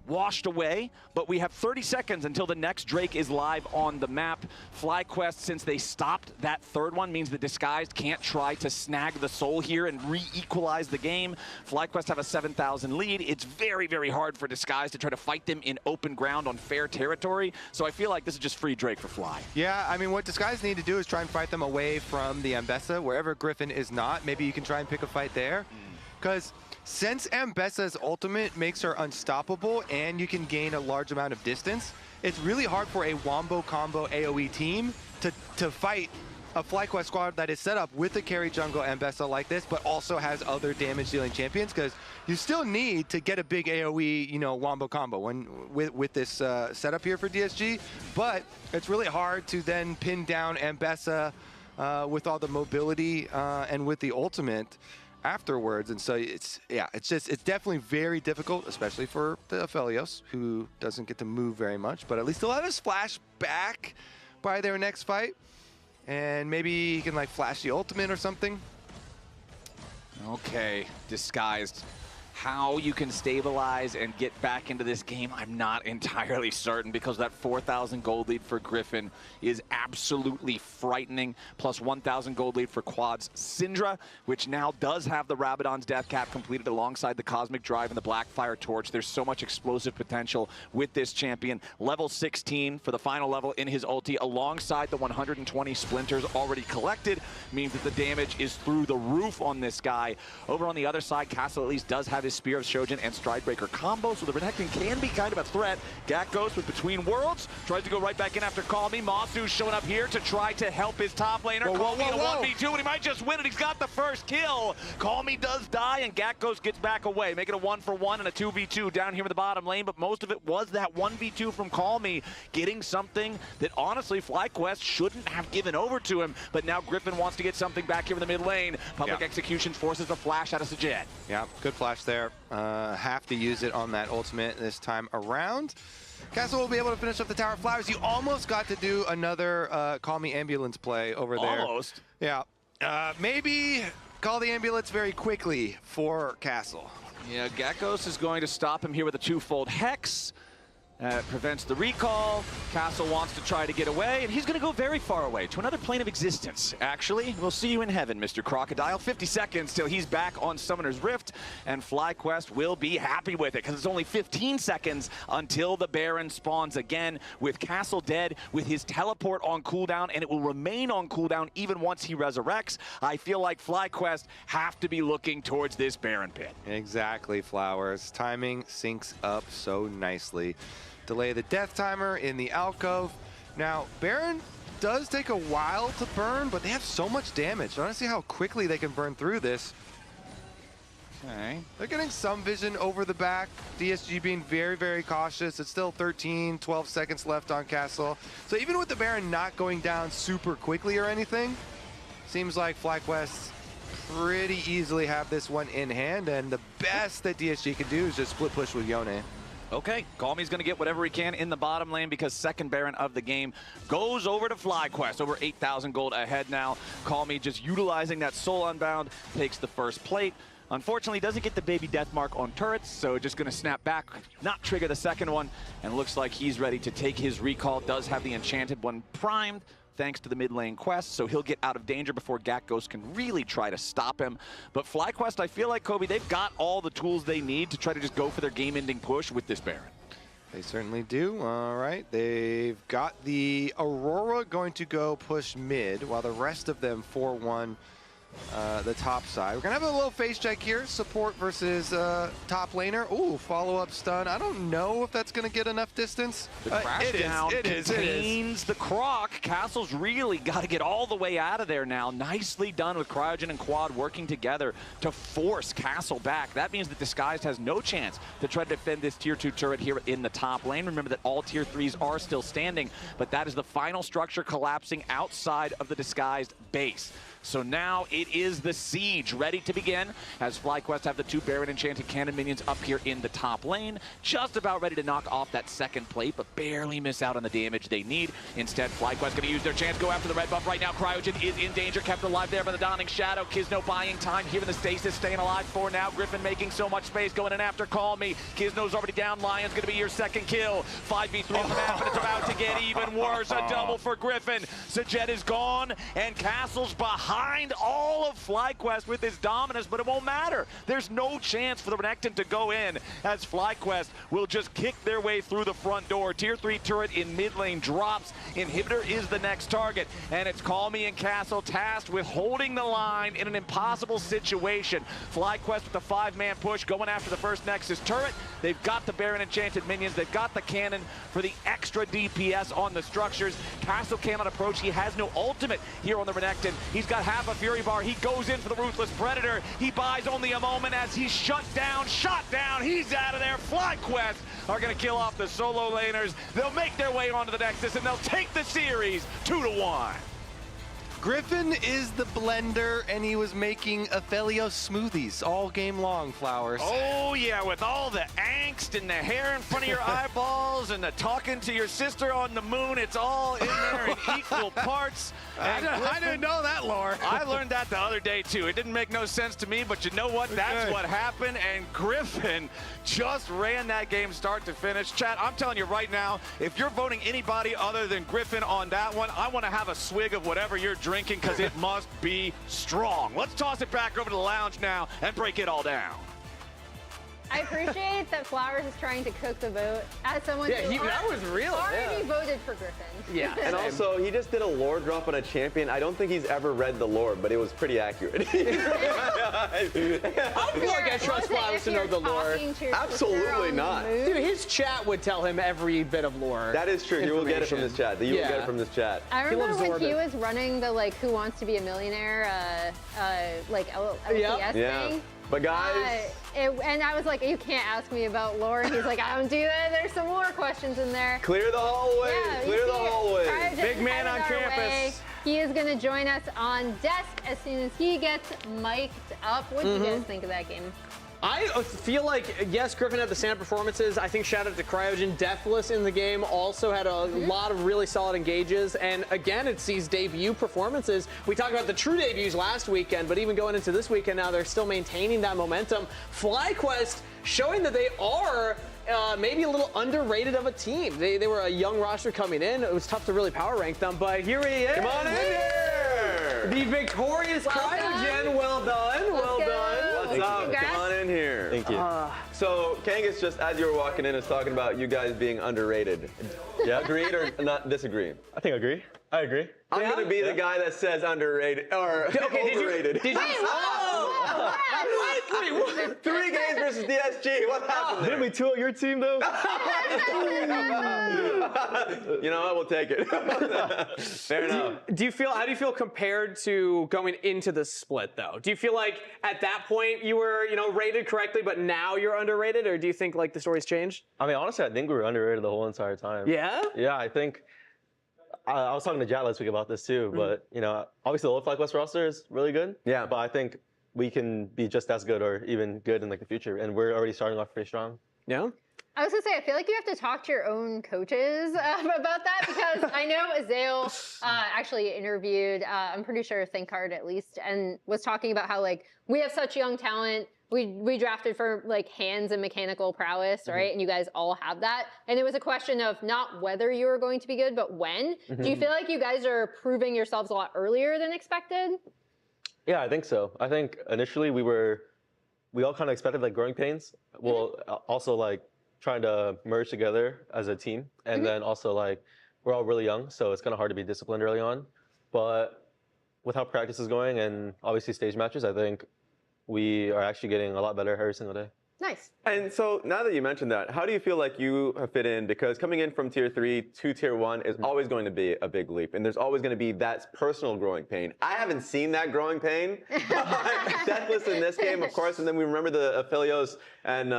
washed away, but we have 30 seconds until the next Drake is live on the map. FlyQuest, since they stopped that third one, means the Disguised can't try to snag the soul here and re-equalize the game. FlyQuest have a 7,000 lead. It's very, very hard for Disguised to try to fight them in open ground on fair territory, so I feel like this is just free Drake for Fly. Yeah, I mean, what Disguised need to do is try and fight them away from the Ambessa. Wherever Griffin is not, maybe you can try and pick a fight there. Because since Ambessa's ultimate makes her unstoppable and you can gain a large amount of distance, it's really hard for a wombo combo AoE team to fight a FlyQuest squad that is set up with a carry jungle Ambessa like this, but also has other damage dealing champions, because you still need to get a big AoE, you know, wombo combo with this setup here for DSG, but it's really hard to then pin down Ambessa with all the mobility and with the ultimate afterwards. And so it's definitely very difficult, especially for the Aphelios, who doesn't get to move very much, but at least he'll have his flash back by their next fight, and maybe he can like flash the ultimate or something. Okay, Disguised. How you can stabilize and get back into this game, I'm not entirely certain, because that 4,000 gold lead for Griffin is absolutely frightening. Plus 1,000 gold lead for Quad's Syndra, which now does have the Rabadon's Death Cap completed alongside the Cosmic Drive and the Blackfire Torch. There's so much explosive potential with this champion. Level 16 for the final level in his ulti, alongside the 120 splinters already collected, means that the damage is through the roof on this guy. Over on the other side, Castle at least does have his Spear of Shojin and Stridebreaker combo, so the Renekton can be kind of a threat. Gakgos with Between Worlds, tries to go right back in after Call Me. Masu showing up here to try to help his top laner. Call Me in a 1v2, and he might just win it. He's got the first kill. Call Me does die, and Gakgos gets back away. Make it a 1-for-1 and a 2v2 down here in the bottom lane, but most of it was that 1v2 from Call Me, getting something that honestly FlyQuest shouldn't have given over to him, but now Griffin wants to get something back here in the mid lane. Public Execution forces a flash out of Sajed. Yeah, good flash there. Have to use it on that ultimate this time around. Castle will be able to finish up the Tower of Flowers. You almost got to do another Call Me Ambulance play over there. Almost. Yeah. Maybe call the ambulance very quickly for Castle. Yeah, Gakgos is going to stop him here with a twofold Hex. Prevents the recall. Castle wants to try to get away, and he's going to go very far away to another plane of existence, actually. We'll see you in heaven, Mr. Crocodile. 50 seconds till he's back on Summoner's Rift, and FlyQuest will be happy with it, because it's only 15 seconds until the Baron spawns again, with Castle dead, with his teleport on cooldown, and it will remain on cooldown even once he resurrects. I feel like FlyQuest have to be looking towards this Baron pit. Exactly, Flowers. Timing syncs up so nicely. Delay the death timer in the alcove. Now, Baron does take a while to burn, but they have so much damage. I want to see how quickly they can burn through this. Okay. They're getting some vision over the back. DSG being very, very cautious. It's still 13, 12 seconds left on Castle. So even with the Baron not going down super quickly or anything, seems like FlyQuest pretty easily have this one in hand, and the best that DSG can do is just split push with Yone. Okay, Call Me's going to get whatever he can in the bottom lane, because second Baron of the game goes over to FlyQuest. Over 8,000 gold ahead now. Call Me just utilizing that Soul Unbound, takes the first plate. Unfortunately, doesn't get the baby death mark on turrets, so just going to snap back, not trigger the second one, and looks like he's ready to take his recall. Does have the enchanted one primed, thanks to the mid lane quest, so he'll get out of danger before Gakgos can really try to stop him. But FlyQuest, I feel like, Kobe, they've got all the tools they need to try to just go for their game-ending push with this Baron. They certainly do. All right, they've got the Aurora going to go push mid, while the rest of them 4-1 the top side. We're gonna have a little face check here. Support versus top laner. Ooh, follow-up stun. I don't know if that's gonna get enough distance. The crash down contains the Croc. Castle's really got to get all the way out of there now. Nicely done with Cryogen and Quad working together to force Castle back. That means that Disguised has no chance to try to defend this tier 2 turret here in the top lane. Remember that all tier 3s are still standing, but that is the final structure collapsing outside of the Disguised base. So now it is the siege ready to begin as FlyQuest have the 2 Baron Enchanted Cannon minions up here in the top lane. Just about ready to knock off that second plate, but barely miss out on the damage they need. Instead, FlyQuest going to use their chance, go after the red buff right now. Cryogen is in danger, kept alive there by the Dawning Shadow. Kizno buying time here in the stasis, staying alive for now. Griffin making so much space, going in after Call Me. Kizno's already down, Lion's going to be your second kill. 5v3 on the map, and it's about to get even worse. A double for Griffin. Sajet is gone, and Castle's behind all of FlyQuest with his dominance, but it won't matter. There's no chance for the Renekton to go in, as FlyQuest will just kick their way through the front door. Tier 3 turret in mid lane drops. Inhibitor is the next target, and it's Call Me and Castle tasked with holding the line in an impossible situation. FlyQuest with the 5-man push, going after the first Nexus turret. They've got the Baron Enchanted minions. They've got the cannon for the extra DPS on the structures. Castle cannot approach. He has no ultimate here on the Renekton. He's got half a Fury Bar. He goes in for the Ruthless Predator. He buys only a moment as he's shot down. He's out of there. FlyQuest are going to kill off the solo laners. They'll make their way onto the Nexus, and they'll take the series 2-1. Griffin is the blender, and he was making Aphelios smoothies all game long, Flowers. Oh, yeah, with all the angst and the hair in front of your eyeballs and the talking to your sister on the moon, it's all in there in equal parts. I didn't know that lore. I learned that the other day, too. It didn't make no sense to me, but you know what? That's what happened, and Griffin just ran that game start to finish. Chat, I'm telling you right now, if you're voting anybody other than Griffin on that one, I want to have a swig of whatever you're drinking because it must be strong. Let's toss it back over to the lounge now and break it all down. I appreciate that Flowers is trying to cook the vote as someone who that was real. already voted for Griffin. Yeah, and also he just did a lore drop on a champion. I don't think he's ever read the lore, but it was pretty accurate. I feel like I trust Flowers to know the lore. Absolutely not. Dude, his chat would tell him every bit of lore. That is true. You will get it from this chat. You will get it from this chat. I remember when he was running the Who Wants to Be a Millionaire LCS thing. But guys, and I was like, you can't ask me about lore. And he's like, I don't do that. There's some lore questions in there. Clear the hallway. Yeah, clear the hallway. Big man on campus. He is going to join us on desk as soon as he gets mic'd up. What do you guys think of that game? I feel like, yes, Griffin had the standout performances. I think shout out to Cryogen. Deathless in the game also had a lot of really solid engages. And again, it's these debut performances. We talked about the true debuts last weekend, but even going into this weekend now, they're still maintaining that momentum. FlyQuest showing that they are maybe a little underrated of a team. They were a young roster coming in. It was tough to really power rank them, but here he is. Come on in here. The victorious Cryogen. Well done. Well done. What's up? Come on in here. Thank you. So Kangas, just as you were walking in, is talking about you guys being underrated. Yeah, agreed or not disagree? I think I agree. I agree. I'm going to be the guy that says underrated or overrated. Did you? What? 3 games versus DSG. What happened there? Didn't we 2-0 your team though? You know, I will take it. Fair enough. How do you feel compared to going into the split though? Do you feel like at that point you were, rated correctly, but now you're underrated, or do you think the story's changed? I mean, honestly, I think we were underrated the whole entire time. Yeah? Yeah, I think. I was talking to Jat last week about this too, but obviously the old FlyQuest roster is really good. Yeah. But I think we can be just as good or even good in the future, and we're already starting off pretty strong. Yeah. I was gonna say, I feel like you have to talk to your own coaches about that, because I know Azale actually interviewed, I'm pretty sure ThinkHard at least, and was talking about how we have such young talent. We drafted for hands and mechanical prowess, right? And you guys all have that. And it was a question of not whether you were going to be good, but when. Do you feel like you guys are proving yourselves a lot earlier than expected? Yeah, I think so. I think initially we all kind of expected growing pains. Well, also trying to merge together as a team. And then also we're all really young, so it's kind of hard to be disciplined early on. But with how practice is going and obviously stage matches, I think we are actually getting a lot better every single day. Nice. And so now that you mentioned that, how do you feel like you have fit in? Because coming in from tier 3 to tier 1 is always going to be a big leap. And there's always going to be that personal growing pain. I haven't seen that growing pain. Deathless in this game, of course. And then we remember the Aphelios and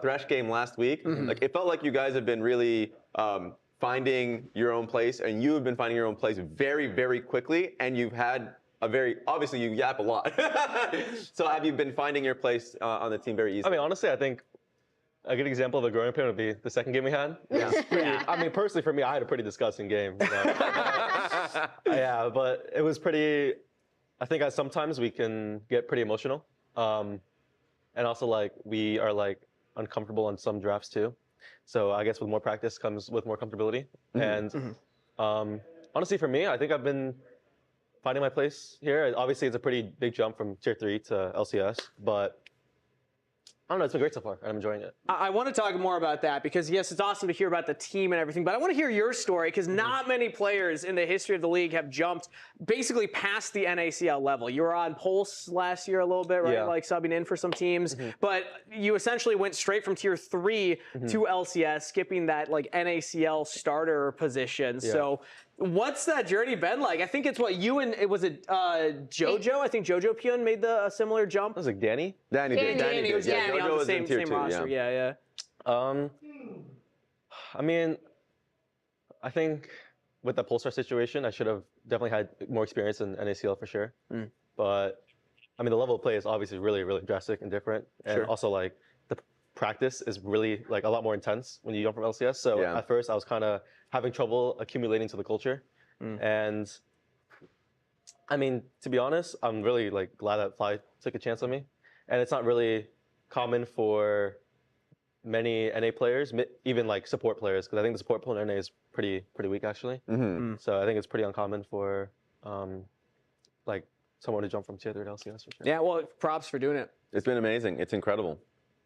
Thresh game last week. It felt like you guys have been really finding your own place. And you have been finding your own place very, very quickly. And you've had obviously you yap a lot. So have you been finding your place on the team very easily? I mean, honestly, I think a good example of a growing pain would be the second game we had. I mean, personally for me, I had a pretty disgusting game. You know? Yeah, but it was pretty. I think sometimes we can get pretty emotional, and also like we are like uncomfortable in some drafts too. So I guess with more practice comes with more comfortability. And honestly, for me, I think I've been finding my place here. Obviously, it's a pretty big jump from Tier 3 to LCS, but I don't know, it's been great so far. I'm enjoying it. I want to talk more about that because, yes, it's awesome to hear about the team and everything, but I want to hear your story because not many players in the history of the league have jumped basically past the NACL level. You were on Pulse last year a little bit, right? Yeah. Like subbing in for some teams, but you essentially went straight from Tier 3 to LCS, skipping that like NACL starter position. Yeah. So what's that journey been like? I think it's what you and it was Jojo. I think Jojo Pyun made a similar jump. Was it Danny? Danny did. Danny was Yeah, Danny Jojo on the was in same Tier 2, roster. Yeah. I mean, I think with the Pulsar situation, I should have definitely had more experience in NACL for sure. But I mean, the level of play is obviously really, really drastic and different. And also like the practice is really like a lot more intense when you jump from LCS. So at first I was kind of having trouble accumulating to the culture. And I mean, to be honest, I'm really like glad that Fly took a chance on me. And it's not really common for many NA players, even like support players, because I think the support pool in NA is pretty weak actually. So I think it's pretty uncommon for like someone to jump from Tier 3 to LCS for sure. Yeah, well, props for doing it. It's been amazing. It's incredible.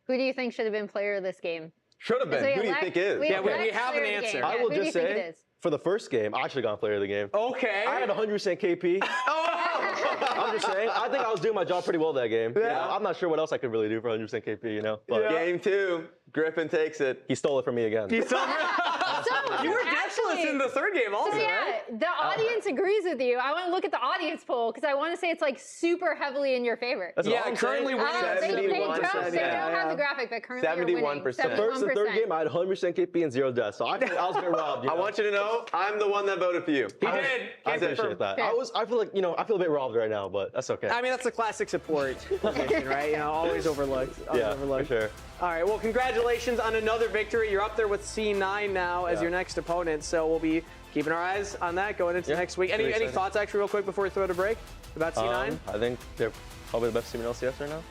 Who do you think should have been player of this game? Should have been. Who do you think is? We have an answer. I will Who do you just think say, it is? for the first game, I should have gone player of the game. Okay. I had 100% KP. I'm just saying, I think I was doing my job pretty well that game. Yeah. You know, I'm not sure what else I could really do for 100% KP, you know? But Game 2, Griffin takes it. He stole it from me again. You were deathless in the third game also, So yeah, right? the audience agrees with you. I want to look at the audience poll because I want to say it's like super heavily in your favor. That's Yeah, currently winning. They don't have the graphic, but currently 71%. you're winning. The first and third game, I had 100% KP and 0 deaths. So I think I was a bit robbed. You know? I want you to know, I'm the one that voted for you. He did. I appreciate that. I feel like, you know, I feel a bit robbed right now, but that's okay. I mean, that's a classic support position, right? You know, always overlooked. Yeah, for sure. All right, well, congratulations on another victory. You're up there with C9 now as your next opponent, so we'll be keeping our eyes on that going into next week. Any thoughts, actually, real quick, before we throw it a break about C9? I think they're probably the best team in LCS right now,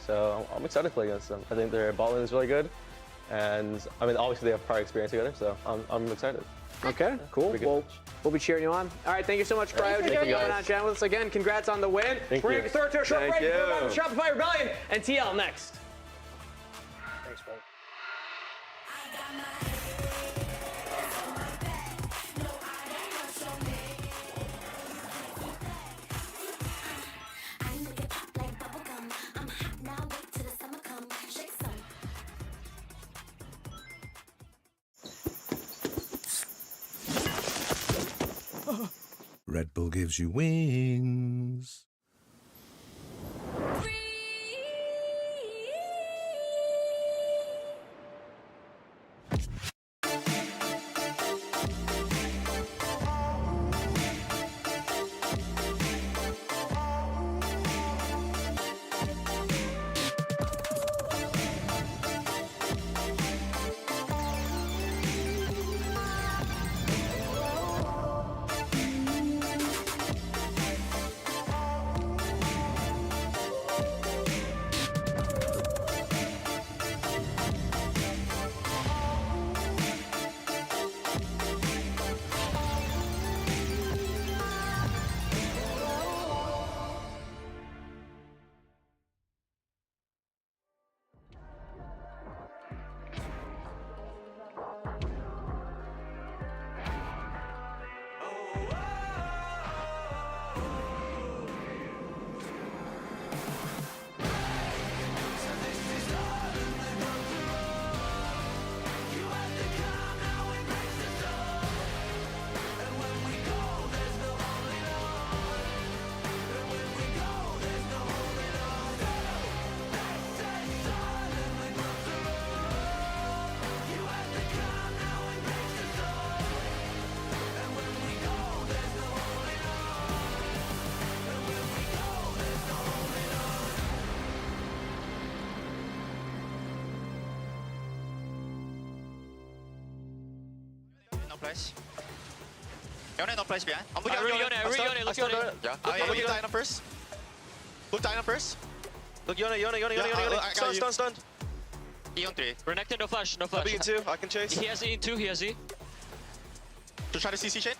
so I'm excited to play against them. I think their bot lane is really good, and I mean, obviously they have prior experience together, so I'm excited. Okay, cool. We'll be cheering you on. All right, thank you so much, Cryo, for coming on chat with us again. Congrats on the win. We're going to throw it to a short break. We're about to Shopify Rebellion and TL next. Thanks, bro. Red Bull gives you wings. flash. Yone, no flash behind. I'm looking Look Yone. Yeah. I'm looking Dino first. Look Dino first. Look Yone. Stun. E on 3. Renekton, no flash. I'm being 2. I can chase. He has E in 2, he has E. Just try to CC chain.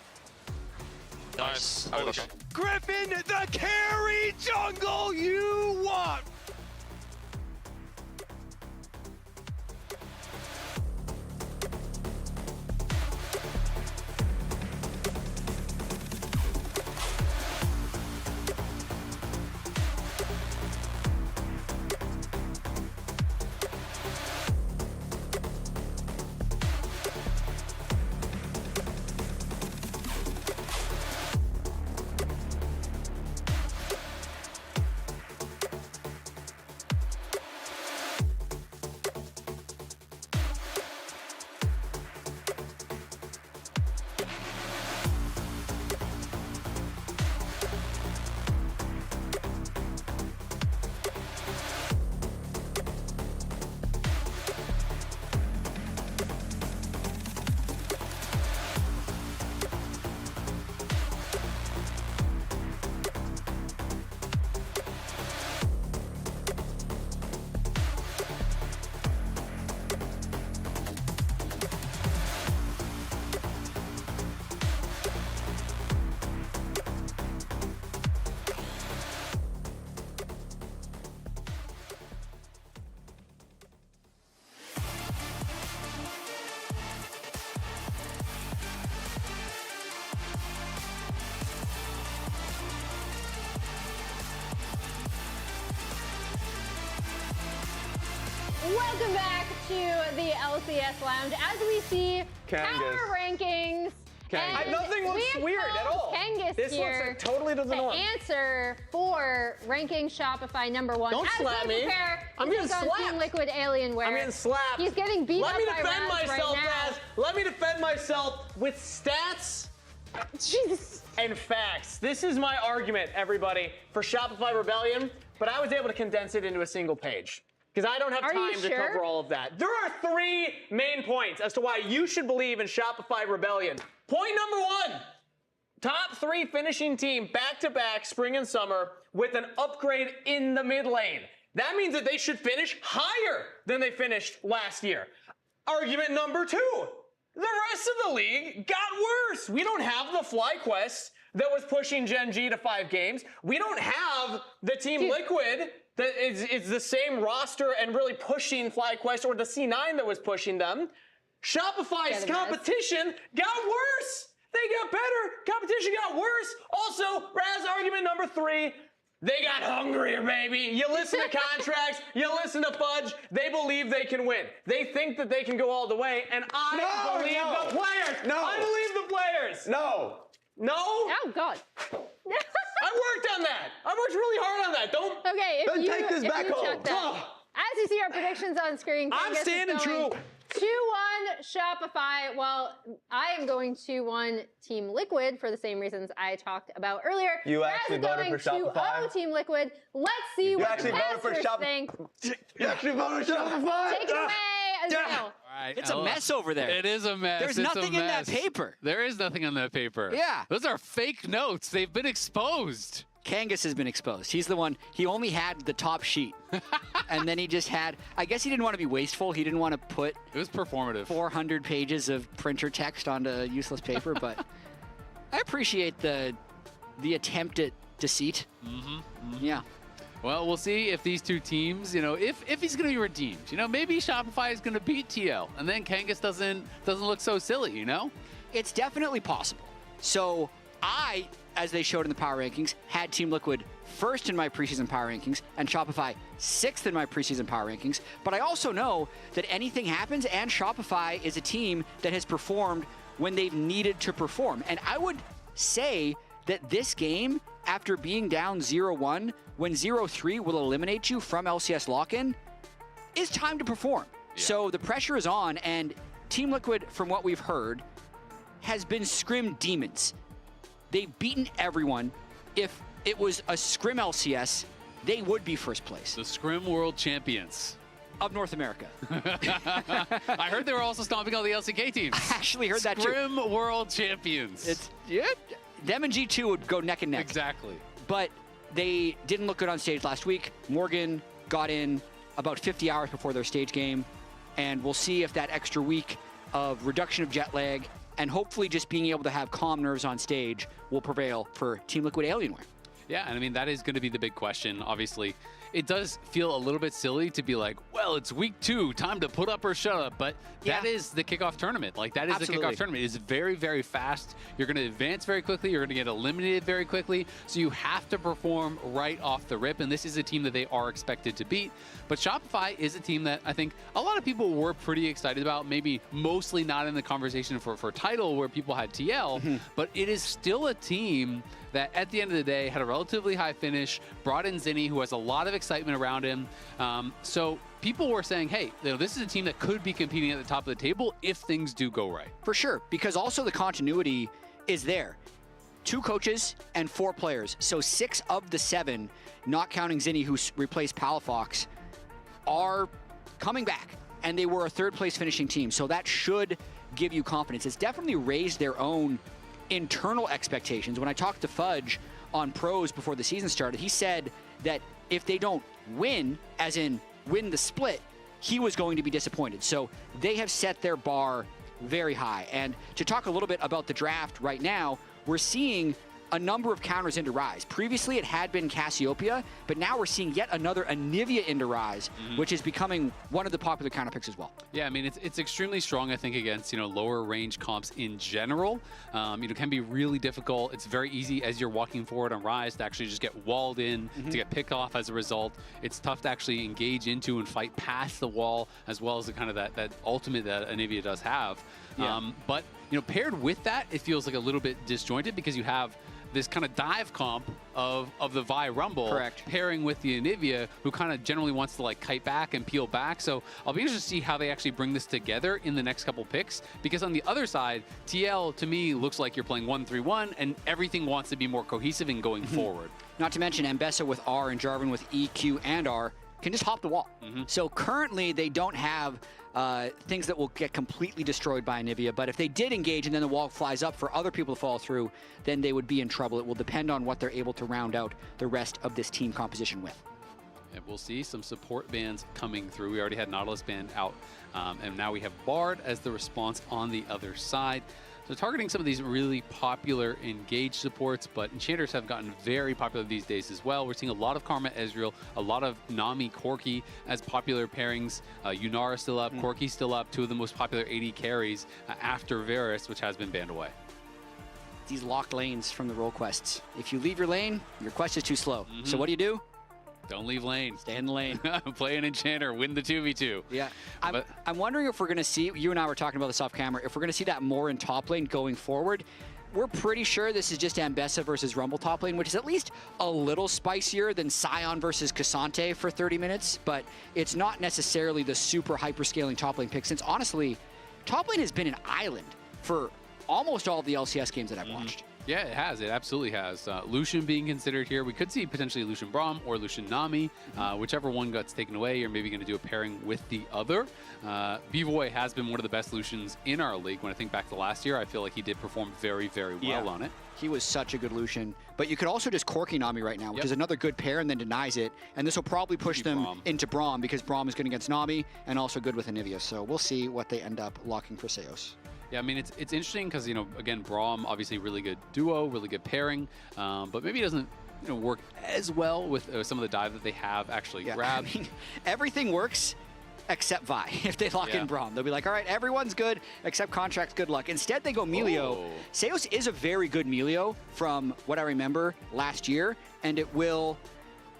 Nice. Griffin, the carry jungle you want. Welcome back to the LCS Lounge. As we see power rankings, and nothing looks we weird have at all. Kangas This looks here like totally to the to norm. answer for ranking Shopify #1. Don't slap me. I'm getting Team slapped. Liquid Alienware. I'm getting slapped. He's getting beat Let up me by defend Raz myself, right now. Raz. Let me defend myself with stats and facts. This is my argument, everybody, for Shopify Rebellion, but I was able to condense it into a single page because I don't have Are you time to sure? cover all of that. There are 3 main points as to why you should believe in Shopify Rebellion. Point number 1. Top 3 finishing team back-to-back spring and summer with an upgrade in the mid lane. That means that they should finish higher than they finished last year. Argument number 2. The rest of the league got worse. We don't have the FlyQuest that was pushing Gen G to 5 games. We don't have the Team Liquid that is the same roster and really pushing FlyQuest, or the C9 that was pushing them. Shopify's competition got worse. They got better. Competition got worse. Also, Raz, argument number 3. They got hungrier, baby. You listen to contracts, you listen to Fudge, they believe they can win. They think that they can go all the way, and I believe the players. I believe the players. No. Oh, God. I worked on that. I worked really hard on that. Don't take this back home. As you see our predictions on screen, I'm Kangas is standing going true. 2-1 Shopify. Well, I am going 2-1 Team Liquid for the same reasons I talked about earlier. You actually voted for Shopify? 2-0 Team Liquid. Let's see what the actually voted for casters think. You actually voted for Shopify? Take it away, Azrael. It's a mess over there. It is a mess. There's It's nothing a in that mess. paper. There is nothing on that paper. Yeah. Those are fake notes. They've been exposed. Kangas has been exposed. He's the one, he only had the top sheet. And then he just had, I guess he didn't want to be wasteful. He didn't want to put it was performative 400 pages of printer text onto useless paper, but I appreciate the attempt at deceit. Yeah. Well, we'll see if these two teams, if he's going to be redeemed. Maybe Shopify is going to beat TL, and then Kangas doesn't look so silly. It's definitely possible. So I, as they showed in the power rankings, had Team Liquid first in my preseason power rankings and Shopify 6th in my preseason power rankings. But I also know that anything happens, and Shopify is a team that has performed when they've needed to perform. And I would say that this game, after being down 0-1, when 0-3 will eliminate you from LCS lock-in, is time to perform. So the pressure is on, and Team Liquid, from what we've heard, has been scrim demons. They've beaten everyone. If it was a scrim LCS, they would be first place. The scrim world champions. of North America. I heard they were also stomping all the LCK teams. I actually heard that too. Scrim World Champions. It's them and G2 would go neck and neck. Exactly. But they didn't look good on stage last week. Morgan got in about 50 hours before their stage game, and we'll see if that extra week of reduction of jet lag and hopefully just being able to have calm nerves on stage will prevail for Team Liquid Alienware. Yeah, and I mean, that is going to be the big question, obviously. It does feel a little bit silly to be like, well, it's week 2, time to put up or shut up, but that is the kickoff tournament. Like, that is the kickoff tournament. It's very, very fast. You're going to advance very quickly. You're going to get eliminated very quickly, so you have to perform right off the rip, and this is a team that they are expected to beat. But Shopify is a team that I think a lot of people were pretty excited about, maybe mostly not in the conversation for title where people had TL, but it is still a team that at the end of the day had a relatively high finish, brought in Zinni, who has a lot of excitement around him. So people were saying, hey, this is a team that could be competing at the top of the table if things do go right. For sure, because also the continuity is there. 2 coaches and 4 players. So 6 of the 7, not counting Zinni, who replaced Palafox, are coming back. And they were a 3rd place finishing team. So that should give you confidence. It's definitely raised their own internal expectations. When I talked to Fudge on Pros before the season started, he said that if they don't win, as in win the split, he was going to be disappointed. So they have set their bar very high. And to talk a little bit about the draft right now, we're seeing a number of counters into Rise. Previously, it had been Cassiopeia, but now we're seeing yet another Anivia into Rise, which is becoming one of the popular counter picks as well. Yeah, I mean, it's extremely strong, I think, against, lower range comps in general. It can be really difficult. It's very easy as you're walking forward on Rise to actually just get walled in, to get picked off as a result. It's tough to actually engage into and fight past the wall, as well as the kind of that ultimate that Anivia does have. Yeah. But, paired with that, it feels like a little bit disjointed because you have this kind of dive comp of the Vi Rumble. Correct. Pairing with the Anivia, who kind of generally wants to kite back and peel back. So I'll be interested to see how they actually bring this together in the next couple picks, because on the other side, TL to me looks like you're playing 1-3-1 and everything wants to be more cohesive and going forward. Not to mention Ambessa with R and Jarvan with E, Q, and R can just hop the wall. So currently they don't have things that will get completely destroyed by Anivia, but if they did engage and then the wall flies up for other people to fall through, then they would be in trouble. It will depend on what they're able to round out the rest of this team composition with. And we'll see some support bands coming through. We already had Nautilus band out, and now we have Bard as the response on the other side. So targeting some of these really popular engage supports, but enchanters have gotten very popular these days as well. We're seeing a lot of Karma Ezreal, a lot of Nami Corki as popular pairings. Yunara still up, Corki still up, 2 of the most popular AD carries after Varus, which has been banned away. These locked lanes from the role quests. If you leave your lane, your quest is too slow. So what do? Don't leave lane. Stay in the lane. Play an enchanter, win the 2v2. Yeah. I'm wondering if we're going to see, you and I were talking about this off camera, if we're going to see that more in top lane going forward. We're pretty sure this is just Ambessa versus Rumble top lane, which is at least a little spicier than Sion versus Cassante for 30 minutes, but it's not necessarily the super hyper-scaling top lane pick, since honestly, top lane has been an island for almost all of the LCS games that I've watched. Yeah, it has. It absolutely has. Lucian being considered here. We could see potentially Lucian Braum or Lucian Nami. Whichever one gets taken away, you're maybe going to do a pairing with the other. B-Boy has been one of the best Lucians in our league. When I think back to last year, I feel like he did perform very, very well on it. He was such a good Lucian. But you could also just Corki Nami right now, which is another good pair, and then denies it. And this will probably push them into Braum, because Braum is good against Nami and also good with Anivia. So we'll see what they end up locking for Seos. Yeah, I mean, it's interesting because, again, Braum, obviously really good duo, really good pairing, but maybe it doesn't work as well with some of the dive that they have actually grabbed. I mean, everything works except Vi. If they lock in Braum, they'll be like, all right, everyone's good except Contract's good luck. Instead, they go Melio. Seos is a very good Melio from what I remember last year, and it will...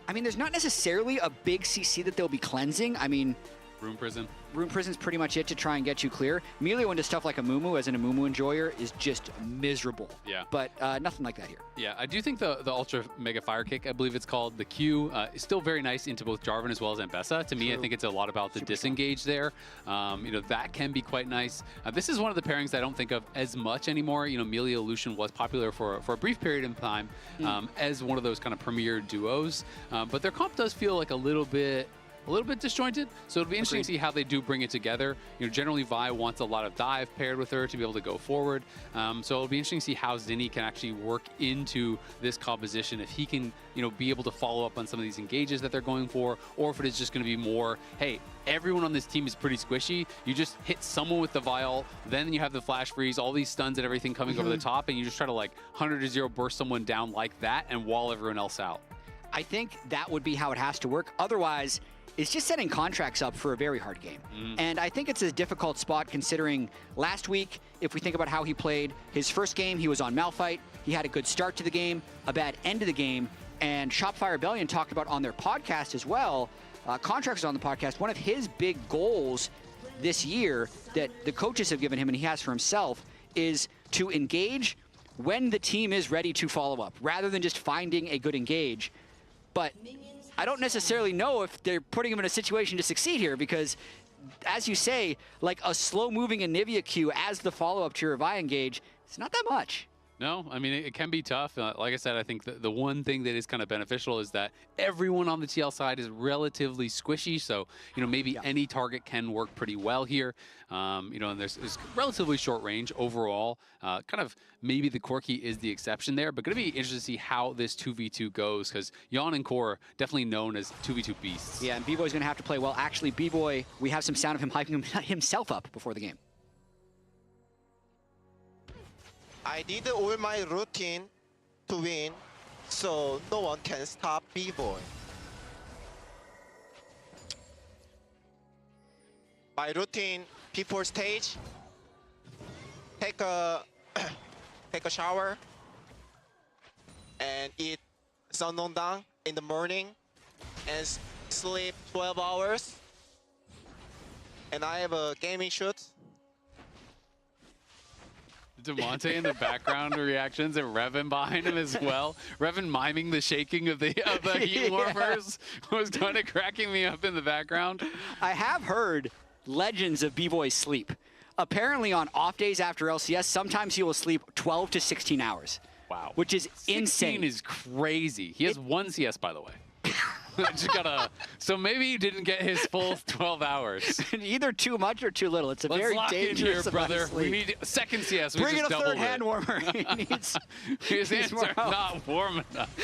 I mean, there's not necessarily a big CC that they'll be cleansing. I mean... Room Prison. Room Prison's pretty much it to try and get you clear. Melio into stuff like Amumu, as an Amumu enjoyer, is just miserable. Yeah. But nothing like that here. Yeah, I do think the Ultra Mega Fire Kick, I believe it's called, the Q, is still very nice into both Jarvan as well as Ambessa. To me, I think it's a lot about the disengage there. That can be quite nice. This is one of the pairings I don't think of as much anymore. Melio Lucian was popular for a brief period of time as one of those kind of premier duos. But their comp does feel like a little bit a little bit disjointed. So it'll be interesting to see how they do bring it together. You know, generally Vi wants a lot of dive paired with her to be able to go forward. So it'll be interesting to see how Zinni can actually work into this composition. If he can, you know, be able to follow up on some of these engages that they're going for, or if it is just going to be more, hey, everyone on this team is pretty squishy. You just hit someone with the vial, then you have the flash freeze, all these stuns and everything coming over the top, and you just try to like 100-0 burst someone down like that and wall everyone else out. I think that would be how it has to work. Otherwise, it's just setting contracts up for a very hard game. And I think it's a difficult spot considering last week, if we think about how he played, his first game, he was on Malphite. He had a good start to the game, a bad end of the game, and Shopify Rebellion talked about on their podcast as well, Contracts was on the podcast, one of his big goals this year that the coaches have given him and he has for himself is to engage when the team is ready to follow up, rather than just finding a good engage. But I don't necessarily know if they're putting him in a situation to succeed here because, as you say, like a slow-moving Anivia Q as the follow-up to your Vi engage, it's not that much. No, I mean, it can be tough. Like I said, I think the one thing that is kind of beneficial is that everyone on the TL side is relatively squishy. So, you know, maybe any target can work pretty well here. You know, and there's relatively short range overall. Kind of maybe the Corki is the exception there, but going to be interesting to see how this 2v2 goes because Yon and Core definitely known as 2v2 beasts. Yeah, and B-Boy's going to have to play well. Actually, B-Boy, we have some sound of him hyping himself up before the game. I did all my routine to win, so no one can stop B-Boy. My routine before stage, take a shower, and eat Sannondang in the morning, and sleep 12 hours. And I have a gaming shoot. DeMonte in the background reactions and Revan behind him as well. Revan miming the shaking of the heat warmers was kind of cracking me up in the background. I have heard legends of B-Boy's sleep. Apparently on off days after LCS, sometimes he will sleep 12 to 16 hours. Wow. Which is 16 insane. Is crazy. He has one CS, by the way. So maybe he didn't get his full 12 hours. Either too much or too little. It's a Let's very lock dangerous in here, brother. sleep. We need a second CS. Bring in a doubled third hand warmer. His hands are not warm enough.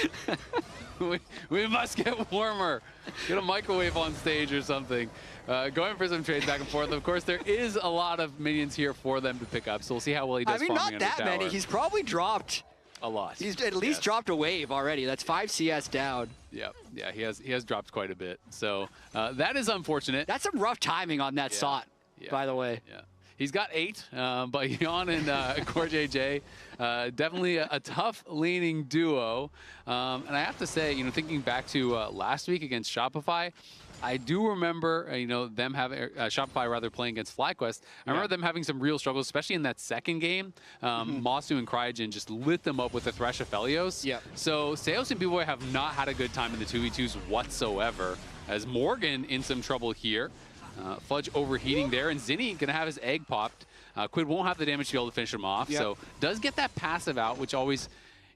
we must get warmer. Get a microwave on stage or something. Going for some trades back and forth. Of course, there is a lot of minions here for them to pick up, so we'll see how well he does. I mean, farming not that under many. tower. He's probably dropped a lot. He's at least dropped a wave already. That's 5 CS down. Yeah, he has dropped quite a bit. So that is unfortunate. That's some rough timing on that shot, by the way. Yeah. He's got 8, but Yon and Core JJ, definitely a tough leaning duo. And I have to say, you know, thinking back to last week against Shopify, I do remember, you know, them having Shopify rather playing against FlyQuest. I remember them having some real struggles, especially in that second game. Masu and Cryogen just lit them up with the Thresh of Felios. So Seos and B-Boy have not had a good time in the 2v2s whatsoever. As Morgan in some trouble here. Fudge overheating there, and Zinni gonna have his egg popped. Quid won't have the damage to be able to finish him off, so does get that passive out, which always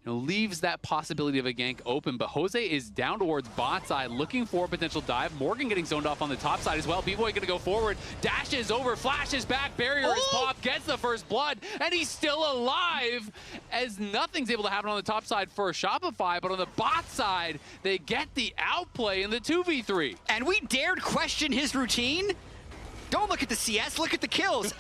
leaves that possibility of a gank open. But Jose is down towards bot side, looking for a potential dive. Morgan getting zoned off on the top side as well. B-Boy gonna go forward, dashes over, flashes back, barrier is popped, gets the first blood, and he's still alive as nothing's able to happen on the top side for Shopify, but on the bot side, they get the outplay in the 2v3. And we dared question his routine? Don't look at the CS, look at the kills.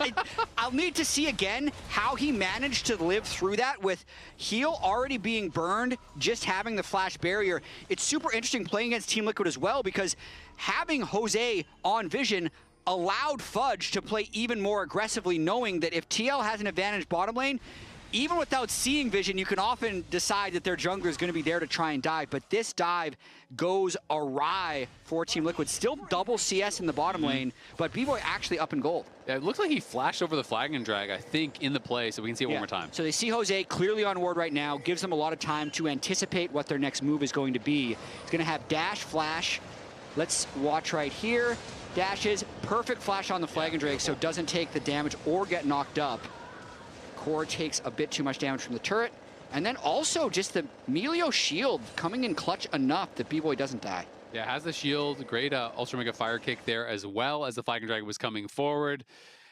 I'll need to see again how he managed to live through that with Heal already being burned, just having the flash barrier. It's super interesting playing against Team Liquid as well because having Jose on Vision allowed Fudge to play even more aggressively, knowing that if TL has an advantage bottom lane, even without seeing Vision, you can often decide that their jungler is going to be there to try and dive. But this dive goes awry for Team Liquid. Still double CS in the bottom lane, but B-Boy actually up in gold. Yeah, it looks like he flashed over the flag and drag, I think, in the play, so we can see it one more time. So they see Jose clearly on ward right now, gives them a lot of time to anticipate what their next move is going to be. He's going to have dash, flash. Let's watch right here. Dashes, perfect flash on the flag and drag, so doesn't take the damage or get knocked up. Core takes a bit too much damage from the turret. And then also just the Melio shield coming in clutch enough that B-Boy doesn't die. Yeah, has the shield. Great Ultra Mega Fire Kick there as well as the Flying Dragon was coming forward.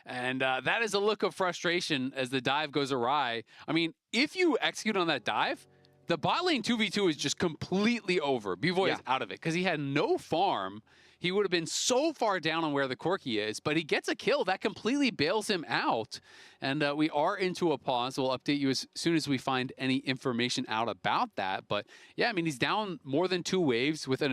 And that is a look of frustration as the dive goes awry. I mean, if you execute on that dive, the bot lane 2v2 is just completely over. B-Boy is out of it because he had no farm. He would have been so far down on where the Corki is, but he gets a kill. That completely bails him out. And we are into a pause. We'll update you as soon as we find any information out about that. But yeah, I mean, he's down more than 2 waves with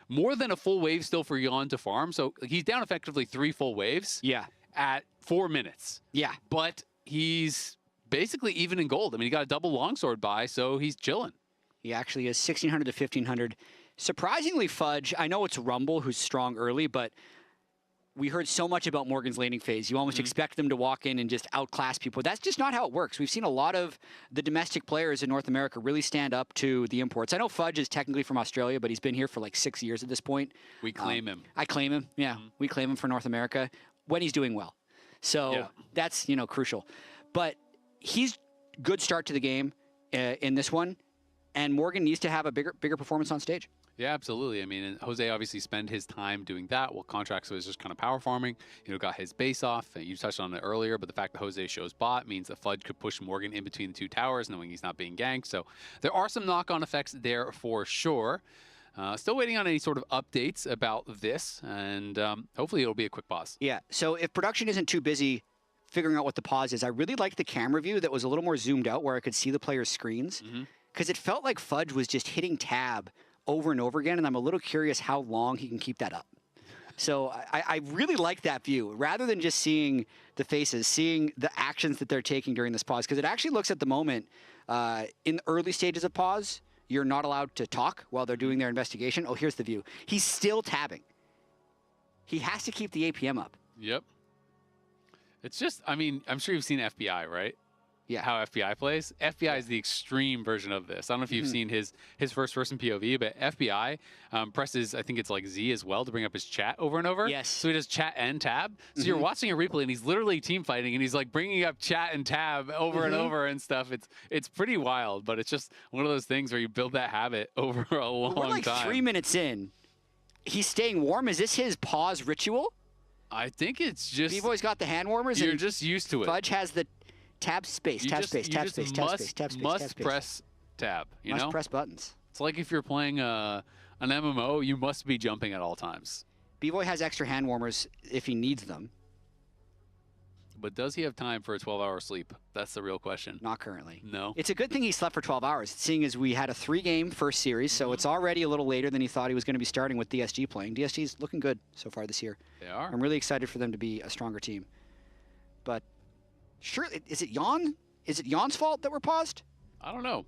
more than a full wave still for Yon to farm. So he's down effectively 3 full waves. Yeah. At 4 minutes. Yeah. But he's basically even in gold. I mean, he got a double longsword buy, so he's chilling. He actually is 1,600 to 1,500. Surprisingly, Fudge, I know it's Rumble who's strong early, but we heard so much about Morgan's laning phase. You almost expect them to walk in and just outclass people. That's just not how it works. We've seen a lot of the domestic players in North America really stand up to the imports. I know Fudge is technically from Australia, but he's been here for like 6 years at this point. We claim him. I claim him, yeah. We claim him for North America when he's doing well. So that's, crucial. But he's good start to the game in this one, and Morgan needs to have a bigger performance on stage. Yeah, absolutely. I mean, and Jose obviously spent his time doing that while Contracts was just kind of power farming. Got his base off. You touched on it earlier, but the fact that Jose shows bot means that Fudge could push Morgan in between the 2 towers, knowing he's not being ganked. So there are some knock-on effects there for sure. Still waiting on any sort of updates about this, and hopefully it'll be a quick pause. Yeah, so if production isn't too busy figuring out what the pause is, I really liked the camera view that was a little more zoomed out where I could see the players' screens, because it felt like Fudge was just hitting tab over and over again, and I'm a little curious how long he can keep that up. So I really like that view, rather than just seeing the faces, seeing the actions that they're taking during this pause, because it actually looks at the moment, in the early stages of pause, you're not allowed to talk while they're doing their investigation. Oh, here's the view. He's still tabbing. He has to keep the APM up. Yep. It's just, I mean, I'm sure you've seen FBI, right? Yeah. How FBI plays. FBI is the extreme version of this. I don't know if you've seen his first-person POV, but FBI presses, I think it's like Z as well, to bring up his chat over and over. Yes. So he does chat and tab. So you're watching a replay, and he's literally team fighting, and he's like bringing up chat and tab over and over and stuff. It's pretty wild, but it's just one of those things where you build that habit over a long time. We're like 3 minutes in. He's staying warm. Is this his pause ritual? I think it's just... B-Boy's got the hand warmers. You're just used to it. Fudge has the tab space, tab space, tab space, tab space, tab space, tab space. Press tab, you know? Must press buttons. It's like if you're playing an MMO, you must be jumping at all times. B-Boy has extra hand warmers if he needs them. But does he have time for a 12-hour sleep? That's the real question. Not currently. No. It's a good thing he slept for 12 hours, seeing as we had a 3-game first series, so it's already a little later than he thought he was going to be starting with DSG playing. DSG's looking good so far this year. They are. I'm really excited for them to be a stronger team. But sure, is it Yon? Is it Yon's fault that we're paused? I don't know.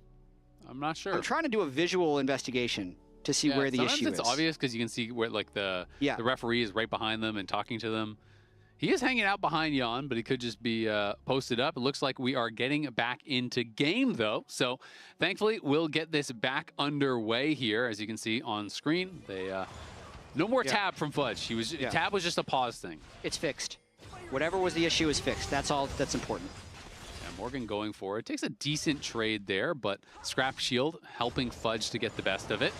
I'm not sure. I'm trying to do a visual investigation to see where the issue is. Sometimes it's obvious because you can see where like the referee is right behind them and talking to them. He is hanging out behind Jan, but he could just be posted up. It looks like we are getting back into game, though. So thankfully, we'll get this back underway here. As you can see on screen, they no more tab from Fudge. Tab was just a pause thing. It's fixed. Whatever was the issue is fixed. That's all that's important. Yeah, Morgan going for it. Takes a decent trade there, but Scrap Shield helping Fudge to get the best of it.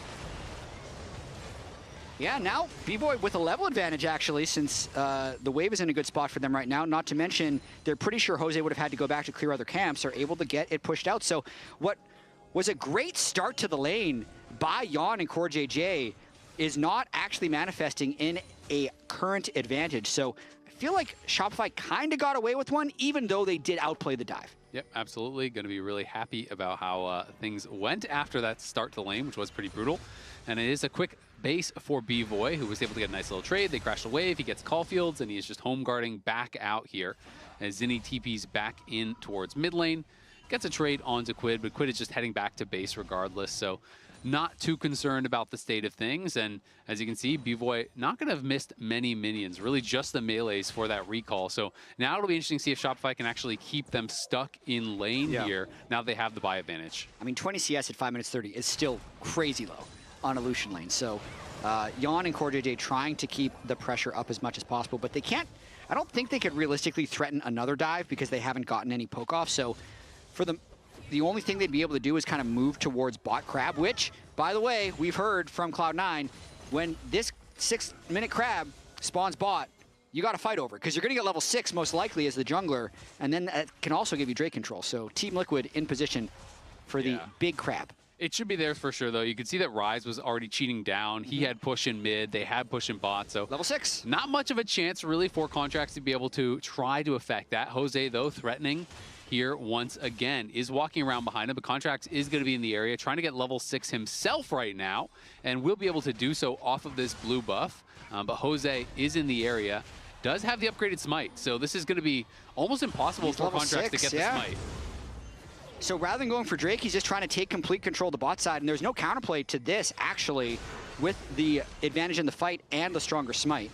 Yeah, now B-Boy with a level advantage, actually, since the wave is in a good spot for them right now. Not to mention, they're pretty sure Jose would have had to go back to clear other camps. Are able to get it pushed out. So what was a great start to the lane by Yon and Core JJ is not actually manifesting in a current advantage. So I feel like Shopify kind of got away with one, even though they did outplay the dive. Yep, absolutely. Going to be really happy about how things went after that start to the lane, which was pretty brutal. And it is a quick base for B-Boy, who was able to get a nice little trade. They crashed the wave, he gets Caulfields, and he is just home guarding back out here as Zinni TP's back in towards mid lane. Gets a trade onto Quid, but Quid is just heading back to base regardless, so not too concerned about the state of things. And as you can see, B-Boy not going to have missed many minions, really just the melees for that recall. So now it'll be interesting to see if Shopify can actually keep them stuck in lane here, now they have the buy advantage. I mean, 20 CS at 5 minutes 30 is still crazy low on a Lucian lane. So Yon and Core JJ trying to keep the pressure up as much as possible, but they can't, I don't think they could realistically threaten another dive because they haven't gotten any poke off. So for the the only thing they'd be able to do is kind of move towards bot crab, which, by the way, we've heard from Cloud9, when this 6-minute crab spawns bot, you got to fight over, because you're going to get level 6 most likely as the jungler, and then that can also give you Drake control. So Team Liquid in position for the big crab. It should be there for sure, though. You can see that Rise was already cheating down. He had push in mid. They had push in bot. So level 6. Not much of a chance, really, for Contracts to be able to try to affect that. Jose, though, threatening here once again, is walking around behind him, but Contracts is going to be in the area, trying to get level 6 himself right now, and will be able to do so off of this blue buff. But Jose is in the area. Does have the upgraded smite, so this is going to be almost impossible for Contracts to get the smite. So rather than going for Drake, he's just trying to take complete control of the bot side, and there's no counterplay to this, actually, with the advantage in the fight and the stronger smite.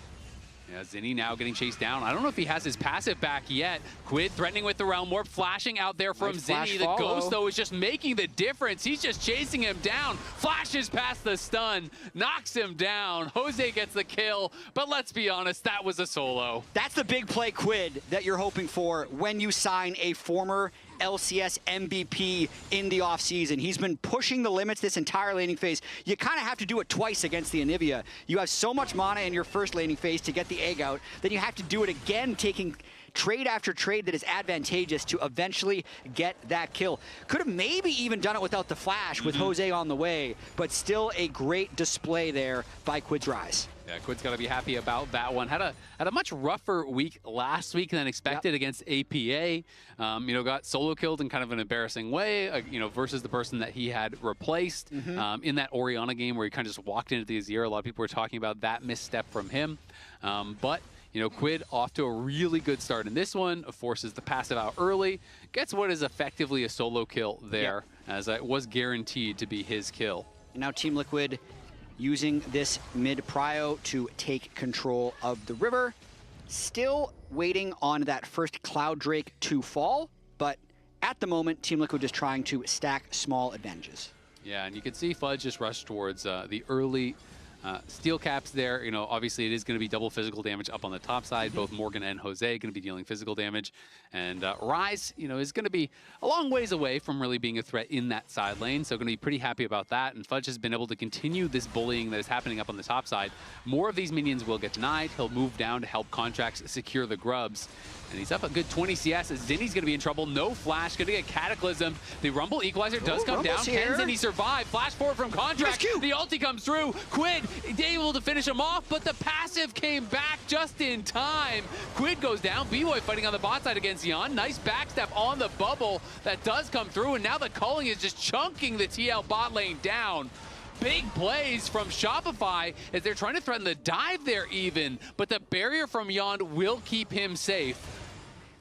Yeah, Zinni now getting chased down. I don't know if he has his passive back yet. Quid threatening with the Realm Warp, flashing out there from Zinni. The Ghost, though, is just making the difference. He's just chasing him down. Flashes past the stun, knocks him down. Jose gets the kill, but let's be honest, that was a solo. That's the big play, Quid, that you're hoping for when you sign a former LCS MVP in the offseason. He's been pushing the limits this entire laning phase. You kind of have to do it twice against the Anivia. You have so much mana in your first laning phase to get the egg out, then you have to do it again, taking trade after trade that is advantageous to eventually get that kill. Could have maybe even done it without the flash with Jose on the way, but still a great display there by Quid's Rise. Yeah, Quid's got to be happy about that one. Had a much rougher week last week than expected against APA. You know, got solo killed in kind of an embarrassing way, you know, versus the person that he had replaced in that Orianna game where he kind of just walked into the Azir. A lot of people were talking about that misstep from him. But, you know, Quid off to a really good start in this one, forces the passive out early, gets what is effectively a solo kill there, as it was guaranteed to be his kill. And now Team Liquid using this mid-prio to take control of the river. Still waiting on that first Cloud Drake to fall, but at the moment, Team Liquid is trying to stack small advantages. Yeah, and you can see Fudge just rush towards the early steel caps there. You know, obviously it is going to be double physical damage up on the top side. Both Morgan and Jose going to be dealing physical damage. And Rise, you know, is going to be a long ways away from really being a threat in that side lane. So going to be pretty happy about that. And Fudge has been able to continue this bullying that is happening up on the top side. More of these minions will get denied. He'll move down to help Contracts secure the grubs. And he's up a good 20 CS. Zinni's going to be in trouble. No flash. Going to get Cataclysm. The Rumble Equalizer does come down. Can Zinni survive? Flash forward from Contract. The ulti comes through. Quid able to finish him off, but the passive came back just in time. Quid goes down. B-Boy fighting on the bot side against Jan. Nice backstep on the bubble. That does come through, and now the culling is just chunking the TL bot lane down. Big plays from Shopify as they're trying to threaten the dive there even, but the barrier from Jan will keep him safe.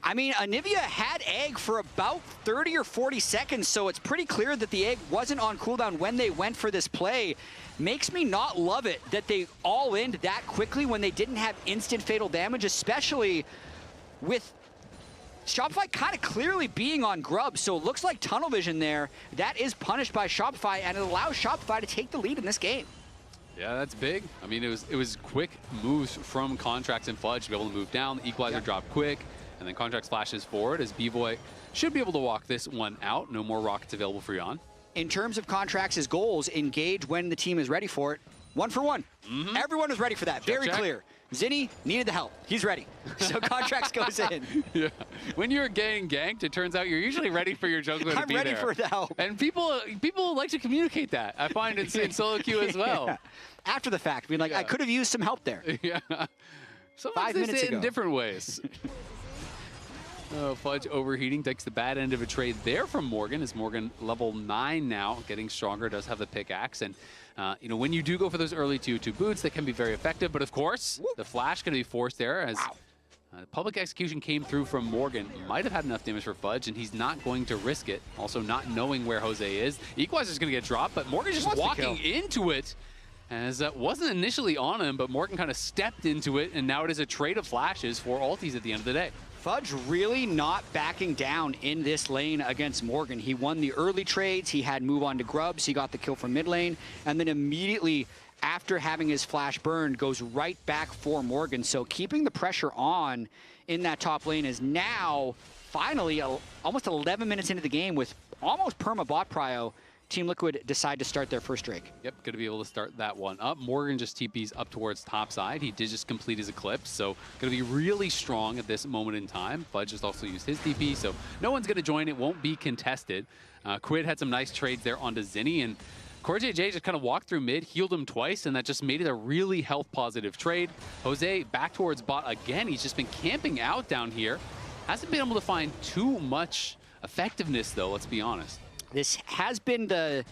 I mean, Anivia had egg for about 30 or 40 seconds, so it's pretty clear that the egg wasn't on cooldown when they went for this play. Makes me not love it that they all end that quickly when they didn't have instant fatal damage, especially with Shopify kind of clearly being on grub. So it looks like tunnel vision there. That is punished by Shopify, and it allows Shopify to take the lead in this game. Yeah, that's big. I mean, it was quick moves from Contracts and Fudge to be able to move down. The equalizer dropped quick. And then Contracts flashes forward as B-Boy should be able to walk this one out. No more rockets available for Jan. In terms of Contracts' goals, engage when the team is ready for it. 1 for 1. Everyone was ready for that. Very clear. Zinni needed the help. He's ready. So Contracts goes in. Yeah. When you're getting ganked, it turns out you're usually ready for your jungler to be there. I'm ready for the help. And people like to communicate that. I find it's in solo queue as well. Yeah. After the fact, being like, I could have used some help there. Yeah. Sometimes 5 minutes ago. ago. In different ways. Fudge overheating, takes the bad end of a trade there from Morgan, as Morgan level 9 now, getting stronger, does have the pickaxe. And, you know, when you do go for those early 2-2 boots, that can be very effective. But, of course, the flash going to be forced there as public execution came through from Morgan. Might have had enough damage for Fudge, and he's not going to risk it. Also, not knowing where Jose is. Equalizer's going to get dropped, but Morgan's just walking into it. As that wasn't initially on him, but Morgan kind of stepped into it, and now it is a trade of flashes for ultis at the end of the day. Fudge really not backing down in this lane against Morgan. He won the early trades, he had move on to grubs, he got the kill from mid lane, and then immediately after having his flash burned, goes right back for Morgan. So keeping the pressure on in that top lane is now finally almost 11 minutes into the game with almost perma bot prio, Team Liquid decide to start their first Drake. Yep, going to be able to start that one up. Morgan just TPs up towards top side. He did just complete his Eclipse, so going to be really strong at this moment in time. Fudge just also used his TP, so no one's going to join. It won't be contested. Quid had some nice trades there onto Zinni, and CoreJJ just kind of walked through mid, healed him twice, and that just made it a really health-positive trade. Jose back towards bot again. He's just been camping out down here. Hasn't been able to find too much effectiveness, though, let's be honest. This has been the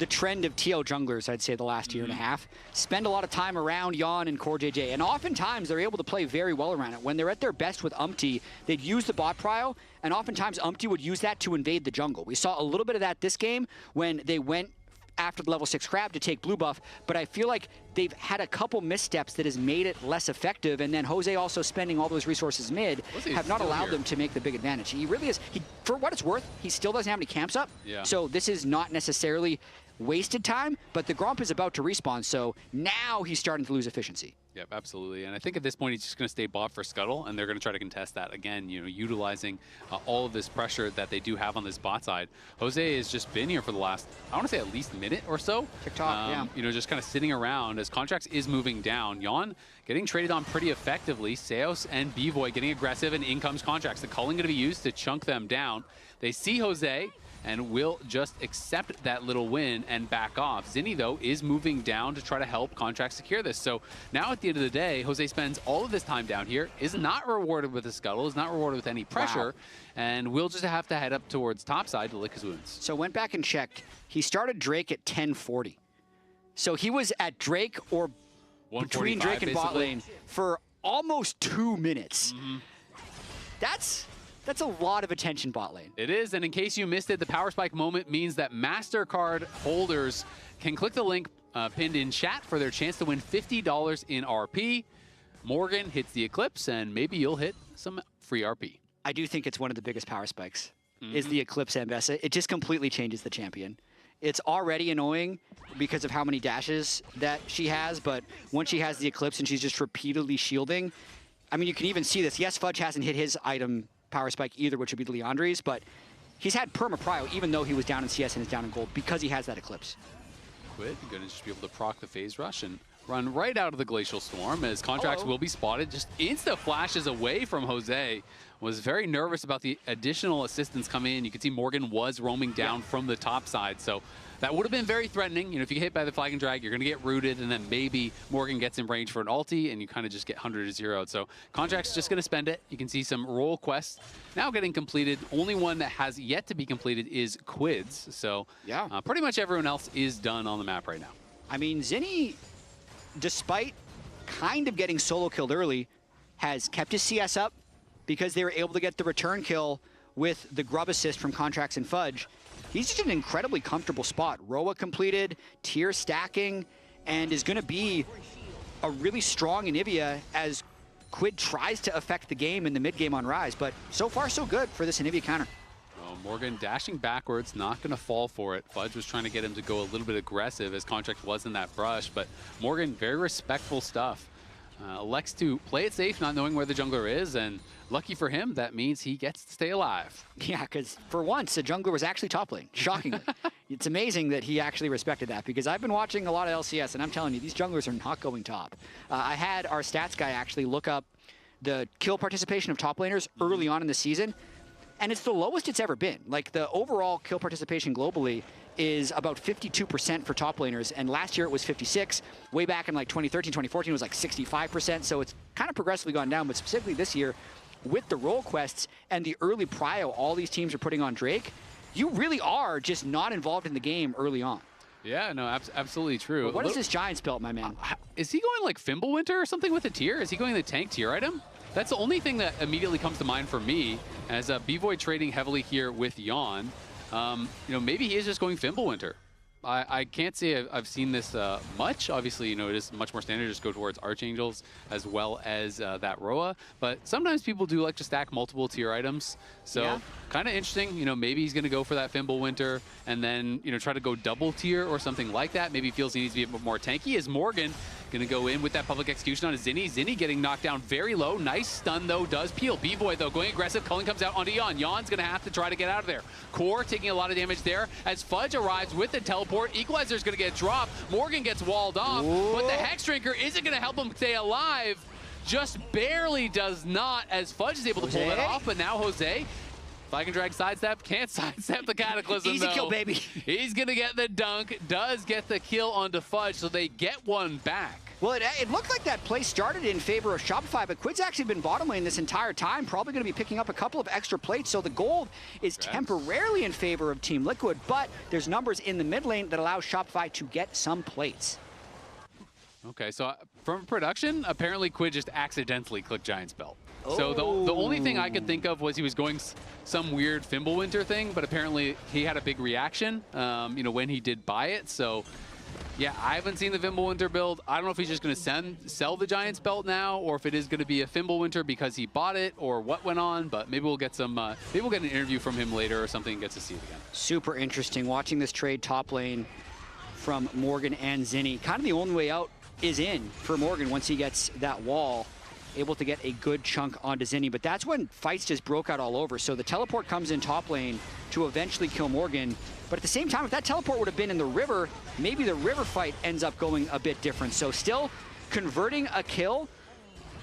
trend of TL junglers, I'd say, the last year and a half. Spend a lot of time around Yon and CoreJJ, and oftentimes they're able to play very well around it. When they're at their best with Umpty, they'd use the bot prio, and oftentimes Umpty would use that to invade the jungle. We saw a little bit of that this game when they went after the level 6 crab to take blue buff, but I feel like they've had a couple missteps that has made it less effective, and then Jose also spending all those resources mid have not allowed them to make the big advantage. He really is, for what it's worth, he still doesn't have any camps up, so this is not necessarily wasted time, but the Gromp is about to respawn, so now he's starting to lose efficiency. Yep, absolutely. And I think at this point, he's just going to stay bot for Scuttle, and they're going to try to contest that again, you know, utilizing all of this pressure that they do have on this bot side. Jose has just been here for the last, I want to say at least minute or so. TikTok, yeah. You know, just kind of sitting around as Contracts is moving down. Yon getting traded on pretty effectively. Seos and Bvoy getting aggressive, and in comes Contracts. The culling going to be used to chunk them down. They see Jose and will just accept that little win and back off. Zinni, though, is moving down to try to help Contracts secure this. So now at the end of the day, Jose spends all of this time down here, is not rewarded with a Scuttle, is not rewarded with any pressure, and will just have to head up towards topside to lick his wounds. So went back and checked. He started Drake at 1040. So he was at Drake or between Drake and bot lane for almost 2 minutes. That's a lot of attention bot lane. It is, and in case you missed it, the Power Spike moment means that MasterCard holders can click the link pinned in chat for their chance to win $50 in RP. Morgan hits the Eclipse, and maybe you'll hit some free RP. I do think it's one of the biggest power spikes, is the Eclipse Ambessa. It just completely changes the champion. It's already annoying because of how many dashes that she has, but once she has the Eclipse and she's just repeatedly shielding, I mean, you can even see this. Yes, Fudge hasn't hit his item power spike either, which would be the Leandri's, but he's had perma prio even though he was down in CS and is down in gold because he has that Eclipse. Quid going to just be able to proc the phase rush and run right out of the Glacial Storm as Contracts will be spotted. Just insta flashes away from Jose. Was very nervous about the additional assistance coming in. You can see Morgan was roaming down from the top side, so that would have been very threatening. You know, if you get hit by the flag and drag, you're going to get rooted, and then maybe Morgan gets in range for an ulti, and you kind of just get 100 to 0'd. So Contract's just going to spend it. You can see some role quests now getting completed. Only one that has yet to be completed is Quid's. So pretty much everyone else is done on the map right now. I mean, Zinni, despite kind of getting solo killed early, has kept his CS up because they were able to get the return kill with the grub assist from Contracts and Fudge. He's just in an incredibly comfortable spot. Roa completed, tier stacking, and is going to be a really strong Anivia as Quid tries to affect the game in the mid game on Rise. But so far, so good for this Anivia counter. Morgan dashing backwards, not going to fall for it. Fudge was trying to get him to go a little bit aggressive as Contract was in that brush, but Morgan, very respectful stuff. Elects to play it safe, not knowing where the jungler is, and lucky for him, that means he gets to stay alive. Yeah, because for once, the jungler was actually top lane, shockingly. It's amazing that he actually respected that, because I've been watching a lot of LCS, and I'm telling you, these junglers are not going top. I had our stats guy actually look up the kill participation of top laners early on in the season, and it's the lowest it's ever been. Like, the overall kill participation globally is about 52% for top laners, and last year it was 56. Way back in like 2013, 2014, it was like 65%, so it's kind of progressively gone down, but specifically this year, with the role quests and the early prio all these teams are putting on Drake, you really are just not involved in the game early on. Yeah, no, absolutely true. But what is this Giants belt, my man? Is he going like Fimbulwinter or something with a tier? Is he going the tank tier item? That's the only thing that immediately comes to mind for me, as Bvoy trading heavily here with Yon. You know, maybe he is just going Fimbulwinter. I can't say I've seen this much. Obviously, you know, it is much more standard to just go towards Archangels as well as that Roa. But sometimes people do like to stack multiple tier items. So kind of interesting. You know, maybe he's going to go for that Fimbulwinter and then, you know, try to go double tier or something like that. Maybe he feels he needs to be a bit more tanky as Morgan Gonna go in with that public execution on Zinni. Zinni getting knocked down very low. Nice stun, though, does peel. B-Boy, though, going aggressive. Culling comes out onto Yon. Yon's gonna have to try to get out of there. Core taking a lot of damage there as Fudge arrives with the teleport. Equalizer's gonna get dropped. Morgan gets walled off, but the Hex Drinker isn't gonna help him stay alive. Just barely does not, as Fudge is able to pull that off, but now Jose, if I can drag sidestep, can't sidestep the Cataclysm. Easy kill, baby. He's gonna get the dunk, does get the kill onto Fudge, so they get one back. Well, it looked like that play started in favor of Shopify, but Quid's actually been bottom lane this entire time, probably going to be picking up a couple of extra plates, so the gold is temporarily in favor of Team Liquid, but there's numbers in the mid lane that allow Shopify to get some plates. Okay, so from production, apparently Quid just accidentally clicked Giant's Belt. So the only thing I could think of was he was going some weird Fimbulwinter thing, but apparently he had a big reaction, you know, when he did buy it. So yeah, I haven't seen the Fimbulwinter build. I don't know if he's just going to sell the Giant's Belt now, or if it is going to be a Fimbulwinter because he bought it, or what went on. But maybe we'll get some, maybe we'll get an interview from him later or something and get to see it again. Super interesting watching this trade top lane from Morgan and Zinni. Kind of the only way out is in for Morgan once he gets that wall, able to get a good chunk onto Zinni, but that's when fights just broke out all over. So the teleport comes in top lane to eventually kill Morgan, but at the same time, if that teleport would have been in the river, maybe the river fight ends up going a bit different. So still converting a kill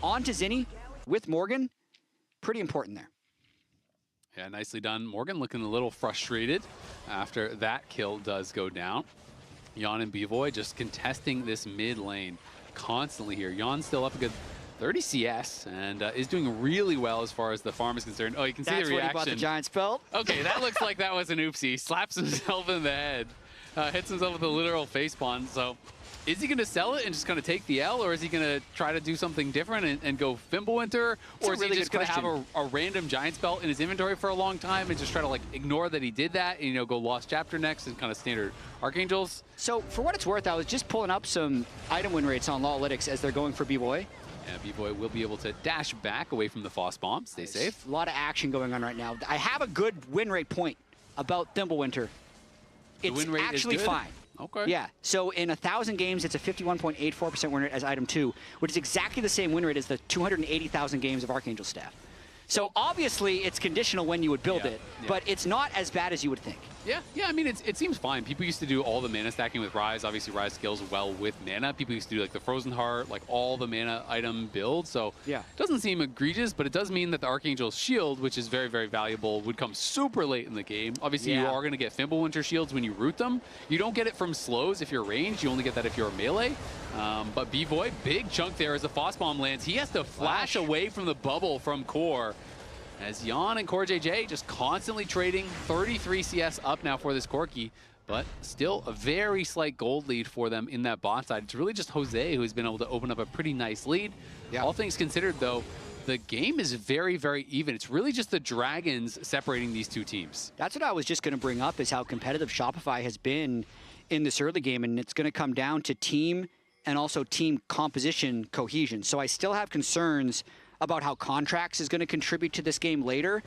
onto Zinni with Morgan, pretty important there. Yeah, nicely done. Morgan looking a little frustrated after that kill does go down. Yon and B-Boy just contesting this mid lane constantly here. Yon's still up a good 30 CS and is doing really well as far as the farm is concerned. Oh, you can see the reaction. That's when he bought the Giant's Belt. Okay, that looks like that was an oopsie. Slaps himself in the head. Hits himself with a literal facepalm. So is he going to sell it and just going to take the L, or is he going to try to do something different and go Fimbulwinter? Or is he just going to have a random Giant's Belt in his inventory for a long time and just try to like ignore that he did that and, you know, go Lost Chapter next and kind of standard Archangels? So for what it's worth, I was just pulling up some item win rates on Lawlytics as they're going for B-Boy. Yeah, B-Boy will be able to dash back away from the Foss bomb. Stay safe. A lot of action going on right now. I have a good win rate point about Fimbulwinter. It's win rate actually is good? fine. Okay. Yeah, so in 1,000 games, it's a 51.84% win rate as item 2, which is exactly the same win rate as the 280,000 games of Archangel staff. So obviously, it's conditional when you would build it, but it's not as bad as you would think. Yeah, it mean, it seems fine. People used to do all the mana stacking with Ryze. Obviously, Ryze scales well with mana. People used to do like the Frozen Heart, like all the mana item build. So yeah, it doesn't seem egregious, but it does mean that the Archangel's shield, which is very, very valuable, would come super late in the game. Obviously, you are going to get Fimbulwinter shields when you root them. You don't get it from slows if you're ranged. You only get that if you're melee. But B-Boy, big chunk there as the Foss Bomb lands. He has to flash away from the bubble from Core. As Yon and Core JJ just constantly trading. 33 CS up now for this Corki, but still a very slight gold lead for them in that bot side. It's really just Jose who's been able to open up a pretty nice lead. All things considered, though, the game is very, very even. It's really just the Dragons separating these two teams. That's what I was just going to bring up, is how competitive Shopify has been in this early game, and it's going to come down to team and also team composition cohesion. So I still have concerns about how Contracts is going to contribute to this game later,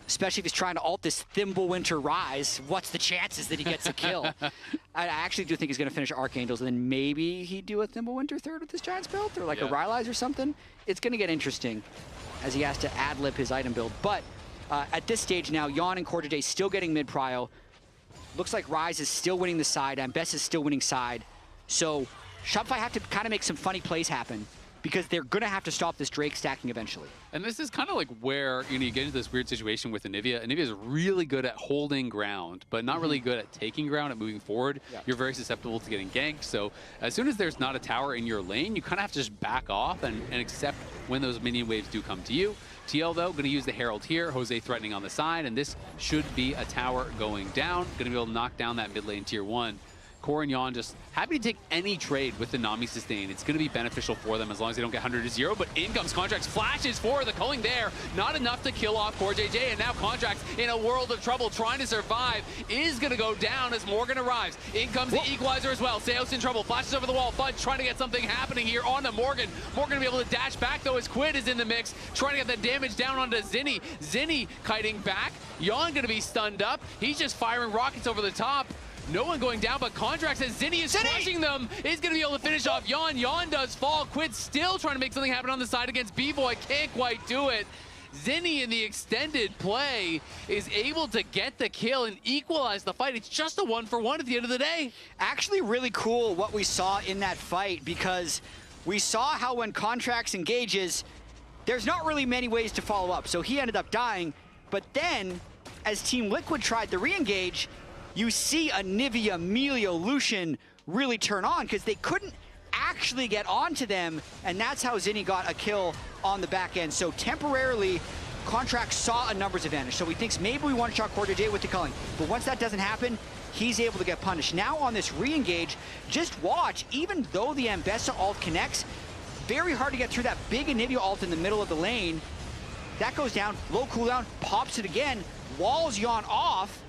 especially if he's trying to ult this Fimbulwinter Ryze. What's the chances that he gets a kill? I actually do think he's going to finish Archangels, and then maybe he'd do a Fimbulwinter third with his Giant's Belt, or like a Rylai's or something. It's going to get interesting as he has to ad-lib his item build. But at this stage now, Yon and Core JJ still getting mid-prio. Looks like Ryze is still winning the side, and Bess is still winning side. So Shopify have to kind of make some funny plays happen, because they're going to have to stop this Drake stacking eventually. And this is kind of like where you get into this weird situation with Anivia. Anivia is really good at holding ground, but not really good at taking ground and moving forward. You're very susceptible to getting ganked. So as soon as there's not a tower in your lane, you kind of have to just back off and accept when those minion waves do come to you. TL, though, going to use the Herald here. Jose threatening on the side, and this should be a tower going down. Going to be able to knock down that mid lane tier 1. Core and Yon just happy to take any trade with the Nami sustain. It's going to be beneficial for them as long as they don't get 100-0, but in comes Contracts, flashes for the culling there. Not enough to kill off Core JJ, and now Contracts in a world of trouble trying to survive is going to go down as Morgan arrives. In comes the Equalizer as well. Seos in trouble, flashes over the wall. Fudge trying to get something happening here onto Morgan. Morgan to be able to dash back, though, as Quid is in the mix, trying to get the damage down onto Zinni. Zinni kiting back. Yon going to be stunned up. He's just firing rockets over the top. No one going down, but Contracts as Zinni is crushing them. Is going to be able to finish off Yon. Yon does fall. Quid still trying to make something happen on the side against B-Boy. Can't quite do it. Zinni in the extended play is able to get the kill and equalize the fight. It's just a 1-for-1 at the end of the day. Actually really cool what we saw in that fight, because we saw how when Contracts engages, there's not really many ways to follow up. So he ended up dying, but then as Team Liquid tried to re-engage, you see a Nivea, Emilio, Lucian really turn on because they couldn't actually get onto them, and that's how Zinni got a kill on the back end. So temporarily, Contracts saw a numbers advantage. So he thinks maybe we one-shot CoreJJ with the culling. But once that doesn't happen, he's able to get punished. Now on this re-engage, just watch, even though the Ambessa ult connects, very hard to get through that big Anivia ult in the middle of the lane. That goes down, low cooldown, pops it again, walls Yon off,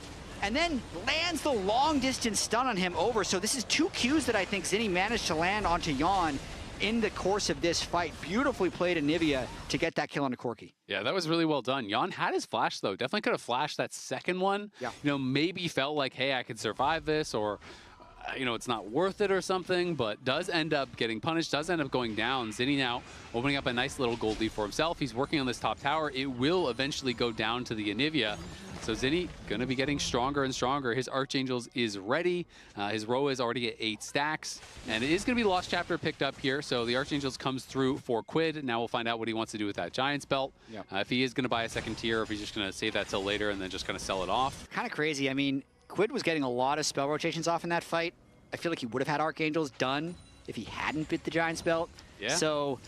and then lands the long-distance stun on him over. So this is 2 Qs that I think Zinni managed to land onto Yon in the course of this fight. Beautifully played Anivia to get that kill onto Corki. Yeah, that was really well done. Yon had his flash, though. Definitely could have flashed that second one. Yeah. You know, maybe felt like, hey, I could survive this, or, you know, it's not worth it or something, but does end up getting punished, does end up going down. Zinni now opening up a nice little gold lead for himself. He's working on this top tower. It will eventually go down to the Anivia. So Zinni going to be getting stronger and stronger. His Archangels is ready. His Roa is already at 8 stacks. And it is going to be Lost Chapter picked up here. So the Archangels comes through for Quid. Now we'll find out what he wants to do with that Giant's Belt. Yeah. If he is going to buy a second tier, or if he's just going to save that till later and then just kind of sell it off. Kind of crazy. I mean, Quid was getting a lot of spell rotations off in that fight. I feel like he would have had Archangels done if he hadn't bit the Giant's Belt. Yeah. So,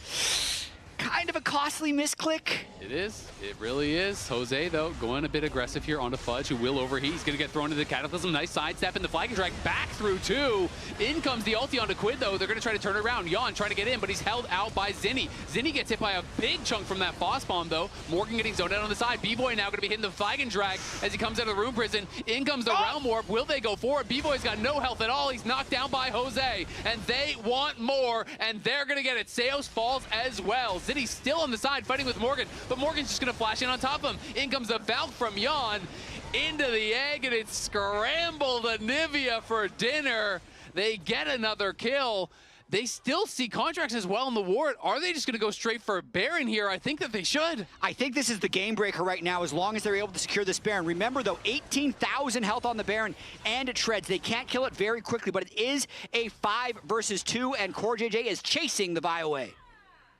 kind of a costly misclick. It is. It really is. Jose, though, going a bit aggressive here onto Fudge, who will overheat. He's going to get thrown into the Cataclysm. Nice sidestep, and the flag and drag back through, too. In comes the ulti onto Quid, though. They're going to try to turn it around. Yon trying to get in, but he's held out by Zinni. Zinni gets hit by a big chunk from that Boss Bomb, though. Morgan getting zoned out on the side. B-Boy now going to be hitting the flag and drag as he comes out of the Rune Prison. In comes the Realm Warp. Will they go for it? B-Boy's got no health at all. He's knocked down by Jose, and they want more, and they're going to get it. Seos falls as well. Zinni's still on the side fighting with Morgan, but Morgan's just going to flash in on top of him. In comes the Valk from Yon into the egg, and it's scrambled Anivia for dinner. They get another kill. They still see Contracts as well in the ward. Are they just going to go straight for Baron here? I think that they should. I think this is the game breaker right now, as long as they're able to secure this Baron. Remember, though, 18,000 health on the Baron, and it shreds. They can't kill it very quickly, but it is a 5 versus 2, and CoreJJ is chasing the Vi away.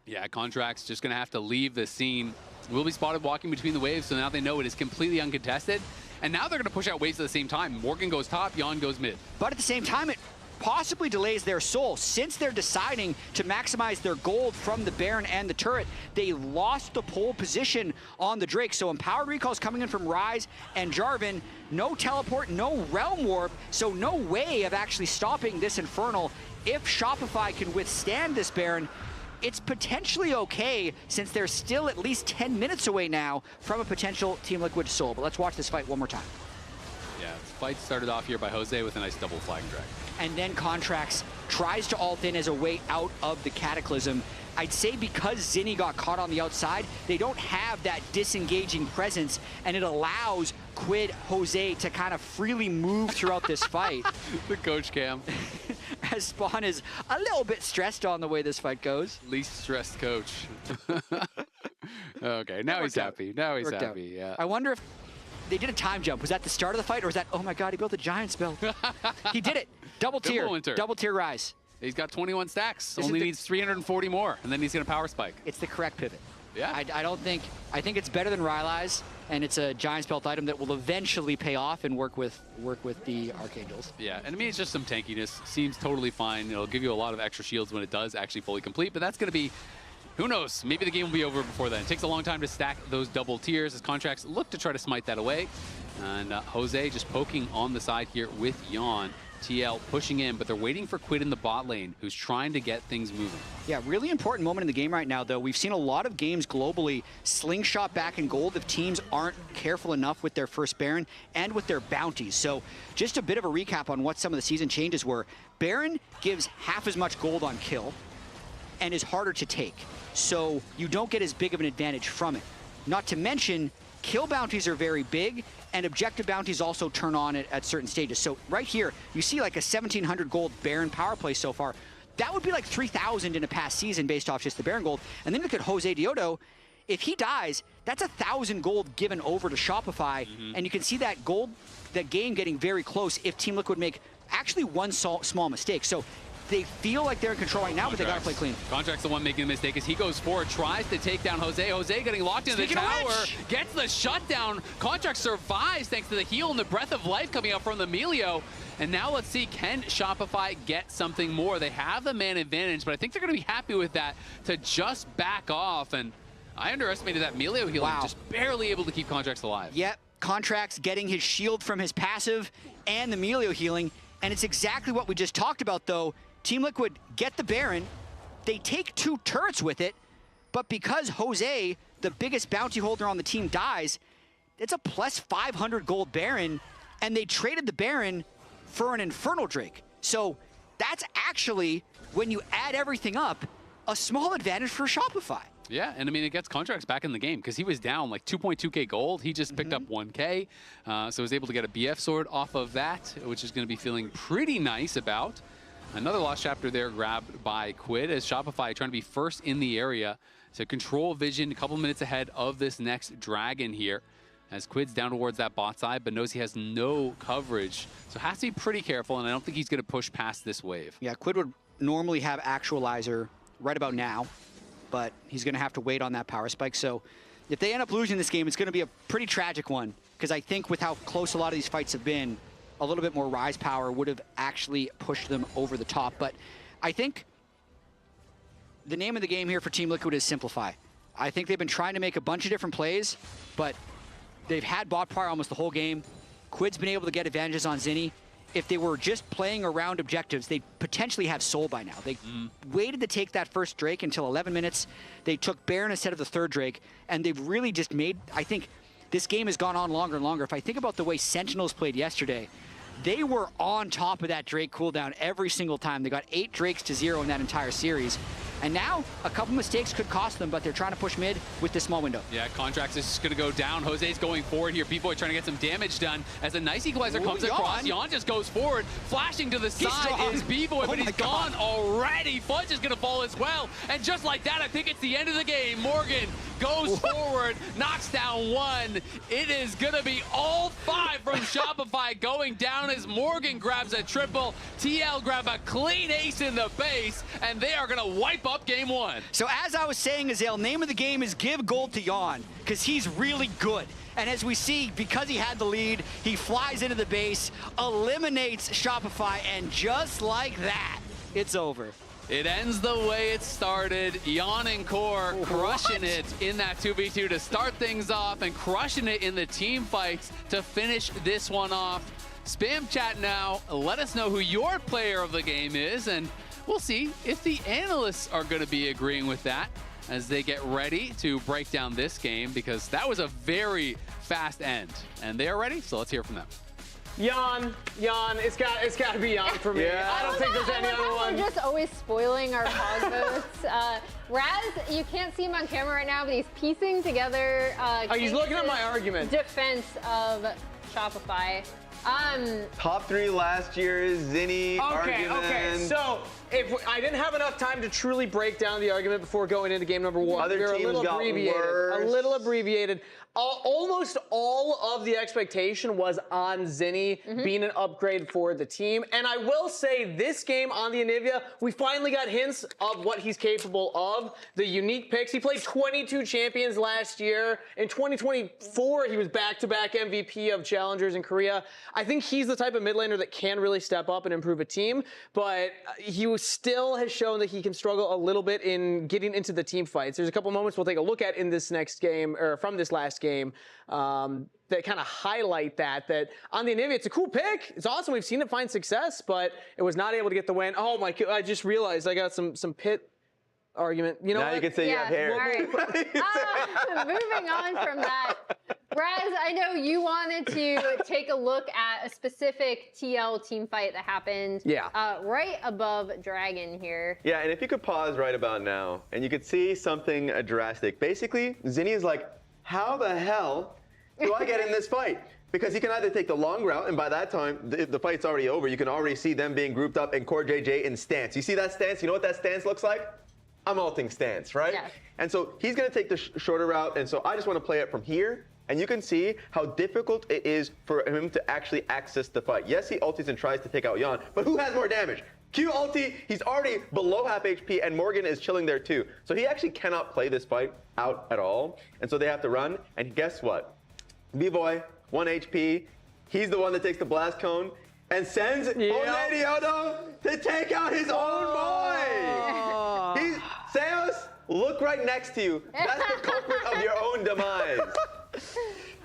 Yeah, Contracts just going to have to leave the scene. Will be spotted walking between the waves, so now they know it is completely uncontested. And now they're going to push out waves at the same time. Morgan goes top, Yon goes mid. But at the same time, it possibly delays their soul. Since they're deciding to maximize their gold from the Baron and the turret, they lost the pole position on the Drake. So Empowered Recalls coming in from Ryze and Jarvan. No teleport, no Realm Warp, so no way of actually stopping this Infernal. If Shopify can withstand this Baron, it's potentially okay, since they're still at least 10 minutes away now from a potential Team Liquid soul. But let's watch this fight one more time. Yeah, the fight started off here by Jose with a nice double flag drag. And then Contracts tries to ult in as a way out of the Cataclysm. I'd say because Zinni got caught on the outside, they don't have that disengaging presence, and it allows Quid, Jose to kind of freely move throughout this fight. The coach cam. As Spawn is a little bit stressed on the way this fight goes. Least stressed coach. Okay, now he's happy. Now he's happy, yeah. I wonder if they did a time jump. Was that the start of the fight, or was that, oh my god, he built a Giant's Belt? He did it. Double tier. Double tier Ryze. He's got 21 stacks. Only needs 340 more, and then he's going to power spike. It's the correct pivot. Yeah. I think it's better than Rylai's, and it's a Giant's Belt item that will eventually pay off and work with the Archangels. Yeah, and I mean, it's just some tankiness. Seems totally fine. It'll give you a lot of extra shields when it does actually fully complete, but that's going to be, who knows? Maybe the game will be over before then. It takes a long time to stack those double tiers as Contracts look to try to smite that away. And Jose just poking on the side here with Yon. TL pushing in, but they're waiting for Quid in the bot lane, who's trying to get things moving. Yeah, really important moment in the game right now, though. We've seen a lot of games globally slingshot back in gold if teams aren't careful enough with their first Baron and with their bounties. So just a bit of a recap on what some of the season changes were. Baron gives half as much gold on kill and is harder to take, so you don't get as big of an advantage from it. Not to mention, kill bounties are very big, and objective bounties also turn on at certain stages. So right here, you see like a 1,700 gold Baron power play so far. That would be like 3,000 in a past season based off just the Baron gold. And then look at Jose Diodo. If he dies, that's 1,000 gold given over to Shopify, and you can see that gold, that game getting very close if Team Liquid make actually one small mistake. So they feel like they're in control right now, but they gotta play clean. Contract's the one making the mistake as he goes forward, tries to take down Jose. Jose getting locked into the tower, gets the shutdown. Contract survives thanks to the heal and the breath of life coming out from the Emilio. And now let's see, can Shopify get something more? They have the man advantage, but I think they're gonna be happy with that to just back off. And I underestimated that Emilio healing, just barely able to keep Contracts alive. Yep, Contracts getting his shield from his passive and the Emilio healing. And it's exactly what we just talked about though. Team Liquid get the Baron, they take 2 turrets with it, but because Jose, the biggest bounty holder on the team, dies, it's a plus 500 gold Baron, and they traded the Baron for an Infernal Drake. So that's actually, when you add everything up, a small advantage for Shopify. Yeah, and I mean, it gets Contracts back in the game because he was down like 2.2k gold. He just picked up 1k, so was able to get a BF sword off of that, which is going to be feeling pretty nice about. Another lost chapter there grabbed by Quid as Shopify trying to be first in the area to control vision a couple minutes ahead of this next dragon here. As Quid's down towards that bot side, but knows he has no coverage. So has to be pretty careful, and I don't think he's going to push past this wave. Yeah, Quid would normally have Actualizer right about now, but he's going to have to wait on that power spike. So if they end up losing this game, it's going to be a pretty tragic one, because I think with how close a lot of these fights have been, a little bit more Rise power would have actually pushed them over the top. But I think the name of the game here for Team Liquid is simplify. I think they've been trying to make a bunch of different plays, but they've had bot power almost the whole game. Quid's been able to get advantages on Zinni. If they were just playing around objectives, they'd potentially have Soul by now. They waited to take that first Drake until 11 minutes. They took Baron instead of the third Drake, and they've really just made, I think, this game has gone on longer and longer. If I think about the way Sentinels played yesterday, they were on top of that Drake cooldown every single time. They got 8 Drakes to 0 in that entire series. And now, a couple mistakes could cost them, but they're trying to push mid with this small window. Yeah, Contracts is just going to go down. Jose's going forward here. B-Boy trying to get some damage done as a nice equalizer comes across. Yon just goes forward. Flashing to the side is B-Boy, but he's gone already. Fudge is going to fall as well. And just like that, I think it's the end of the game. Morgan goes forward, knocks down 1. It is going to be all 5 from Shopify going down as Morgan grabs a triple. TL grab a clean ace in the base, and they are going to wipe up game 1. So as I was saying, Azale, name of the game is give gold to Yon, because he's really good. And as we see, because he had the lead, he flies into the base, eliminates Shopify, and just like that, it's over. It ends the way it started. Yon and Core crushing it in that 2v2 to start things off and crushing it in the team fights to finish this one off. Spam chat now. Let us know who your player of the game is, and we'll see if the analysts are going to be agreeing with that as they get ready to break down this game, because that was a very fast end. And they are ready, so let's hear from them. Yon, it's got to be Yon for me. Yeah. I don't think there's any other one. We're just always spoiling our pause votes. Raz, you can't see him on camera right now, but he's piecing together. He's looking at my argument. Defense of Shopify. Top 3 last year's Zinni argument. Okay. So if I didn't have enough time to truly break down the argument before going into game number 1, Other teams got worse. A little abbreviated. Almost all of the expectation was on Zinni being an upgrade for the team. And I will say this game on the Anivia, we finally got hints of what he's capable of. The unique picks. He played 22 champions last year. In 2024, he was back-to-back MVP of Challengers in Korea. I think he's the type of mid laner that can really step up and improve a team, but he still has shown that he can struggle a little bit in getting into the team fights. There's a couple moments we'll take a look at in this next game, or from this last game, that kind of highlight that on the Anivia, it's a cool pick. It's awesome. We've seen it find success, but it was not able to get the win. Oh my God, I just realized I got some pit argument. You know now what? You can say you have hair. All right. Moving on from that. Raz, I know you wanted to take a look at a specific TL team fight that happened right above Dragon here. Yeah, and if you could pause right about now, and you could see something drastic. Basically, Zinni is like, how the hell do I get in this fight? Because he can either take the long route, and by that time, the fight's already over. You can already see them being grouped up in Core JJ in stance. You see that stance? You know what that stance looks like? I'm ulting stance, right? Yes. And so he's going to take the shorter route, and so I just want to play it from here. And you can see how difficult it is for him to actually access the fight. Yes, he ultis and tries to take out Jan, but who has more damage? Q ulti, he's already below half HP, and Morgan is chilling there too. So he actually cannot play this fight out at all. And so they have to run, and guess what? B-Boy, 1 HP, he's the one that takes the blast cone and sends Jose Diodo to take out his own boy. Seos, look right next to you. That's the culprit of your own demise.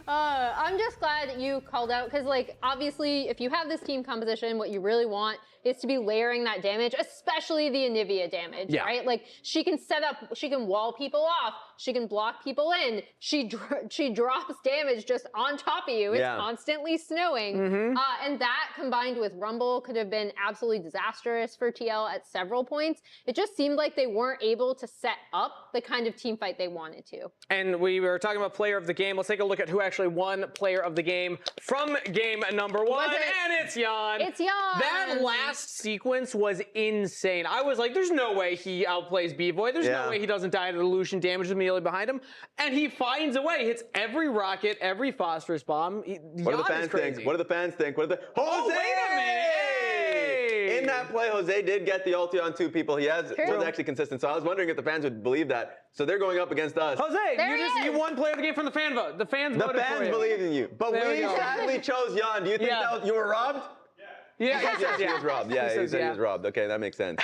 I'm just glad that you called out, because like obviously if you have this team composition, what you really want is to be layering that damage, especially the Anivia damage, right? Like she can set up, she can wall people off, she can block people in, she drops damage just on top of you. It's constantly snowing. And that combined with Rumble could have been absolutely disastrous for TL at several points. It just seemed like they weren't able to set up the kind of team fight they wanted to. And we were talking about player of the game. Let's take a look at who actually won player of the game from game number 1. And it's Jan. It's Jan. That last sequence was insane. I was like, there's no way he outplays B-Boy. There's no way he doesn't die to the illusion damage immediately behind him. And he finds a way. Hits every rocket, every phosphorus bomb. What do the fans think? What do the fans think? What do the... Oh, wait a minute! Hey! In that play, Jose did get the ulti on 2 people. He was actually consistent. So I was wondering if the fans would believe that. So they're going up against us. Jose, you won player of the game from the fan vote. The fans voted for you. believed in you. But we sadly chose Jan. Do you think that you were robbed? Yeah, he was robbed. Yeah, he said he was robbed. Okay, that makes sense.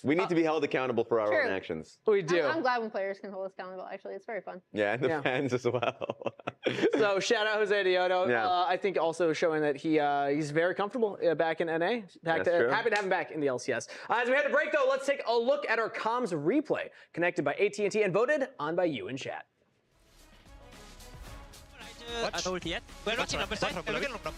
We need to be held accountable for our own actions. We do. I'm glad when players can hold us accountable, actually. It's very fun. Yeah, and the fans as well. So shout out Jose Diodo. I think also showing that he's very comfortable back in NA. Happy to have him back in the LCS. As we had to break though, let's take a look at our comms replay connected by AT&T and voted on by you in chat. We're watching number side. We're looking number.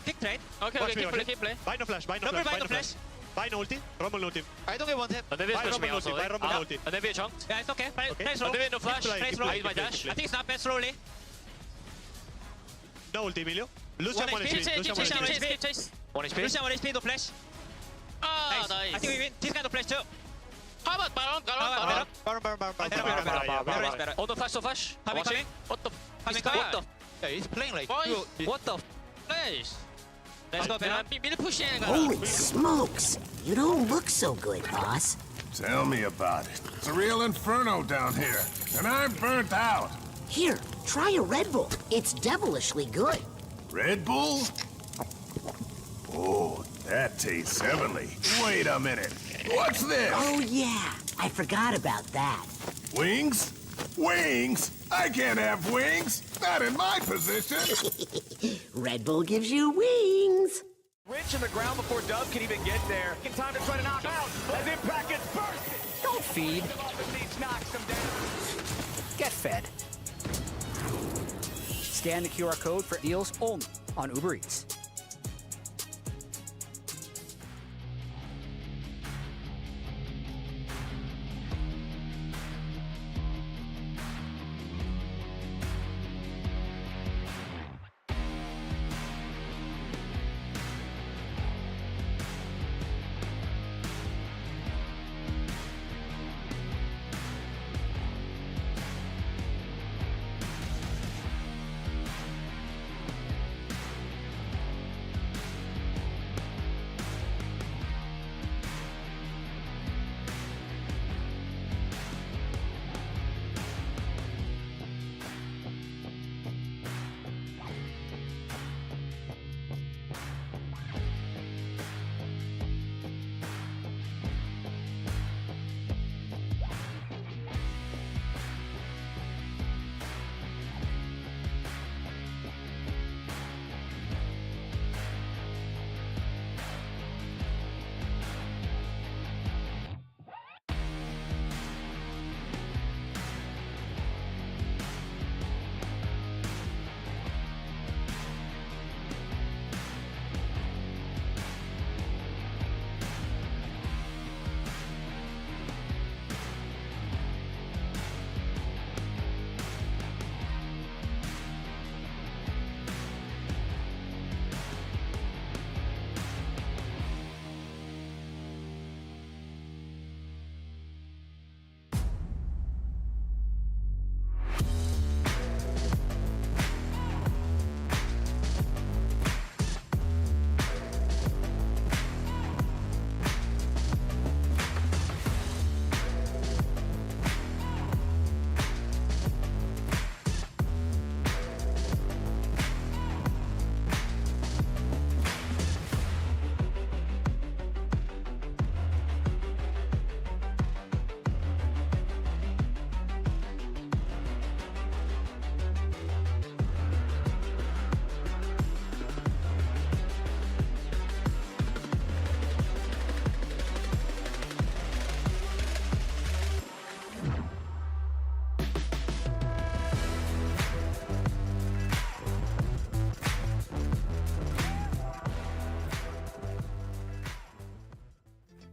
Pick trade. Okay, keep play. Buy no flash. Buy no flash. Buy no ulti. Rumble no ulti. I don't get one hit. Buy Rumble no ulti. Buy Rumble no ulti. And then we chunked. Yeah, it's okay. Play slow. No flash. Play slow. I use my dash. I think snap it slowly. No ulti, Emilio. Lose 1 HP. Chase. 1 HP. Lose 1 HP, no flash. Oh, nice. I think we win. This guy no flash too. How about Baron? Baron. Oh, no flash. Coming. What the? Yeah, he's playing like. What the? Nice. Let's go, Baron. Holy smokes! You don't look so good, boss. Tell me about it. It's a real inferno down here, and I'm burnt out. Here, try a Red Bull. It's devilishly good. Red Bull? Oh, that tastes heavenly. Wait a minute. What's this? Oh, yeah. I forgot about that. Wings? Wings? I can't have wings. Not in my position. Red Bull gives you wings. Rich in the ground before Dub can even get there. In time to try to knock out as Impact gets bursted. Don't feed. Get fed. Scan the QR code for deals only on Uber Eats.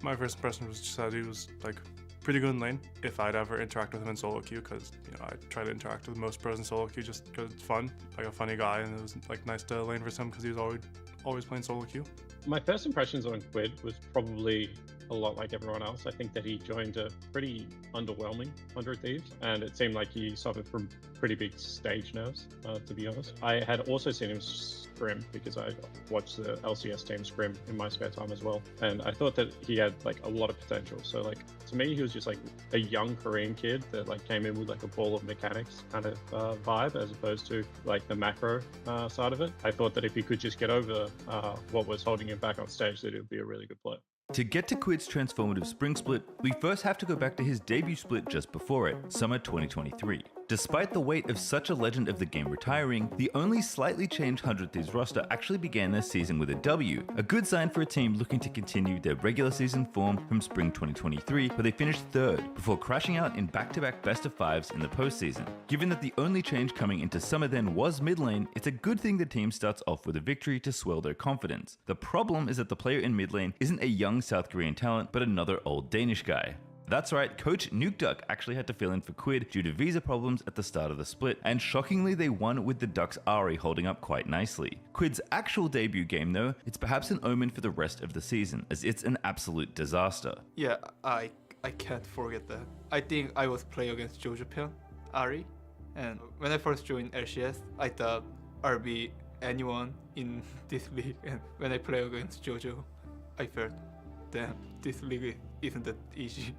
My first impression was just that he was like pretty good in lane. If I'd ever interact with him in solo queue, because I try to interact with most pros in solo queue just because it's fun, like a funny guy, and it was like nice to lane versus him because he was always playing solo queue. My first impressions on Quid was probably a lot like everyone else. I think that he joined a pretty underwhelming 100 Thieves, and it seemed like he suffered from pretty big stage nerves, to be honest. I had also seen him scrim because I watched the LCS team scrim in my spare time as well, and I thought that he had like a lot of potential. So like to me, he was just like a young Korean kid that like came in with like a ball of mechanics kind of vibe, as opposed to like the macro side of it. I thought that if he could just get over what was holding him back on stage, that it would be a really good player. To get to Quid's transformative spring split, we first have to go back to his debut split just before it, summer 2023. Despite the weight of such a legend of the game retiring, the only slightly changed 100 Thieves roster actually began their season with a W, a good sign for a team looking to continue their regular season form from spring 2023, where they finished third before crashing out in back-to-back best-of-5s in the postseason. Given that the only change coming into summer then was mid lane, it's a good thing the team starts off with a victory to swell their confidence. The problem is that the player in mid lane isn't a young South Korean talent, but another old Danish guy. That's right, Coach NukeDuck actually had to fill in for Quid due to visa problems at the start of the split, and shockingly they won with the Ducks' Ahri holding up quite nicely. Quid's actual debut game though, it's perhaps an omen for the rest of the season, as it's an absolute disaster. Yeah, I can't forget that. I think I was playing against Jojo Japan, Ahri, and when I first joined LCS, I thought I'll be anyone in this league, and when I play against Jojo, I felt, damn, this league isn't that easy.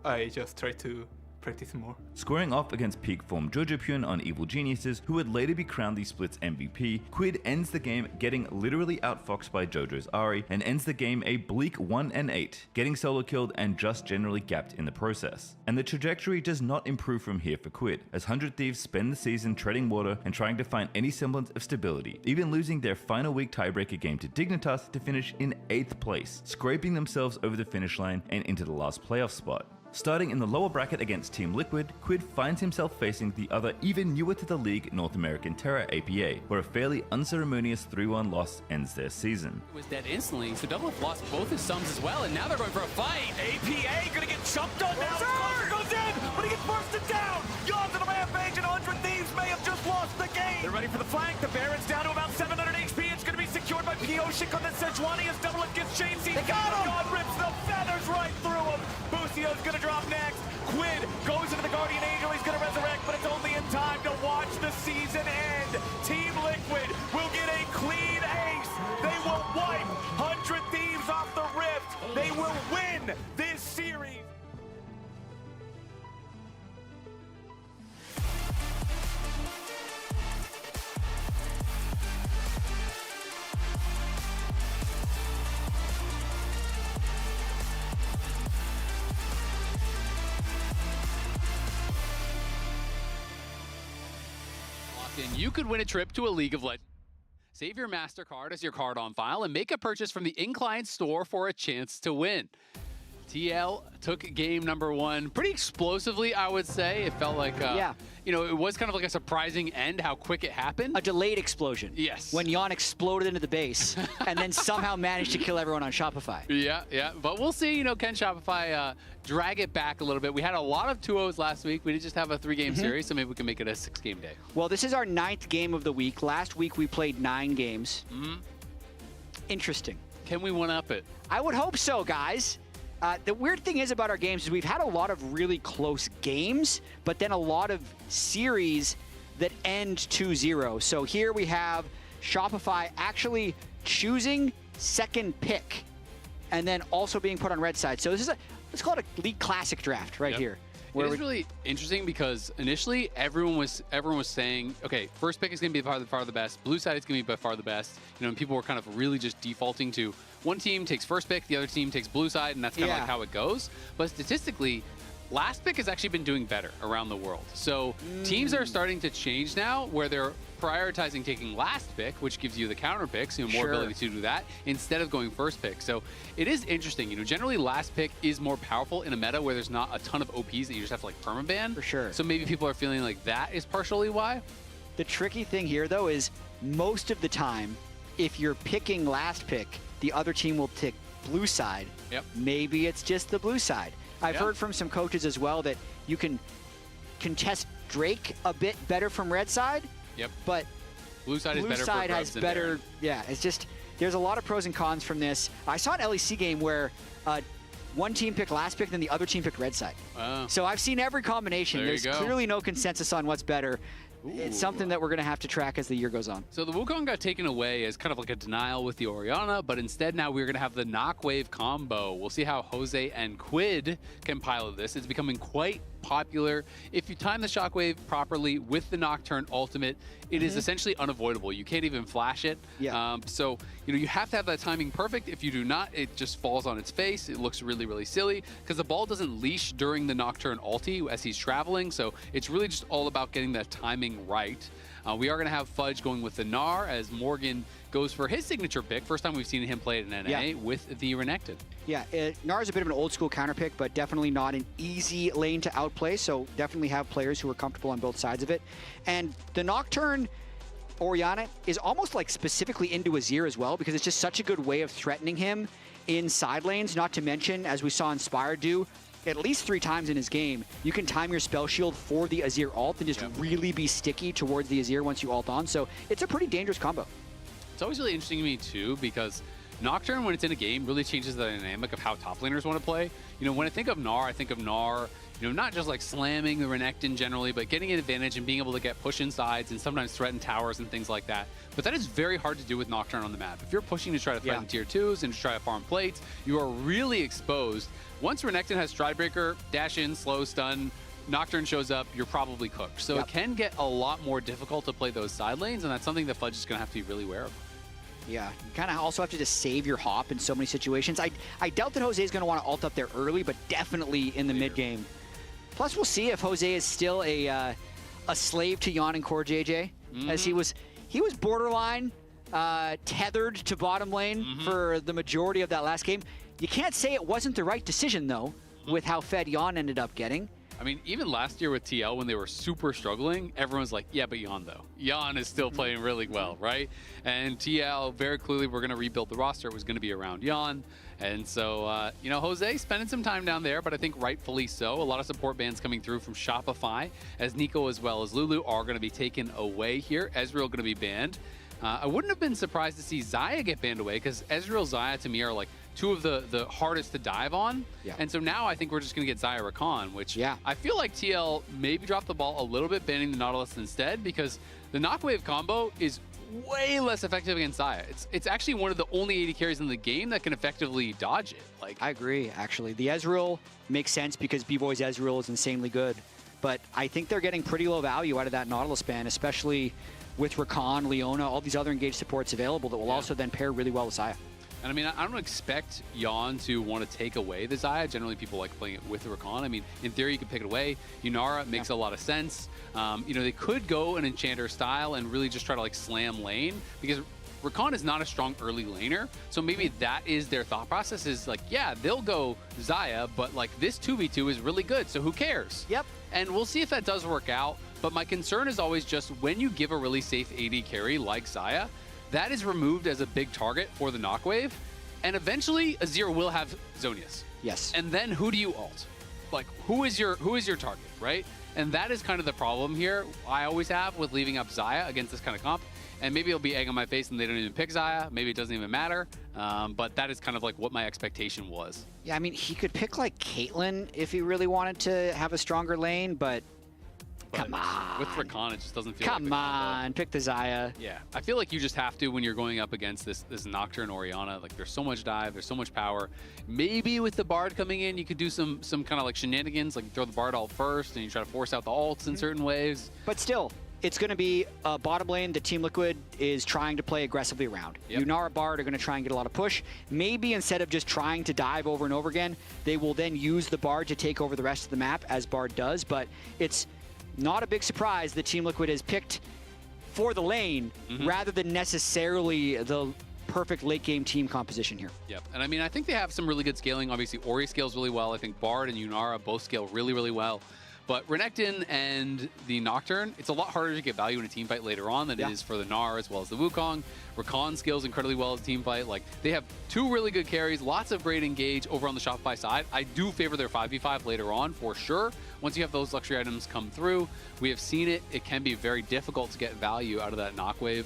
I just try to practice more. Squaring off against peak form Jojo Pyun on Evil Geniuses, who would later be crowned the split's MVP, Quid ends the game getting literally outfoxed by Jojo's Ahri, and ends the game a bleak 1-8, getting solo killed and just generally gapped in the process. And the trajectory does not improve from here for Quid, as 100 Thieves spend the season treading water and trying to find any semblance of stability, even losing their final week tiebreaker game to Dignitas to finish in 8th place, scraping themselves over the finish line and into the last playoff spot. Starting in the lower bracket against Team Liquid, Quid finds himself facing the other even newer to the league North American Terra APA, where a fairly unceremonious 3-1 loss ends their season. Was dead instantly, so Double lost both his sums as well, and now they're going for a fight. APA gonna get jumped on now. Score goes in, but he gets bursted down. Yawns in a rampage, and 100 Thieves may have just lost the game. They're ready for the flank. The Baron's down to about 700 HP. It's gonna be secured by Pioshik on the Sejuani as Double gets chain seat. They got him! God rips the feathers right through him. Busio's gonna drop next. Quid goes into the Guardian Angel. He's gonna resurrect, but it's only in time to watch the season end. Team Liquid will get a clean ace. They will wipe 100 Thieves off the rift. They will win this series. And you could win a trip to a League of Legends. Save your MasterCard as your card on file and make a purchase from the in-client store for a chance to win. TL took game number 1 pretty explosively, I would say. It felt like, it was kind of like a surprising end how quick it happened. A delayed explosion. Yes. When Yon exploded into the base and then somehow managed to kill everyone on Shopify. Yeah. But we'll see, can Shopify drag it back a little bit? We had a lot of 2-0s last week. We did just have a 3-game series, so maybe we can make it a 6-game day. Well, this is our 9th game of the week. Last week we played 9 games. Interesting. Can we one-up it? I would hope so, guys. The weird thing is about our games is we've had a lot of really close games, but then a lot of series that end 2-0. So here we have Shopify actually choosing second pick and then also being put on red side. So this is let's call it a League Classic draft right here. It's really interesting because initially everyone was saying, okay, first pick is going to be by far the best. Blue side is going to be by far the best. And people were kind of really just defaulting to one team takes first pick, the other team takes blue side, and that's kind of like how it goes. But statistically, last pick has actually been doing better around the world. So teams are starting to change now where they're prioritizing taking last pick, which gives you the counter picks, more ability to do that, instead of going first pick. So it is interesting. Generally last pick is more powerful in a meta where there's not a ton of OPs that you just have to permaban. For sure. So maybe people are feeling like that is partially why. The tricky thing here, though, is most of the time, if you're picking last pick, the other team will blue side. Yep. Maybe it's just the blue side. I've Yeah. heard from some coaches as well that you can contest Drake a bit better from red side. Yep. But blue side is better side for has grubs than better. Baron. Yeah, it's just there's a lot of pros and cons from this. I saw an LEC game where one team picked last pick, then the other team picked red side. Oh. So I've seen every combination. There you There's go. clearly no consensus on what's better. It's something that we're going to have to track as the year goes on. So the Wukong got taken away as kind of like a denial with the Orianna, but instead now we're going to have the Knockwave combo. We'll see how Jose and Quid can pilot this. It's becoming quite popular. If you time the Shockwave properly with the Nocturne ultimate, it is essentially unavoidable. You can't even flash it. Yeah. So, you have to have that timing perfect. If you do not, it just falls on its face. It looks really, really silly because the ball doesn't leash during the Nocturne ulti as he's traveling. So it's really just all about getting that timing right. We are going to have Fudge going with the Gnar as Morgan goes for his signature pick. First time we've seen him play it in NA with the Renekton. Yeah, Gnar is a bit of an old school counter pick, but definitely not an easy lane to outplay. So definitely have players who are comfortable on both sides of it. And the Nocturne Orianna is almost like specifically into Azir as well, because it's just such a good way of threatening him in side lanes. Not to mention, as we saw Inspire do, at least 3 times in his game, you can time your spell shield for the Azir ult and just really be sticky towards the Azir once you ult on. So it's a pretty dangerous combo. It's always really interesting to me too, because Nocturne, when it's in a game, really changes the dynamic of how top laners want to play. When I think of Gnar, I think of Gnar, not just like slamming the Renekton generally, but getting an advantage and being able to get push insides and sometimes threaten towers and things like that. But that is very hard to do with Nocturne on the map. If you're pushing to try to threaten tier 2s and to try to farm plates, you are really exposed. Once Renekton has Stridebreaker, dash in, slow, stun, Nocturne shows up, you're probably cooked. So it can get a lot more difficult to play those side lanes, and that's something that Fudge is going to have to be really aware of. Yeah, you kind of also have to just save your hop in so many situations. I doubt that Jose is going to want to ult up there early, but definitely in the mid game. Plus, we'll see if Jose is still a slave to Yon and Core JJ, as he was borderline tethered to bottom lane for the majority of that last game. You can't say it wasn't the right decision though, with how fed Yon ended up getting. I mean, even last year with TL, when they were super struggling, everyone's like, yeah, but Yon, though. Yon is still playing really well, right? And TL, very clearly, we're going to rebuild the roster. It was going to be around Yon. And so, Jose spending some time down there, but I think rightfully so. A lot of support bans coming through from Shopify, as Nico as well as Lulu are going to be taken away here. Ezreal going to be banned. I wouldn't have been surprised to see Xayah get banned away, because Ezreal, Xayah, to me, are like two of the hardest to dive on. Yeah. And so now I think we're just going to get Xayah Rakan, which I feel like TL maybe dropped the ball a little bit banning the Nautilus instead, because the Knockwave combo is way less effective against Xayah. It's actually one of the only AD carries in the game that can effectively dodge it. I agree, actually. The Ezreal makes sense because B-Boy's Ezreal is insanely good. But I think they're getting pretty low value out of that Nautilus ban, especially with Rakan, Leona, all these other engaged supports available that will also then pair really well with Xayah. And I mean, I don't expect Yon to want to take away the Xayah. Generally, people like playing it with the Rakan. I mean, in theory, you could pick it away. Yunara makes a lot of sense. They could go an Enchanter style and really just try to slam lane, because Rakan is not a strong early laner. So maybe that is their thought process, is they'll go Xayah, but this 2v2 is really good, so who cares? Yep. And we'll see if that does work out. But my concern is always just when you give a really safe AD carry like Xayah, that is removed as a big target for the Knockwave, and eventually Azir will have Zonius. Yes. And then who do you ult? Who is your target, right? And that is kind of the problem here I always have with leaving up Xayah against this kind of comp. And maybe it'll be egg on my face and they don't even pick Xayah. Maybe it doesn't even matter. But that is kind of what my expectation was. Yeah, I mean, he could pick Caitlyn if he really wanted to have a stronger lane, but come on. With Rakan, it just doesn't feel Come on, pick the Xayah. Yeah, I feel like you just have to when you're going up against this Nocturne Orianna. There's so much dive, there's so much power. Maybe with the Bard coming in, you could do some kind of shenanigans, throw the Bard ult first, and you try to force out the ults in certain ways. But still, it's going to be a bottom lane that Team Liquid is trying to play aggressively around. Yunara, Bard are going to try and get a lot of push. Maybe instead of just trying to dive over and over again, they will then use the Bard to take over the rest of the map, as Bard does. But it's not a big surprise that Team Liquid is picked for the lane rather than necessarily the perfect late game team composition here. Yep, and I mean, I think they have some really good scaling. Obviously, Ori scales really well. I think Bard and Yunara both scale really, really well. But Renekton and the Nocturne, it's a lot harder to get value in a team fight later on than it is for the Gnar as well as the Wukong. Rakan scales incredibly well as a team fight. Like, they have 2 really good carries, lots of great engage over on the Shopify side. I do favor their 5v5 later on for sure. Once you have those luxury items come through, we have seen it. It can be very difficult to get value out of that Knockwave.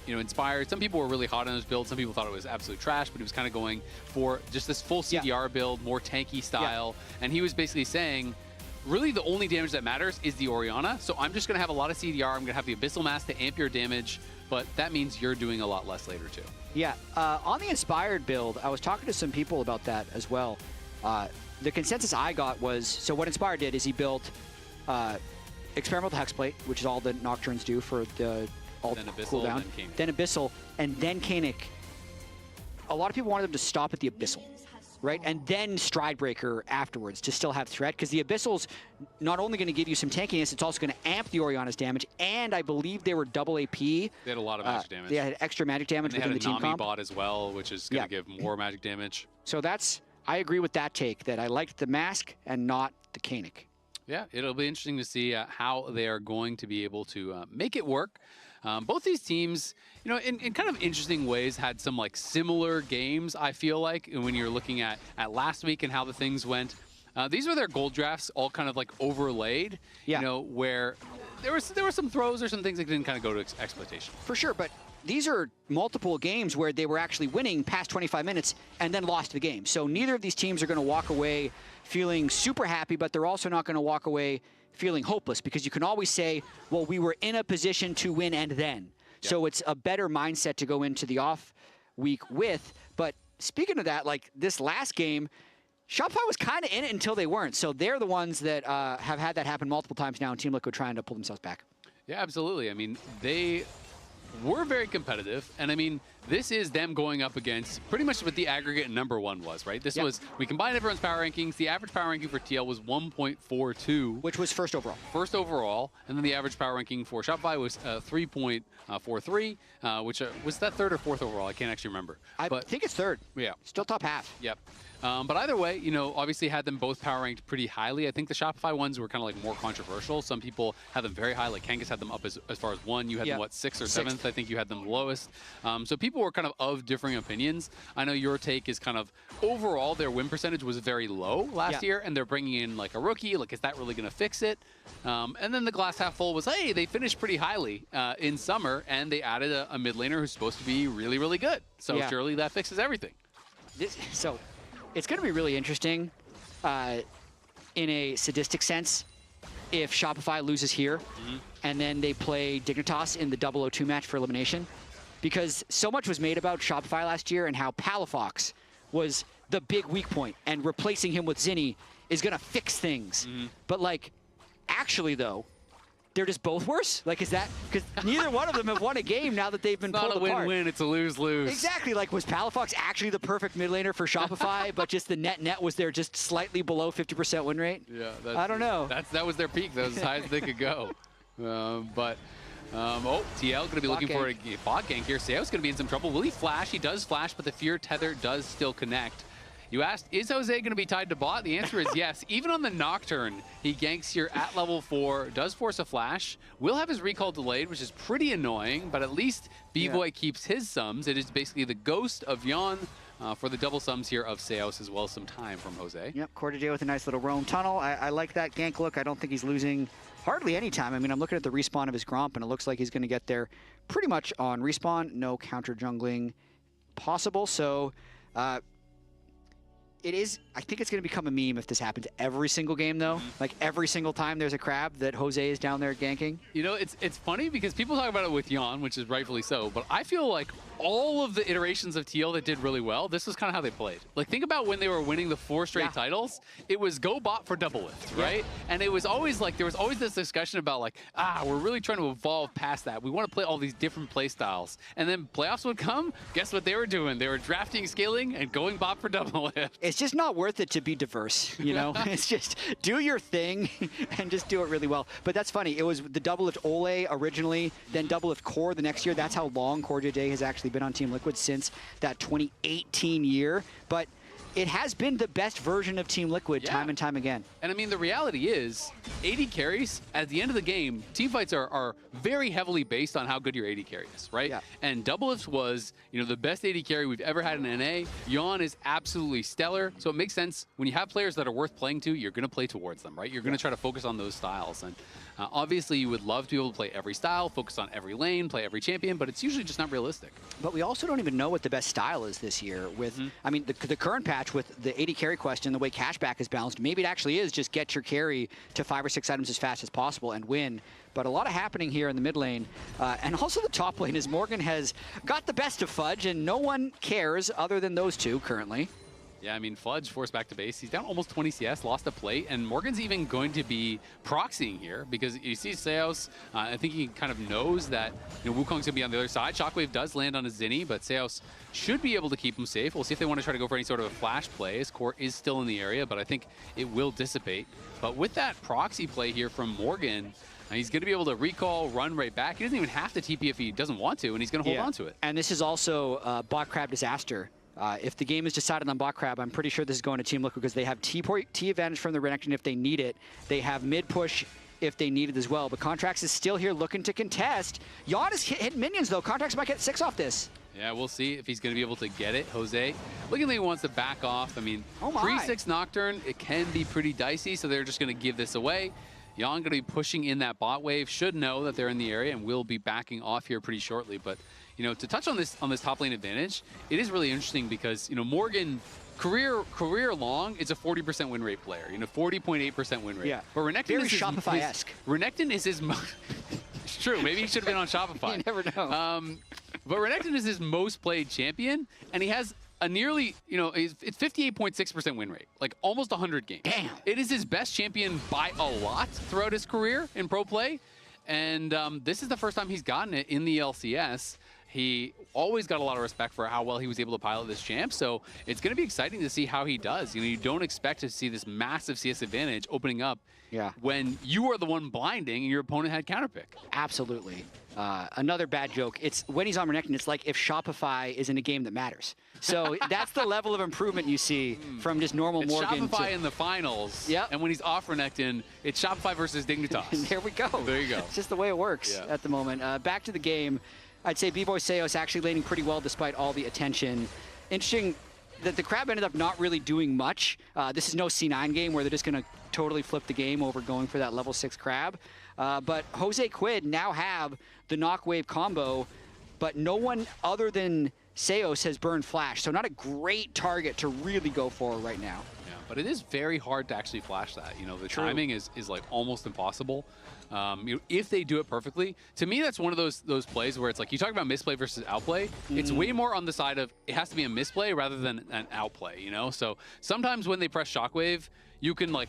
You know, Inspired, some people were really hot on his build. Some people thought it was absolute trash, but he was kind of going for just this full CDR build, more tanky style. And he was basically saying, really the only damage that matters is the Orianna. So I'm just going to have a lot of CDR. I'm going to have the Abyssal Mass to amp your damage, but that means you're doing a lot less later too. Yeah, on the Inspired build, I was talking to some people about that as well. The consensus I got was, so what Inspired did is he built Experimental Hexplate, which is all the Nocturnes do for the alt cooldown, then Abyssal, and then Kaenic. A lot of people wanted them to stop at the Abyssal, right? And then Stridebreaker afterwards to still have threat, because the Abyssal's not only going to give you some tankiness, it's also going to amp the Orianna's damage, and I believe they were double AP. They had a lot of magic damage. They had extra magic damage within the team comp. They had a Nami bot as well, which is going to give more magic damage. So I agree with that take, that I liked the Mask and not the Kaenic. Yeah, it'll be interesting to see how they are going to be able to make it work. Both these teams, you know, in kind of interesting ways, had some like similar games, I feel like, when you're looking at last week and how the things went. These were their gold drafts all kind of like overlaid, you know, where there were some throws or some things that didn't kind of go to exploitation. For sure, but these are multiple games where they were actually winning past 25 minutes and then lost the game. So neither of these teams are going to walk away feeling super happy, but they're also not going to walk away feeling hopeless, because you can always say, well, we were in a position to win and then. So it's a better mindset to go into the off week with. But speaking of that, like this last game, Shopify was kind of in it until they weren't. So they're the ones that have had that happen multiple times now, and Team Liquid trying to pull themselves back. Yeah, absolutely. I mean, they were very competitive, and I mean, this is them going up against pretty much what the aggregate number 1 was, right? This was, we combined everyone's power rankings. The average power ranking for TL was 1.42. Which was first overall. First overall, and then the average power ranking for Shopify was 3.43, which was that 3rd or 4th overall? I can't actually remember. I think it's 3rd. Yeah. Still top half. Yep. But either way, you know, obviously had them both power ranked pretty highly. I think the Shopify ones were kind of like more controversial. Some people had them very high, like Kangas had them up as far as 1. You had them, what, 6th or 7th? I think you had them lowest. So people were kind of differing opinions. I know your take is kind of overall their win percentage was very low last year, and they're bringing in like a rookie. Like, is that really going to fix it? And then the glass half full was, hey, they finished pretty highly in summer, and they added a mid laner who's supposed to be really, really good. So surely that fixes everything. It's going to be really interesting in a sadistic sense if Shopify loses here and then they play Dignitas in the 002 match for elimination. Because so much was made about Shopify last year and how Palafox was the big weak point, and replacing him with Zinni is going to fix things. But, like, actually, though, they're just both worse? Like, is that... Because neither one of them have won a game now that they've been pulled apart. It's not a win-win, it's a lose-lose. Exactly. Like, was Palafox actually the perfect mid laner for Shopify, but just the net was there just slightly below 50% win rate? Yeah. I don't know. That was their peak. That was as high as they could go. TL going to be looking for a bot gank here. Seo's going to be in some trouble. Will he flash? He does flash, but the Fear Tether does still connect. You asked, is Jose going to be tied to bot? The answer is yes. Even on the Nocturne, he ganks here at level 4, does force a flash, will have his recall delayed, which is pretty annoying, but at least B-Boy keeps his sums. It is basically the ghost of Yon for the double sums here of Seos, as well as some time from Jose. Yep, Cordaday with a nice little roam tunnel. I like that gank look. I don't think he's losing hardly any time. I mean, I'm looking at the respawn of his Gromp, and it looks like he's going to get there pretty much on respawn. No counter jungling possible, so... I think it's going to become a meme if this happens every single game, though. Like, every single time there's a crab that Jose is down there ganking. You know, it's funny because people talk about it with Yon, which is rightfully so, but I feel like all of the iterations of TL that did really well, this was kind of how they played. Like, think about when they were winning the 4 straight titles. It was go bot for double lift, right? And it was always like, there was always this discussion about like, we're really trying to evolve past that. We want to play all these different play styles. And then playoffs would come, guess what they were doing? They were drafting, scaling, and going bot for double lift. It's just not worth it to be diverse, you know? It's just do your thing and just do it really well. But that's funny. It was the double lift Ole originally, then double lift Core the next year. That's how long Cordaday has actually been on Team Liquid, since that 2018 year. But it has been the best version of Team Liquid time and time again. And I mean, the reality is, AD carries, at the end of the game, teamfights are very heavily based on how good your AD carry is, right? Yeah. And Doublelift was, the best AD carry we've ever had in NA. Yon is absolutely stellar, so it makes sense when you have players that are worth playing to, you're going to play towards them, right? You're going to try to focus on those styles. And obviously, you would love to be able to play every style, focus on every lane, play every champion, but it's usually just not realistic. But we also don't even know what the best style is this year. With, I mean, the current patch with the AD carry question, the way cashback is balanced, maybe it actually is just get your carry to 5 or 6 items as fast as possible and win. But a lot of happening here in the mid lane. And also the top lane is Morgan has got the best of Fudge, and no one cares other than those two currently. Yeah, I mean, Fudge forced back to base. He's down almost 20 CS, lost a plate, and Morgan's even going to be proxying here because you see Seos. I think he kind of knows that Wukong's going to be on the other side. Shockwave does land on a Zinni, but Seos should be able to keep him safe. We'll see if they want to try to go for any sort of a flash play. His core is still in the area, but I think it will dissipate. But with that proxy play here from Morgan, he's going to be able to recall, run right back. He doesn't even have to TP if he doesn't want to, and he's going to hold on to it. And this is also bot crab disaster. If the game is decided on bot crab, I'm pretty sure this is going to Team Liquid because they have T advantage from the Renekton if they need it. They have mid push if they need it as well. But Contrax is still here looking to contest. Yon is hitting minions though. Contrax might get 6 off this. Yeah, we'll see if he's going to be able to get it. Jose looking like he wants to back off. I mean, 3-6 Nocturne, it can be pretty dicey, so they're just going to give this away. Yon going to be pushing in that bot wave, should know that they're in the area and will be backing off here pretty shortly. But to touch on this top lane advantage, it is really interesting because Morgan career long is a 40% win rate player. 40.8% win rate. Yeah. But Renekton very is Shopify-esque. Renekton is his. It's true. Maybe he should have been on Shopify. You never know. But Renekton is his most played champion, and he has a nearly, it's 58.6% win rate, like almost 100 games. Damn. It is his best champion by a lot throughout his career in pro play. And this is the first time he's gotten it in the LCS. He always got a lot of respect for how well he was able to pilot this champ, so it's going to be exciting to see how he does. You don't expect to see this massive CS advantage opening up when you are the one blinding and your opponent had counterpick. Absolutely. Another bad joke. It's when he's on Renekton, it's like if Shopify is in a game that matters. So that's the level of improvement you see from just normal It's Morgan. Shopify in the finals, and when he's off Renekton, it's Shopify versus Dignitas. There we go. There you go. It's just the way it works at the moment. Back to the game. I'd say B-Boy Seos actually laning pretty well despite all the attention. Interesting that the Crab ended up not really doing much. This is no C9 game where they're just going to totally flip the game over going for that level 6 Crab. But Jose Quid now have the knock wave combo, but no one other than Seos has burned Flash, so not a great target to really go for right now. Yeah, but it is very hard to actually flash that. The timing is like almost impossible. If they do it perfectly, to me that's one of those plays where it's like you talk about misplay versus outplay. It's way more on the side of it has to be a misplay rather than an outplay. So sometimes when they press Shockwave, you can like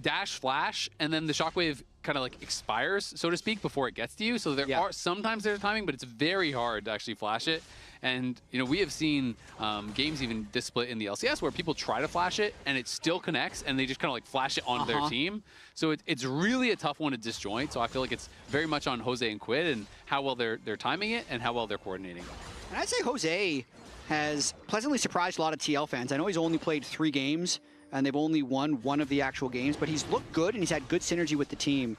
dash flash and then the Shockwave kind of like expires, so to speak, before it gets to you. So there are sometimes there's timing, but it's very hard to actually flash it. And we have seen games even this split in the LCS where people try to flash it and it still connects and they just kind of like flash it onto their team. So it's really a tough one to disjoint. So I feel like it's very much on Jose and Quid and how well they're timing it and how well they're coordinating. And I'd say Jose has pleasantly surprised a lot of TL fans. I know he's only played 3 games and they've only won 1 of the actual games, but he's looked good and he's had good synergy with the team.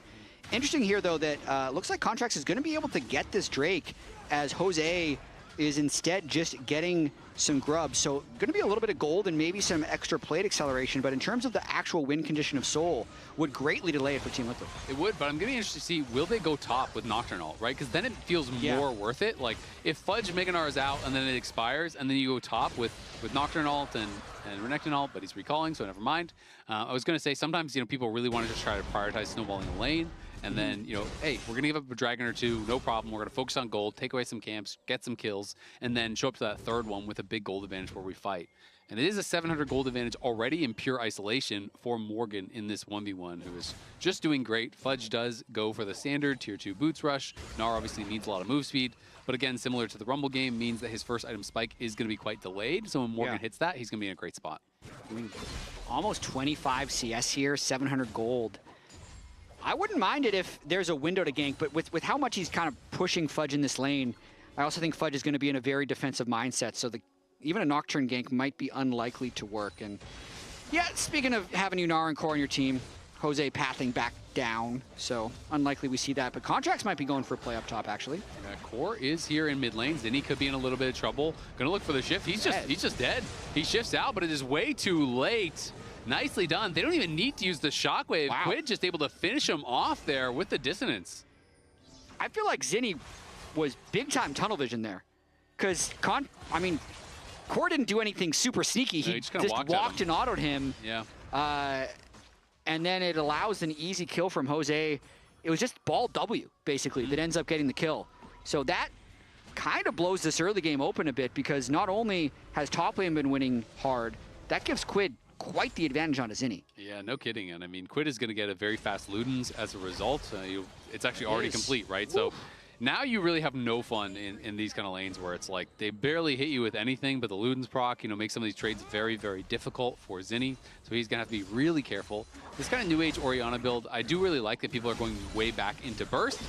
Interesting here though that looks like Contrax is going to be able to get this Drake as Jose is instead just getting some grub. So going to be a little bit of gold and maybe some extra plate acceleration, but in terms of the actual win condition of Soul, would greatly delay it for Team Liquid. It would, but I'm going to be interested to see, will they go top with Nocturne ult, right? Because then it feels more worth it. Like if Fudge Meganar is out and then it expires and then you go top with Nocturne ult and Renekton ult, but he's recalling, so never mind. I was going to say sometimes, people really want to just try to prioritize snowballing the lane. And then, hey, we're going to give up a dragon or 2, no problem. We're going to focus on gold, take away some camps, get some kills, and then show up to that third one with a big gold advantage where we fight. And it is a 700 gold advantage already in pure isolation for Morgan in this 1v1, who is just doing great. Fudge does go for the standard tier 2 boots rush. Gnar obviously needs a lot of move speed, but again, similar to the Rumble game, means that his first item spike is going to be quite delayed. So when Morgan hits that, he's going to be in a great spot. I mean, almost 25 CS here, 700 gold. I wouldn't mind it if there's a window to gank, but with how much he's kind of pushing Fudge in this lane, I also think Fudge is going to be in a very defensive mindset. So even a Nocturne gank might be unlikely to work. And yeah, speaking of having Unar and Core on your team, Jose pathing back down, so unlikely we see that. But Contracts might be going for a play up top, actually. Core is here in mid lane. Zinni could be in a little bit of trouble. Gonna look for the shift. He's just dead. He shifts out, but it is way too late. Nicely done. They don't even need to use the shockwave. Wow. Quid just able to finish him off there with the dissonance. I feel like Zinni was big time tunnel vision there, because Core didn't do anything super sneaky. He just walked and autoed him. Yeah. And then it allows an easy kill from Jose. It was just ball W, basically, that ends up getting the kill. So that kind of blows this early game open a bit, because not only has top lane been winning hard, that gives Quid quite the advantage on Zinni. Yeah, no kidding. And I mean, Quid is going to get a very fast Ludens as a result. It's actually already complete, right? Woo. So now you really have no fun in these kind of lanes where it's like they barely hit you with anything, but the Ludens proc, makes some of these trades very, very difficult for Zinni. So he's going to have to be really careful. This kind of new age Orianna build, I do really like that people are going way back into burst.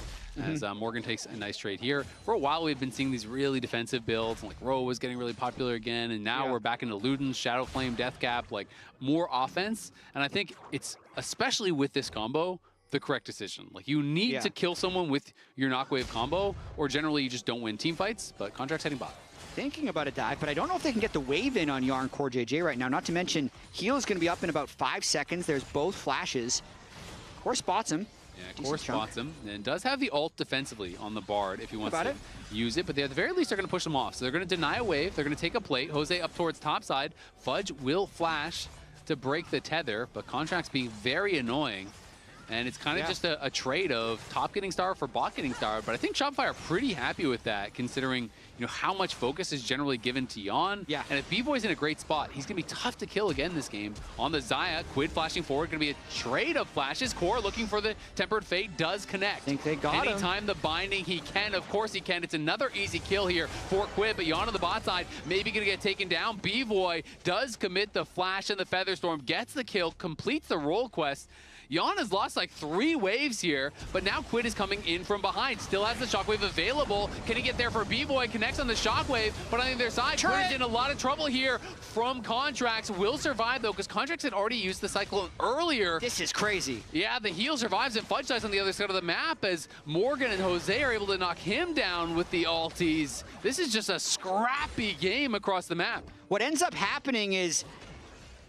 As Morgan takes a nice trade here. For a while, we've been seeing these really defensive builds, like Roe was getting really popular again, and now we're back into Ludens, Shadow Flame, Death Cap, like more offense. And I think it's, especially with this combo, the correct decision. Like, you need to kill someone with your Knockwave combo, or generally you just don't win team fights, but Contract's heading bot. Thinking about a dive, but I don't know if they can get the wave in on Yarn Core JJ right now. Not to mention, heal is going to be up in about 5 seconds. There's both flashes. Core spots him. Yeah, Core spots him, and does have the ult defensively on the Bard if he wants to use it, but they, at the very least, they're going to push him off. So they're going to deny a wave, they're going to take a plate. Jose up towards top side. Fudge will flash to break the tether, but Contract's being very annoying. And it's kind of just a trade of top getting star for bot getting star. But I think Shopify are pretty happy with that, considering how much focus is generally given to Yon. Yeah. And if B-Boy's in a great spot, he's going to be tough to kill again this game. On the Xayah, Quid flashing forward, going to be a trade of flashes. Core looking for the Tempered Fate, does connect. I think they got him. Anytime the binding, he can. Of course he can. It's another easy kill here for Quid, but Yon on the bot side, maybe going to get taken down. B-Boy does commit the flash and the Featherstorm, gets the kill, completes the role quest. Yon has lost like 3 waves here, but now Quid is coming in from behind. Still has the Shockwave available. Can he get there for B-Boy? Connects on the Shockwave, but on the other side, Quid is in a lot of trouble here from Contracts. Will survive though, because Contracts had already used the Cyclone earlier. This is crazy. Yeah, the heal survives, and Fudge dies on the other side of the map as Morgan and Jose are able to knock him down with the ulties. This is just a scrappy game across the map. What ends up happening is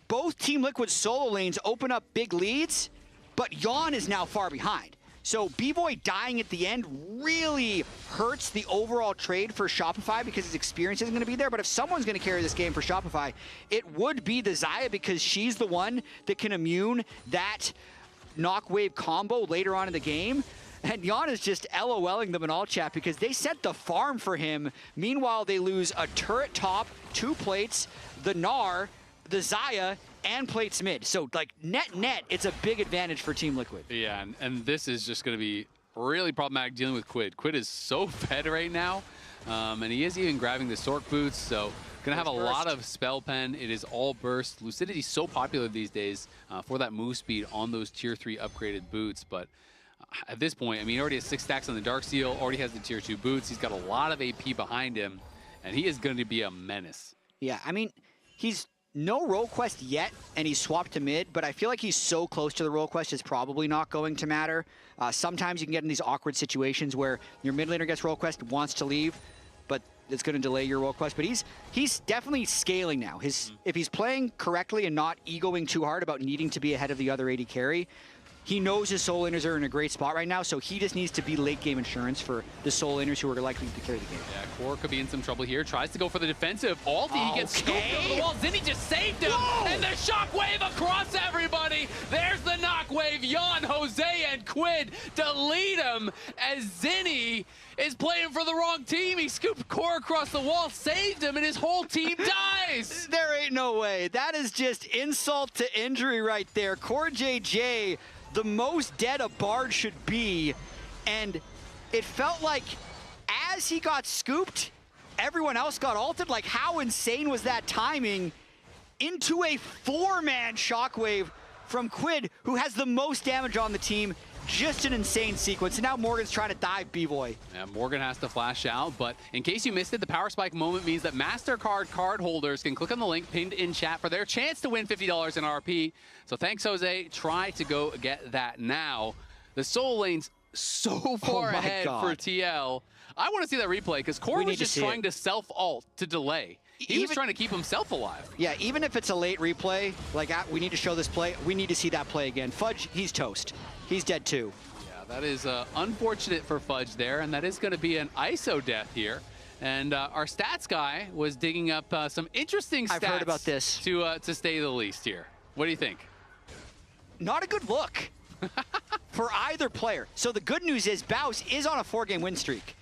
both Team Liquid's solo lanes open up big leads, but Yon is now far behind. So B-Boy dying at the end really hurts the overall trade for Shopify, because his experience isn't going to be there. But if someone's going to carry this game for Shopify, it would be the Xayah, because she's the one that can immune that Knockwave combo later on in the game. And Yon is just LOLing them in all chat, because they set the farm for him. Meanwhile, they lose a turret top, 2 plates, the Gnar, the Xayah, and plates mid. So, like, net, it's a big advantage for Team Liquid. Yeah, and this is just going to be really problematic dealing with Quid. Quid is so fed right now, and he is even grabbing the Sork boots, so going to have a lot of spell pen. It is all burst. Lucidity is so popular these days for that move speed on those tier 3 upgraded boots, but at this point, I mean, he already has 6 stacks on the Darksteel, already has the tier 2 boots. He's got a lot of AP behind him, and he is going to be a menace. Yeah, I mean, he's no role quest yet, and he's swapped to mid, but I feel like he's so close to the role quest, it's probably not going to matter. Sometimes you can get in these awkward situations where your mid laner gets role quest, wants to leave, but it's going to delay your role quest. But he's definitely scaling now. If he's playing correctly and not egoing too hard about needing to be ahead of the other AD carry, he knows his solo laners are in a great spot right now, so he just needs to be late game insurance for the solo laners who are likely to carry the game. Yeah, Core could be in some trouble here. Tries to go for the defensive ulti. He gets scooped over the wall. Zinni just saved him. Whoa! And the shockwave across everybody. There's the knockwave. Yon, Jose, and Quid delete him as Zinni is playing for the wrong team. He scooped Core across the wall, saved him, and his whole team dies. There ain't no way. That is just insult to injury right there. Core JJ, the most dead a Bard should be, and it felt like as he got scooped, everyone else got ulted. Like, how insane was that timing into a 4-man shockwave from Quid, who has the most damage on the team Just an insane sequence. And now Morgan's trying to dive B-Boy. Yeah, Morgan has to flash out, but in case you missed it, the Power Spike moment means that MasterCard card holders can click on the link pinned in chat for their chance to win $50 in RP. So thanks, Jose. Try to go get that now. The Soul Lane's so far ahead for TL. I want to see that replay because Core was just trying to self-ult to delay. He was trying to keep himself alive. Yeah, even if it's a late replay, like we need to show this play, we need to see that play again. Fudge, he's toast. He's dead too. Yeah, that is unfortunate for Fudge there, and that is going to be an ISO death here. And our stats guy was digging up some interesting stats. I've heard about this. To stay the least here. What do you think? Not a good look for either player. So the good news is Baus is on a 4-game win streak.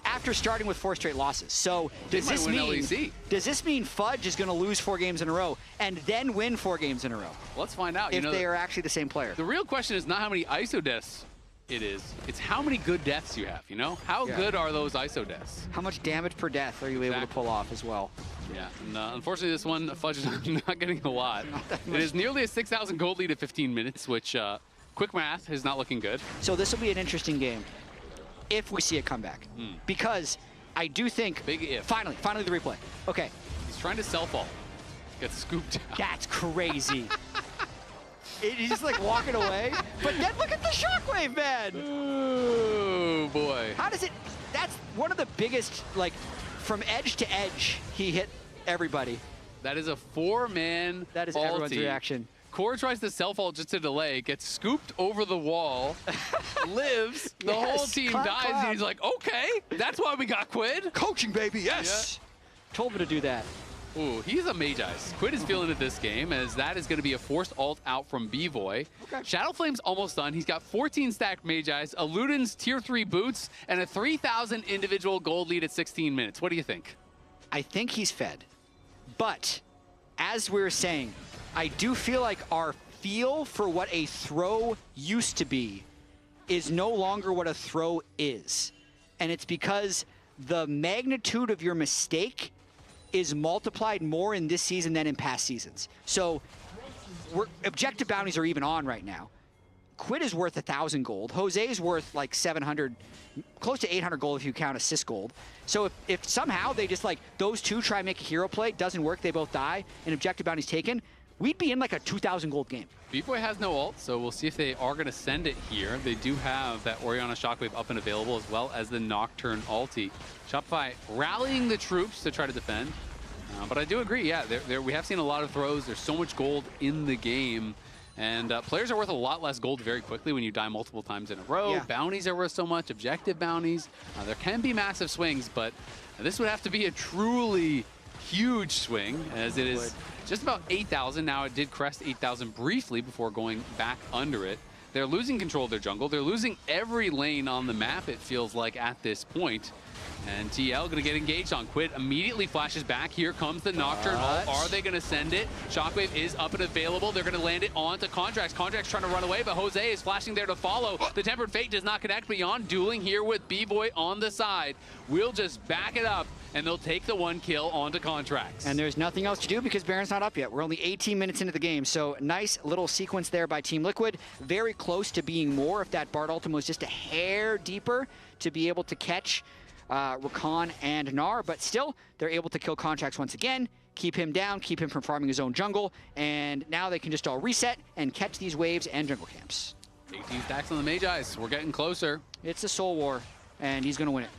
After starting with 4 straight losses. So does this mean Fudge is going to lose 4 games in a row and then win 4 games in a row? Let's find out. If they are actually the same player. The real question is not how many ISO deaths it is. It's how many good deaths you have, How good are those ISO deaths? How much damage per death are you able to pull off as well? Yeah, and unfortunately this one, Fudge is not getting a lot. It is nearly a 6,000 gold lead at 15 minutes, which quick math is not looking good. So this will be an interesting game if we see a comeback. Because I do think, big if. Finally the replay. Okay. He's trying to self-ult. Gets scooped out. That's crazy. He's just like walking away. But then look at the shockwave, man. Oh, boy. How does it, that's one of the biggest, like, from edge to edge, he hit everybody. That is a 4-man That is everyone's reaction. Core tries to self-ult just to delay, gets scooped over the wall, lives, the whole team dies, and he's like, okay, that's why we got Quid. Coaching, baby, yes. Yeah. Told me to do that. Ooh, he's a Magi. Quid is feeling it this game, as that is going to be a forced ult out from B-Boy. Okay. Shadow Flame's almost done. He's got 14 stacked Magi's, a Luden's tier 3 boots, and a 3,000 individual gold lead at 16 minutes. What do you think? I think he's fed. But, as we were saying, I do feel like our feel for what a throw used to be is no longer what a throw is. And it's because the magnitude of your mistake is multiplied more in this season than in past seasons. So objective bounties are even on right now. Quid is worth 1,000 gold. Jose's worth like 700, close to 800 gold if you count assist gold. So if somehow they just those two try and make a hero play, doesn't work, they both die, and objective bounty's taken, we'd be in like a 2,000 gold game. B-Boy has no ult, so we'll see if they are going to send it here. They do have that Orianna Shockwave up and available, as well as the Nocturne ulti. Shopify rallying the troops to try to defend. But I do agree, yeah, we have seen a lot of throws. There's so much gold in the game. And players are worth a lot less gold very quickly when you die multiple times in a row. Yeah. Bounties are worth so much, objective bounties. There can be massive swings, but this would have to be a truly huge swing, as it is just about 8,000. Now it did crest 8,000 briefly before going back under it. They're losing control of their jungle. They're losing every lane on the map, it feels like, at this point. And TL gonna get engaged on. Quid immediately flashes back. Here comes the Nocturne ult. Are they gonna send it? Shockwave is up and available. They're gonna land it onto Contracts. Contracts trying to run away, but Jose is flashing there to follow. The Tempered Fate does not connect. Beyond dueling here with B-Boy on the side. We'll just back it up, and they'll take the 1 kill onto Contracts. And there's nothing else to do because Baron's not up yet. We're only 18 minutes into the game, so nice little sequence there by Team Liquid. Very close to being more if that Bard ultimate was just a hair deeper to be able to catch Rakan and Gnar, but still, they're able to kill Contracts once again, keep him down, keep him from farming his own jungle, and now they can just all reset and catch these waves and jungle camps. 18 stacks on the Magi's. We're getting closer. It's a Soul War, and he's going to win it.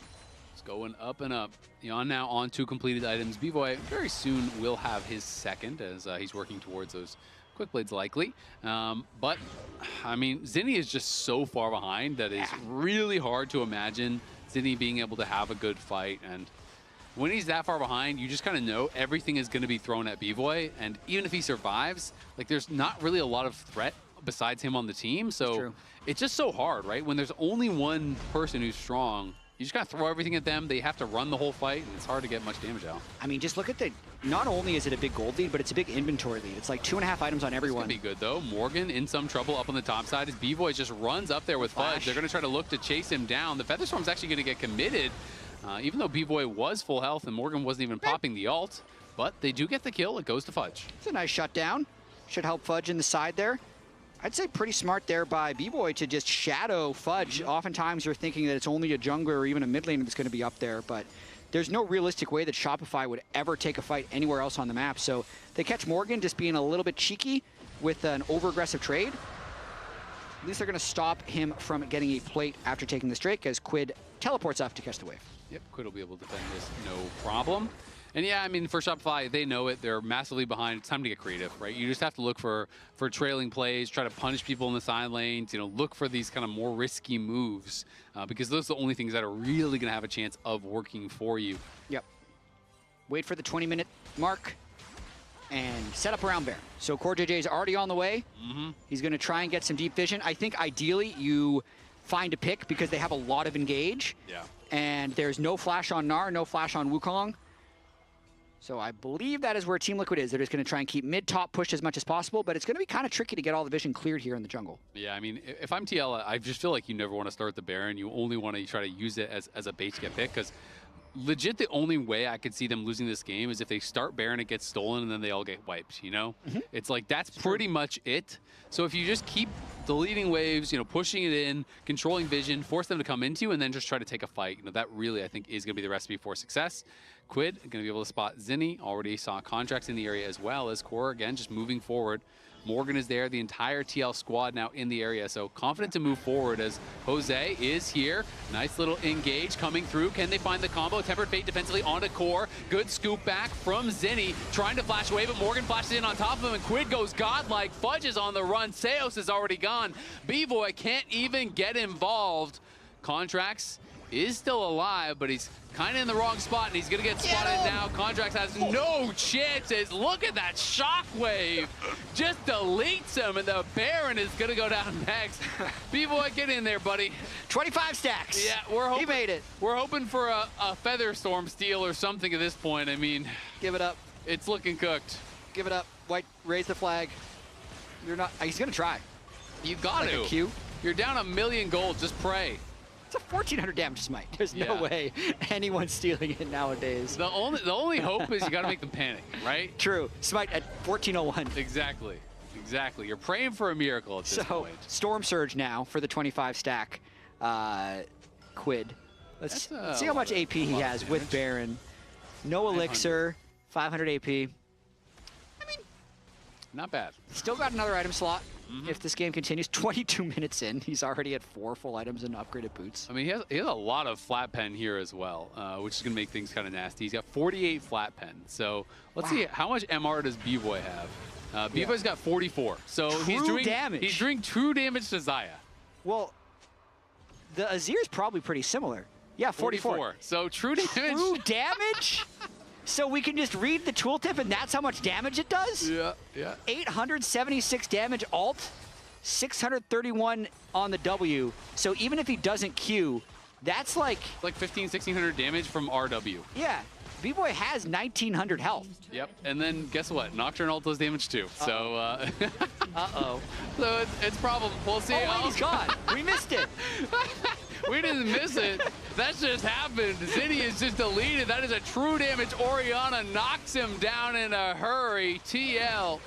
It's going up and up. Yon now on 2 completed items. B-Boy very soon will have his second, as he's working towards those quick blades likely. But, I mean, Zinni is just so far behind that it's really hard to imagine Zinni being able to have a good fight. And when he's that far behind, you just kind of know everything is going to be thrown at B-Boy. And even if he survives, like, there's not really a lot of threat besides him on the team. So it's just so hard, right? When there's only one person who's strong, you just gotta throw everything at them. They have to run the whole fight, and it's hard to get much damage out. I mean, just look at not only is it a big gold lead, but it's a big inventory lead. It's like 2.5 items on everyone. This could be good, though. Morgan in some trouble up on the top side as B-Boy just runs up there with Fudge. They're gonna try to look to chase him down. The Featherstorm's actually gonna get committed, even though B-Boy was full health and Morgan wasn't even popping the ult. But they do get the kill. It goes to Fudge. It's a nice shutdown. Should help Fudge in the side there. I'd say pretty smart there by B-Boy to just shadow Fudge. Oftentimes you're thinking that it's only a jungler or even a mid laner that's going to be up there, but there's no realistic way that Shopify would ever take a fight anywhere else on the map. So they catch Morgan just being a little bit cheeky with an over-aggressive trade. At least they're going to stop him from getting a plate after taking this Drake as Quid teleports off to catch the wave. Yep, Quid will be able to defend this no problem. And yeah, I mean, for Shopify, they know it. They're massively behind. It's time to get creative, right? You just have to look for trailing plays, try to punish people in the side lanes, you know, look for these kind of more risky moves because those are the only things that are really going to have a chance of working for you. Yep. Wait for the 20-minute mark and set up around Baron. So Core JJ is already on the way. He's going to try and get some deep vision. I think ideally you find a pick because they have a lot of engage. Yeah. And there's no flash on Gnar, no flash on Wukong. So I believe that is where Team Liquid is. They're just going to try and keep mid-top pushed as much as possible, but it's going to be kind of tricky to get all the vision cleared here in the jungle. Yeah, I mean, if I'm TL, I just feel like you never want to start the Baron. You only want to try to use it as a bait to get picked, because legit the only way I could see them losing this game is if they start Baron, it gets stolen, and then they all get wiped, you know? It's like, that's pretty much it. So if you just keep deleting waves, you know, pushing it in, controlling vision, force them to come into you, and then just try to take a fight, you know, that really, I think, is going to be the recipe for success. Quid going to be able to spot Zinni. Already saw contracts in the area as well as Core, again, just moving forward. Morgan is there, the entire TL squad now in the area, so confident to move forward as Jose is here. Nice little engage coming through. Can they find the combo? Tempered Fate defensively onto Core. Good scoop back from Zinni, trying to flash away, but Morgan flashes in on top of him, and Quid goes godlike. Fudge is on the run. Seos is already gone. B-Boy can't even get involved. Contracts is still alive, but he's kind of in the wrong spot, and he's going to get spotted now. Contracts has no chances. Look at that shockwave. Just deletes him, and the Baron is going to go down next. B-Boy, get in there, buddy. 25 stacks. Yeah, we're hoping, he made it. We're hoping for a Feather Storm steal or something at this point. I mean, give it up. It's looking cooked. Give it up. White, raise the flag. You're not. He's going to try. You got to. A Q. You're down 1,000,000 gold. Just pray. It's a 1,400 damage smite. There's no way anyone's stealing it nowadays. The only hope is you got to make them panic, right? True. Smite at 1401. Exactly. Exactly. You're praying for a miracle at this point. Storm Surge now for the 25 stack Quid. Let's see how much AP he has with Baron. No elixir, 500 AP. I mean, not bad. Still got another item slot. If this game continues, 22 minutes in, he's already at 4 full items and upgraded boots. I mean, he has a lot of flat pen here as well, which is going to make things kind of nasty. He's got 48 flat pen. So let's see, how much MR does B-Boy have? B-Boy's got 44. So he's doing true damage to Xayah. Well, the Azir's probably pretty similar. Yeah, 44. So true damage. True damage? So we can just read the tooltip and that's how much damage it does? Yeah, yeah. 876 damage alt, 631 on the W. So even if he doesn't Q, that's like 1,500-1,600 damage from RW. Yeah. B-Boy has 1,900 health. Yep, and then guess what? Nocturne ult does damage too. So, uh-oh. So it's problem. We'll see. Oh, wait, he's gone. We missed it. We didn't miss it. That just happened. Zinni is just deleted. That is a true damage. Orianna knocks him down in a hurry. TL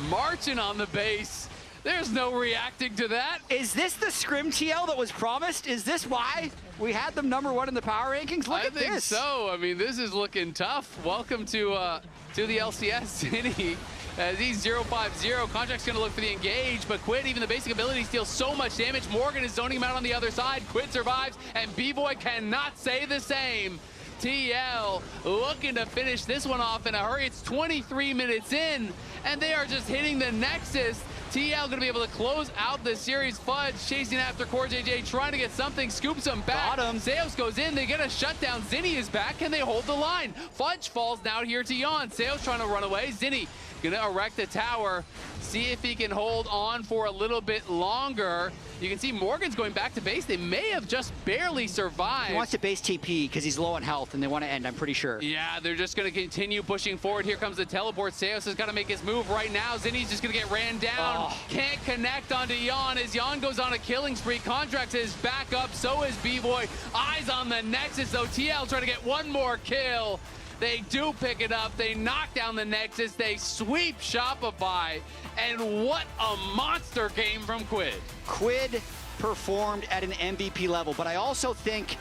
marching on the base. There's no reacting to that. Is this the Scrim TL that was promised? Is this why we had them #1 in the power rankings? Look at this. I think so. I mean, this is looking tough. Welcome to the LCS Zinni. As he's 0-5-0, Contract's going to look for the engage, but Quid, even the basic ability, steals so much damage. Morgan is zoning him out on the other side. Quid survives, and B-Boy cannot say the same. TL looking to finish this one off in a hurry. It's 23 minutes in, and they are just hitting the Nexus. TL going to be able to close out the series. Fudge chasing after Core JJ, trying to get something, scoops him back. Seos goes in, they get a shutdown. Zinni is back, can they hold the line? Fudge falls down here to Yon. Seos trying to run away. Zinni gonna erect the tower, see if he can hold on for a little bit longer. You can see Morgan's going back to base. They may have just barely survived. He wants to base TP because he's low on health and they want to end, I'm pretty sure. Yeah, they're just going to continue pushing forward. Here comes the teleport. Seos has got to make his move right now. Zinni's just going to get ran down. Can't connect onto Yon as Yon goes on a killing spree. Contracts is back up, so is B-Boy. Eyes on the Nexus though. TL trying to get one more kill. They do pick it up. They knock down the Nexus. They sweep Shopify. And what a monster game from Quid. Quid performed at an MVP level, but I also think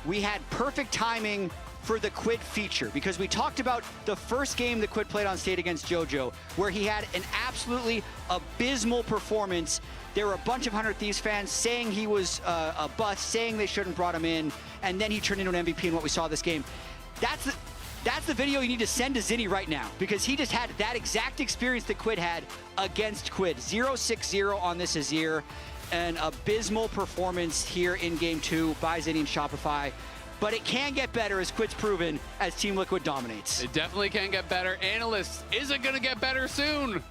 we had perfect timing for the Quid feature, because we talked about the first game that Quid played on stage against JoJo, where he had an absolutely abysmal performance. There were a bunch of 100 Thieves fans saying he was a bust, saying they shouldn't brought him in, and then he turned into an MVP in what we saw this game. That's the video you need to send to Zinni right now, because he just had that exact experience that Quid had against Quid. 0-6-0 on this Azir, an abysmal performance here in Game 2 by Zinni and Shopify. But it can get better, as Quid's proven, as Team Liquid dominates. It definitely can get better. Analysts, is it going to get better soon?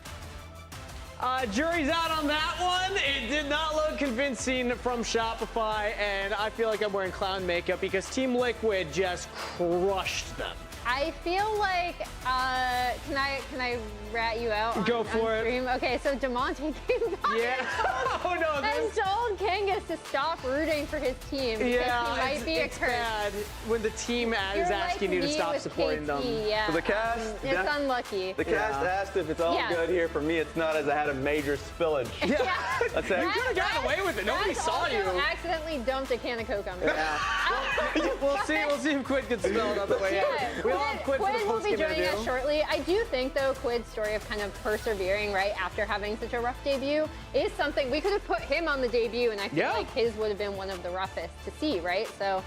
Jury's out on that one. It did not look convincing from Shopify, and I feel like I'm wearing clown makeup because Team Liquid just crushed them. I feel like, can I rat you out? Go for it. Stream? Okay, so Demonte came back Oh no! and told Kangas to stop rooting for his team because Yeah, he might be it's a curse. bad when the team is You're asking like you to me stop with supporting KT, them. Yeah, So the cast, it's unlucky. The cast asked if it's all Yeah. good here. For me, it's not, as I had a major spillage. Yeah. That's it. You could have gotten away with it. Nobody Raz saw also you. accidentally dumped a can of Coke on me. We'll see if Quid gets spelled on the way out. We all have Quid for the Quid will be post-game joining us interview. shortly. I do think, though, Quid's story of kind of persevering right after having such a rough debut is something we could have put him on the debut, and I feel like his would have been one of the roughest to see, right? So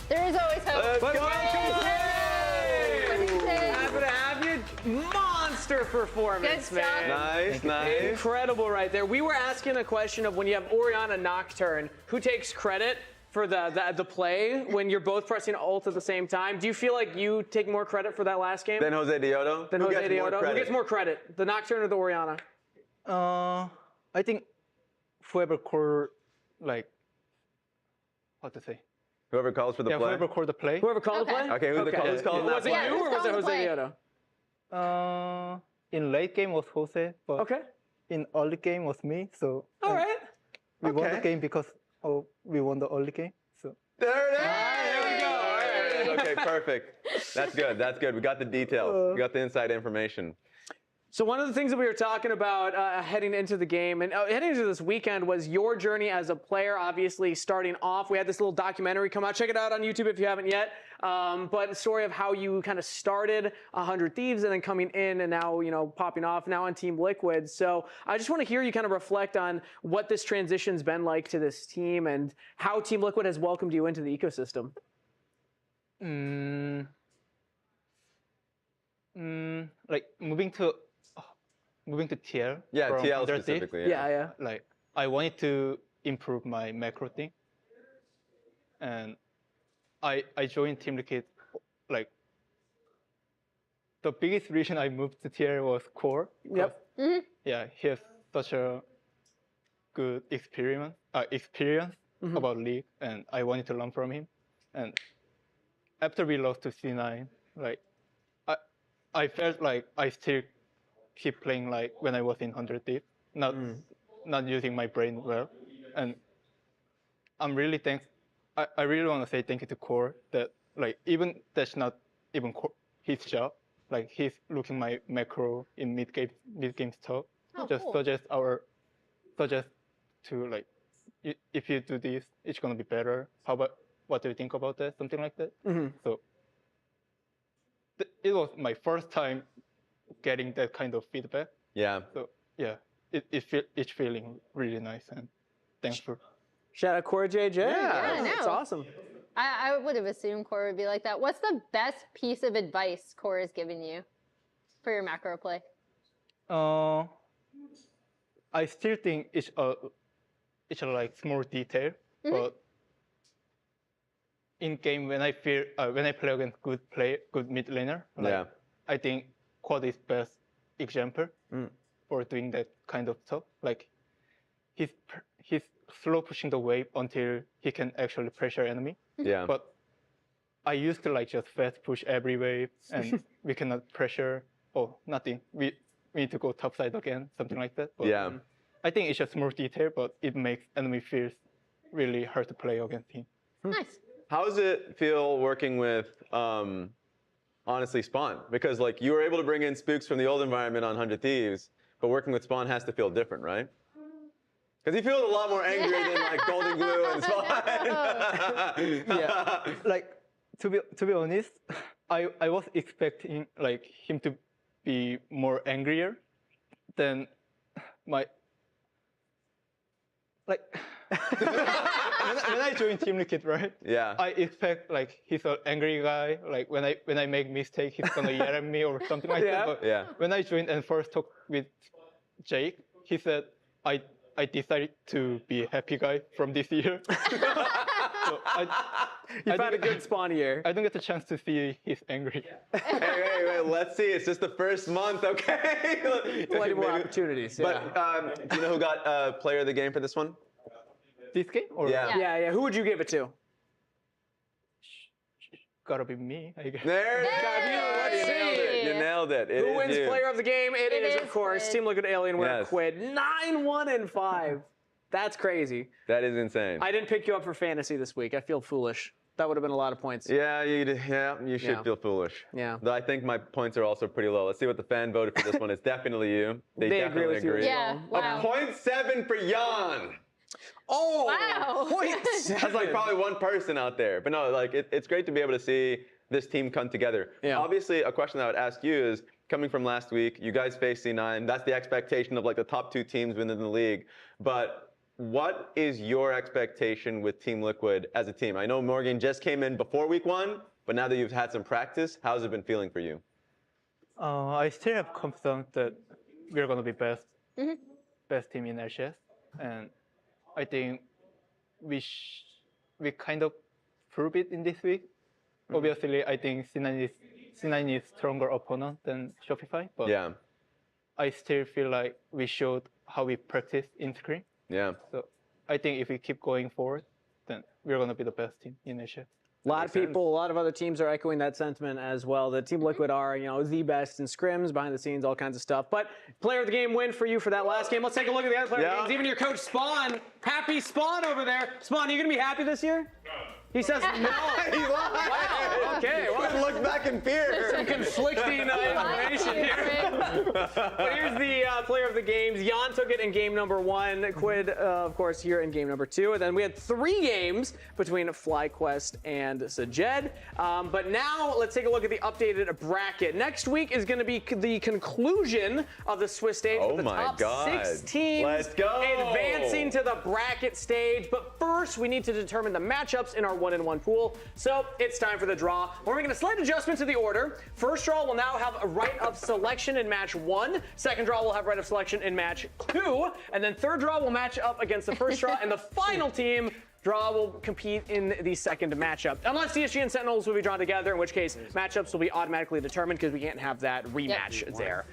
there is always hope. Let's go! Happy to have you. Monster performance, Good stuff. man. Nice. Incredible right there. We were asking a question of when you have Orianna Nocturne, who takes credit for the play when you're both pressing ult at the same time? Do you feel like you take more credit for that last game? Then Jose Dioto? Than Who Jose gets more Dioto? Who credit? gets more credit? The Nocturne or the Orianna? I think whoever called, like, how to say? Whoever calls for the play? Whoever called the play. Whoever called the play? Okay, who's calling that Was it play? you or was it Jose Dioto? In late game was Jose, but in early game was me. So all right, we won the game because we won the early game. So There it is! There we go. All right. Okay, perfect. That's good. That's good. We got the details. We got the inside information. So one of the things that we were talking about heading into the game and heading into this weekend was your journey as a player. Obviously, starting off, we had this little documentary come out. Check it out on YouTube if you haven't yet. But the story of how you kind of started 100 Thieves and then coming in and now, you know, popping off now on Team Liquid. So I just want to hear you kind of reflect on what this transition's been like to this team and how Team Liquid has welcomed you into the ecosystem. Like moving to TL. Yeah, from TL 100 specifically. Yeah. Like I wanted to improve my macro thing, and I joined Team Liquid. Like the biggest reason I moved to TL was Core. Yep. Yeah, he has such a good experience about League, and I wanted to learn from him. And after we lost to C9, like I felt like I still keep playing like when I was in 100 Thieves, not using my brain well. And I'm really I really want to say thank you to Core that like even that's not even his job. Like he's looking my macro in mid game stuff. Just cool. suggest to like if you do this, it's gonna be better. What do you think about that? Something like that. So it was my first time getting that kind of feedback. Yeah. So yeah, it's feeling really nice, and thanks for. Shout out Core JJ. Yeah, That's no. awesome. I would have assumed Core would be like that. What's the best piece of advice Core has given you for your macro play? I still think it's a like small detail, but in game when I play against good mid laner, like, I think Quad is best example for doing that kind of stuff. Like he's slow pushing the wave until he can actually pressure enemy. Yeah. But I used to like just fast push every wave and we cannot pressure. Oh, nothing. We need to go top side again, something like that. But, Yeah. I think it's a small detail, but it makes enemy feels really hard to play against him. Nice. How does it feel working with honestly Spawn, because like you were able to bring in spooks from the old environment on 100 Thieves, but working with Spawn has to feel different, right? Because he feels a lot more angry than like Golden Glue and Spawn. Yeah, like to be honest, I was expecting like him to be more angrier than my like when I joined Team Liquid, right? Yeah. I expect like he's an angry guy. Like when I make mistake, he's gonna yell at me or something like that. But Yeah. when I joined and first talked with Jake, he said I decided to be a happy guy from this year. So You found a good Spawn year. I don't get the chance to see he's angry. Hey, let's see. It's just the first month, okay? Plenty more opportunities. Yeah. But do you know who got Player of the Game for this one? This game? Or Yeah. Who would you give it to? Gotta be me, I guess. There it Let's is. see. You nailed it. It Who is wins you. Player of the Game? It is, of course, Quid. Team Liquid Alienware Yes. Quid. 9-1-5. That's crazy. That is insane. I didn't pick you up for fantasy this week. I feel foolish. That would have been a lot of points. Yeah, you should Yeah. feel foolish. Yeah. Though I think my points are also pretty low. Let's see what the fan voted for this one. It's definitely you. They agree definitely with you as Yeah, well. wow. A 0.7 for Jan. Oh, Wow. That's like probably one person out there. But no, like it's great to be able to see this team come together. Yeah. Obviously, a question that I would ask you is, coming from last week, you guys faced C9. That's the expectation of like the top 2 teams within the league. But what is your expectation with Team Liquid as a team? I know Morgan just came in before week 1, but now that you've had some practice, how's it been feeling for you? I still have confidence that we're gonna be best team in LCS, and I think we kind of proved it in this week. Obviously, I think C9 is stronger opponent than Shopify, but Yeah. I still feel like we showed how we practice in scrim. Yeah. So I think if we keep going forward, then we're gonna be the best team in LCS. A lot of people, a lot of other teams are echoing that sentiment as well. The Team Liquid are, the best in scrims, behind the scenes, all kinds of stuff. But Player of the Game win for you for that last game. Let's take a look at the other player of the games. Even your coach Spawn, happy Spawn over there. Spawn, are you gonna be happy this year? He says no. He lied. Wow. Okay. Well, Look back in fear. some conflicting information here. But here's the player of the games. Jan took it in game number 1. Quid, of course, here in game number 2. And then we had 3 games between FlyQuest and Sajed. But now let's take a look at the updated bracket. Next week is going to be the conclusion of the Swiss stage with the top 6 teams Let's go. advancing to the bracket stage. But first, we need to determine the matchups in our 1-in-1 pool. So it's time for the draw. We're making a slight adjustment to the order. First draw will now have a right of selection in match 1. Second draw will have right of selection in match 2. And then third draw will match up against the first draw. And the final team draw will compete in the second matchup. Unless TSG and Sentinels will be drawn together, in which case matchups will be automatically determined because we can't have that rematch there.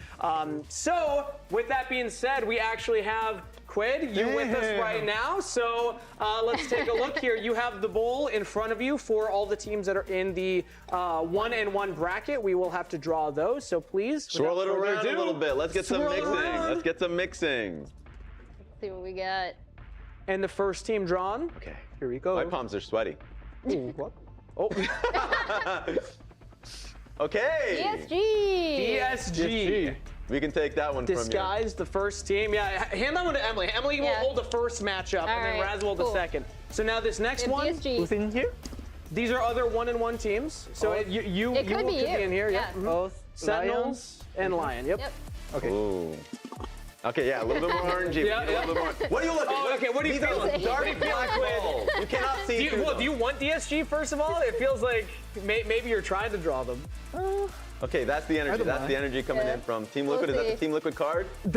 So with that being said, we actually have Quid, you with us right now. So let's take a look here. You have the bowl in front of you for all the teams that are in the 1-in-1 bracket. We will have to draw those, so please. Swirl it around a little bit. Let's get some Swirl it mixing. around. Let's get some mixing. Let's see what we got. And the first team drawn. Okay. Here we go. My palms are sweaty. Ooh, what? Oh. Okay. DSG. We can take that one Disguise, the first team. Yeah, hand that one to Emily. Emily will hold the first matchup, and then Raz will the second. So now this next one. DSG. Who's in here? These are other 1-in-1 teams. So you It could be in here. Yeah. Sentinels and Lion. Yep. Okay. Ooh. Okay, yeah, a little bit more orangey. Yeah, A little bit more. What are you looking? Oh, okay, what do you feel? Dark black balls. You cannot see. Do you want DSG first of all? It feels like maybe you're trying to draw them. Okay, that's the energy. That's the energy coming in from Team Liquid. Is that the Team Liquid card? He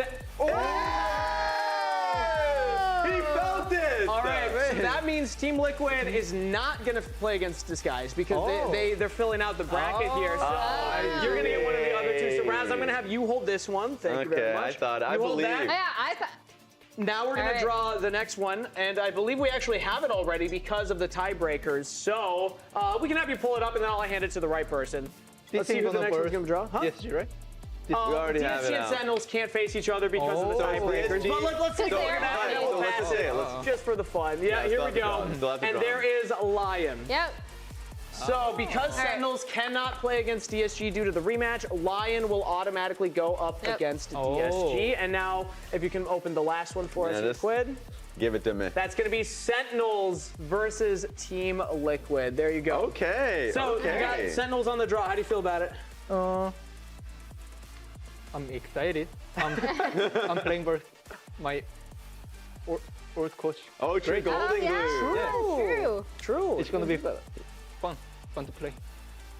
felt it! All right, so that means Team Liquid is not going to play against Disguise because they're filling out the bracket here. So you're going to get one of the other two. So Raz, I'm going to have you hold this one. Thank you very much. I believe. Now we're going to draw the next one, and I believe we actually have it already because of the tiebreakers. So we can have you pull it up, and then I'll hand it to the right person. Let's see who the next one's going to draw. Huh? DSG, right? We already have it DSG and out. Sentinels can't face each other because of the tiebreakers. But let's take a look at that. and we'll pass it just for the fun. Yeah, here we go. And there is Lion. Yep. So because Sentinels cannot play against DSG due to the rematch, Lyon will automatically go up against DSG. And now, if you can open the last one for us, Quid. Give it to me. That's going to be Sentinels versus Team Liquid. There you go. Okay. So you got Sentinels on the draw. How do you feel about it? I'm excited. I'm playing versus my old coach. Oh, true. Golden Glue. True. It's gonna be fun to play.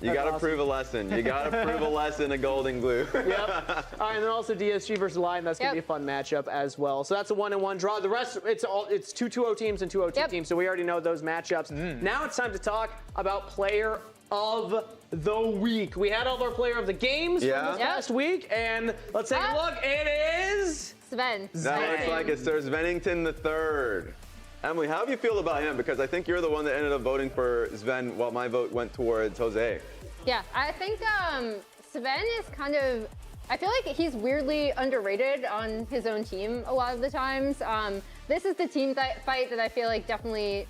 You got to prove a lesson. You got to prove a lesson of Golden Glue. Yep. All right, and then also DSG versus Lyon. That's going to be a fun matchup as well. So that's a 1-1 draw. The rest, it's two 2-0 teams and two 0-2 teams. So we already know those matchups. Now it's time to talk about player of the week. We had all of our player of the games from this past week, and let's take a look. It is Sven. That looks like it's Sir Svenington III. Emily, how do you feel about him? Because I think you're the one that ended up voting for Sven while my vote went towards Jose. Yeah, I think Sven is kind of, I feel like he's weirdly underrated on his own team a lot of the times. This is the team fight that I feel like definitely,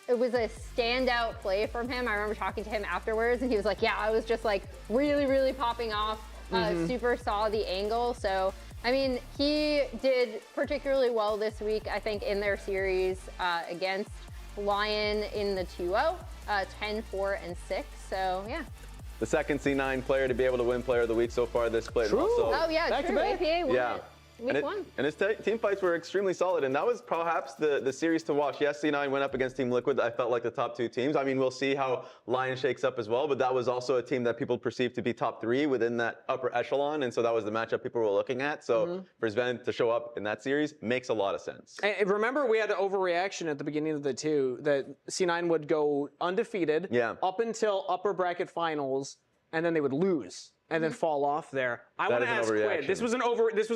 it was a standout play from him. I remember talking to him afterwards and he was like, yeah, I was just like really, really popping off, super saw the angle. So, I mean, he did particularly well this week, I think, in their series against Lyon in the 2-0, 10-4-6. So, yeah. The second C9 player to be able to win Player of the Week so far this split. True. Also, Oh, yeah, true. APA won it. Week 1. And his team fights were extremely solid, and that was perhaps the series to watch. Yes, C9 went up against Team Liquid. I felt like the top two teams. I mean, we'll see how Lyon shakes up as well, but that was also a team that people perceived to be top 3 within that upper echelon, and so that was the matchup people were looking at. So for Sven to show up in that series makes a lot of sense. And remember, we had an overreaction at the beginning of the 2 that C9 would go undefeated up until upper bracket finals, and then they would lose. And then fall off there. I want to ask Quid. This was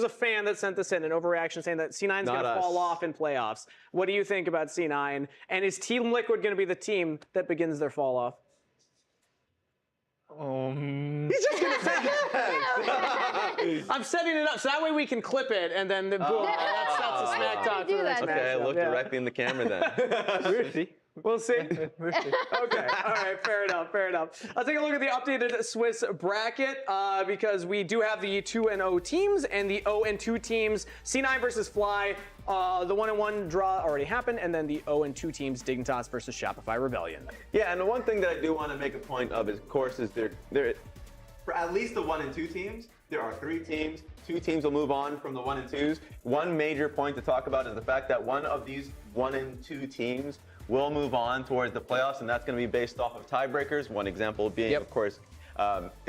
a fan that sent this in, an overreaction saying that C9's going to fall off in playoffs. What do you think about C9? And is Team Liquid going to be the team that begins their fall off? He's just going to say yes. I'm setting it up so that way we can clip it and then boom, that starts a smack talk for the next match. Okay, look directly in the camera then. We'll see. Okay, all right, fair enough. Let's take a look at the updated Swiss bracket because we do have the 2-0 teams and the 0-2 teams. C9 versus Fly, the 1-1 draw already happened, and then the 0-2 teams, Dignitas versus Shopify Rebellion. Yeah, and the one thing that I do want to make a point of is, of course, is there for at least the 1 and 2 teams, there are 3 teams. 2 teams will move on from the 1 and 2s. One major point to talk about is the fact that one of these 1 and 2 teams will move on towards the playoffs, and that's going to be based off of tiebreakers. One example being, of course,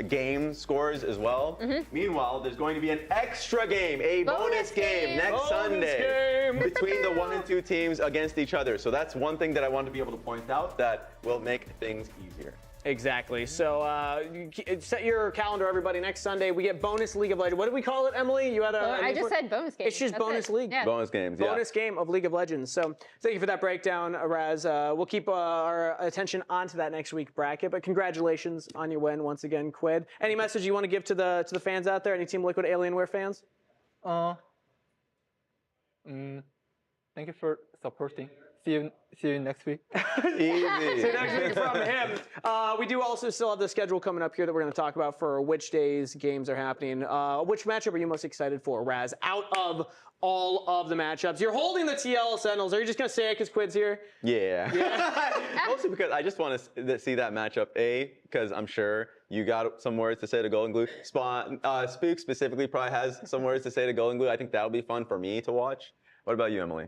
game scores as well. Meanwhile, there's going to be an extra game, a bonus game next Sunday between the 1 and 2 teams against each other. So that's one thing that I want to be able to point out that will make things easier. Exactly. So set your calendar, everybody. Next Sunday, we get bonus League of Legends. What did we call it, Emily? You had I just said bonus game. It's just bonus league. Yeah. Bonus games, yeah. Bonus game of League of Legends. So thank you for that breakdown, Raz. We'll keep our attention onto that next week bracket. But congratulations on your win once again, Quid. Any message you want to give to the fans out there? Any Team Liquid Alienware fans? Thank you for supporting. See you next week. Easy. See you next week from him. We do also still have the schedule coming up here that we're going to talk about for which days games are happening. Which matchup are you most excited for, Raz? Out of all of the matchups, you're holding the TL Sentinels. Are you just going to say it because Quid's here? Yeah. Mostly because I just want to see that matchup. Because I'm sure you got some words to say to Golden Glue. Spook specifically probably has some words to say to Golden Glue. I think that'll be fun for me to watch. What about you, Emily?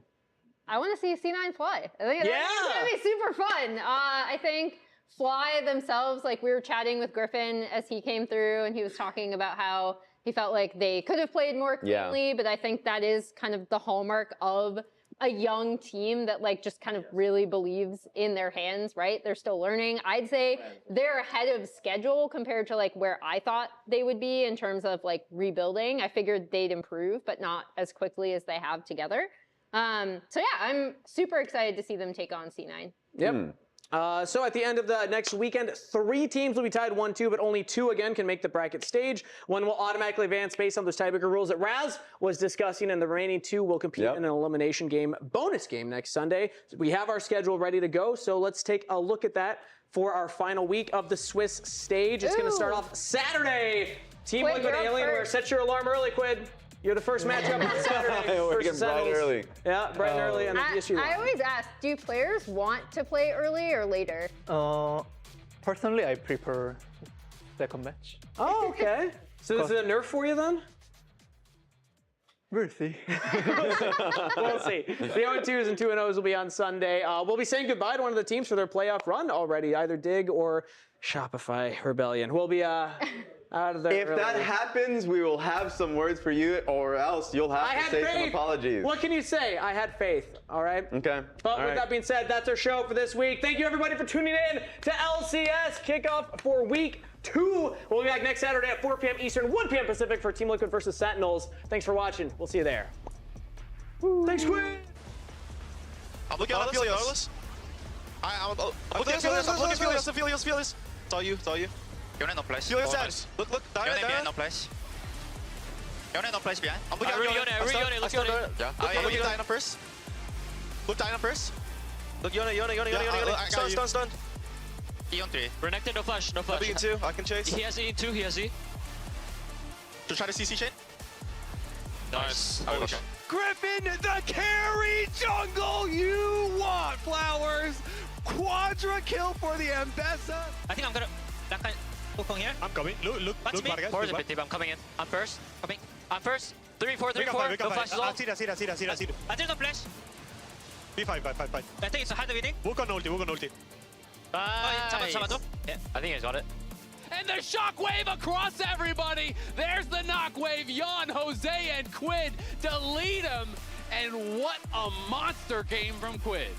I want to see C9 Fly. I think it's going to be super fun. I think Fly themselves, like we were chatting with Griffin as he came through and he was talking about how he felt like they could have played more cleanly, but I think that is kind of the hallmark of a young team that like just kind of really believes in their hands, right? They're still learning. I'd say they're ahead of schedule compared to like where I thought they would be in terms of like rebuilding. I figured they'd improve, but not as quickly as they have together. So yeah, I'm super excited to see them take on C9. Yep. So at the end of the next weekend, 3 teams will be tied 1-2, but only 2 again can make the bracket stage. 1 will automatically advance based on those tiebreaker rules that Raz was discussing, and the remaining 2 will compete in an elimination game, bonus game next Sunday. We have our schedule ready to go, so let's take a look at that for our final week of the Swiss stage. It's going to start off Saturday. Team Quid, Liquid Alienware, set your alarm early, Quid. You're the first matchup on Saturday. We're getting bright early. Yeah, bright and early on the PSG. I always ask, do players want to play early or later? Personally, I prefer second match. Oh, okay. So this is a nerf for you then? We'll see. We'll see. The 0-2s and 2-0s will be on Sunday. We'll be saying goodbye to one of the teams for their playoff run already, either Dig or Shopify Rebellion. We'll be out of there. If that happens, we will have some words for you, or else you'll have to say some apologies. What can you say? I had faith, all right? Okay. But with that being said, that's our show for this week. Thank you, everybody, for tuning in to LCS Kickoff for Week 2. We'll be back next Saturday at 4 p.m. Eastern, 1 p.m. Pacific for Team Liquid versus Sentinels. Thanks for watching. We'll see you there. Thanks, Quinn. I'm looking at Felios. I'm looking at Felios. I'm looking at Felios. Felios. It's all you. It's all you. Yone no place. Felios dead. Look. Dire. Yone no place. Yone no place behind. I'm looking at Yone. Look Yone. Yeah. Look Diana first. Look Diana first. Look Yone. Stun. E on 3. Renekton, no flash. No flash. I'm E2. I can chase. He has E2. He has E. Just try to CC chain. Nice. Okay. Griffin, the carry jungle you want, Flowers. Quadra kill for the Ambessa. I think I'm gonna. That kind. Look on here. I'm coming. Look. Forward a bit, Tib. I'm coming in. I'm first. Coming. I'm first. 3-4. No flash as well. I see that. I think no flash. B5. I think it's a hard winning. Walk on ulti. Nice. Yeah, I think he's got it. And the shockwave across everybody. There's the knockwave. Yon, Jose, and Quid to lead him. And what a monster game from Quid.